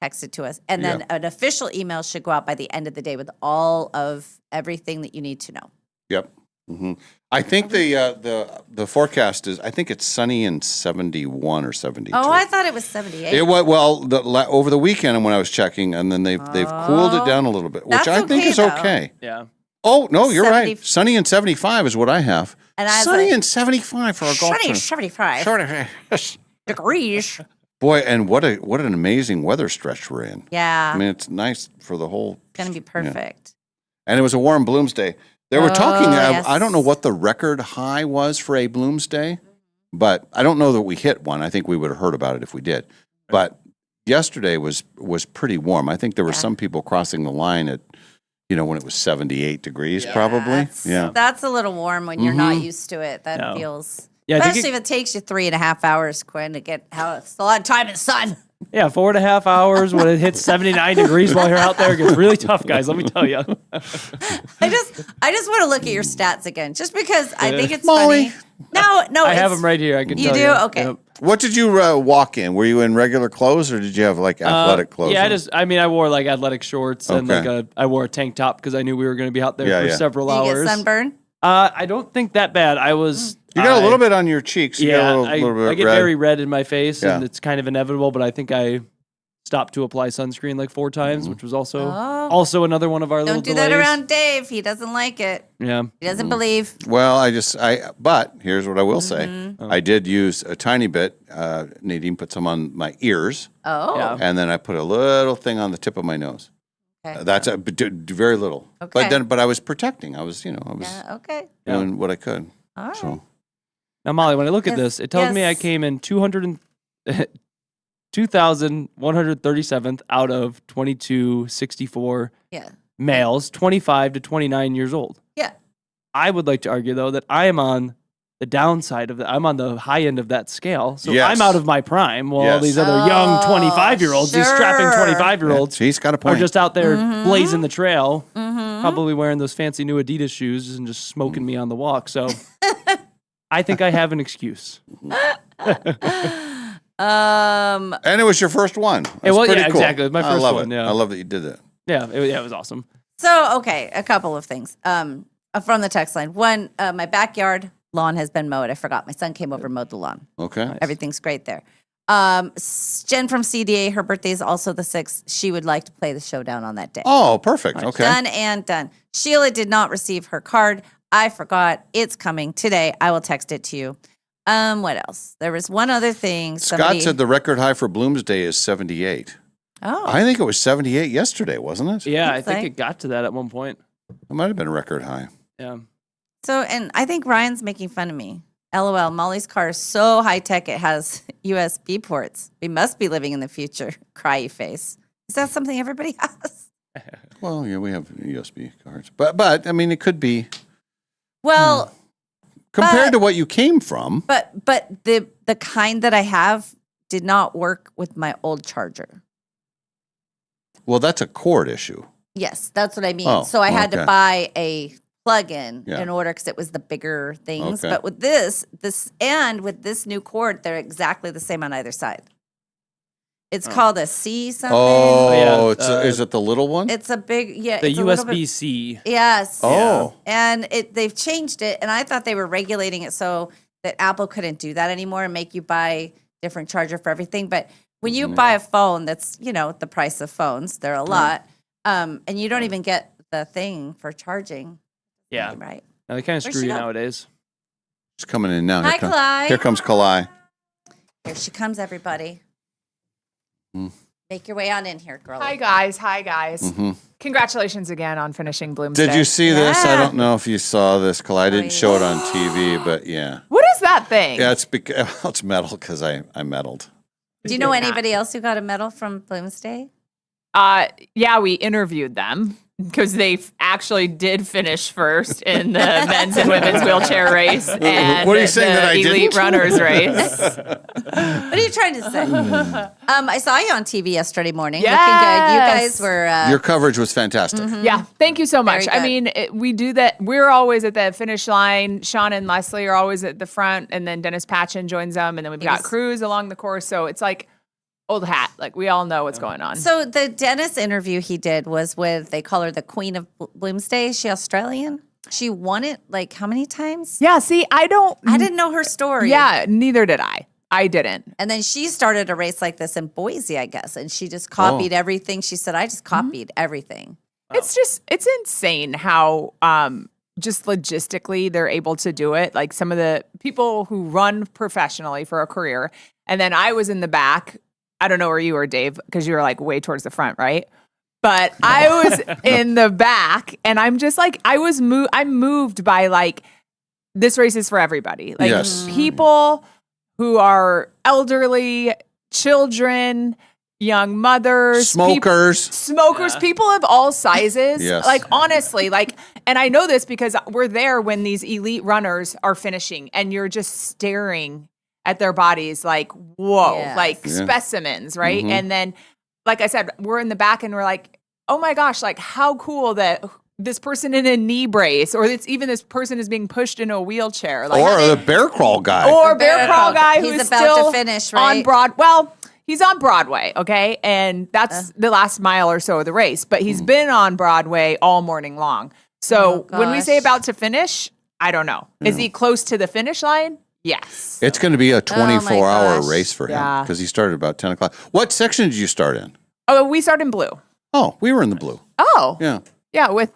text it to us. And then an official email should go out by the end of the day with all of everything that you need to know. Yep. Mm-hmm. I think the forecast is. I think it's sunny and 71 or 72. Oh, I thought it was 78. It was over the weekend when I was checking, and then they've cooled it down a little bit, which That's I think okay, is though. okay. Yeah. Oh no, you're 70 right. Sunny and 75 is what I have. And I was Sunny like, and 75 for our golf sunny tournament. 75 degrees. Boy, and what an amazing weather stretch we're in. Yeah. I mean, it's nice for the whole. It's going to be perfect. And it was a warm Bloomsday. They were talking. yes. I don't know what the record high was for a Bloomsday, but I don't know that we hit one. I think we would have heard about it if we did. But yesterday was pretty warm. I think there were some people crossing the line at, when it was 78 degrees, probably. That's a little warm when you're not Mhm. used to it. That No. feels, Yeah, I think especially if it takes you 3.5 hours, Quinn, to get it's a lot of time in the sun. Yeah, 4.5 hours when it hits 79 degrees while you're out there. It gets really tough, guys. Let me tell you. I just want to look at your stats again, just because I think it's Molly. funny. No, I have them right here. I can You tell do? you. Okay. Yep. What did you walk in? Were you in regular clothes or did you have like athletic clothes? Yeah, on? I wore like athletic shorts and Okay. I wore a tank top because I knew we were going to be out there for several Did you hours. get sunburn? I don't think that bad. I was. You got a little bit on your cheeks. You got Yeah, a little bit I get red. very red in my face, and Yeah. it's kind of inevitable. But I think I stopped to apply sunscreen like 4 times, which was also another one of our little Don't do delays. that around Dave. He doesn't like it. Yeah, He doesn't believe. Well, but here's what I will say. Mm-hmm. I did use a tiny bit. Nadine put some on my ears. Oh. Yeah. And then I put a little thing on the tip of my nose. Okay. That's very little. Okay. But I was protecting. I was Okay. doing what I could. All right. So. Now, Molly, when I look at Yes, this, it tells me I yes. came in 2,137th out of 2264 Yeah. males, 25 to 29 years old. Yeah. I would like to argue, though, that I am on the downside of that. I'm on the high end of that scale. So Yes. I'm out of my prime while all Yes. these other young 25-year-olds, these strapping sure. 25-year-olds He's got a are point. just out there Mm-hmm. blazing the trail, probably wearing those fancy new Adidas shoes and just smoking me on the walk. So I think I have an excuse. And it was your first one. It was, pretty yeah, cool. exactly. It was my I first love one, it. yeah. I love that you did that. Yeah, it was awesome. So, okay, a couple of things from the text line. One, my backyard lawn has been mowed. I forgot. My son came over and mowed the lawn. Okay. Everything's great there. Jen from CDA, her birthday is also the 6th. She would like to play the showdown on that day. Oh, perfect. Okay. Done and done. Sheila did not receive her card. I forgot. It's coming today. I will text it to you. What else? There was one other thing. Scott said the record high for Bloomsday is 78. Oh. I think it was 78 yesterday, wasn't it? Yeah, I Looks think like- it got to that at one point. It might have been a record high. Yeah. So, and I think Ryan's making fun of me. LOL, Molly's car is so high tech it has USB ports. We must be living in the future. Cryy face. Is that something everybody has? Well, yeah, we have USB cards. But I mean, it could be Well, compared to what you came from. but the kind that I have did not work with my old charger. Well, that's a cord issue. Yes, that's what I mean. Oh, So I had to okay. buy a plug-in Yeah. in order because it was the bigger things. Okay. But with this and with this new cord, they're exactly the same on either side. It's called a C something. Oh, yeah, is it the little one? It's a big, yeah. The it's a little bit- USB-C. Yes. Oh. And they've changed it, and I thought they were regulating it so that Apple couldn't do that anymore and make you buy different charger for everything. But when you buy a phone that's, the price of phones, they're a lot, and you don't even get the thing for charging. Yeah. Right. Now, they kind of Where'd screw she you go? nowadays. It's coming in now. Hi, Clyde. Here comes Kalai. Here she comes, everybody. Hmm. Make your way on in here, girl. Hi, guys. Hi, guys. Mhm. Congratulations again on finishing Bloomsday. Did you see this? I Yeah. don't know if you saw this, Kalai. I didn't show it on TV, but yeah. What is that thing? Yeah, it's metal because I meddled. Do you know anybody else who got a medal from Bloomsday? Yeah, we interviewed them because they actually did finish first in the men's and women's wheelchair race and What are you saying the that I elite didn't? runners race. What are you trying to say? I saw you on TV yesterday morning. Yes. Looking good. You guys were. Your coverage was fantastic. Yeah, thank you so much. Very I good. mean, we do that. We're always at the finish line. Sean and Leslie are always at the front, and then Dennis Patchen joins them, and then we've got Cruz along the course. So it's like old hat. Like we all know what's going on. So the Dennis interview he did was with, they call her the Queen of Bloomsday. Is she Australian? She won it like how many times? Yeah, see, I didn't know her story. Yeah, neither did I. I didn't. And then she started a race like this in Boise, I guess. And she just copied everything. She said, I just copied everything. It's insane how just logistically they're able to do it. Like some of the people who run professionally for a career. And then I was in the back. I don't know where you were, Dave, because you were like way towards the front, right? But I was in the back and I'm just like, I'm moved by like, this race is for everybody. Like Yes. people who are elderly, children, young mothers, Smokers. people of all sizes. Yes. Like honestly, like, and I know this because we're there when these elite runners are finishing and you're just staring at their bodies like, whoa, Yes. like Yeah. specimens, right? Mhm. And then, like I said, we're in the back and we're like, oh my gosh, like how cool that this person in a knee brace, or it's even this person is being pushed in a wheelchair. Like, Or the bear crawl guy. or bear crawl guy He's who's about still to finish, on right? he's on Broadway, okay? And that's the last mile or so of the race, but he's been on Broadway all morning long. So when we say gosh. about to finish, I don't know. Is he close to the finish line? Yes. It's going to be a 24-hour gosh. race for him Yeah. because he started about 10 o'clock. What section did you start in? Oh, we start in blue. Oh, we were in the blue. Oh. Yeah. Yeah, with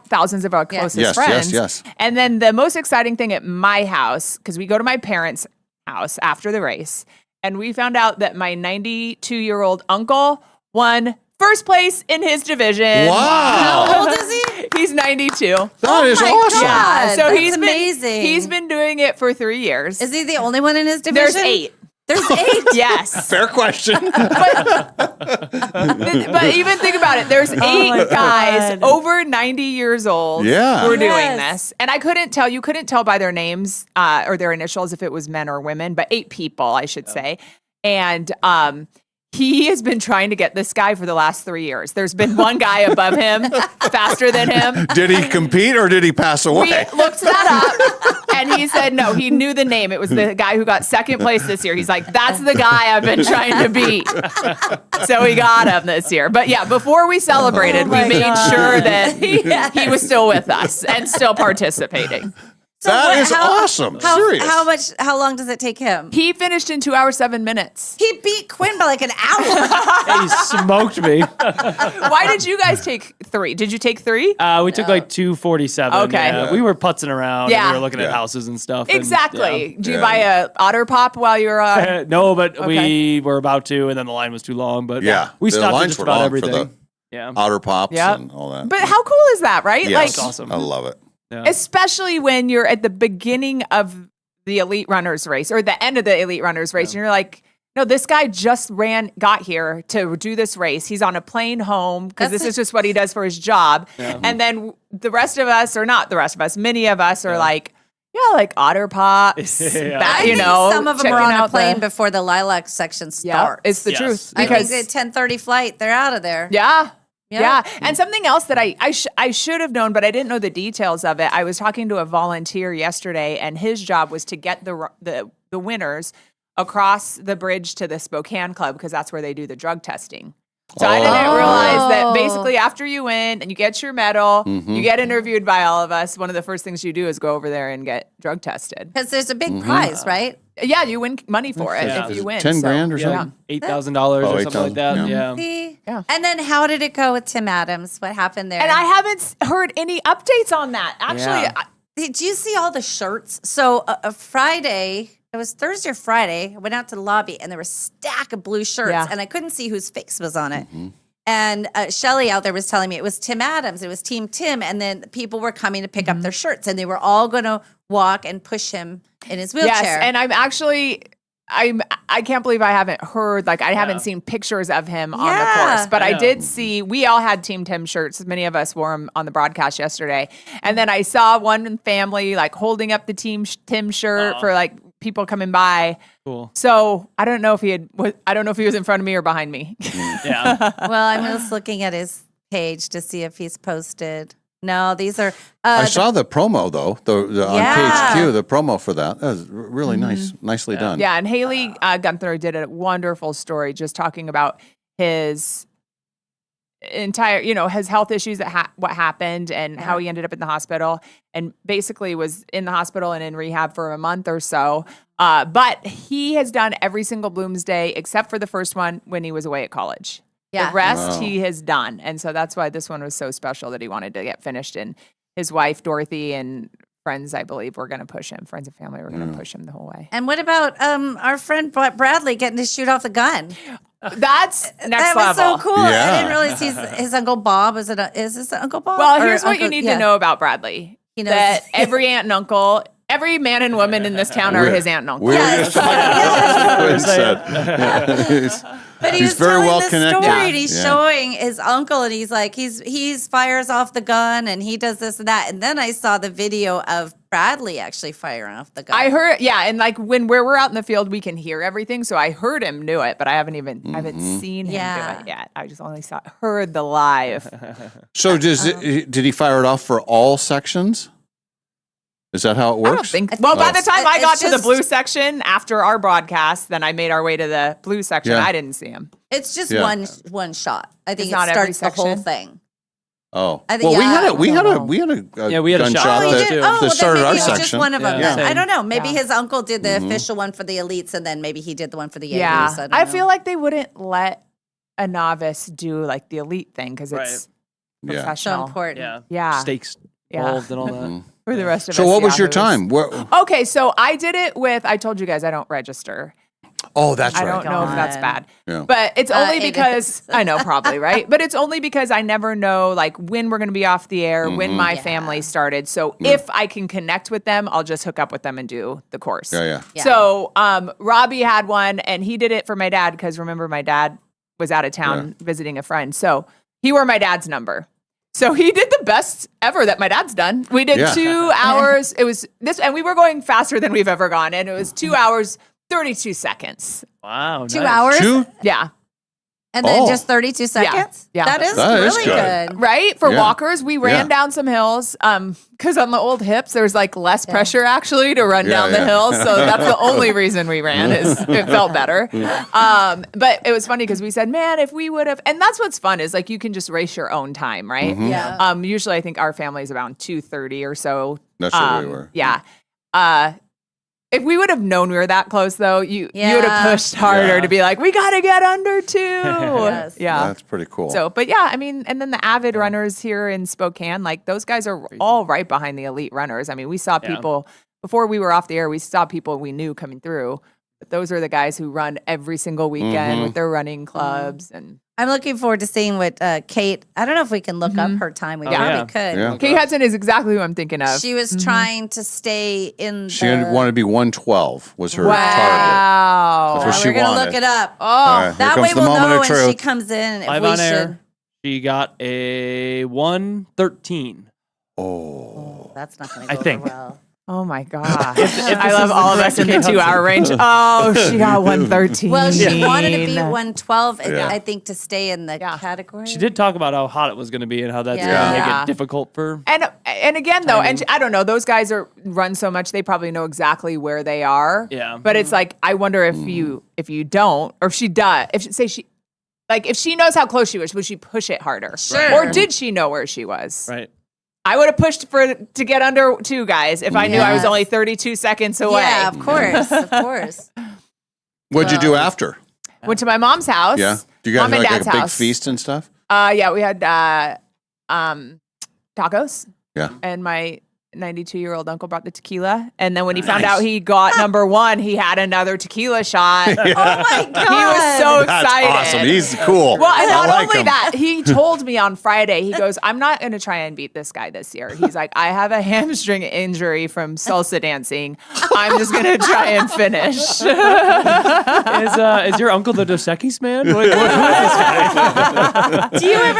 thousands of our closest Yes, friends. yes. And then the most exciting thing at my house, because we go to my parents' house after the race, and we found out that my 92-year-old uncle won first place in his division. Wow. How old is he? He's 92. That is my awesome. God, So that's he's amazing. He's been doing it for 3 years. Is he the only one in his division? There's 8. There's 8. Yes. Fair question. But even think about it. There's 8 my guys God. over 90 years old Yeah. who are doing Yes. this. And you couldn't tell by their names or their initials if it was men or women, but 8 people, I should say. And he has been trying to get this guy for the last 3 years. There's been one guy above him, faster than him. Did he compete or did he pass away? We looked that up, and he said no. He knew the name. It was the guy who got second place this year. He's like, that's the guy I've been trying to beat. So we got him this year. But yeah, before we celebrated, we made sure that he was still with us and still participating. So That is awesome. Serious. How long does it take him? He finished in 2 hours, 7 minutes. He beat Quinn by like an hour. He smoked me. Why did you guys take 3? Did you take 3? We took like 247. Okay. Yeah. We were putzing around. Yeah. And we were looking at houses and stuff. and, Exactly. yeah. Did you buy a Otter Pop while you were No, but Okay. we were about to, and then the line was too long. But Yeah. we The stopped at lines just were about long everything. for the Yeah. Otter Pops Yep. and all that. But how cool is that, right? Yes. It's awesome. I love it. Yeah. Especially when you're at the beginning of the elite runners race or the end of the elite runners race, and you're like, no, this guy just got here to do this race. He's on a plane home because this is just what he does for his job. Yeah. And then the rest of us, or not the rest of us, many of us are like, like Otter Pops. Yeah. that, I you think know, some of them are checking on a out plane the- before the lilac section Yeah, starts. it's the Yes. truth. I Because think the 10:30 flight, they're out of there. Yeah. Yeah. Yeah. And something else that I should have known, but I didn't know the details of it. I was talking to a volunteer yesterday, and his job was to get the winners across the bridge to the Spokane Club because that's where they do the drug testing. So I didn't realize that basically after you win and you get your medal, you get interviewed by all of us, one of the first things you do is go over there and get drug tested. Because there's a big prize, right? Yeah, you win money for it Yeah. if Is you it win. 10 so, grand or yeah. something? $8,000 or something like that. 8,000, Yeah. See? Yeah. And then how did it go with Tim Adams? What happened there? And I haven't heard any updates on that. Actually, Yeah. Did you see all the shirts? So Friday, it was Thursday or Friday, I went out to the lobby and there was a stack of blue shirts Yeah. and I couldn't see whose face was on it. And Shelly out there was telling me it was Tim Adams. It was Team Tim. And then people were coming to pick up their shirts and they were all going to walk and push him in his wheelchair. Yes, and I can't believe I haven't heard, like, I haven't seen pictures of him on the course, but I did see, we all had Team Tim shirts. Many of us wore them on the broadcast yesterday. And then I saw one family, like, holding up the Team Tim shirt for, like, people coming by. Cool. So I don't know if he was in front of me or behind me. Yeah. Well, I'm just looking at his page to see if he's posted. No, these are. I saw the promo though, the on Yeah. page Q, the promo for that. That was really nicely done. Yeah, and Haley Gunther did a wonderful story just talking about his entire, his health issues, what happened and how he ended up in the hospital, and basically was in the hospital and in rehab for a month or so. But he has done every single Bloomsday except for the first one when he was away at college. Yeah. The rest Wow. he has done. And so that's why this one was so special that he wanted to get finished. And his wife, Dorothy, and friends, I believe, were going to push him. Friends and family were going to push him the whole way. And what about our friend Bradley getting to shoot off the gun? That's next That was level. so cool. I Yeah. didn't realize his Uncle Bob. Is this Uncle Bob? Well, Or here's what you Uncle- need yeah. to know about Bradley. He knows- That every aunt and uncle, every man and woman in this town are his aunt and uncle. But He's was very telling well the connected. story, and he's Yeah. showing his uncle, and he's like, he's fires off the gun, and he does this and that. And then I saw the video of Bradley actually firing off the gun. I heard, and like when we're out in the field, we can hear everything. So I heard him do it, but I haven't seen him do it yet. I just only heard the live. So did he fire it off for all sections? Is that how it works? I don't think. Well, by the time I got It's to the just- blue section after our broadcast, then I made our way to the blue section. Yeah. I didn't see him. It's just Yeah. one shot. I think It's it not every starts the whole section? thing. Oh, I think- well, yeah, we had a we had a gunshot shot. Oh, he that, did. that Then started maybe our it was section. just one of them. Yeah. Then. I don't know. Maybe Yeah. his uncle did the official one for the elites, and then maybe he did the one for the Yankees. Yeah, I feel like they wouldn't let a novice do like the elite thing because it's Yeah. professional. so important. Yeah. Yeah. Stakes Yeah. involved and all that. For the rest of us. So what was your yahoos. time? Where, Okay, so I did it with. I told you guys I don't register. oh, that's I right. don't know if that's God. bad. Yeah. But it's only It because is. I know probably, right? But it's only because I never know like when we're going to be off the air, when my Yeah. family started. So if I can connect with them, I'll just hook up with them and do the course. Yeah. Yeah. So Robbie had one and he did it for my dad because remember my dad was out of town visiting a friend. So he wore my dad's number. So he did the best ever that my dad's done. We did 2 hours. It was this, and we were going faster than we've ever gone. And it was 2 hours, 32 seconds. Wow. 2 nice. hours, Yeah. and then Oh. just 32 seconds. Yeah. That is That is really good. good. Right? For Yeah. walkers, we ran Yeah. down some hills. Because on the old hips, there was like less pressure actually to run down the yeah. hills. So that's the only reason we ran is it felt better. But it was funny because we said, man, if we would have, and that's what's fun is like you can just race your own time, right? Yeah. Usually I think our family is around 2:30 or so. That's what we were. Yeah. If we would have known we were that close, though, you would Yeah. have pushed harder Yeah. to be like, we got to get under 2. Yes. Yeah. That's pretty cool. So, but yeah, I mean, and then the avid runners here in Spokane, like those guys are all right behind the elite runners. I mean, we saw people before we were off the air, we saw people we knew coming through. But those are the guys who run every single weekend with their running clubs. And I'm looking forward to seeing what Kate. I don't know if we can look up her time. We probably yeah. could. Yeah. Kate Hudson is exactly who I'm thinking of. She was trying to stay in. She the, wanted to be 112 was her target. Wow. That's what she we're gonna wanted. look it up. Oh, All right, here That comes way the we'll moment know of when she truth. comes in if Live we on should. air. She got a 1:13. Oh. That's not going I to go think. over well. Oh my God. If this I love is the all of correct us in the Kate 2 hour range. Oh, she got 113. Well, she wanted to be 112, Yeah. I think, to stay in the category. She did talk about how hot it was going to be and how that's Yeah. going to make Yeah. it difficult for. And again though, and I don't know, those guys run so much they probably know exactly where they are. Yeah. But it's like I wonder if you don't, or if she does, if she knows how close she was, would she push it harder? Sure. Or did she know where she was? Right. I would have pushed to get under 2 guys if I knew I was Yes. only 32 seconds away. Yeah, of course, of course. What'd you do after? Went to my mom's house. Yeah. Do you guys Mom and have like Dad's a big house. feast and stuff? Yeah, we had tacos. Yeah. And my 92-year-old uncle brought the tequila. And then when he found out he got number 1, he had another tequila shot. Oh my God. He was so That's excited. awesome. He's cool. Well, and I not like only him. that, he told me on Friday, he goes, I'm not going to try and beat this guy this year. He's like, I have a hamstring injury from salsa dancing. I'm just going to try and finish. Is your uncle the Dos Equis man? Who is this guy?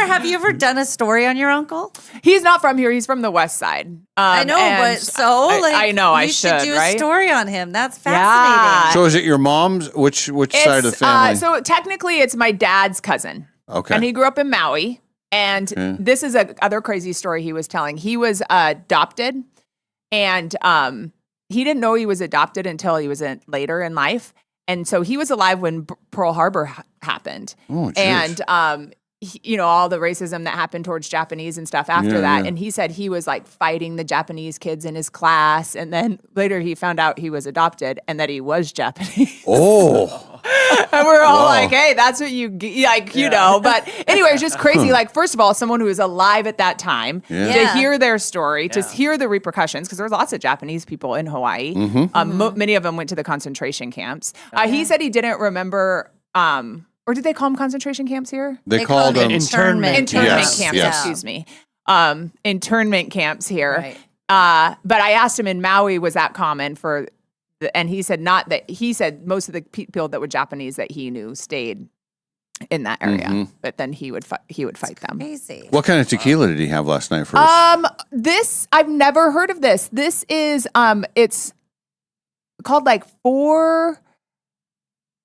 Have you ever done a story on your uncle? He's not from here. He's from the west side. I know, and but so I know I you should do right? a story on him. That's Yeah. fascinating. So is it your mom's? Which side of the family? So technically, it's my dad's cousin. Okay. And he grew up in Maui. And this is a other crazy story he was telling. He was adopted, and he didn't know he was adopted until he was later in life. And so he was alive when Pearl Harbor happened. Oh, geez. And all the racism that happened towards Japanese and stuff after Yeah, that. yeah. And he said he was like fighting the Japanese kids in his class. And then later he found out he was adopted and that he was Japanese. Oh. And we're all Wow. like, hey, that's what you know. But anyway, it's just crazy. Like, first of all, someone who was alive at that time, Yeah. to Yeah. hear their story, to hear the repercussions, because there's lots of Japanese people in Hawaii. Many of them went to the concentration camps. He said he didn't remember, or did they call them concentration camps here? They called them internment. Internment Yes, camps, yes. excuse me. Internment camps here. Right. But I asked him in Maui, was that common for, and he said not that. He said most of the people that were Japanese that he knew stayed in that area, but then he would fight them. Crazy. What kind of tequila did he have last night first? This I've never heard of this. This is it's called like 4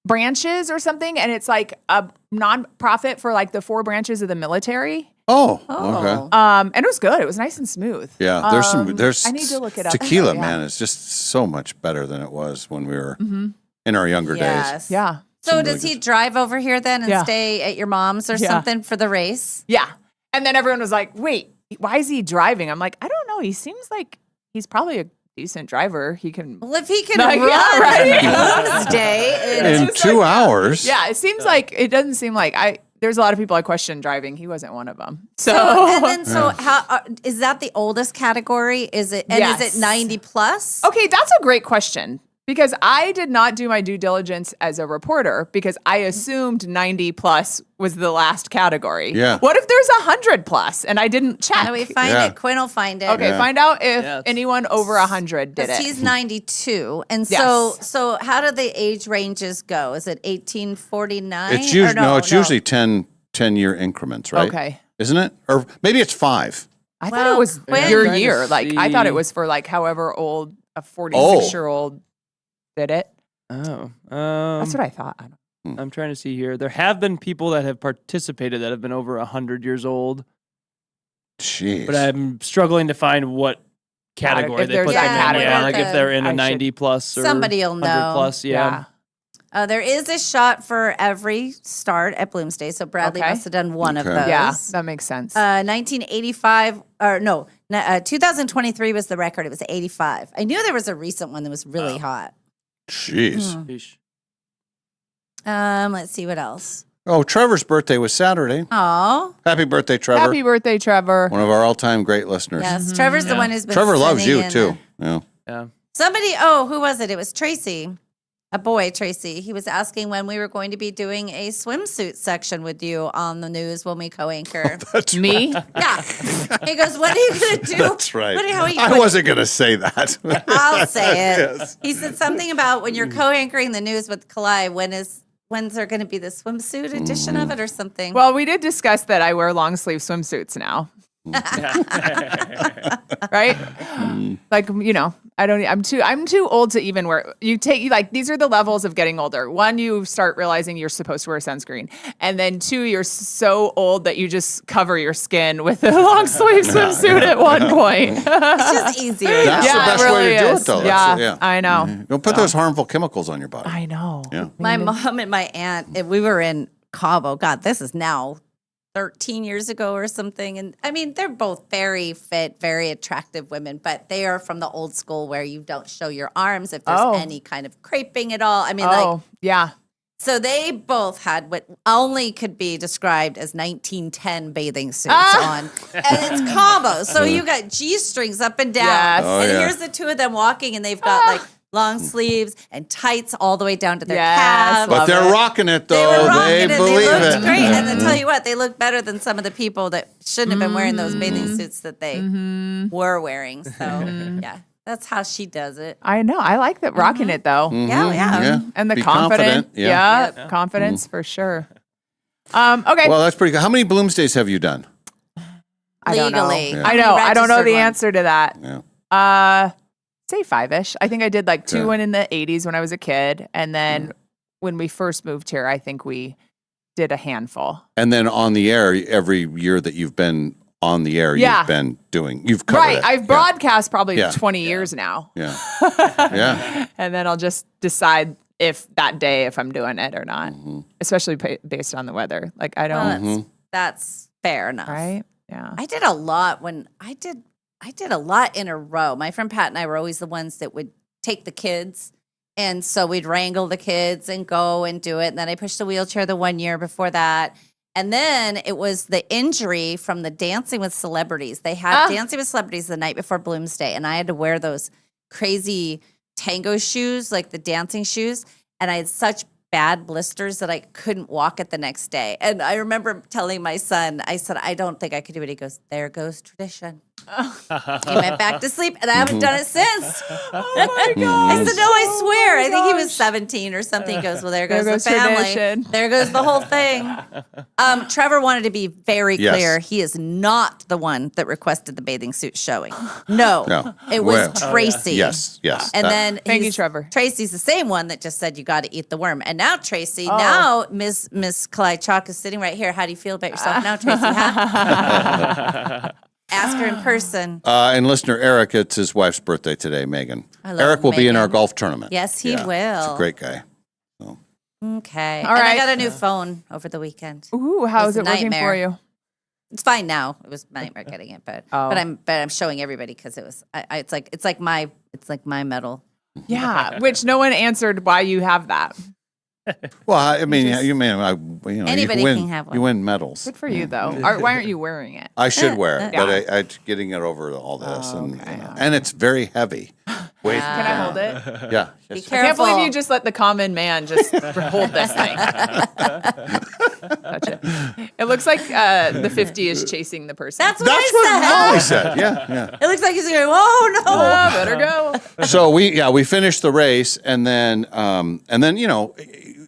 branches or something, and it's like a nonprofit for like the 4 branches of the military. Oh, okay. And it was good. It was nice and smooth. Yeah, there's I need to look it up. tequila, Yeah. man. It's just so much better than it was when we were in our younger days. Yes. Yeah. So does he drive over here then and Yeah. stay at your mom's or Yeah. something for the race? Yeah. And then everyone was like, wait, why is he driving? I'm like, I don't know. He seems like he's probably a decent driver. He can. Well, if he can Like, run yeah, right. Bloomsday In 2 hours. Yeah, it seems like it doesn't seem like there's a lot of people I question driving. He wasn't one of them. So, how is that the oldest category? Is it and is Yes. it 90 plus? Okay, that's a great question because I did not do my due diligence as a reporter because I assumed 90 plus was the last category. Yeah. What if there's 100 plus and I didn't check? How do we find Yeah. it? Quinn will find it. Okay, find out if anyone over 100 did 'Cause it. he's 92, and Yes. so how do the age ranges go? Is it 1849? It's usually Or it's usually 10-year increments, right? Okay. Isn't it? Or maybe it's 5. I thought it was Quinn- your Trying to year. Like I thought it see. was for like however old a 46-year-old did it. Oh, That's what I thought. I don't I'm trying to see here. There have been people that have participated that have been over 100 years old, Jeez. but I'm struggling to find what category if they there's put that them in. Yeah, category, like if they're in I a should- 90 plus or Somebody will 100 know. plus. Yeah. There is a shot for every start at Bloomsday, so Bradley Okay. must have done one of Okay. those. Yeah, that makes sense. 1985, or no, 2023 was the record. It was 85. I knew there was a recent one that was really hot. Jeez. Sheesh. Let's see what else. Oh, Trevor's birthday was Saturday. Oh, Happy birthday, Trevor. Happy birthday, Trevor. One of our all-time great listeners. yes. Trevor's the one who's been. Trevor loves sending you in too. Yeah. Yeah. Somebody. Oh, who was it? It was Tracy. A boy, Tracy. He was asking when we were going to be doing a swimsuit section with you on the news when we co-anchor. That's Me? Yeah. He goes, "What are you going to do?" That's right. How are you I going- wasn't going to say that. I'll say it. Yes. He said something about when you're co-anchoring the news with Kalai. When's there going to be the swimsuit edition of it or something? Well, we did discuss that I wear long sleeve swimsuits now. Right? Like, you know, I'm too old to even wear. These are the levels of getting older. One, you start realizing you're supposed to wear sunscreen. And then 2, you're so old that you just cover your skin with a long sleeve swimsuit at one point. It's just easier. That's Yeah, the best it really way to do is. it, though. Yeah, That's- I know. Don't put those harmful chemicals on your body. I know. Yeah. My mom and my aunt, we were in Cabo. God, this is now 13 years ago or something. And I mean, they're both very fit, very attractive women, but they are from the old school where you don't show your arms if there's any kind of creping at all. I mean, yeah. So they both had what only could be described as 1910 bathing suits on. And it's Cabo. So you got G-strings up and down. Yes. Oh, and yeah. here's the two of them walking, and they've got like long sleeves and tights all the way down to their Yes. calves. But they're rocking it, They though. were rocking it. believe They looked it. great. And I tell you what, they look better than some of the people that shouldn't have been wearing those bathing suits that they were wearing. So, yeah, that's how she does it. I know. I like that rocking it though. Yeah, yeah. And the Be confident. confident, yeah. Yeah. Confidence for sure. Okay. Well, that's pretty good. How many Bloomsdays have you done? I don't know. Legally. Yeah. I know. I don't know Registered the one. answer to that. Yeah. Say 5-ish. I think I did like 2 Okay. in the 80s when I was a kid. And then when we first moved here, I think we did a handful. And then on the air, every year that you've been on the air, Yeah. you've been doing, you've covered Right. it. I've broadcast probably Yeah. 20 years now. Yeah. Yeah. And then I'll just decide if that day if I'm doing it or not, especially based on the weather. Like I don't. Well, that's fair enough. Right? Yeah. I did a lot when I did a lot in a row. My friend Pat and I were always the ones that would take the kids. And so we'd wrangle the kids and go and do it. And then I pushed a wheelchair the one year before that. And then it was the injury from the Dancing with Celebrities. They had Dancing with Celebrities the night before Bloomsday. And I had to wear those crazy tango shoes, like the dancing shoes. And I had such bad blisters that I couldn't walk it the next day. And I remember telling my son, I said, I don't think I could do it. He goes, there goes tradition. He went back to sleep, and I haven't done it since. Oh my I gosh. said, no, I swear. I think he was gosh. 17 or something. He goes, well, there There goes goes the family. tradition. There goes the whole thing. Trevor wanted to be very Yes. clear. He is not the one that requested the bathing suit showing. No. No. It was Well, Tracy. Yes, yes. And that- then Thank you, he's- Trevor. Tracy's the same one that just said you got to eat the worm. And now Tracy, Oh. now Miss Clyde Chalk is sitting right here. How do you feel about yourself now, Tracy? Huh? Ask her in person. and listener Eric, it's his wife's birthday today, Megan. I love Eric will be in our Megan. golf tournament. Yes, he He's will. a great guy. Okay. All And I right. got a new phone over the weekend. Ooh, how was is it a working for nightmare. you? It's fine now. It was a nightmare getting it, but Oh. I'm showing everybody because it was. It's like my medal. Yeah, which no one answered why you have that. Well, I mean, you mean, Anybody you win, can have one. You win medals. Good for you, though. Why aren't you wearing it? I should wear it, Yeah. but I getting it over all this, and it's very heavy. Wait, Can I hold it? Yeah. Be yes. I can't believe careful. you just let the common man just hold this thing. Touch it. It looks like the 50 is chasing the person. That's what That's I what said. Molly said. Yeah, It looks like he's going. Oh no! Oh, better go. yeah. So we finished the race, and then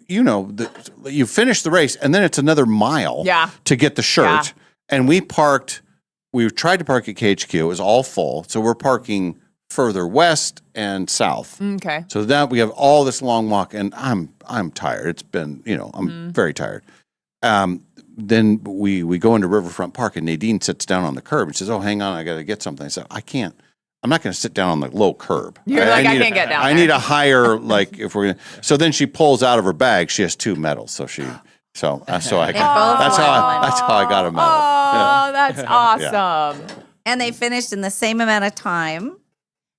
you finish the race, and then it's another mile. Yeah. To get the shirt, Yeah. and we parked. We tried to park at KHQ. It was all full, so we're parking further west and south. Okay. So that we have all this long walk, and I'm tired. It's been, I'm very tired. Then we go into Riverfront Park, and Nadine sits down on the curb and says, "Oh, hang on, I got to get something." I said, "I can't. I'm not going to sit down on the low curb. You're like, I need can't get down I there." need a higher if we're." So then she pulls out of her bag. She has 2 medals. So I both that's won how I got a medal. Oh, that's awesome. And they finished in the same amount of time.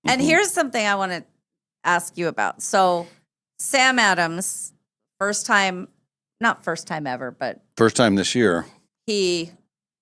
And here's something I want to ask you about. So Sam Adams, not first time ever, but First time this year. he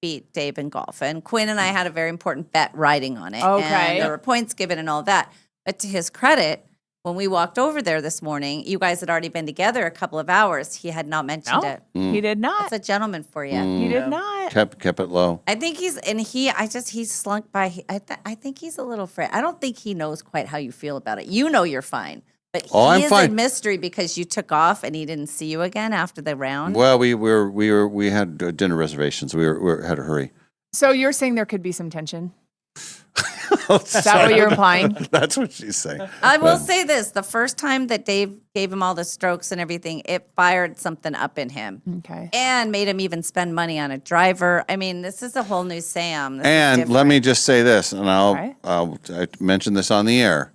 beat Dave in golf. And Quinn and I had a very important bet riding on it. Okay. And there were points given and all that. But to his credit, when we walked over there this morning, you guys had already been together a couple of hours. He had not mentioned No, it. he did not. That's a gentleman for you. He did not. Kept it low. I think he's slunk by. I think he's a little afraid. I don't think he knows quite how you feel about it. You know you're fine. But Oh, he I'm is fine. a mystery because you took off and he didn't see you again after the round. Well, we had dinner reservations. We had to hurry. So you're saying there could be some tension? Is that what you're implying? That's what she's saying. I will say this: the first time that Dave gave him all the strokes and everything, it fired something up in him. Okay. And made him even spend money on a driver. I mean, this is a whole new Sam. This is And let different. me just say this, and right. I mentioned this on the air.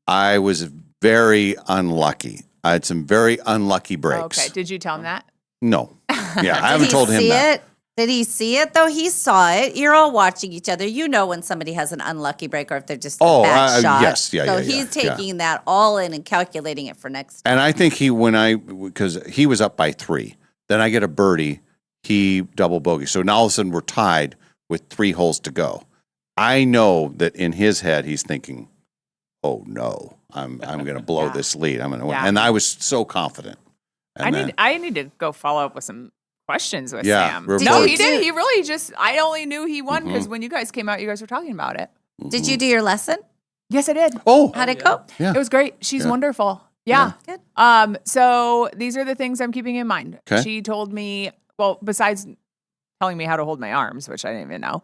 I was very unlucky. I had some very unlucky breaks. Okay. Did you tell him that? No. Yeah, I haven't Did he told him see that. it? Did he see it though? He saw it. You're all watching each other. You know when somebody has an unlucky break or if they're just a bad shot. Yes, yeah, So yeah, he's yeah. taking that all in and calculating it for next time. And I think because he was up by 3, then I get a birdie, he double bogey. So now all of a sudden we're tied with 3 holes to go. I know that in his head he's thinking, "Oh no, I'm going to blow this lead. I'm going to win." Yeah. And I was so confident. And I need to go follow up with some questions with Yeah, Sam. report. No, he Did you did. do- He really just. I only knew he won because Mhm. when you guys came out, you guys were talking about it. Did you do your lesson? Yes, I did. Oh, How'd it go? yeah. It was great. She's Yeah. wonderful. Yeah. Good. So these are the things I'm keeping in mind. Okay. She told me, well, besides telling me how to hold my arms, which I didn't even know.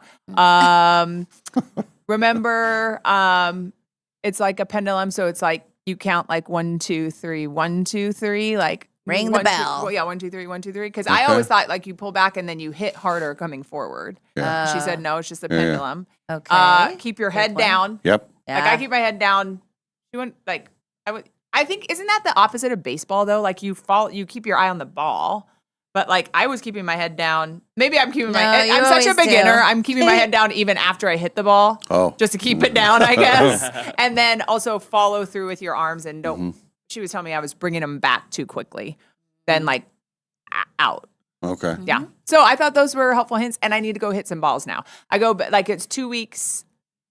Remember, it's like a pendulum. So it's like you count like 1, 2, 3, 1, 2, 3, like Ring the 1, 2 bell. well, yeah, 1, 2, 3, 1, 2, 3. Because I Okay. always thought like you pull back and then you hit harder coming forward. Yeah. She said no, it's just a Yeah, yeah. pendulum. Okay. Keep your Good head plan. down. Yep. Like I keep my head down. She went like I think isn't that the opposite of baseball though? Like you keep your eye on the ball. But like I was keeping my head down. Maybe I'm keeping No, my you I'm such a always beginner. do. I'm keeping my head down even after I hit the ball. Oh. Just to keep it down, I guess. And then also follow through with your arms and don't she was telling me I was bringing them back too quickly. Then like out. Okay. Yeah. So I thought those were helpful hints and I need to go hit some balls now. I go like it's 2 weeks.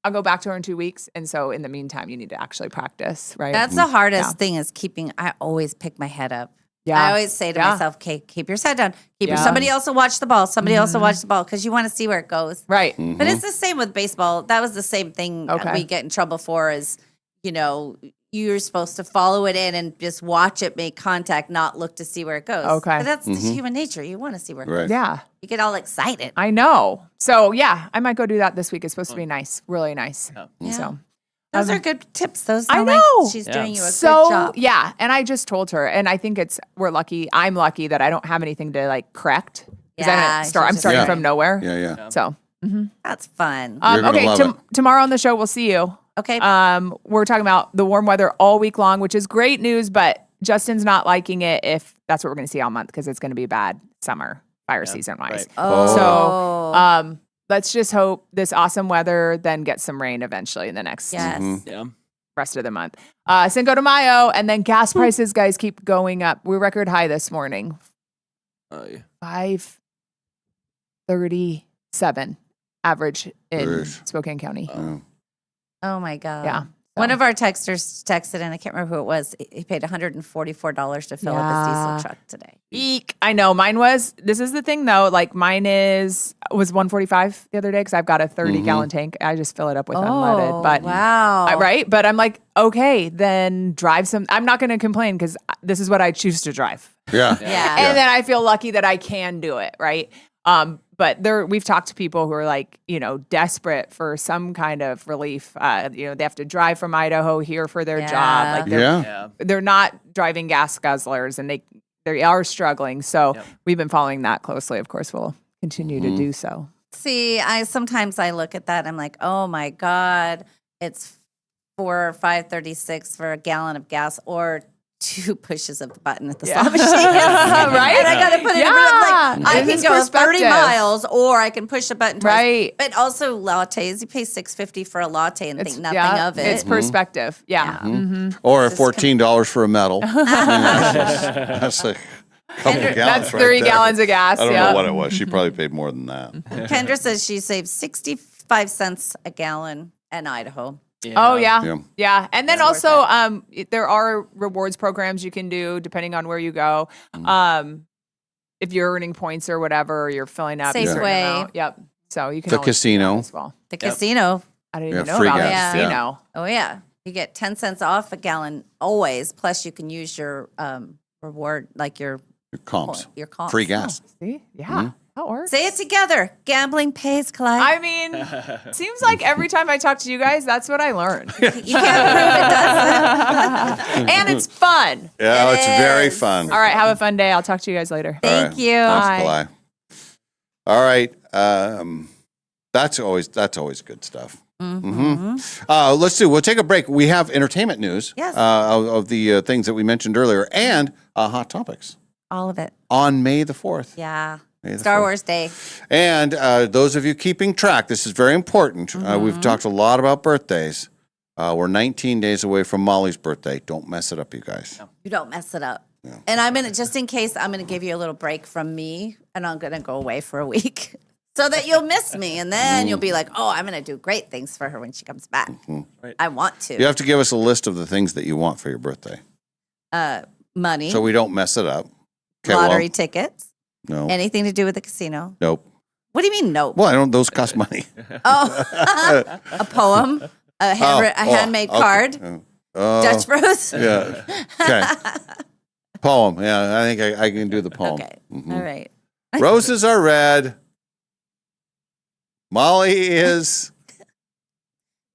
I'll go back to her in 2 weeks. And so in the meantime, you need to actually practice, right? That's the hardest Yeah. thing is keeping. I always pick my head up. Yeah. I always say to myself, okay, keep your head down. Somebody else will watch the ball. Somebody else will watch the ball because you want to see where it goes. Right. But it's the same with baseball. That was the same thing we get in trouble for is, you're supposed to follow it in and just watch it make contact, not look to see where it goes. Okay. But that's just human nature. You want to see where it goes. Yeah. You get all excited. I know. So yeah, I might go do that this week. It's supposed to be nice, really nice. Yeah. So those are good tips. Those I sound know. like she's doing you a so, good job. Yeah. And I just told her, and I think we're lucky. I'm lucky that I don't have anything to like correct. Because I'm starting from nowhere. Yeah. So that's fun. Okay. Tomorrow on the show, we'll see you. Okay. We're talking about the warm weather all week long, which is great news, but Justin's not liking it if that's what we're going to see all month because it's going to be bad summer fire season wise. Right. So let's just hope this awesome weather then gets some rain eventually in the next rest of the month. Cinco de Mayo, and then gas prices, guys, keep going up. We're record high this morning. $5.37 average in Spokane County. Oh my God. Yeah. One of our texters texted, and I can't remember who it was. He paid $144 to fill up his diesel truck today. Eek. I know mine was. This is the thing though. Like mine was $145 the other day because I've got a 30-gallon tank. I just fill it up with unleaded. But wow. Right. But I'm like, okay, then drive some. I'm not going to complain because this is what I choose to drive. Yeah. And then I feel lucky that I can do it. Right. But we've talked to people who are like, desperate for some kind of relief. They have to drive from Idaho here for their job. Like they're not driving gas guzzlers, and they are struggling. So we've been following that closely. Of course, we'll continue to do so. See, sometimes I look at that. I'm like, oh my God, it's $4 or $5.36 for a gallon of gas, or 2 pushes of the button at the slot machine. Right? And I got to put it in. Like, I can go 30 miles, or I can push a button twice. Right. But also lattes, you pay $6.50 for a latte and think nothing of it. It's perspective. Yeah. Or $14 for a medal. That's a couple gallons. That's right 3 there. gallons of gas. I don't know what it was. She probably paid more than that. Kendra says she saved 65 cents a gallon in Idaho. Oh yeah. And then also there are rewards programs you can do depending on where you go. If you're earning points or whatever, or you're filling up a certain amount. Yep. So you can the casino as well. The casino. I didn't even know about the casino. Oh yeah. You get 10 cents off a gallon always. Plus you can use your reward, like your comps. Your comps. Free gas. See? Yeah. That works. Say it together. Gambling pays, Clyde. I mean, seems like every time I talk to you guys, that's what I learn. You can't prove it doesn't. And it's fun. Yeah, it's very fun. All right, have a fun day. I'll talk to you guys later. Thank you. Thanks, Kalai. All right. That's always good stuff. Let's do. We'll take a break. We have entertainment news. Yes. Of the things that we mentioned earlier, and hot topics All of it. on May the 4th. Yeah. May the Star 4th. Wars Day. And those of you keeping track, this is very important. We've talked a lot about birthdays. We're 19 days away from Molly's birthday. Don't mess it up, you guys. You don't mess it up. And I'm gonna, just in case, I'm gonna give you a little break from me, and I'm gonna go away for a week, so that you'll miss me, and then you'll be like, "Oh, I'm gonna do great things for her when she comes back." I want to. You have to give us a list of the things that you want for your birthday, money, so we don't mess it up. Okay, lottery tickets, no, anything to do with the casino. Nope. What do you mean, nope? Well, I don't. Those cost money. Oh, a poem, a handmade card, Dutch Bros. Yeah. Okay. Poem. Yeah, I think I can do the poem. Okay. All right. Roses are red. Molly is.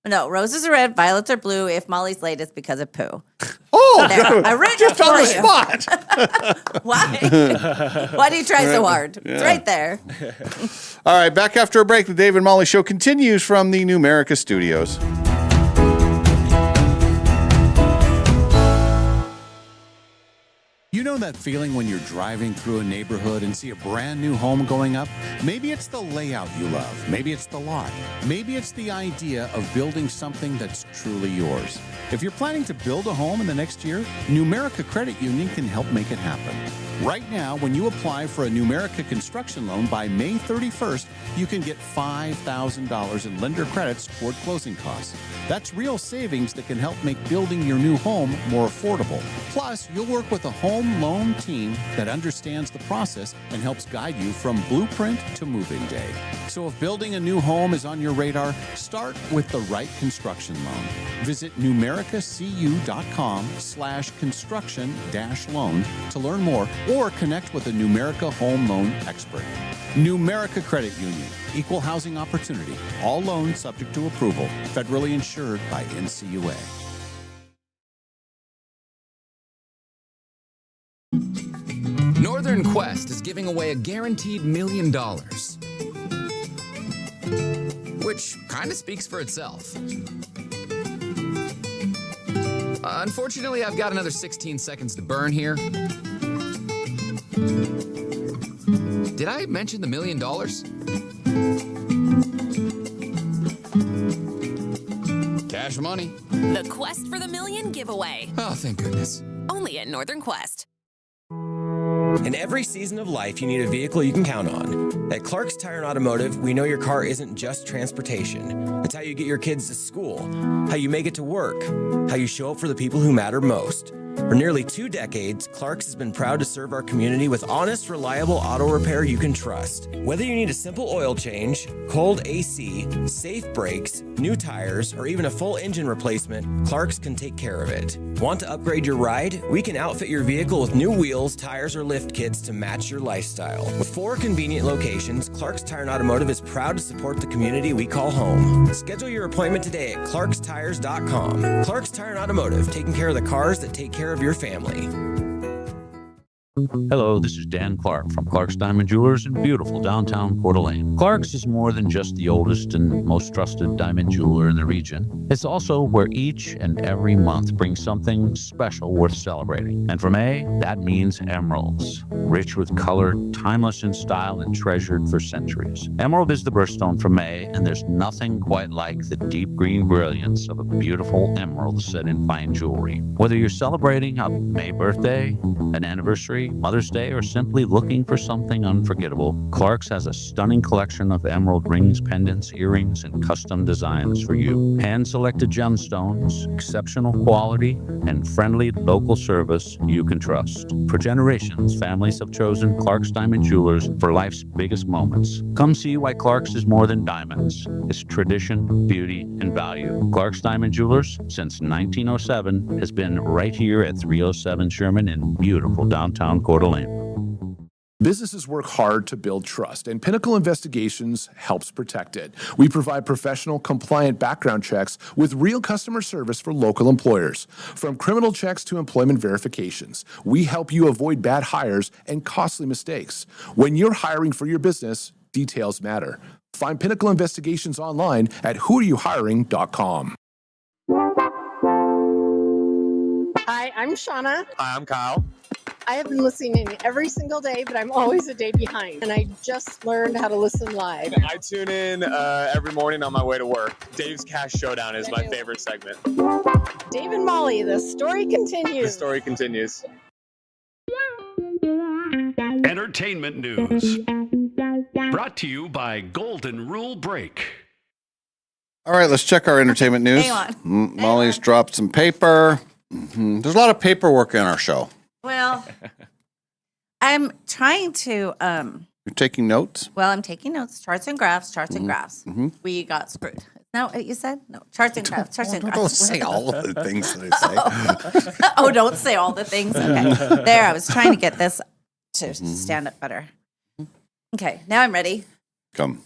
No, roses are red, violets are blue. If Molly's late, it's because of poo. Oh, there. I wrote just it on the for you. spot. Why? Why do you try so hard? Yeah. It's right there. All right, back after a break. The Dave and Molly Show continues from the Numerica Studios. You know that feeling when you're driving through a neighborhood and see a brand new home going up? Maybe it's the layout you love. Maybe it's the lot. Maybe it's the idea of building something that's truly yours. If you're planning to build a home in the next year, Numerica Credit Union can help make it happen. Right now, when you apply for a Numerica construction loan by May 31st, you can get $5,000 in lender credits toward closing costs. That's real savings that can help make building your new home more affordable. Plus, you'll work with a home home loan team that understands the process and helps guide you from blueprint to move-in day. So if building a new home is on your radar, start with the right construction loan. Visit numericacu.com/construction-loan to learn more or connect with a Numerica home loan expert. Numerica Credit Union, equal housing opportunity, all loans subject to approval, federally insured by NCUA. Northern Quest is giving away a guaranteed $1 million. Which kind of speaks for itself. Unfortunately, I've got another 16 seconds to burn here. Did I mention the $1 million? Cash money. The Quest for the Million giveaway. Oh, thank goodness. Only at Northern Quest. In every season of life, you need a vehicle you can count on. At Clark's Tire and Automotive, we know your car isn't just transportation. It's how you get your kids to school, how you make it to work, how you show up for the people who matter most. For nearly 2 decades, Clark's has been proud to serve our community with honest, reliable auto repair you can trust. Whether you need a simple oil change, cold AC, safe brakes, new tires, or even a full engine replacement, Clark's can take care of it. Want to upgrade your ride? We can outfit your vehicle with new wheels, tires, or lift kits to match your lifestyle. With 4 convenient locations, Clark's Tire and Automotive is proud to support the community we call home. Schedule your appointment today at clarkstires.com. Clark's Tire and Automotive, taking care of the cars that take care of your family. Hello, this is Dan Clark from Clark's Diamond Jewelers in beautiful downtown Coeur d'Alene. Clark's is more than just the oldest and most trusted diamond jeweler in the region. It's also where each and every month brings something special worth celebrating. And for May, that means emeralds. Rich with color, timeless in style, and treasured for centuries. Emerald is the birthstone for May, and there's nothing quite like the deep green brilliance of a beautiful emerald set in fine jewelry. Whether you're celebrating a May birthday, an anniversary, Mother's Day, or simply looking for something unforgettable, Clark's has a stunning collection of emerald rings, pendants, earrings, and custom designs for you. Hand-selected gemstones, exceptional quality, and friendly local service you can trust. For generations, families have chosen Clark's Diamond Jewelers for life's biggest moments. Come see why Clark's is more than diamonds. It's tradition, beauty, and value. Clark's Diamond Jewelers, since 1907, has been right here at 307 Sherman in beautiful downtown Coeur d'Alene. Businesses work hard to build trust, and Pinnacle Investigations helps protect it. We provide professional, compliant background checks with real customer service for local employers. From criminal checks to employment verifications, we help you avoid bad hires and costly mistakes. When you're hiring for your business, details matter. Find Pinnacle Investigations online at whoareyouhiring.com. Hi, I'm Shauna. Hi, I'm Kyle. I have been listening every single day, but I'm always a day behind. And I just learned how to listen live. I tune in every morning on my way to work. Dave's Cash Showdown is my favorite segment. Dave and Molly, the story continues. The story continues. Entertainment news. Brought to you by Golden Rule Break. All right, let's check our entertainment news. Hang on. Molly's dropped some paper. There's a lot of paperwork in our show. Well, I'm trying to. You're taking notes? Well, I'm taking notes, charts and graphs, charts and graphs. We got screwed. No, you said? No, charts and graphs, charts and graphs. Don't say all of the things that I say. Oh, don't say all the things. Okay. There, I was trying to get this to stand up better. Okay, now I'm ready. Come.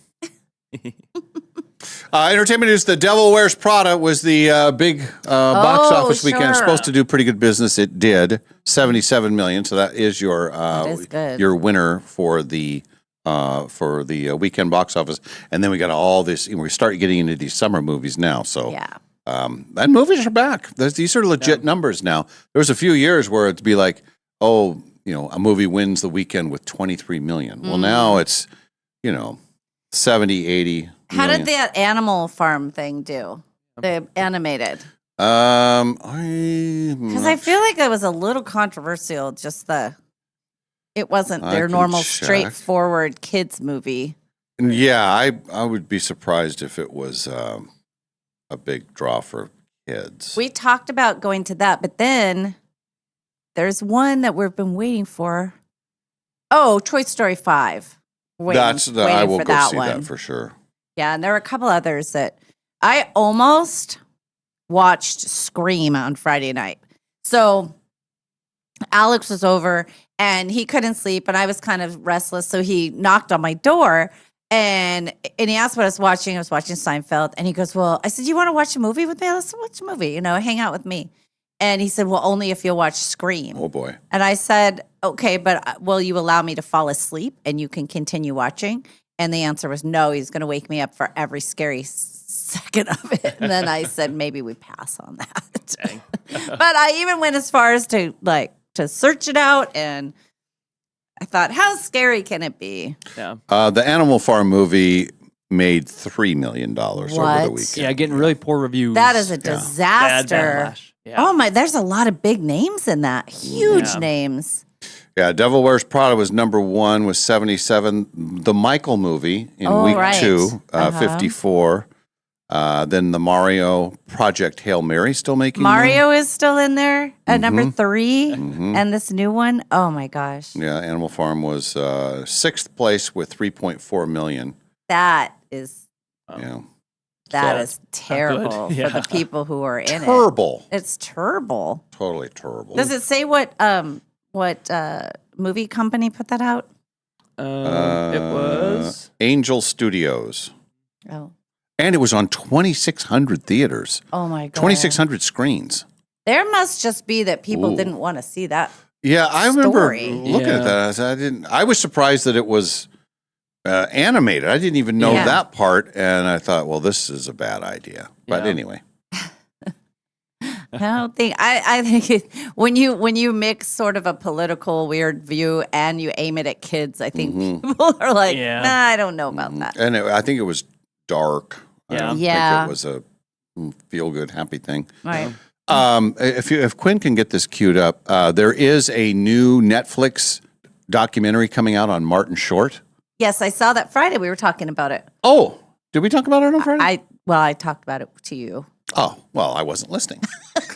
Entertainment news: The Devil Wears Prada was the big box office weekend. It's supposed to do pretty good business. It did $77 million. So that is your your winner for the weekend box office. And then we got all this. We start getting into these summer movies now. So and movies are back. These are legit numbers now. There was a few years where it'd be like, oh, a movie wins the weekend with $23 million. Well, now it's 70, 80. How did that Animal Farm thing do? The animated. Because I feel like it was a little controversial. It wasn't their normal, straightforward kids movie. Yeah, I would be surprised if it was a big draw for kids. We talked about going to that, but then there's one that we've been waiting for. Oh, Toy Story 5. I Waiting will for go that see one. that for sure. Yeah, and there were a couple others that I almost watched Scream on Friday night. So Alex was over and he couldn't sleep and I was kind of restless. So he knocked on my door and he asked what I was watching. I was watching Seinfeld and he goes, well, I said, you want to watch a movie with me? Let's watch a movie, hang out with me. And he said, well, only if you'll watch Scream. Oh, boy. And I said, okay, but will you allow me to fall asleep and you can continue watching? And the answer was no. He's going to wake me up for every scary second of it. And then I said, maybe we pass on that. But I even went as far as to search it out. And I thought, how scary can it be? Yeah. The Animal Farm movie made $3 million over the weekend. Yeah, getting really poor reviews. That is a disaster. Bad backlash. Yeah. Oh my, there's a lot of big names in that. Huge names. Yeah, Devil Wears Prada was number 1 with 77. The Michael movie in week 2, 54. Then the Mario Project Hail Mary still making Mario is still in there at number 3. Mhm. And this new one, oh my gosh. Yeah, Animal Farm was 6th place with 3.4 million. That is Yeah. that is terrible Yeah. for the people who are in Terrible. it. It's terrible. Totally terrible. Does it say what movie company put that out? It was Angel Studios. Oh. And it was on 2,600 theaters. Oh my god. 2,600 screens. There must just be that people Ooh. didn't want to see that. Yeah, I remember Story. looking at that. I was surprised that it was animated. I didn't even know that part, and I thought, well, this is a bad idea. But anyway, I don't think I think when you mix sort of a political weird view and you aim it at kids, I think people are like, nah, I don't know about that. and I think it was dark. I don't Yeah. think it was a feel good, happy thing. Right. If Quinn can get this queued up, there is a new Netflix documentary coming out on Martin Short. Yes, I saw that Friday. We were talking about it. Oh, did we talk about it on Friday? I talked about it to you. Oh, well, I wasn't listening.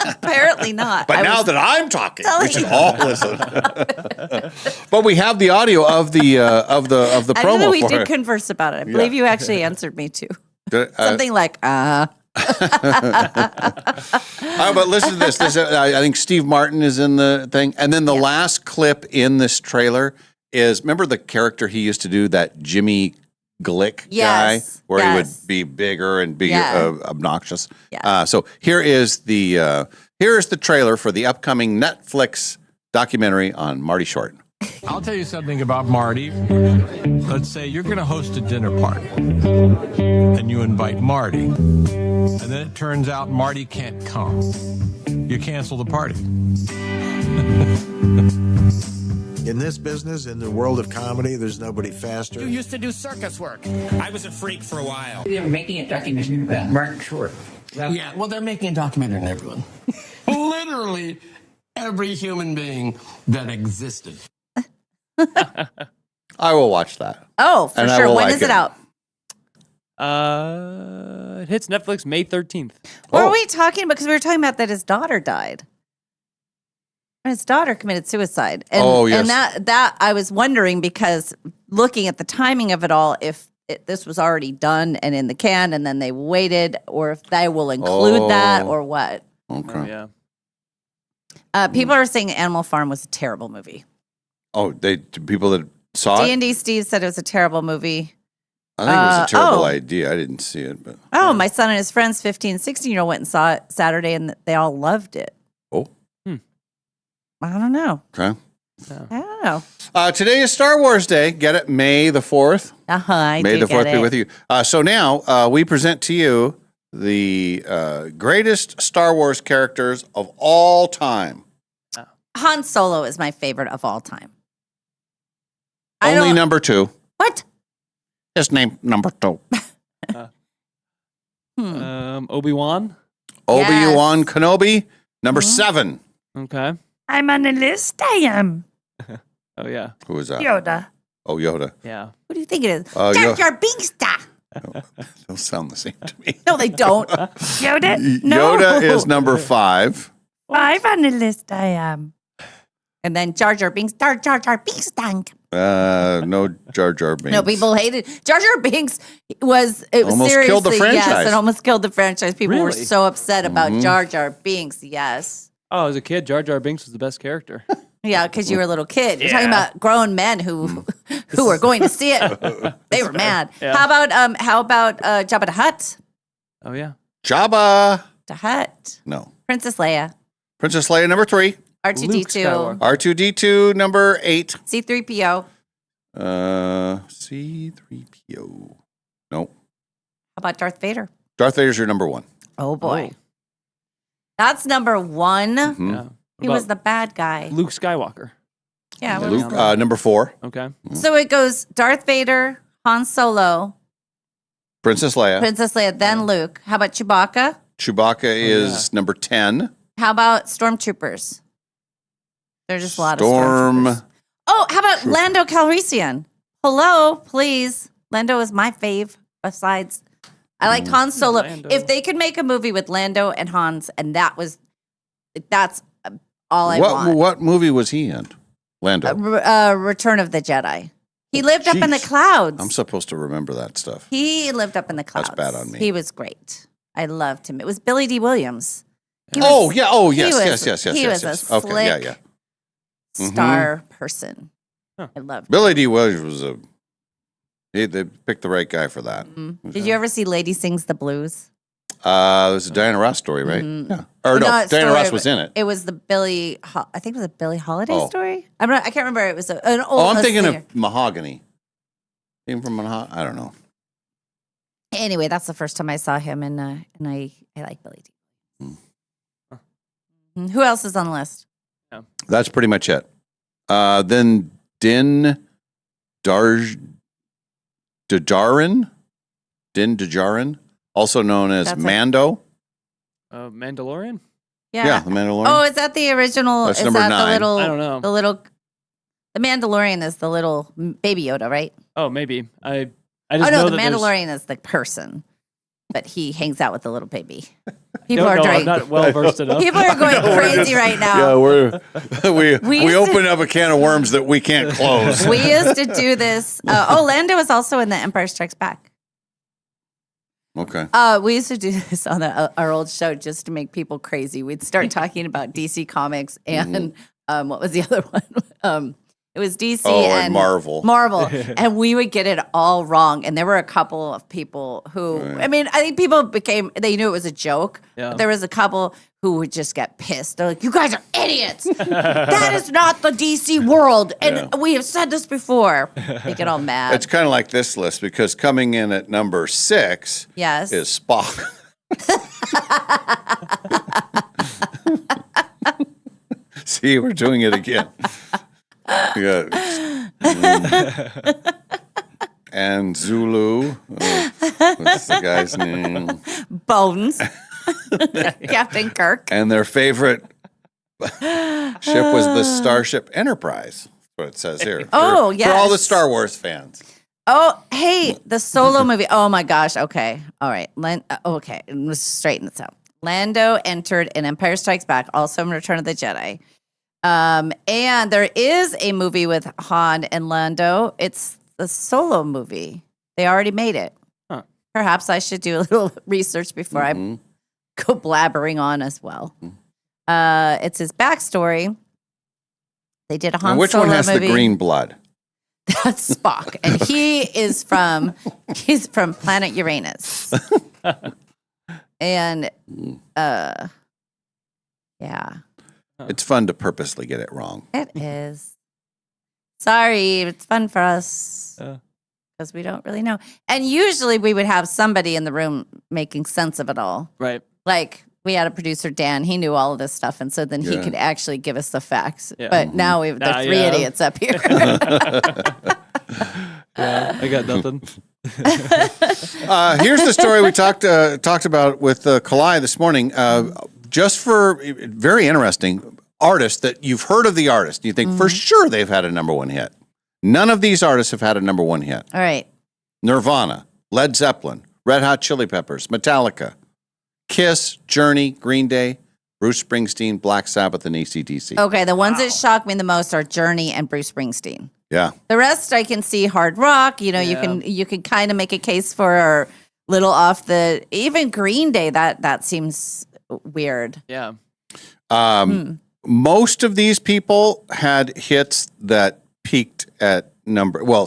Apparently not. But I now was that I'm talking, we telling should you. all listen. But we have the audio of the promo I know we for did it. converse about it. I believe you actually answered me too. Something like, but listen to this. I think Steve Martin is in the thing. And then the last clip in this trailer is, remember the character he used to do, that Jimmy Glick guy, where he would be bigger and be obnoxious. So here is the trailer for the upcoming Netflix documentary on Marty Short. I'll tell you something about Marty. Let's say you're going to host a dinner party and you invite Marty. And then it turns out Marty can't come. You cancel the party. In this business, in the world of comedy, there's nobody faster. You used to do circus work. I was a freak for a while. They were making a documentary about Martin Short. Yeah, well, they're making a documentary on everyone. Literally every human being that existed. I will watch that. oh, for And I sure. will When like is it it. out? It hits Netflix May 13th. What were we talking about? Because we were talking about that his daughter died. His daughter committed suicide. And, Oh, yes. And that I was wondering, because looking at the timing of it all, if this was already done and in the can and then they waited, or if they will include that or what. Okay. Oh, yeah. People are saying Animal Farm was a terrible movie. Oh, people that saw it? D&D Steve said it was a terrible movie. I think it was a terrible idea. I didn't see it, but Oh, my son and his friends, 15, 16-year-old, went and saw it Saturday, and they all loved it. Oh. I don't know. Okay. I don't know. Today is Star Wars Day. Get it? May the 4th. I May do the 4th get be it. with you. So now we present to you the greatest Star Wars characters of all time. Han Solo is my favorite of all time. Only number 2. What? His name number 2. Obi-Wan. Obi-Wan Kenobi, number 7. Okay. I'm on the list. I am. Oh, yeah. Who is that? Yoda. Oh, Yoda. Yeah. What do you think it is? Yo- Jar Jar Binks. They'll sound the same to me. No, they don't. Yoda? No. Yoda is number 5. 5 on the list. I am. And then Jar Jar Binks, Jar Jar Binks stank. No Jar Jar Binks. No, people hated Jar Jar Binks. It was Almost seriously killed the yes, franchise. it almost killed the franchise. People were Really? so upset about Mhm. Jar Jar Binks. Yes, Oh, as a kid, Jar Jar Binks was the best character. yeah, because you were a little kid. You're talking Yeah. about grown men who were going to see it. They were mad. Yeah. How about Jabba the Hutt? Oh yeah. Jabba. The Hutt. No. Princess Leia. Princess Leia number 3. R2D2. R2D2 number 8. C3PO. C3PO. No. How about Darth Vader? Darth Vader's your number 1. Oh boy. That's number 1. Mhm. Yeah. He was the bad guy. Luke Skywalker. Yeah. what Luke, was number 4. Okay. So it goes Darth Vader, Han Solo, Princess Leia. Princess Leia, then Luke. How about Chewbacca? Chewbacca is number 10. How about Stormtroopers? There's just a lot of Storm. Stormtroopers. Oh, how about Lando Calrissian? Hello, please. Lando is my fave. Besides, I liked Han Solo. Lando. If they could make a movie with Lando and Hans, and that's all I want. What movie was he in? Lando. Return of the Jedi. He lived up in the Jeez. clouds. I'm supposed to remember that stuff. He lived up in the clouds. That's bad on me. He was great. I loved him. It was Billy D. Williams. He Oh, was- yeah. Oh, he yes, was- yes, yes, yes, He yes, was yes. a Okay, yeah, slick yeah. Mhm. star person. Huh. I loved him. Billy D. Williams was they picked the right guy for that. Did you ever see Lady Sings the Blues? It was a Diana Ross story, right? Yeah. Or no, Not Diana story, Ross was but in it. It was the I think it was a Billie Holiday Oh. story. I can't remember. It was an old. Oh, I'm thinking singer. of Mahogany. Came from Mahogany? I don't know. Anyway, that's the first time I saw him, and I like Billy D. Who else is on the list? That's pretty much it. Then Din Djarin, also known as That's it. Mando. Mandalorian. Yeah, the Mandalorian. Oh, is that the original? That's is number that 9. the little? I don't know. The Mandalorian is the little baby Yoda, right? Oh, maybe. I Oh just no, know the that there's- Mandalorian is the person, but he hangs out with the little baby. No, People are no, I'm trying. not well versed enough. People are going crazy right now. Yeah, we We used open up a can of worms that we can't close. We used to do this. Lando was also in The Empire Strikes Back. Okay. We used to do this on our old show just to make people crazy. We'd start talking about DC Comics and what was the other one? It was DC and Marvel. Marvel. And we would get it all wrong. And there were a couple of people who, I mean, I think people they knew it was a joke. Yeah. But there was a couple who would just get pissed. They're like, you guys are idiots. That is not the DC world. And we have said this before. They get all mad. It's kind of like this list because coming in at number 6 Yes. is Spock. See, we're doing it again. Yeah. And Zulu. What's the guy's name? Bones. Captain Kirk. And their favorite ship was the Starship Enterprise. That's what it says here. Oh, For all the yes. Star Wars fans. Oh, hey, the Solo movie. Oh my gosh. Okay. All right. Okay. Let's straighten this out. Lando entered in Empire Strikes Back, also in Return of the Jedi. And there is a movie with Han and Lando. It's the Solo movie. They already made it. Huh. Perhaps I should do a little research before I go blabbering on as well. It's his backstory. They did a Han And which Solo one has movie. the green blood? That's Spock, and he's from planet Uranus. And yeah, It's fun to purposely get it wrong. it is. Sorry, it's fun for us because we don't really know. And usually we would have somebody in the room making sense of it all. Right. Like we had a producer, Dan. He knew all of this stuff, and so then he Yeah. could actually give us the facts. Yeah. But now we've the three idiots up here. Yeah, I got nothing. Here's the story we talked about with Kalai this morning. Just for very interesting artists that you've heard of the artist, you think for sure they've had a number 1 hit. None of these artists have had a number 1 hit. All right. Nirvana, Led Zeppelin, Red Hot Chili Peppers, Metallica, Kiss, Journey, Green Day, Bruce Springsteen, Black Sabbath, and AC/DC. Okay, the ones that shock me the most are Journey and Bruce Springsteen. Yeah. The rest I can see hard rock. You know, you can kind of make a case for a little off the even Green Day. That seems weird. Yeah. Most of these people had hits that peaked at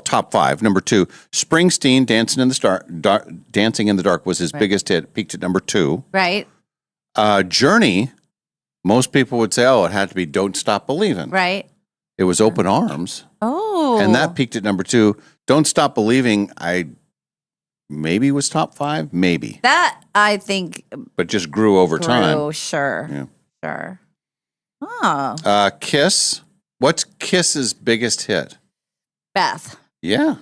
top 5. Number 2, Springsteen, Dancing in the Dark was his biggest hit. Peaked at number 2. Right. Journey. Most people would say, it had to be Don't Stop Believing. Right. It was Open Arms. Oh. And that peaked at number 2. Don't Stop Believing, maybe was top 5, maybe. That I think But just grew over time. Oh, sure. Yeah. Sure. Oh. Kiss. What's Kiss's biggest hit? Beth. Yeah.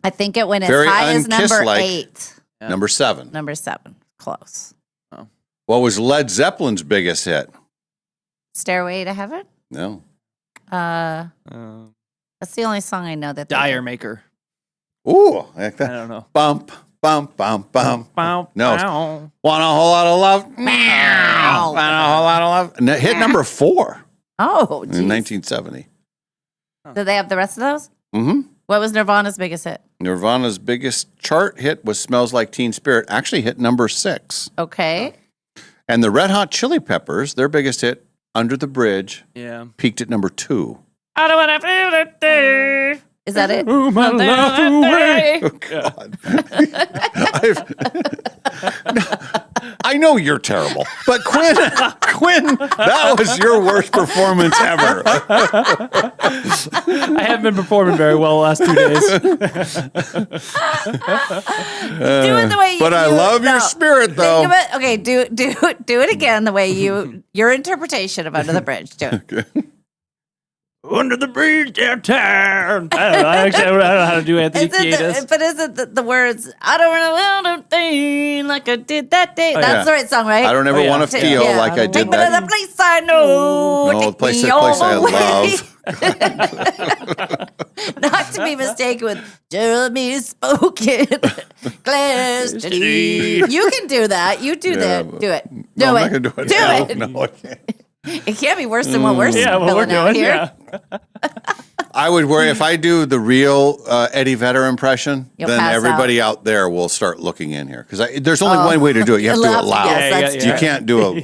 I think it went as Very high as number un-Kiss-like. 8. Number 7. Number 7. Close. What was Led Zeppelin's biggest hit? Stairway to Heaven? No. That's the only song I know that they Dire did. Maker. Ooh, I like that. I don't know. Bump, bump, bump, bump. No. it's Bow. Want a whole lot of love? Meow. Want a whole lot of love? And it hit number 4 Oh, in geez. 1970. Did they have the rest of those? Mm-hmm. What was Nirvana's biggest hit? Nirvana's biggest chart hit was Smells Like Teen Spirit. Actually hit number 6. Okay. And the Red Hot Chili Peppers, their biggest hit, Under the Bridge, peaked at number 2. I don't want to feel it there. Is that it? Ooh, my love away. Oh, God. I know you're terrible, but Quinn, that was your worst performance ever. I haven't been performing very well the last 2 days. Do it the way you But I love your spirit, though. Think of it. Okay, do it again the way your interpretation of Under the Bridge. Do it. Under the bridge downtown. I don't know. I don't know how to do Anthony Kiedis. But is it the words, I don't really want to think like I did that day? That's the right song, right? I don't ever want to feel like I did Take me to that. the place I know. No, Take place me I away. Not to be mistaken with Jeremy Spokane. Glass City. You can do that. You do that. Do it. Do No, it. I'm not gonna do it. Do No, it. no, I can't. It can't be worse than what we're Yeah, what we're spilling out doing. here. Yeah. I would worry if I do the real Eddie Vedder impression, You'll then pass everybody out there will start looking in here because there's only one way to do it. You have to do it loud. Yes, that's You true. can't do a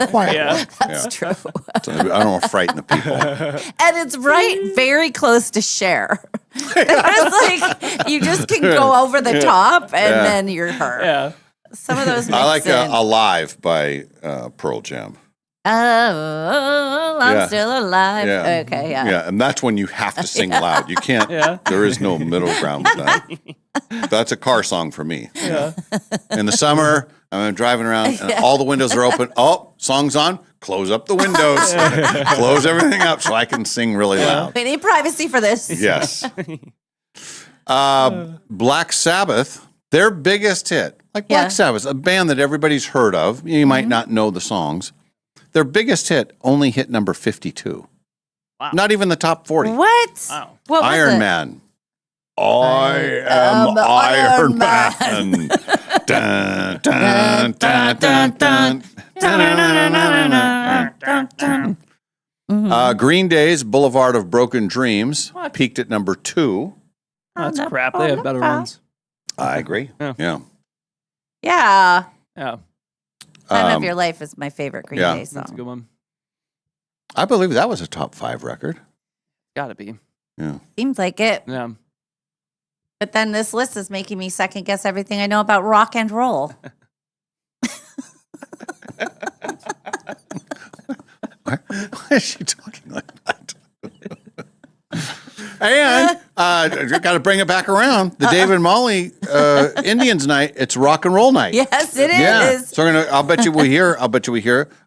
quiet one. That's true. So I don't want to frighten the people. And it's right very close to Cher. It's like you just can go over the top and then you're her. Yeah. Some of those I like mix in. Alive by Pearl Jam. Oh, I'm still alive. Yeah. Okay, yeah. Yeah, and that's when you have to sing loud. You can't, there is no middle ground with that. That's a car song for me. Yeah. In the summer, I'm driving around and all the windows are open. Oh, song's on. Close up the windows. Close everything up so I can sing really loud. We need privacy for this. Yes. Black Sabbath, their biggest hit. Like Black Sabbath, a band that everybody's heard of. You might not know the songs. Their biggest hit only hit number 52. Wow. Not even the top 40. What? Wow. What was Iron it? Man. I am Iron Man. Dun, dun, dun, dun, dun. Green Day's Boulevard of Broken Dreams peaked at number 2. That's crap. They have better ones. I agree. Yeah. Yeah. Yeah. Time of Your Life is my favorite Green Day song. That's a good one. I believe that was a top 5 record. Gotta be. Yeah. Seems like it. Yeah. But then this list is making me second guess everything I know about rock and roll. Why is she talking like that? And got to bring it back around. The Dave and Molly Indians night. It's rock and roll night. Yes, it Yeah. is. So I'll bet you we hear.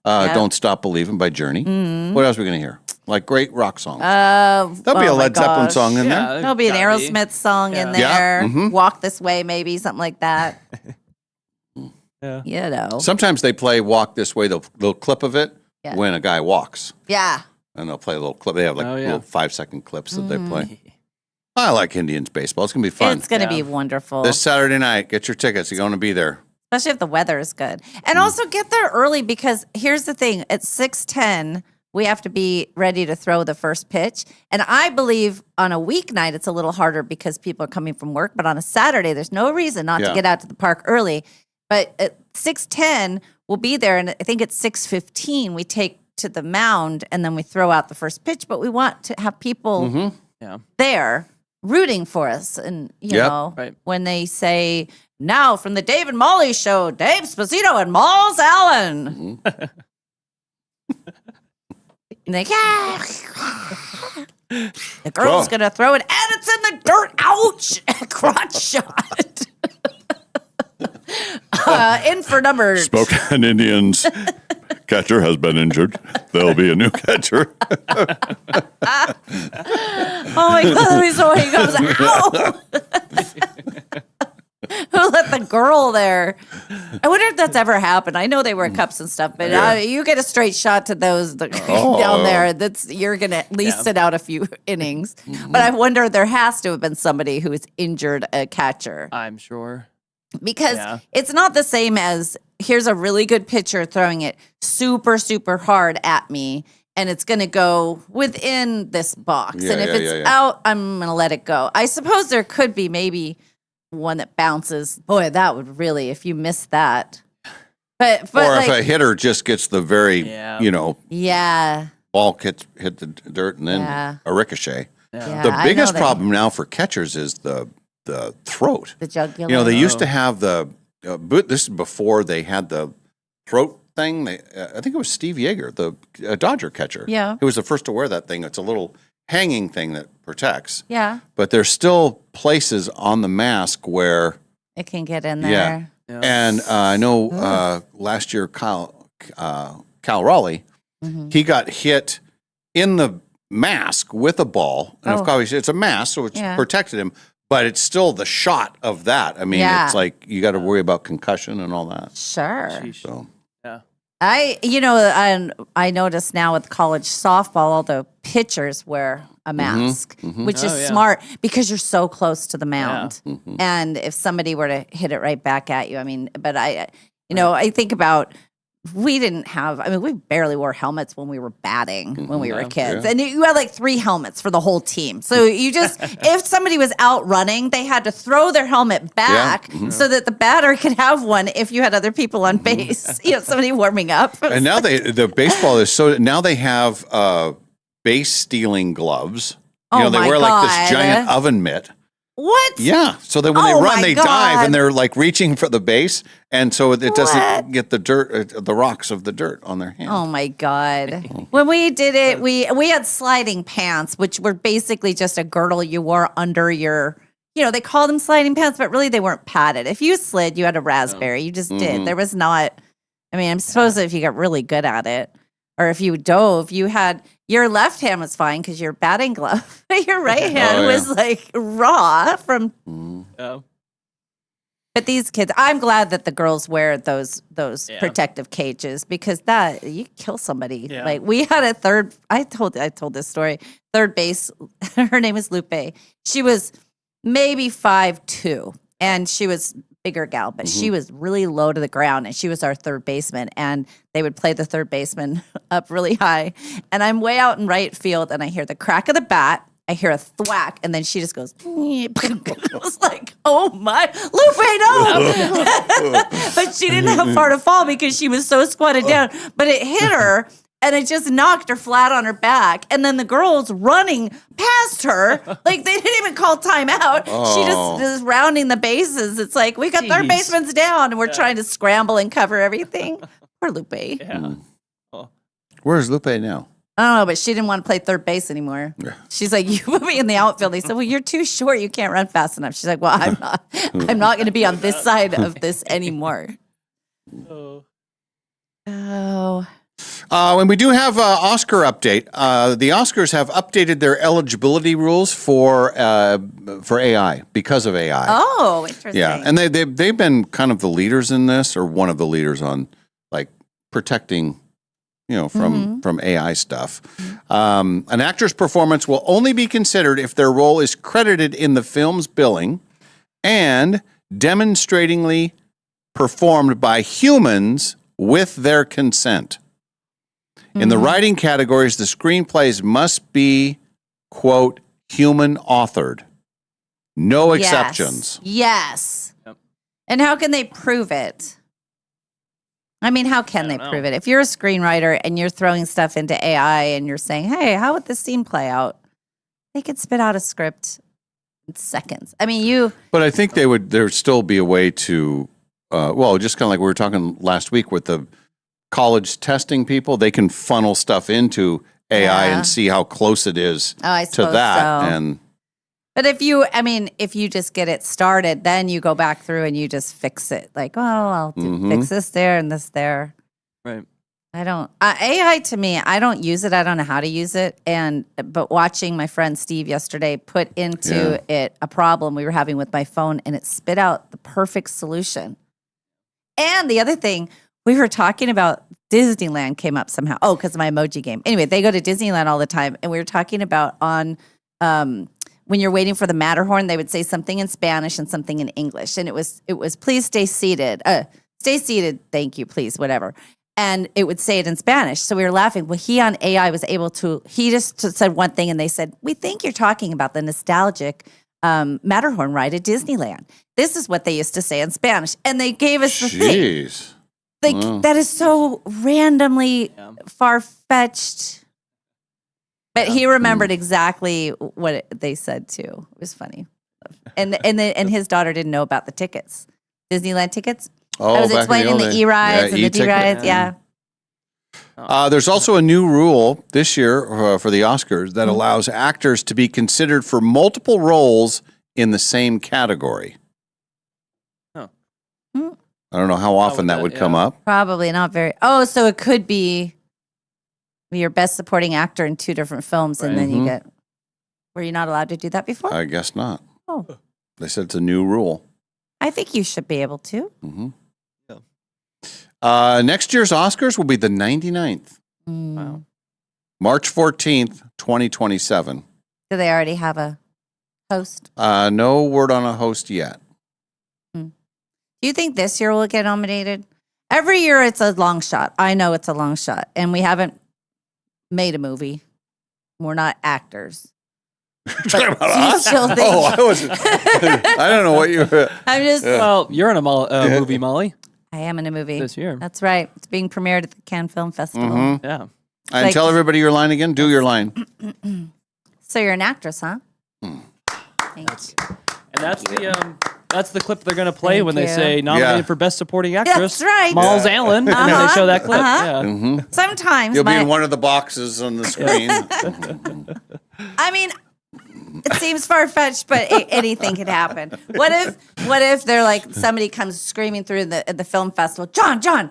"Don't Stop Believing" by Journey. What else are we gonna hear? Like great rock songs. There'll be a Led Zeppelin song in there. There'll be an Aerosmith song in there. Yeah. Mhm. Walk This Way, maybe something like that. Yeah. You know. Sometimes they play "Walk This Way," the little clip of it Yeah. when a guy walks, Yeah. and they'll play a little clip. They have like little 5-second clips that they play. I like Indians baseball. It's gonna be fun. It's going to be wonderful. This Saturday night, get your tickets. You're going to be there. especially if the weather is good. And also get there early because here's the thing: at 6:10, we have to be ready to throw the first pitch. And I believe on a weeknight it's a little harder because people are coming from work. But on a Saturday, there's no reason not to get out to the park early. But at 6:10, we'll be there, and I think at 6:15 we take to the mound and then we throw out the first pitch. But we want to have people there rooting for us, and you know when they say now from the Dave and Molly show, Dave Sposito and Malls Allen. And they, the girl's gonna throw it, and it's in the dirt. Ouch! Crotch shot. In for number. Spokane Indians catcher has been injured. There'll be a new catcher. Oh my God! So he goes, ow! Who let the girl there? I wonder if that's ever happened. I know they wear cups and stuff, but you get a straight shot to those down there. You're gonna at least sit out a few innings. But I wonder there has to have been somebody who has injured a catcher. I'm sure. Because it's not the same as here's a really good pitcher throwing it super, super hard at me, and it's going to go within this box. And if it's out, I'm going to let it go. I suppose there could be maybe one that bounces. Boy, that would really, if you missed that. But or like, if a hitter just gets the very, ball hit the dirt and then a ricochet. The biggest problem now for catchers is the throat. The jugular. You know, they used to have this is before they had the throat thing. I think it was Steve Yeager, the Dodger catcher. Yeah. Who was the first to wear that thing. It's a little hanging thing that protects. Yeah. But there's still places on the mask where it can get in there. Yeah. And I know last year, Cal Raleigh, he got hit in the mask with a ball. And of course, it's a mask, so it's protected him. But it's still the shot of that. I mean, it's like you got to worry about concussion and all that. Sure. So, I notice now with college softball, all the pitchers wear a mask, which is smart because you're so close to the mound. And if somebody were to hit it right back at you, I mean, but I think about we barely wore helmets when we were batting when we were kids. And you had like 3 helmets for the whole team. So you just, if somebody was out running, they had to throw their helmet back so that the batter could have one if you had other people on base, somebody warming up. And now the baseball is now they have base stealing gloves. They wear like this giant oven mitt. What? Yeah. So that when they run, they dive and they're like reaching for the base. And so it doesn't get the dirt, the rocks of the dirt on their hands. Oh my God. When we did it, we had sliding pants, which were basically just a girdle you wore under your, they call them sliding pants, but really they weren't padded. If you slid, you had a raspberry. You just did. There was not, I'm supposed if you got really good at it, or if you dove, you had, your left hand was fine because your batting glove, your right hand was like raw from. But these kids, I'm glad that the girls wear those protective cages because that you kill somebody. Yeah. Like we had a third. I told this story. Third base. Her name is Lupe. She was maybe 5'2", and she was bigger gal, but she was really low to the ground, and she was our third baseman. And they would play the third baseman up really high, and I'm way out in right field, and I hear the crack of the bat. I hear a thwack, and then she just goes. I was like, "Oh my, Lupe, no!" But she didn't have far to fall because she was so squatted down. But it hit her, and it just knocked her flat on her back. And then the girls running past her, like they didn't even call timeout. She just is rounding the bases. It's like we got third baseman's down, and we're trying to scramble and cover everything. Poor Lupe. Yeah. Where's Lupe now? I don't know, but she didn't want to play third base anymore. She's like, "You put me in the outfield." They said, "Well, you're too short. You can't run fast enough." She's like, "Well, I'm not. I'm not going to be on this side of this anymore." And we do have an Oscar update. The Oscars have updated their eligibility rules for AI because of AI. Oh, interesting. Yeah, and they've been kind of the leaders in this, or one of the leaders on like protecting. From AI stuff. An actor's performance will only be considered if their role is credited in the film's billing and demonstratingly performed by humans with their consent. In the writing categories, the screenplays must be, quote, human authored. No exceptions. Yes. And how can they prove it? I mean, how can they prove it? If you're a screenwriter and you're throwing stuff into AI and you're saying, hey, how would this scene play out? They could spit out a script in seconds. I mean, But I think there'd still be a way to, just kind of like we were talking last week with the college testing people, they can funnel stuff into AI and see how close it is to that. So. But if you just get it started, then you go back through and you just fix it. Like, I'll fix this there and this there. Right. I don't AI to me. I don't use it. I don't know how to use it. But watching my friend Steve yesterday put into it a problem we were having with my phone, and it spit out the perfect solution. And the other thing, we were talking about Disneyland came up somehow. Oh, because of my emoji game. Anyway, they go to Disneyland all the time, and we were talking about when you're waiting for the Matterhorn, they would say something in Spanish and something in English, and it was please stay seated. Stay seated, thank you, please, whatever. And it would say it in Spanish. So we were laughing. Well, he on AI was able to. He just said one thing, and they said, "We think you're talking about the nostalgic Matterhorn ride at Disneyland. This is what they used to say in Spanish," and they gave us the thing. Like that is so randomly far-fetched. But he remembered exactly what they said too. It was funny, and his daughter didn't know about the tickets, Disneyland tickets. Oh, I was back in explaining the the old E-rides days. and the D-rides. Yeah. There's also a new rule this year for the Oscars that allows actors to be considered for multiple roles in the same category. I don't know how often that would come up. Probably not very. Oh, so it could be your best supporting actor in 2 different films, and then you get. Were you not allowed to do that before? I guess not. Oh. They said it's a new rule. I think you should be able to. Next year's Oscars will be the 99th. Wow. March 14th, 2027. Do they already have a host? No word on a host yet. Do you think this year will get nominated? Every year it's a long shot. I know it's a long shot. And we haven't made a movie. We're not actors. Talking about us? I wasn't. I don't know what you were. I'm just. Well, you're in a movie, Molly. I am in a movie. This year. That's right. It's being premiered at the Cannes Film Festival. Yeah. And tell everybody your line again. Do your line. So you're an actress, huh? Thanks. And that's the clip they're going to play when they say nominated for Best Supporting Actress. That's right. Miles Allen. And then they show that clip. Yeah. Sometimes You'll be in one of the boxes on the screen. I mean, it seems far-fetched, but anything could happen. What if they're like somebody comes screaming through the film festival, John,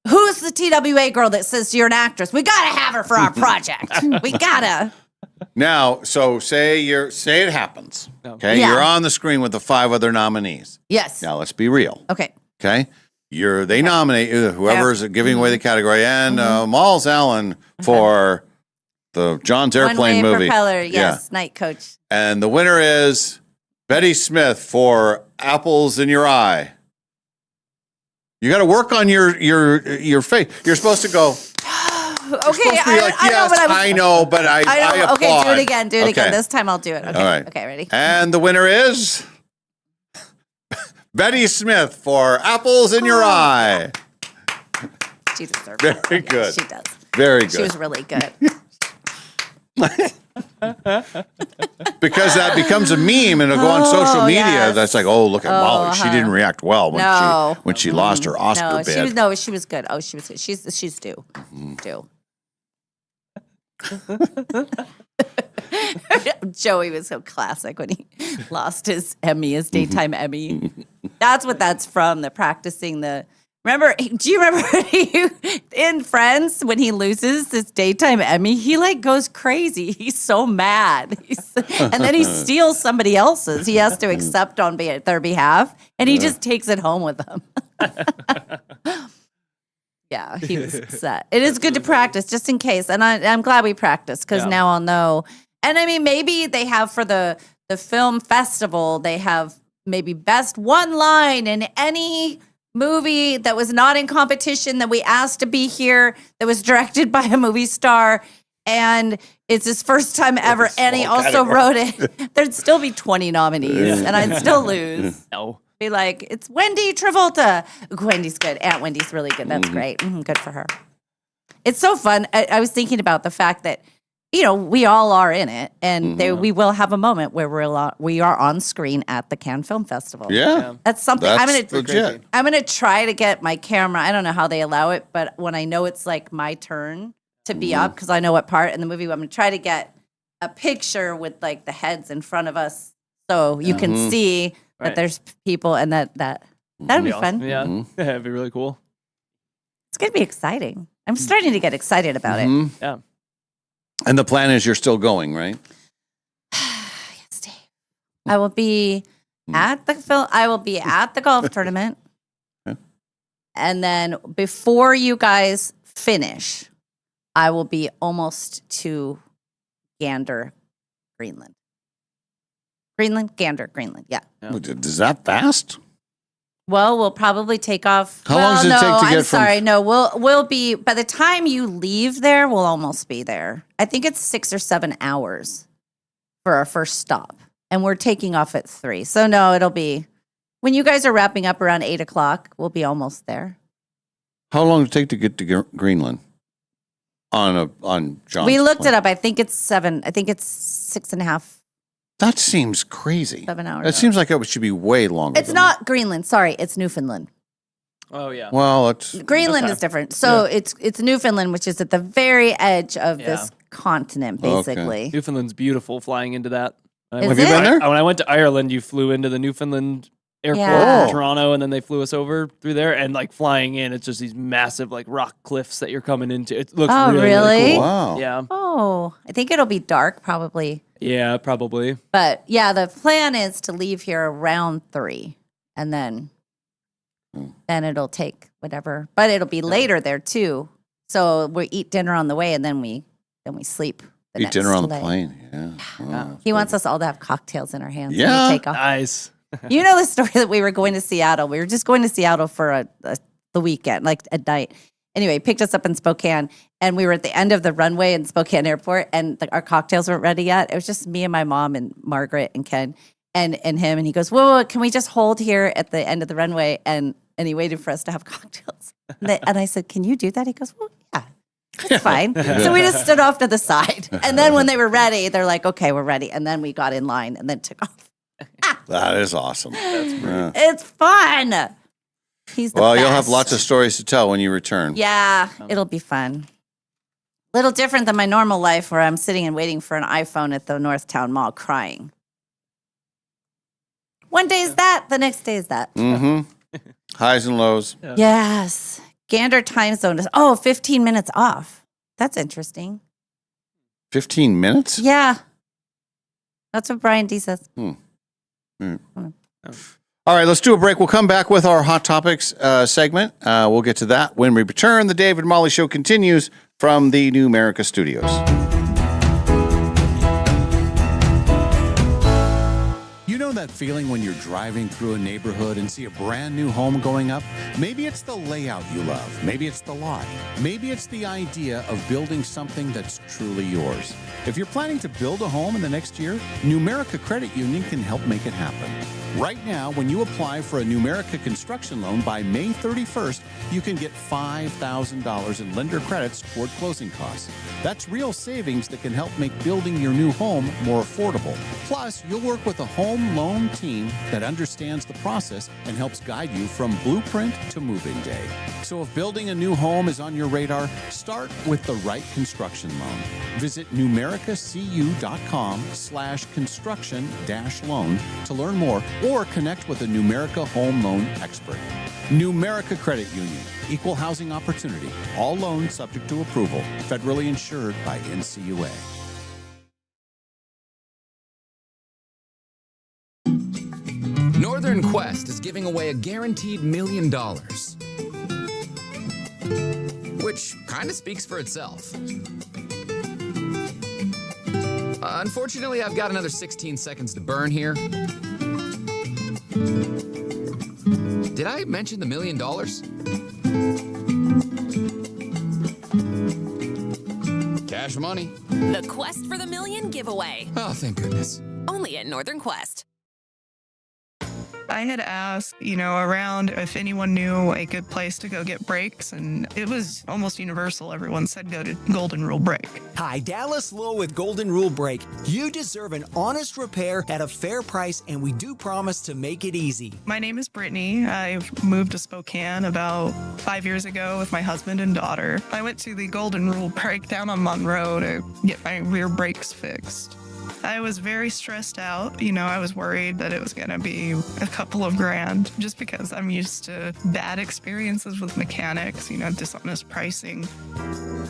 who's the TWA girl that says you're an actress? We gotta have her for our project. We gotta. Now, so say it happens. Okay, Yeah. you're on the screen with the 5 other nominees. Yes. Now let's be real. Okay. Okay, they nominate whoever's giving away the category, and Miles Allen for the John's Airplane One-way movie. propeller, yes, Night Coach. And the winner is Betty Smith for Apples in Your Eye. You got to work on your face. You're supposed to go. Okay, I know, but I applaud. Okay, do it again. Do it again. Okay. This time I'll do it. Okay. All right. Okay, ready? And the winner is Betty Smith for Apples in Your Eye. She deserves it. Very good. She does. Very good. She was really good. Because that becomes a meme and it'll go on social media. yes. That's like, oh, look at Molly. She didn't react well when she lost her Oscar bid. She was good. Oh, she was good. She's due. Due. Joey was so classic when he lost his Emmy, his daytime Emmy. That's what that's from, the practicing the. Do you remember in Friends when he loses his daytime Emmy? He like goes crazy. He's so mad. And then he steals somebody else's. He has to accept on their behalf, and he just takes it home with him. Yeah, he was upset. It is good to practice just in case. And I'm glad we practiced because now I'll know. And I mean, maybe they have for the film festival, they have maybe best one line in any movie that was not in competition that we asked to be here, that was directed by a movie star, and it's his first time ever, and he also wrote it. There'd still be 20 nominees, and I'd still lose. No. Be like, it's Wendy Travolta. Wendy's good. Aunt Wendy's really good. That's great. Good for her. It's so fun. I was thinking about the fact that, we all are in it, and we will have a moment where we are on screen at the Cannes Film Festival. Yeah. That's something. That's legit. I'm gonna try to get my camera. I don't know how they allow it, but when I know it's like my turn to be up, because I know what part in the movie, I'm gonna try to get a picture with like the heads in front of us, so you can see that there's people, and that'd be fun. Yeah, that'd be really cool. It's gonna be exciting. I'm starting to get excited about it. Yeah. And the plan is you're still going, right? Yes, Dave. I will be at the golf tournament. Okay. And then before you guys finish, I will be almost to Gander, Greenland. Gander, Greenland. Yeah. Is that fast? Well, we'll probably take off. How long does it take to get I'm from- sorry. No, we'll be, by the time you leave there, we'll almost be there. I think it's 6 or 7 hours for our first stop. And we're taking off at 3. So no, it'll be, when you guys are wrapping up around 8 o'clock, we'll be almost there. How long does it take to get to Greenland? On John's We looked plane? it up. I think it's 6.5. That seems crazy. 7 hours. It seems like it should be way longer. It's not Greenland. Sorry, it's Newfoundland. Oh yeah. Well, it's Greenland is different. So it's Newfoundland, which is at the very edge of this continent, basically. Newfoundland's beautiful. Flying into that. Is Have you been there? When I went to Ireland, you flew into the Newfoundland airport Yeah. in Toronto, and then they flew us over through there. And like flying in, it's just these massive like rock cliffs that you're coming into. It looks really cool. Wow. Yeah. Oh, I think it'll be dark probably. Yeah, probably. But yeah, the plan is to leave here around 3, and then it'll take whatever. But it'll be later there too. So we eat dinner on the way, and then we sleep. Eat dinner on the plane. Yeah. Oh. He wants us all to have cocktails in our hands. Yeah. When we take off. Nice. You know the story that we were going to Seattle. We were just going to Seattle for the weekend, like at night. Anyway, picked us up in Spokane, and we were at the end of the runway in Spokane Airport, and our cocktails weren't ready yet. It was just me and my mom and Margaret and Ken and him. And he goes, whoa, can we just hold here at the end of the runway? And he waited for us to have cocktails. And I said, can you do that? He goes, well, yeah, it's fine. So we just stood off to the side. And then when they were ready, they're like, okay, we're ready. And then we got in line and then took off. That is awesome. That's great. It's fun. He's the Well, you'll best. have lots of stories to tell when you return. Yeah, it'll be fun. Little different than my normal life where I'm sitting and waiting for an iPhone at the Northtown Mall crying. One day is that, the next day is that. Mm-hmm. Highs and lows. Yes. Gander time zone is, 15 minutes off. That's interesting. 15 minutes? Yeah. That's what Brian D says. All right, let's do a break. We'll come back with our Hot Topics segment. We'll get to that when we return. The Dave and Molly Show continues from the New America Studios. You know that feeling when you're driving through a neighborhood and see a brand new home going up? Maybe it's the layout you love. Maybe it's the lot. Maybe it's the idea of building something that's truly yours. If you're planning to build a home in the next year, New America Credit Union can help make it happen. Right now, when you apply for a New America construction loan by May 31st, you can get $5,000 in lender credits toward closing costs. That's real savings that can help make building your new home more affordable. Plus, you'll work with a home loan team that understands the process and helps guide you from blueprint to move-in day. So if building a new home is on your radar, start with the right construction loan. Visit numericacu.com/construction-loan to learn more or connect with a Numerica home loan expert. Numerica Credit Union, equal housing opportunity. All loans subject to approval. Federally insured by NCUA. Northern Quest is giving away a guaranteed $1 million. Which kind of speaks for itself. Unfortunately, I've got another 16 seconds to burn here. Did I mention the $1 million? Cash money. The Quest for the Million giveaway. Oh, thank goodness. Only at Northern Quest. I had asked, around if anyone knew a good place to go get brakes, and it was almost universal. Everyone said go to Golden Rule Brake. Hi, Dallas Lowe with Golden Rule Brake. You deserve an honest repair at a fair price, and we do promise to make it easy. My name is Brittany. I moved to Spokane about 5 years ago with my husband and daughter. I went to the Golden Rule Brake down on Monroe to get my rear brakes fixed. I was very stressed out. I was worried that it was going to be a couple of grand just because I'm used to bad experiences with mechanics, dishonest pricing.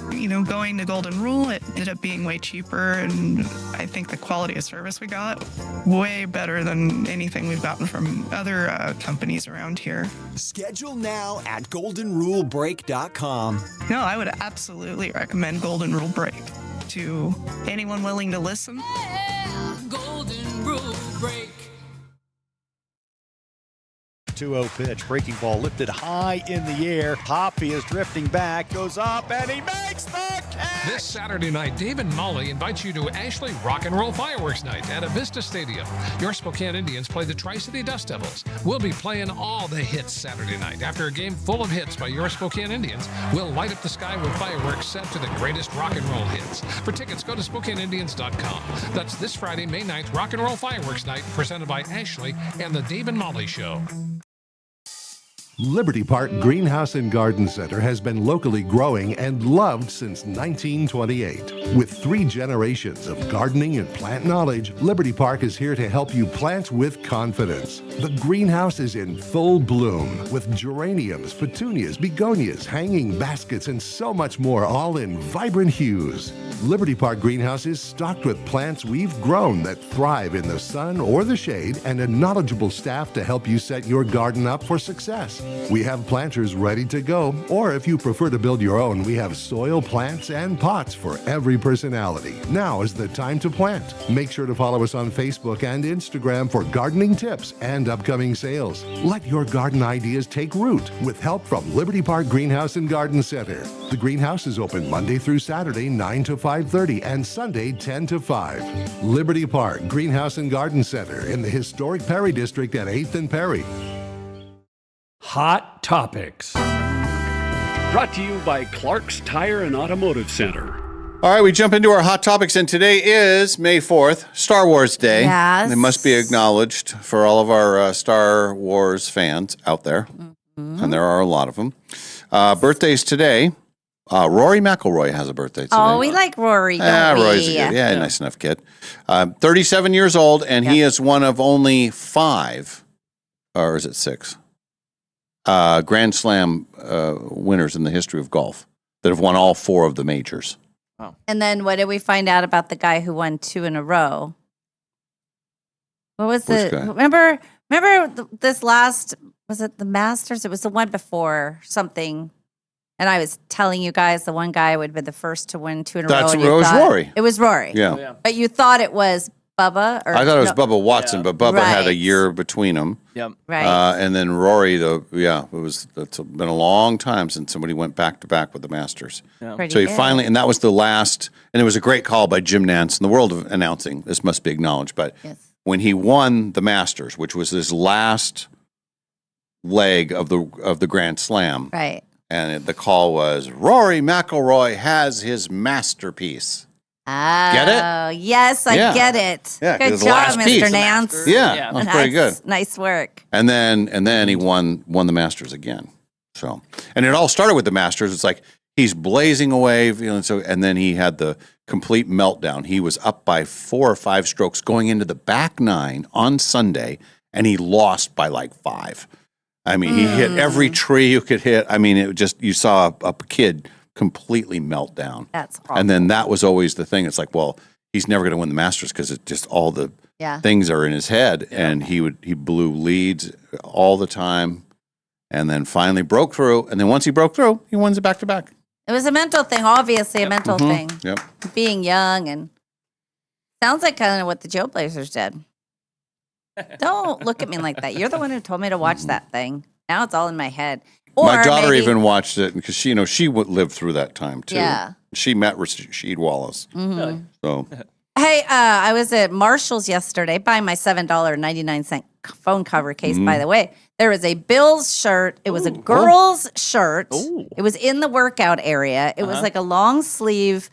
Going to Golden Rule, it ended up being way cheaper, and I think the quality of service we got way better than anything we've gotten from other companies around here. Schedule now at goldenrulebrake.com. No, I would absolutely recommend Golden Rule Brake to anyone willing to listen. Golden Rule Break. 2-0 pitch, breaking ball lifted high in the air. Hoppy is drifting back, goes up, and he makes the catch! This Saturday night, Dave and Molly invite you to Ashley Rock and Roll Fireworks Night at Avista Stadium. Your Spokane Indians play the Tri-City Dust Devils. We'll be playing all the hits Saturday night. After a game full of hits by your Spokane Indians, we'll light up the sky with fireworks set to the greatest rock and roll hits. For tickets, go to SpokaneIndians.com. That's this Friday, May 9th, Rock and Roll Fireworks Night, presented by Ashley and the Dave and Molly Show. Liberty Park Greenhouse and Garden Center has been locally growing and loved since 1928. With 3 generations of gardening and plant knowledge, Liberty Park is here to help you plant with confidence. The greenhouse is in full bloom with geraniums, petunias, begonias, hanging baskets, and so much more, all in vibrant hues. Liberty Park Greenhouse is stocked with plants we've grown that thrive in the sun or the shade, and a knowledgeable staff to help you set your garden up for success. We have planters ready to go, or if you prefer to build your own, we have soil, plants, and pots for every personality. Now is the time to plant. Make sure to follow us on Facebook and Instagram for gardening tips and upcoming sales. Let your garden ideas take root with help from Liberty Park Greenhouse and Garden Center. The greenhouse is open Monday through Saturday, 9 to 5:30, and Sunday, 10 to 5. Liberty Park Greenhouse and Garden Center in the historic Perry District at 8th and Perry. Hot Topics. Brought to you by Clark's Tire and Automotive Center. All right, we jump into our hot topics, and today is May 4th, Star Wars Day. Yes. It must be acknowledged for all of our Star Wars fans out there, and there are a lot of them. Birthdays today. Rory McIlroy has a birthday today. Oh, we like Rory, don't we? Rory's a good, nice enough kid. 37 years old, and he is one of only 5, or is it 6, Grand Slam winners in the history of golf that have won all 4 of the majors. Oh. And then what did we find out about the guy who won 2 in a row? What was Which the? guy? Remember this last? Was it the Masters? It was the one before something. And I was telling you guys the one guy would have been the first to win 2 in a row. That's and it was thought, Rory. It was Rory. Yeah. But you thought it was Bubba? Or, I thought it was no. Bubba Watson, but Bubba had a Right. year between them. Yep. Right. And then Rory, it's been a long time since somebody went back to back with the Masters. Yeah. Pretty So he good. finally, and that was the last, and it was a great call by Jim Nantz in the world of announcing. This must be acknowledged, but when he won the Masters, which was his last leg of the Grand Slam, Right. and the call was Rory McIlroy has his masterpiece. Oh, Get it? yes, I Yeah. get it. Yeah, Good his job, last piece. Mr. Nance. Yeah, that was pretty good. Nice work. And then he won the Masters again. So, and it all started with the Masters. It's like he's blazing away, and then he had the complete meltdown. He was up by 4 or 5 strokes going into the back 9 on Sunday, and he lost by like 5. I mean, he hit every tree you could hit. I mean, it just, you saw a kid completely melt down. That's awful. And then that was always the thing. It's like, well, he's never going to win the Masters because it just all the things are in his head. And he blew leads all the time, and then finally broke through. And then once he broke through, he wins it back to back. It was a mental thing, obviously a mental thing. Yep. Being young, and sounds like kind of what the Joe Blazers did. Don't look at me like that. You're the one who told me to watch that thing. Now it's all in my head. Or My daughter maybe, even watched it because she lived through that time too. Yeah. She met Rasheed Wallace. Mhm. So Hey, I was at Marshall's yesterday buying my $7.99 phone cover case, by the way. There was a Bills shirt. It was a girl's shirt. It was in the workout area. It was like a long sleeve,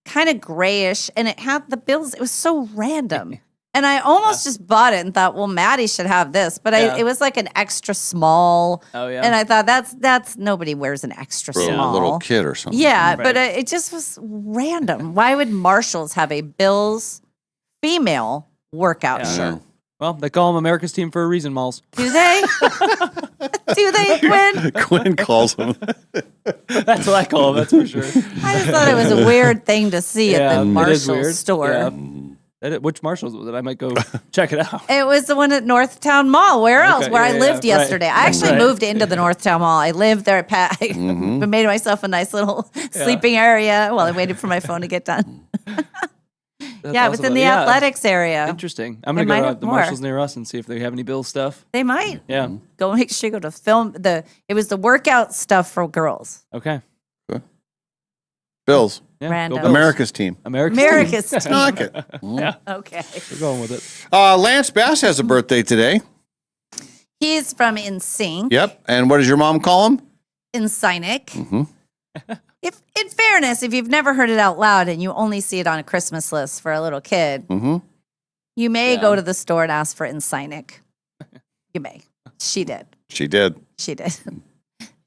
kind of grayish, and it had the Bills. It was so random. And I almost just bought it and thought, well, Maddie should have this. But it was like an extra small. Oh, yeah. And I thought, that's nobody wears an extra for small. a little kid or something. Yeah, but it just was random. Why would Marshalls have a Bills female workout shirt? Well, they call them America's team for a reason, Malls. Do they? Do they, Quinn? Quinn calls them. That's what I call them, that's for sure. I just thought it was a weird thing to see at the it is Marshalls weird. store. Yeah. Which Marshalls was it? I might go check it out. It was the one at Northtown Mall. Where else? Okay, Where I yeah, lived yeah, right. yesterday. I actually Right. moved into the Northtown Mall. I lived there. I made myself a nice little sleeping area while I waited for my phone to get done. Yeah, it was in the athletics area. Interesting. I'm They going to might go have to the more. Marshalls near us and see if they have any Bills stuff. They might. Yeah. Go make sure you go to film it was the workout stuff for girls. Okay. Bills. Yeah, Random. go Bills. America's team. America's team. I like it. Yeah. Okay. We're going with it. Lance Bass has a birthday today. He's from InSync. Yep. And what does your mom call him? InSynic. Mm-hmm. If, in fairness, if you've never heard it out loud and you only see it on a Christmas list for a little kid, Mm-hmm. you may go to the store and ask for InSynic. You may. She did. She did. She did.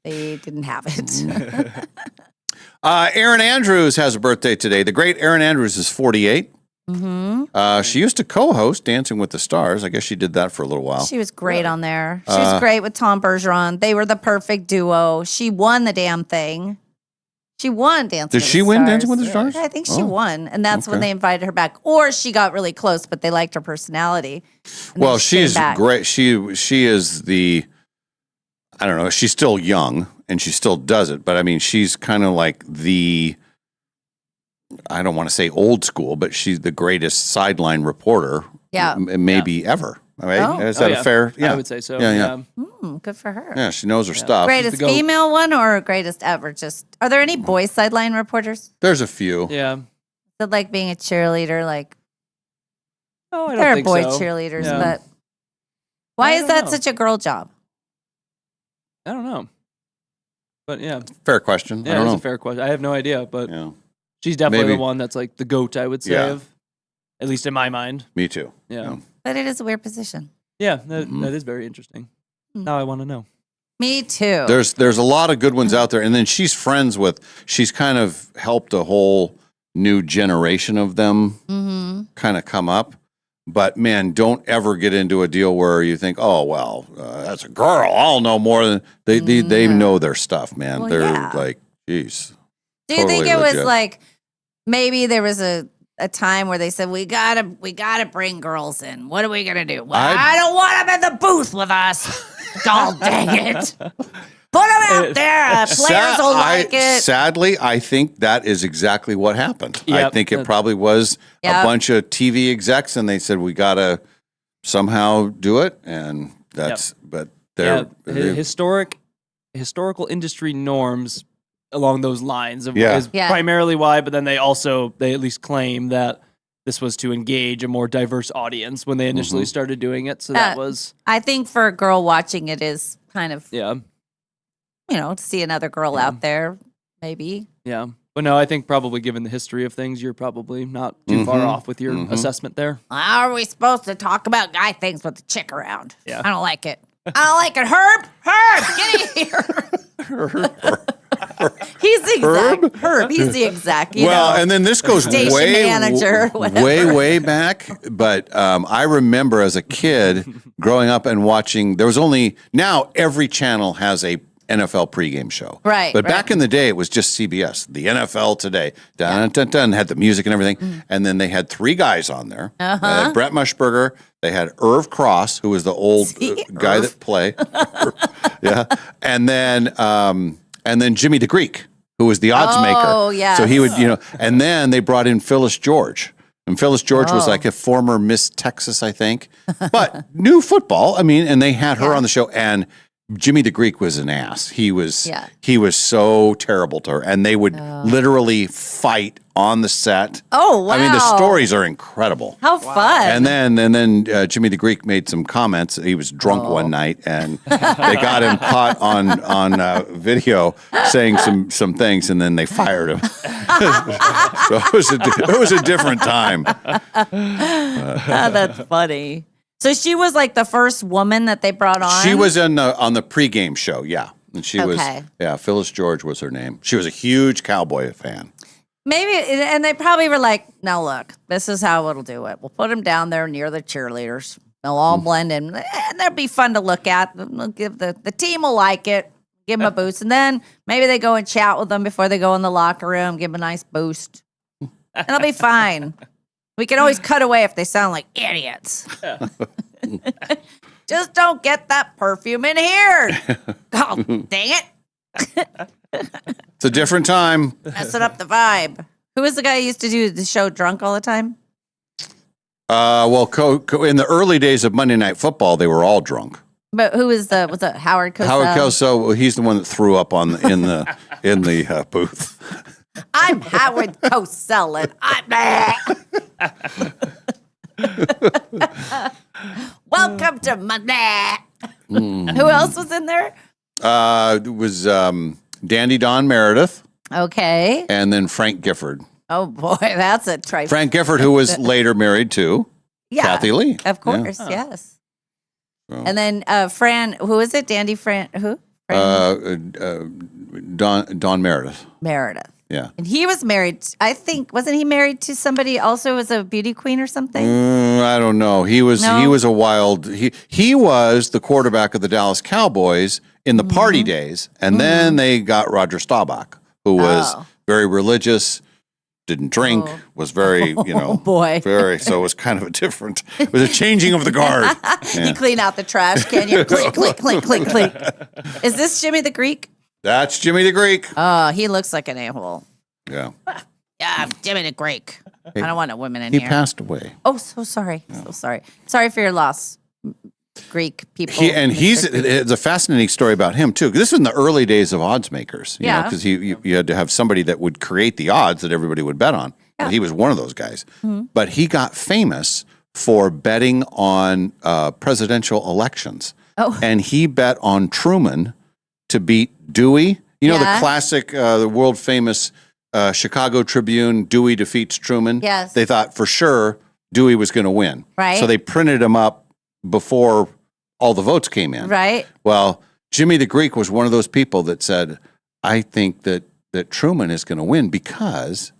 They didn't have it. Erin Andrews has a birthday today. The great Erin Andrews is 48. Mm-hmm. She used to co-host Dancing with the Stars. I guess she did that for a little while. She was great on there. She was great with Tom Bergeron. They were the perfect duo. She won the damn thing. She won Dancing with the Stars. Did she win Dancing with the Stars? I think she Oh, won. And that's when okay. they invited her back. Or she got really close, but they liked her personality. And Well, then she came she's back. great. She is the, I don't know, she's still young and she still does it. But I mean, she's kind of like the, I don't want to say old school, but she's the greatest sideline reporter Yeah. maybe ever. Right? Oh. Is that Oh, a fair? I would say so. Yeah. Good for her. Yeah, she knows her stuff. Greatest female one or greatest ever? Just are there any boy sideline reporters? There's a few. Yeah. Is it like being a cheerleader? Like Oh, I don't there are think boy so. cheerleaders, Yeah. but why I is don't that know. such a girl job? I don't know. But yeah. Fair question. Yeah, I don't it's know. a fair question. I have no idea, but Yeah. she's definitely Maybe. the one that's like the GOAT, I would say, Yeah. of, at least in my mind. Me too. Yeah. But it is a weird position. Yeah, that is very interesting. Now I want to know. Me too. There's a lot of good ones out there, and then she's kind of helped a whole new generation of them kind of come up. But man, don't ever get into a deal where you think, oh well, that's a girl. I'll know more than they know their stuff, man. Well, They're yeah. like, geez. Do you think it was legit. like maybe there was a time where they said we gotta bring girls in? What are we gonna do? Well, I don't want them in the booth with us. God dang it! Put them out there. Players will like it. Sadly, I think that is exactly what happened. I Yep. think it probably was Yep. a bunch of TV execs, and they said we got to somehow do it, and that's. But they're historical industry norms along those lines of Yeah. is Yeah. primarily why, but then they at least claim that this was to engage a more diverse audience when they initially started doing it. So that was I think for a girl watching it is kind of yeah. to see another girl out there, maybe. Yeah. But no, I think probably given the history of things, you're probably not too far off with your assessment there. How are we supposed to talk about guy things with the chick around? Yeah. I don't like it. I don't like it. Herb, get in here. He's the exact Herb. He's the exact. And then this goes station way, manager, whatever. way back. But I remember as a kid growing up and watching. There was now every channel has a NFL pregame show. Right, But right. back in the day, it was just CBS, the NFL Today. Dun, dun, dun, had the music and everything. And then they had three guys on there. Brett Mushberger. They had Irv Cross, who was the old guy that played. Yeah. And then Jimmy the Greek, who was the odds maker. Oh, yes. So he would, and then they brought in Phyllis George. And Phyllis George was like a former Miss Texas, I think, but knew football. I mean, and they had her on the show. And Jimmy the Greek was an ass. He was Yeah. he was so terrible to her, and they would literally fight on the set. Oh, wow. I mean, the stories are incredible. How fun. And then Jimmy the Greek made some comments. He was drunk one night, and they got him caught on video saying some things, and then they fired him. So it was a different time. That's funny. So she was like the first woman that they brought on? She was on the pregame show, yeah. And she was, Phyllis George was her name. She was a huge cowboy fan. Maybe, and they probably were like, now look, this is how it'll do it. We'll put them down there near the cheerleaders. They'll all blend in. And they'll be fun to look at. They'll give the team will like it. Give them a boost. And then maybe they go and chat with them before they go in the locker room. Give them a nice boost. It'll be fine. We can always cut away if they sound like idiots. Just don't get that perfume in here. Oh, dang it. It's a different time. Messing up the vibe. Who was the guy who used to do the show drunk all the time? In the early days of Monday Night Football, they were all drunk. But who was it Howard Cosell? Howard Cosell, he's the one that threw up in the booth. I'm Howard Cosell, and I'm welcome to Monday. Who else was in there? It was Dandy Don Meredith. Okay. And then Frank Gifford. Oh boy, that's a trifle. Frank Gifford, who was later married to Kathy Lee. Of course, yes. So. And then Fran, who is it? Dandy Fran, who? Don Meredith. Meredith. Yeah. And he was married, I think, wasn't he married to somebody also as a beauty queen or something? I don't know. He was a wild, he was the quarterback of the Dallas Cowboys in the party days. And then they got Roger Staubach, who was very religious, didn't drink, was very, very, so it was kind of it was a changing of the guard. Yeah. You clean out the trash, can you? Clink, clink, clink, clink, clink. Is this Jimmy the Greek? That's Jimmy the Greek. Oh, he looks like an a-hole. Yeah. Yeah, I'm Jimmy the Greek. Hey, I don't want no women in he here. He passed away. Oh, so sorry. Yeah. So sorry. Sorry for your loss, Greek people. It's a fascinating story about him, too. This was in the early days of odds makers. Because you had to have somebody that would create the odds that everybody would bet on. Yeah. Well, he was one of those guys. Mm-hmm. But he got famous for betting on presidential elections. Oh. And he bet on Truman to beat Dewey. The classic, the world famous Chicago Tribune, Dewey defeats Truman. Yes. They thought for sure Dewey was going to win. Right. So they printed him up before all the votes came in. Right. Well, Jimmy the Greek was one of those people that said, I think that Truman is going to win because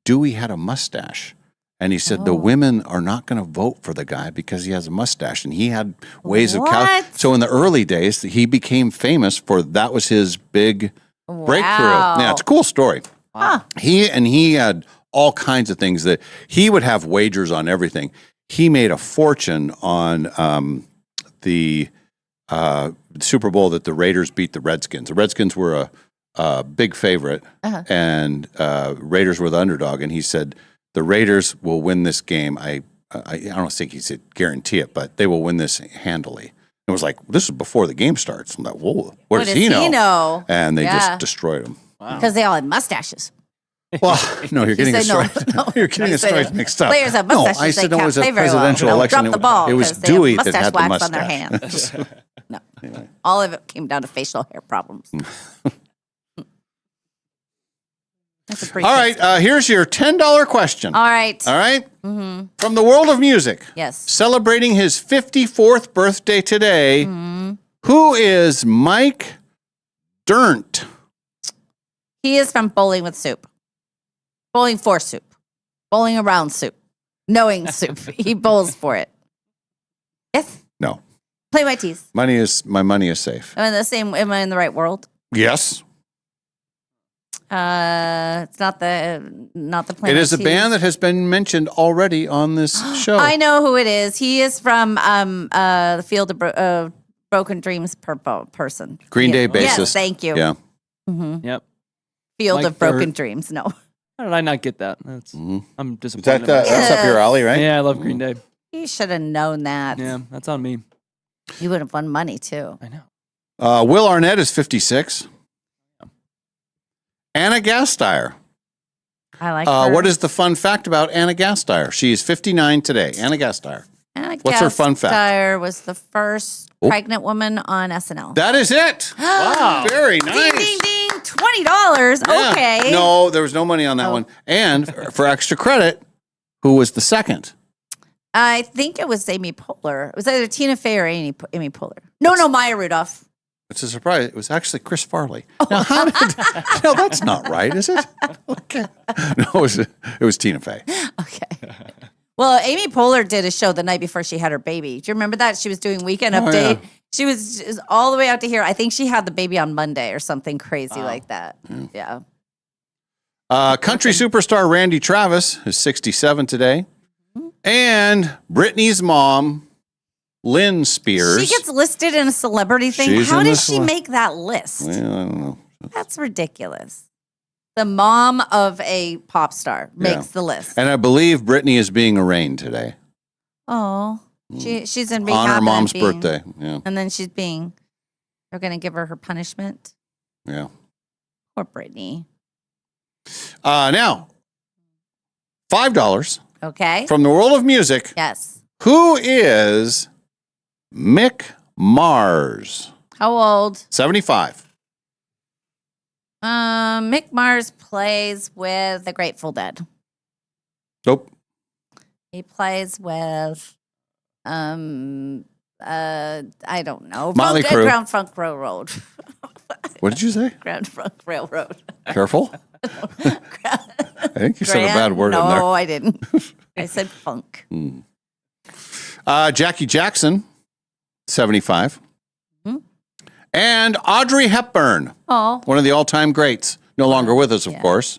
Dewey had a mustache. And he said the women are not going to vote for the guy because he has a mustache. And he had ways of So in the early days, he became famous for that was his big breakthrough. Yeah, it's a cool story. Wow. He had all kinds of things that he would have wagers on everything. He made a fortune on the Super Bowl that the Raiders beat the Redskins. The Redskins were a big favorite, and Raiders were the underdog. And he said, the Raiders will win this game. I don't think he said guarantee it, but they will win this handily. It was like, this is before the game starts. I'm like, whoa, what does he know? And they just destroyed him. Because they all had mustaches. Well, no, you're getting a story. You're getting a story mixed up. Players have mustaches. No, I said they it was a play very presidential well. election. Drop the ball. It was they Dewey have that had the wax mustache. on their hands. No, anyway. All of it came down to facial hair problems. All right, here's your $10 question. All right. All right? Mm-hmm. From the world of music. Yes. Celebrating his 54th birthday today, who is Mike Dirnt? He is from Bowling with Soup. Bowling for Soup. Bowling around Soup. Knowing Soup. He bowls for it. Yes? No. Play my tees. My money is safe. Am I in the right world? Yes. It's not the Play It My is a Tees. band that has been mentioned already on this show. I know who it is. He is from the Field of Broken Dreams person. Green Day bassist. Yes, thank you. Yeah. Mm-hmm. Yep. Field Mike of Broken Dirnt. Dreams. No. How did I not get that? I'm disappointed. That's up your alley, right? Yeah, I love Green Day. You should have known that. Yeah, that's on me. You would have won money too. I know. Will Arnett is 56. Anna Gasteyer. I like her. What is the fun fact about Anna Gasteyer? She is 59 today. Anna Gasteyer. Anna What's her fun fact? Gasteyer was the first pregnant woman on SNL. That is it. Wow. Very nice. Ding, ding, ding. $20. Yeah. Okay. No, there was no money on that one. And for extra credit, who was the second? I think it was Amy Poehler. It was either Tina Fey or Amy Poehler. No, Maya Rudolph. It's a surprise. It was actually Chris Farley. Now, how did, no, that's not right, is it? Okay. No, it was Tina Fey. Okay. Well, Amy Poehler did a show the night before she had her baby. Do you remember that? She was doing Weekend Update. Yeah. She was all the way out to here. I think she had the baby on Monday or something crazy like that. Yeah. Country superstar Randy Travis is 67 today. And Britney's mom, Lynn Spears. She gets listed in a celebrity thing. She's How in did the she make that list? Well, I don't know. That's ridiculous. The mom of a pop star makes the list. And I believe Britney is being arraigned today. Oh, she's in rehab. On her and mom's being- birthday. Yeah. And then they're going to give her punishment. Yeah. Poor Britney. Now, $5 Okay. from the world of music. Yes. Who is Mick Mars? How old? 75. Mick Mars plays with the Grateful Dead. Nope. He plays with, I don't know. Motley Crue. Ground Funk Railroad. What did you say? Ground Funk Railroad. Careful. I think you said a bad word in there. No, I didn't. I said funk. Jackie Jackson, 75. And Audrey Hepburn, Oh, one of the all-time greats. No longer with us, of course.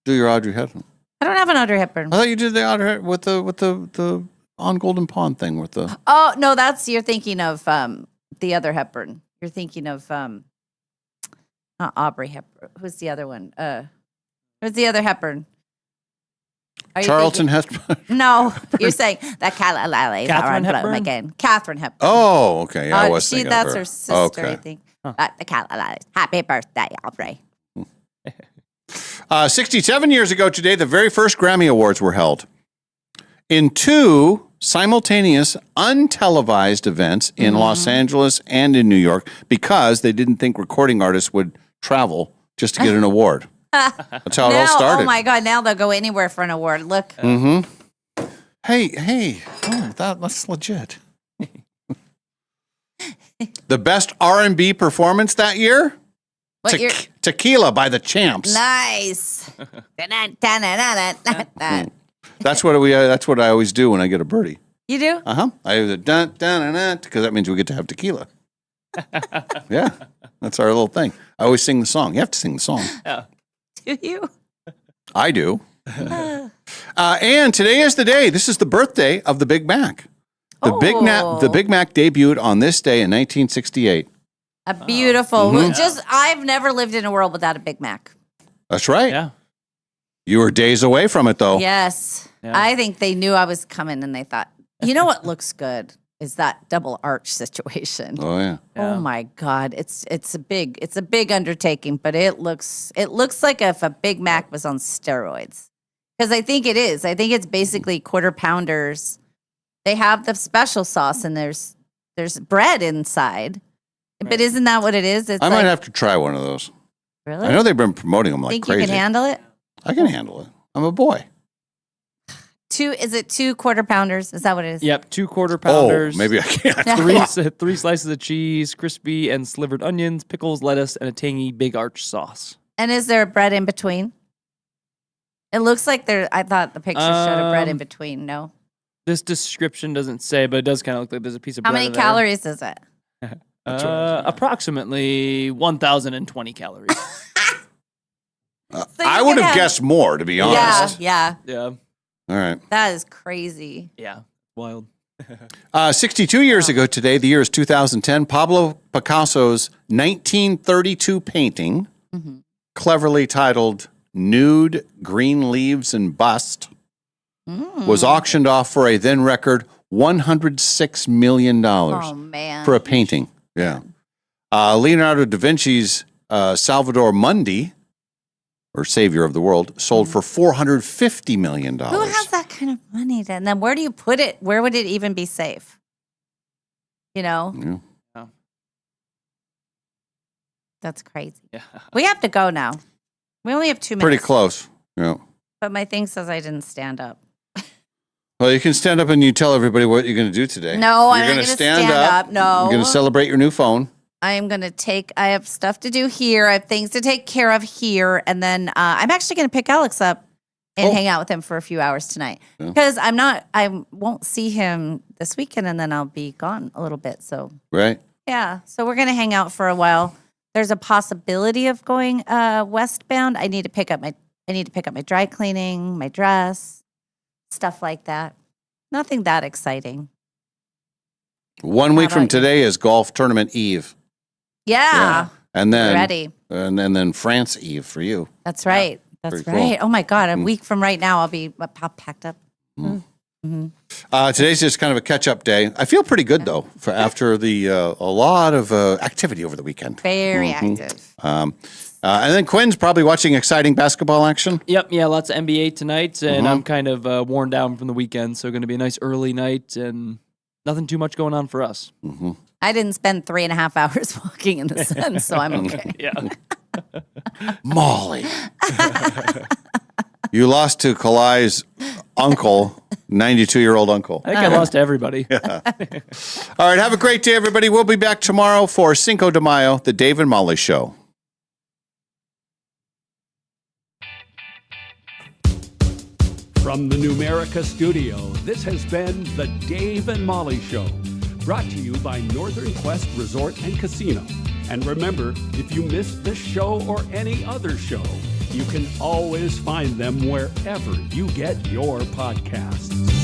Do your Audrey Hepburn. I don't have an Audrey Hepburn. I thought you did the Audrey with the on Golden Pond thing with the. Oh no, you're thinking of the other Hepburn. You're thinking of not Aubrey Hepburn. Who's the other one? Who's the other Hepburn? Are you Charlton thinking- Hepburn. No, you're saying that Catherine Hepburn? again. Catherine Hepburn. Oh, okay. Yeah, I was thinking of That's her. her sister, Okay. I think. The Calla. Happy birthday, Aubrey. 67 years ago today, the very first Grammy Awards were held in two simultaneous untelevised events in Los Angeles and in New York because they didn't think recording artists would travel just to get an award. That's how it all started. Oh my God! Now they'll go anywhere for an award. Look. Hey, that's legit. The best R&B performance that year? What year? Tequila by the Champs. Nice. That's what I always do when I get a birdie. You do? I do the dun dun dun because that means we get to have tequila. Yeah, that's our little thing. I always sing the song. You have to sing the song. Yeah. Do you? I do. And today is the day. This is the birthday of the Big Mac. The Big Mac debuted on this day in 1968. A beautiful. I've never lived in a world without a Big Mac. That's right. Yeah. You were days away from it, though. Yes. Yeah. I think they knew I was coming and they thought, you know what looks good is that double arch situation. Oh yeah. Oh my God. It's a big undertaking, but it looks like if a Big Mac was on steroids. Because I think it is. I think it's basically quarter pounders. They have the special sauce and there's bread inside. But isn't that what it is? It's I might have to try one of those. Really? I know they've been promoting them like think crazy. you can handle it? I can handle it. I'm a boy. Is it 2 quarter pounders? Is that what it is? Yep, 2 quarter pounders. Oh, maybe I can't. three slices of cheese, crispy and slivered onions, pickles, lettuce, and a tangy Big Arch sauce. And is there a bread in between? It looks like I thought the picture showed a bread in between. No. This description doesn't say, but it does kind of look like there's a piece of How bread many in there. calories is it? Approximately 1,020 calories. I would have guessed more, to be honest. Yeah. Yeah. All right. That is crazy. Yeah. Wild. 62 years ago today, the year is 2010, Pablo Picasso's 1932 painting, cleverly titled Nude, Green Leaves, and Bust, was auctioned off for a then record $106 million Oh, man. for a painting. Yeah. Leonardo da Vinci's Salvador Mundi, or Savior of the World, sold for $450 million. Who has that kind of money then? Then where do you put it? Where would it even be safe? You know? Yeah. That's crazy. Yeah. We have to go now. We only have 2 minutes. Pretty close. Yeah. But my thing says I didn't stand up. Well, you can stand up and you tell everybody what you're going to do today. No, you're I'm not going to stand up. No. You're going to celebrate your new phone. I am going to I have stuff to do here. I have things to take care of here. And then I'm actually going to pick Alex up and hang out with him for a few hours tonight. Because I won't see him this weekend and then I'll be gone a little bit. So, right. Yeah. So we're going to hang out for a while. There's a possibility of going westbound. I need to pick up my dry cleaning, my dress, stuff like that. Nothing that exciting. 1 week from today is golf tournament eve. Yeah. And then ready. And then France eve for you. That's right. That's right. Cool. Oh my God. A week from right now, I'll be packed up. Mm-hmm. Today's just kind of a catch-up day. I feel pretty good though after a lot of activity over the weekend. Very active. And then Quinn's probably watching exciting basketball action. Yep, yeah, lots of NBA tonight, and I'm kind of worn down from the weekend, so going to be a nice early night and nothing too much going on for us. Mm-hmm. I didn't spend 3.5 hours walking in the sun, so I'm okay. Yeah. Molly. You lost to Kalai's uncle, 92-year-old uncle. I think I lost to everybody. Yeah. All right, have a great day, everybody. We'll be back tomorrow for Cinco de Mayo, the Dave and Molly Show. From the Numerica studio, this has been the Dave and Molly Show, brought to you by Northern Quest Resort and Casino. And remember, if you missed this show or any other show, you can always find them wherever you get your podcasts.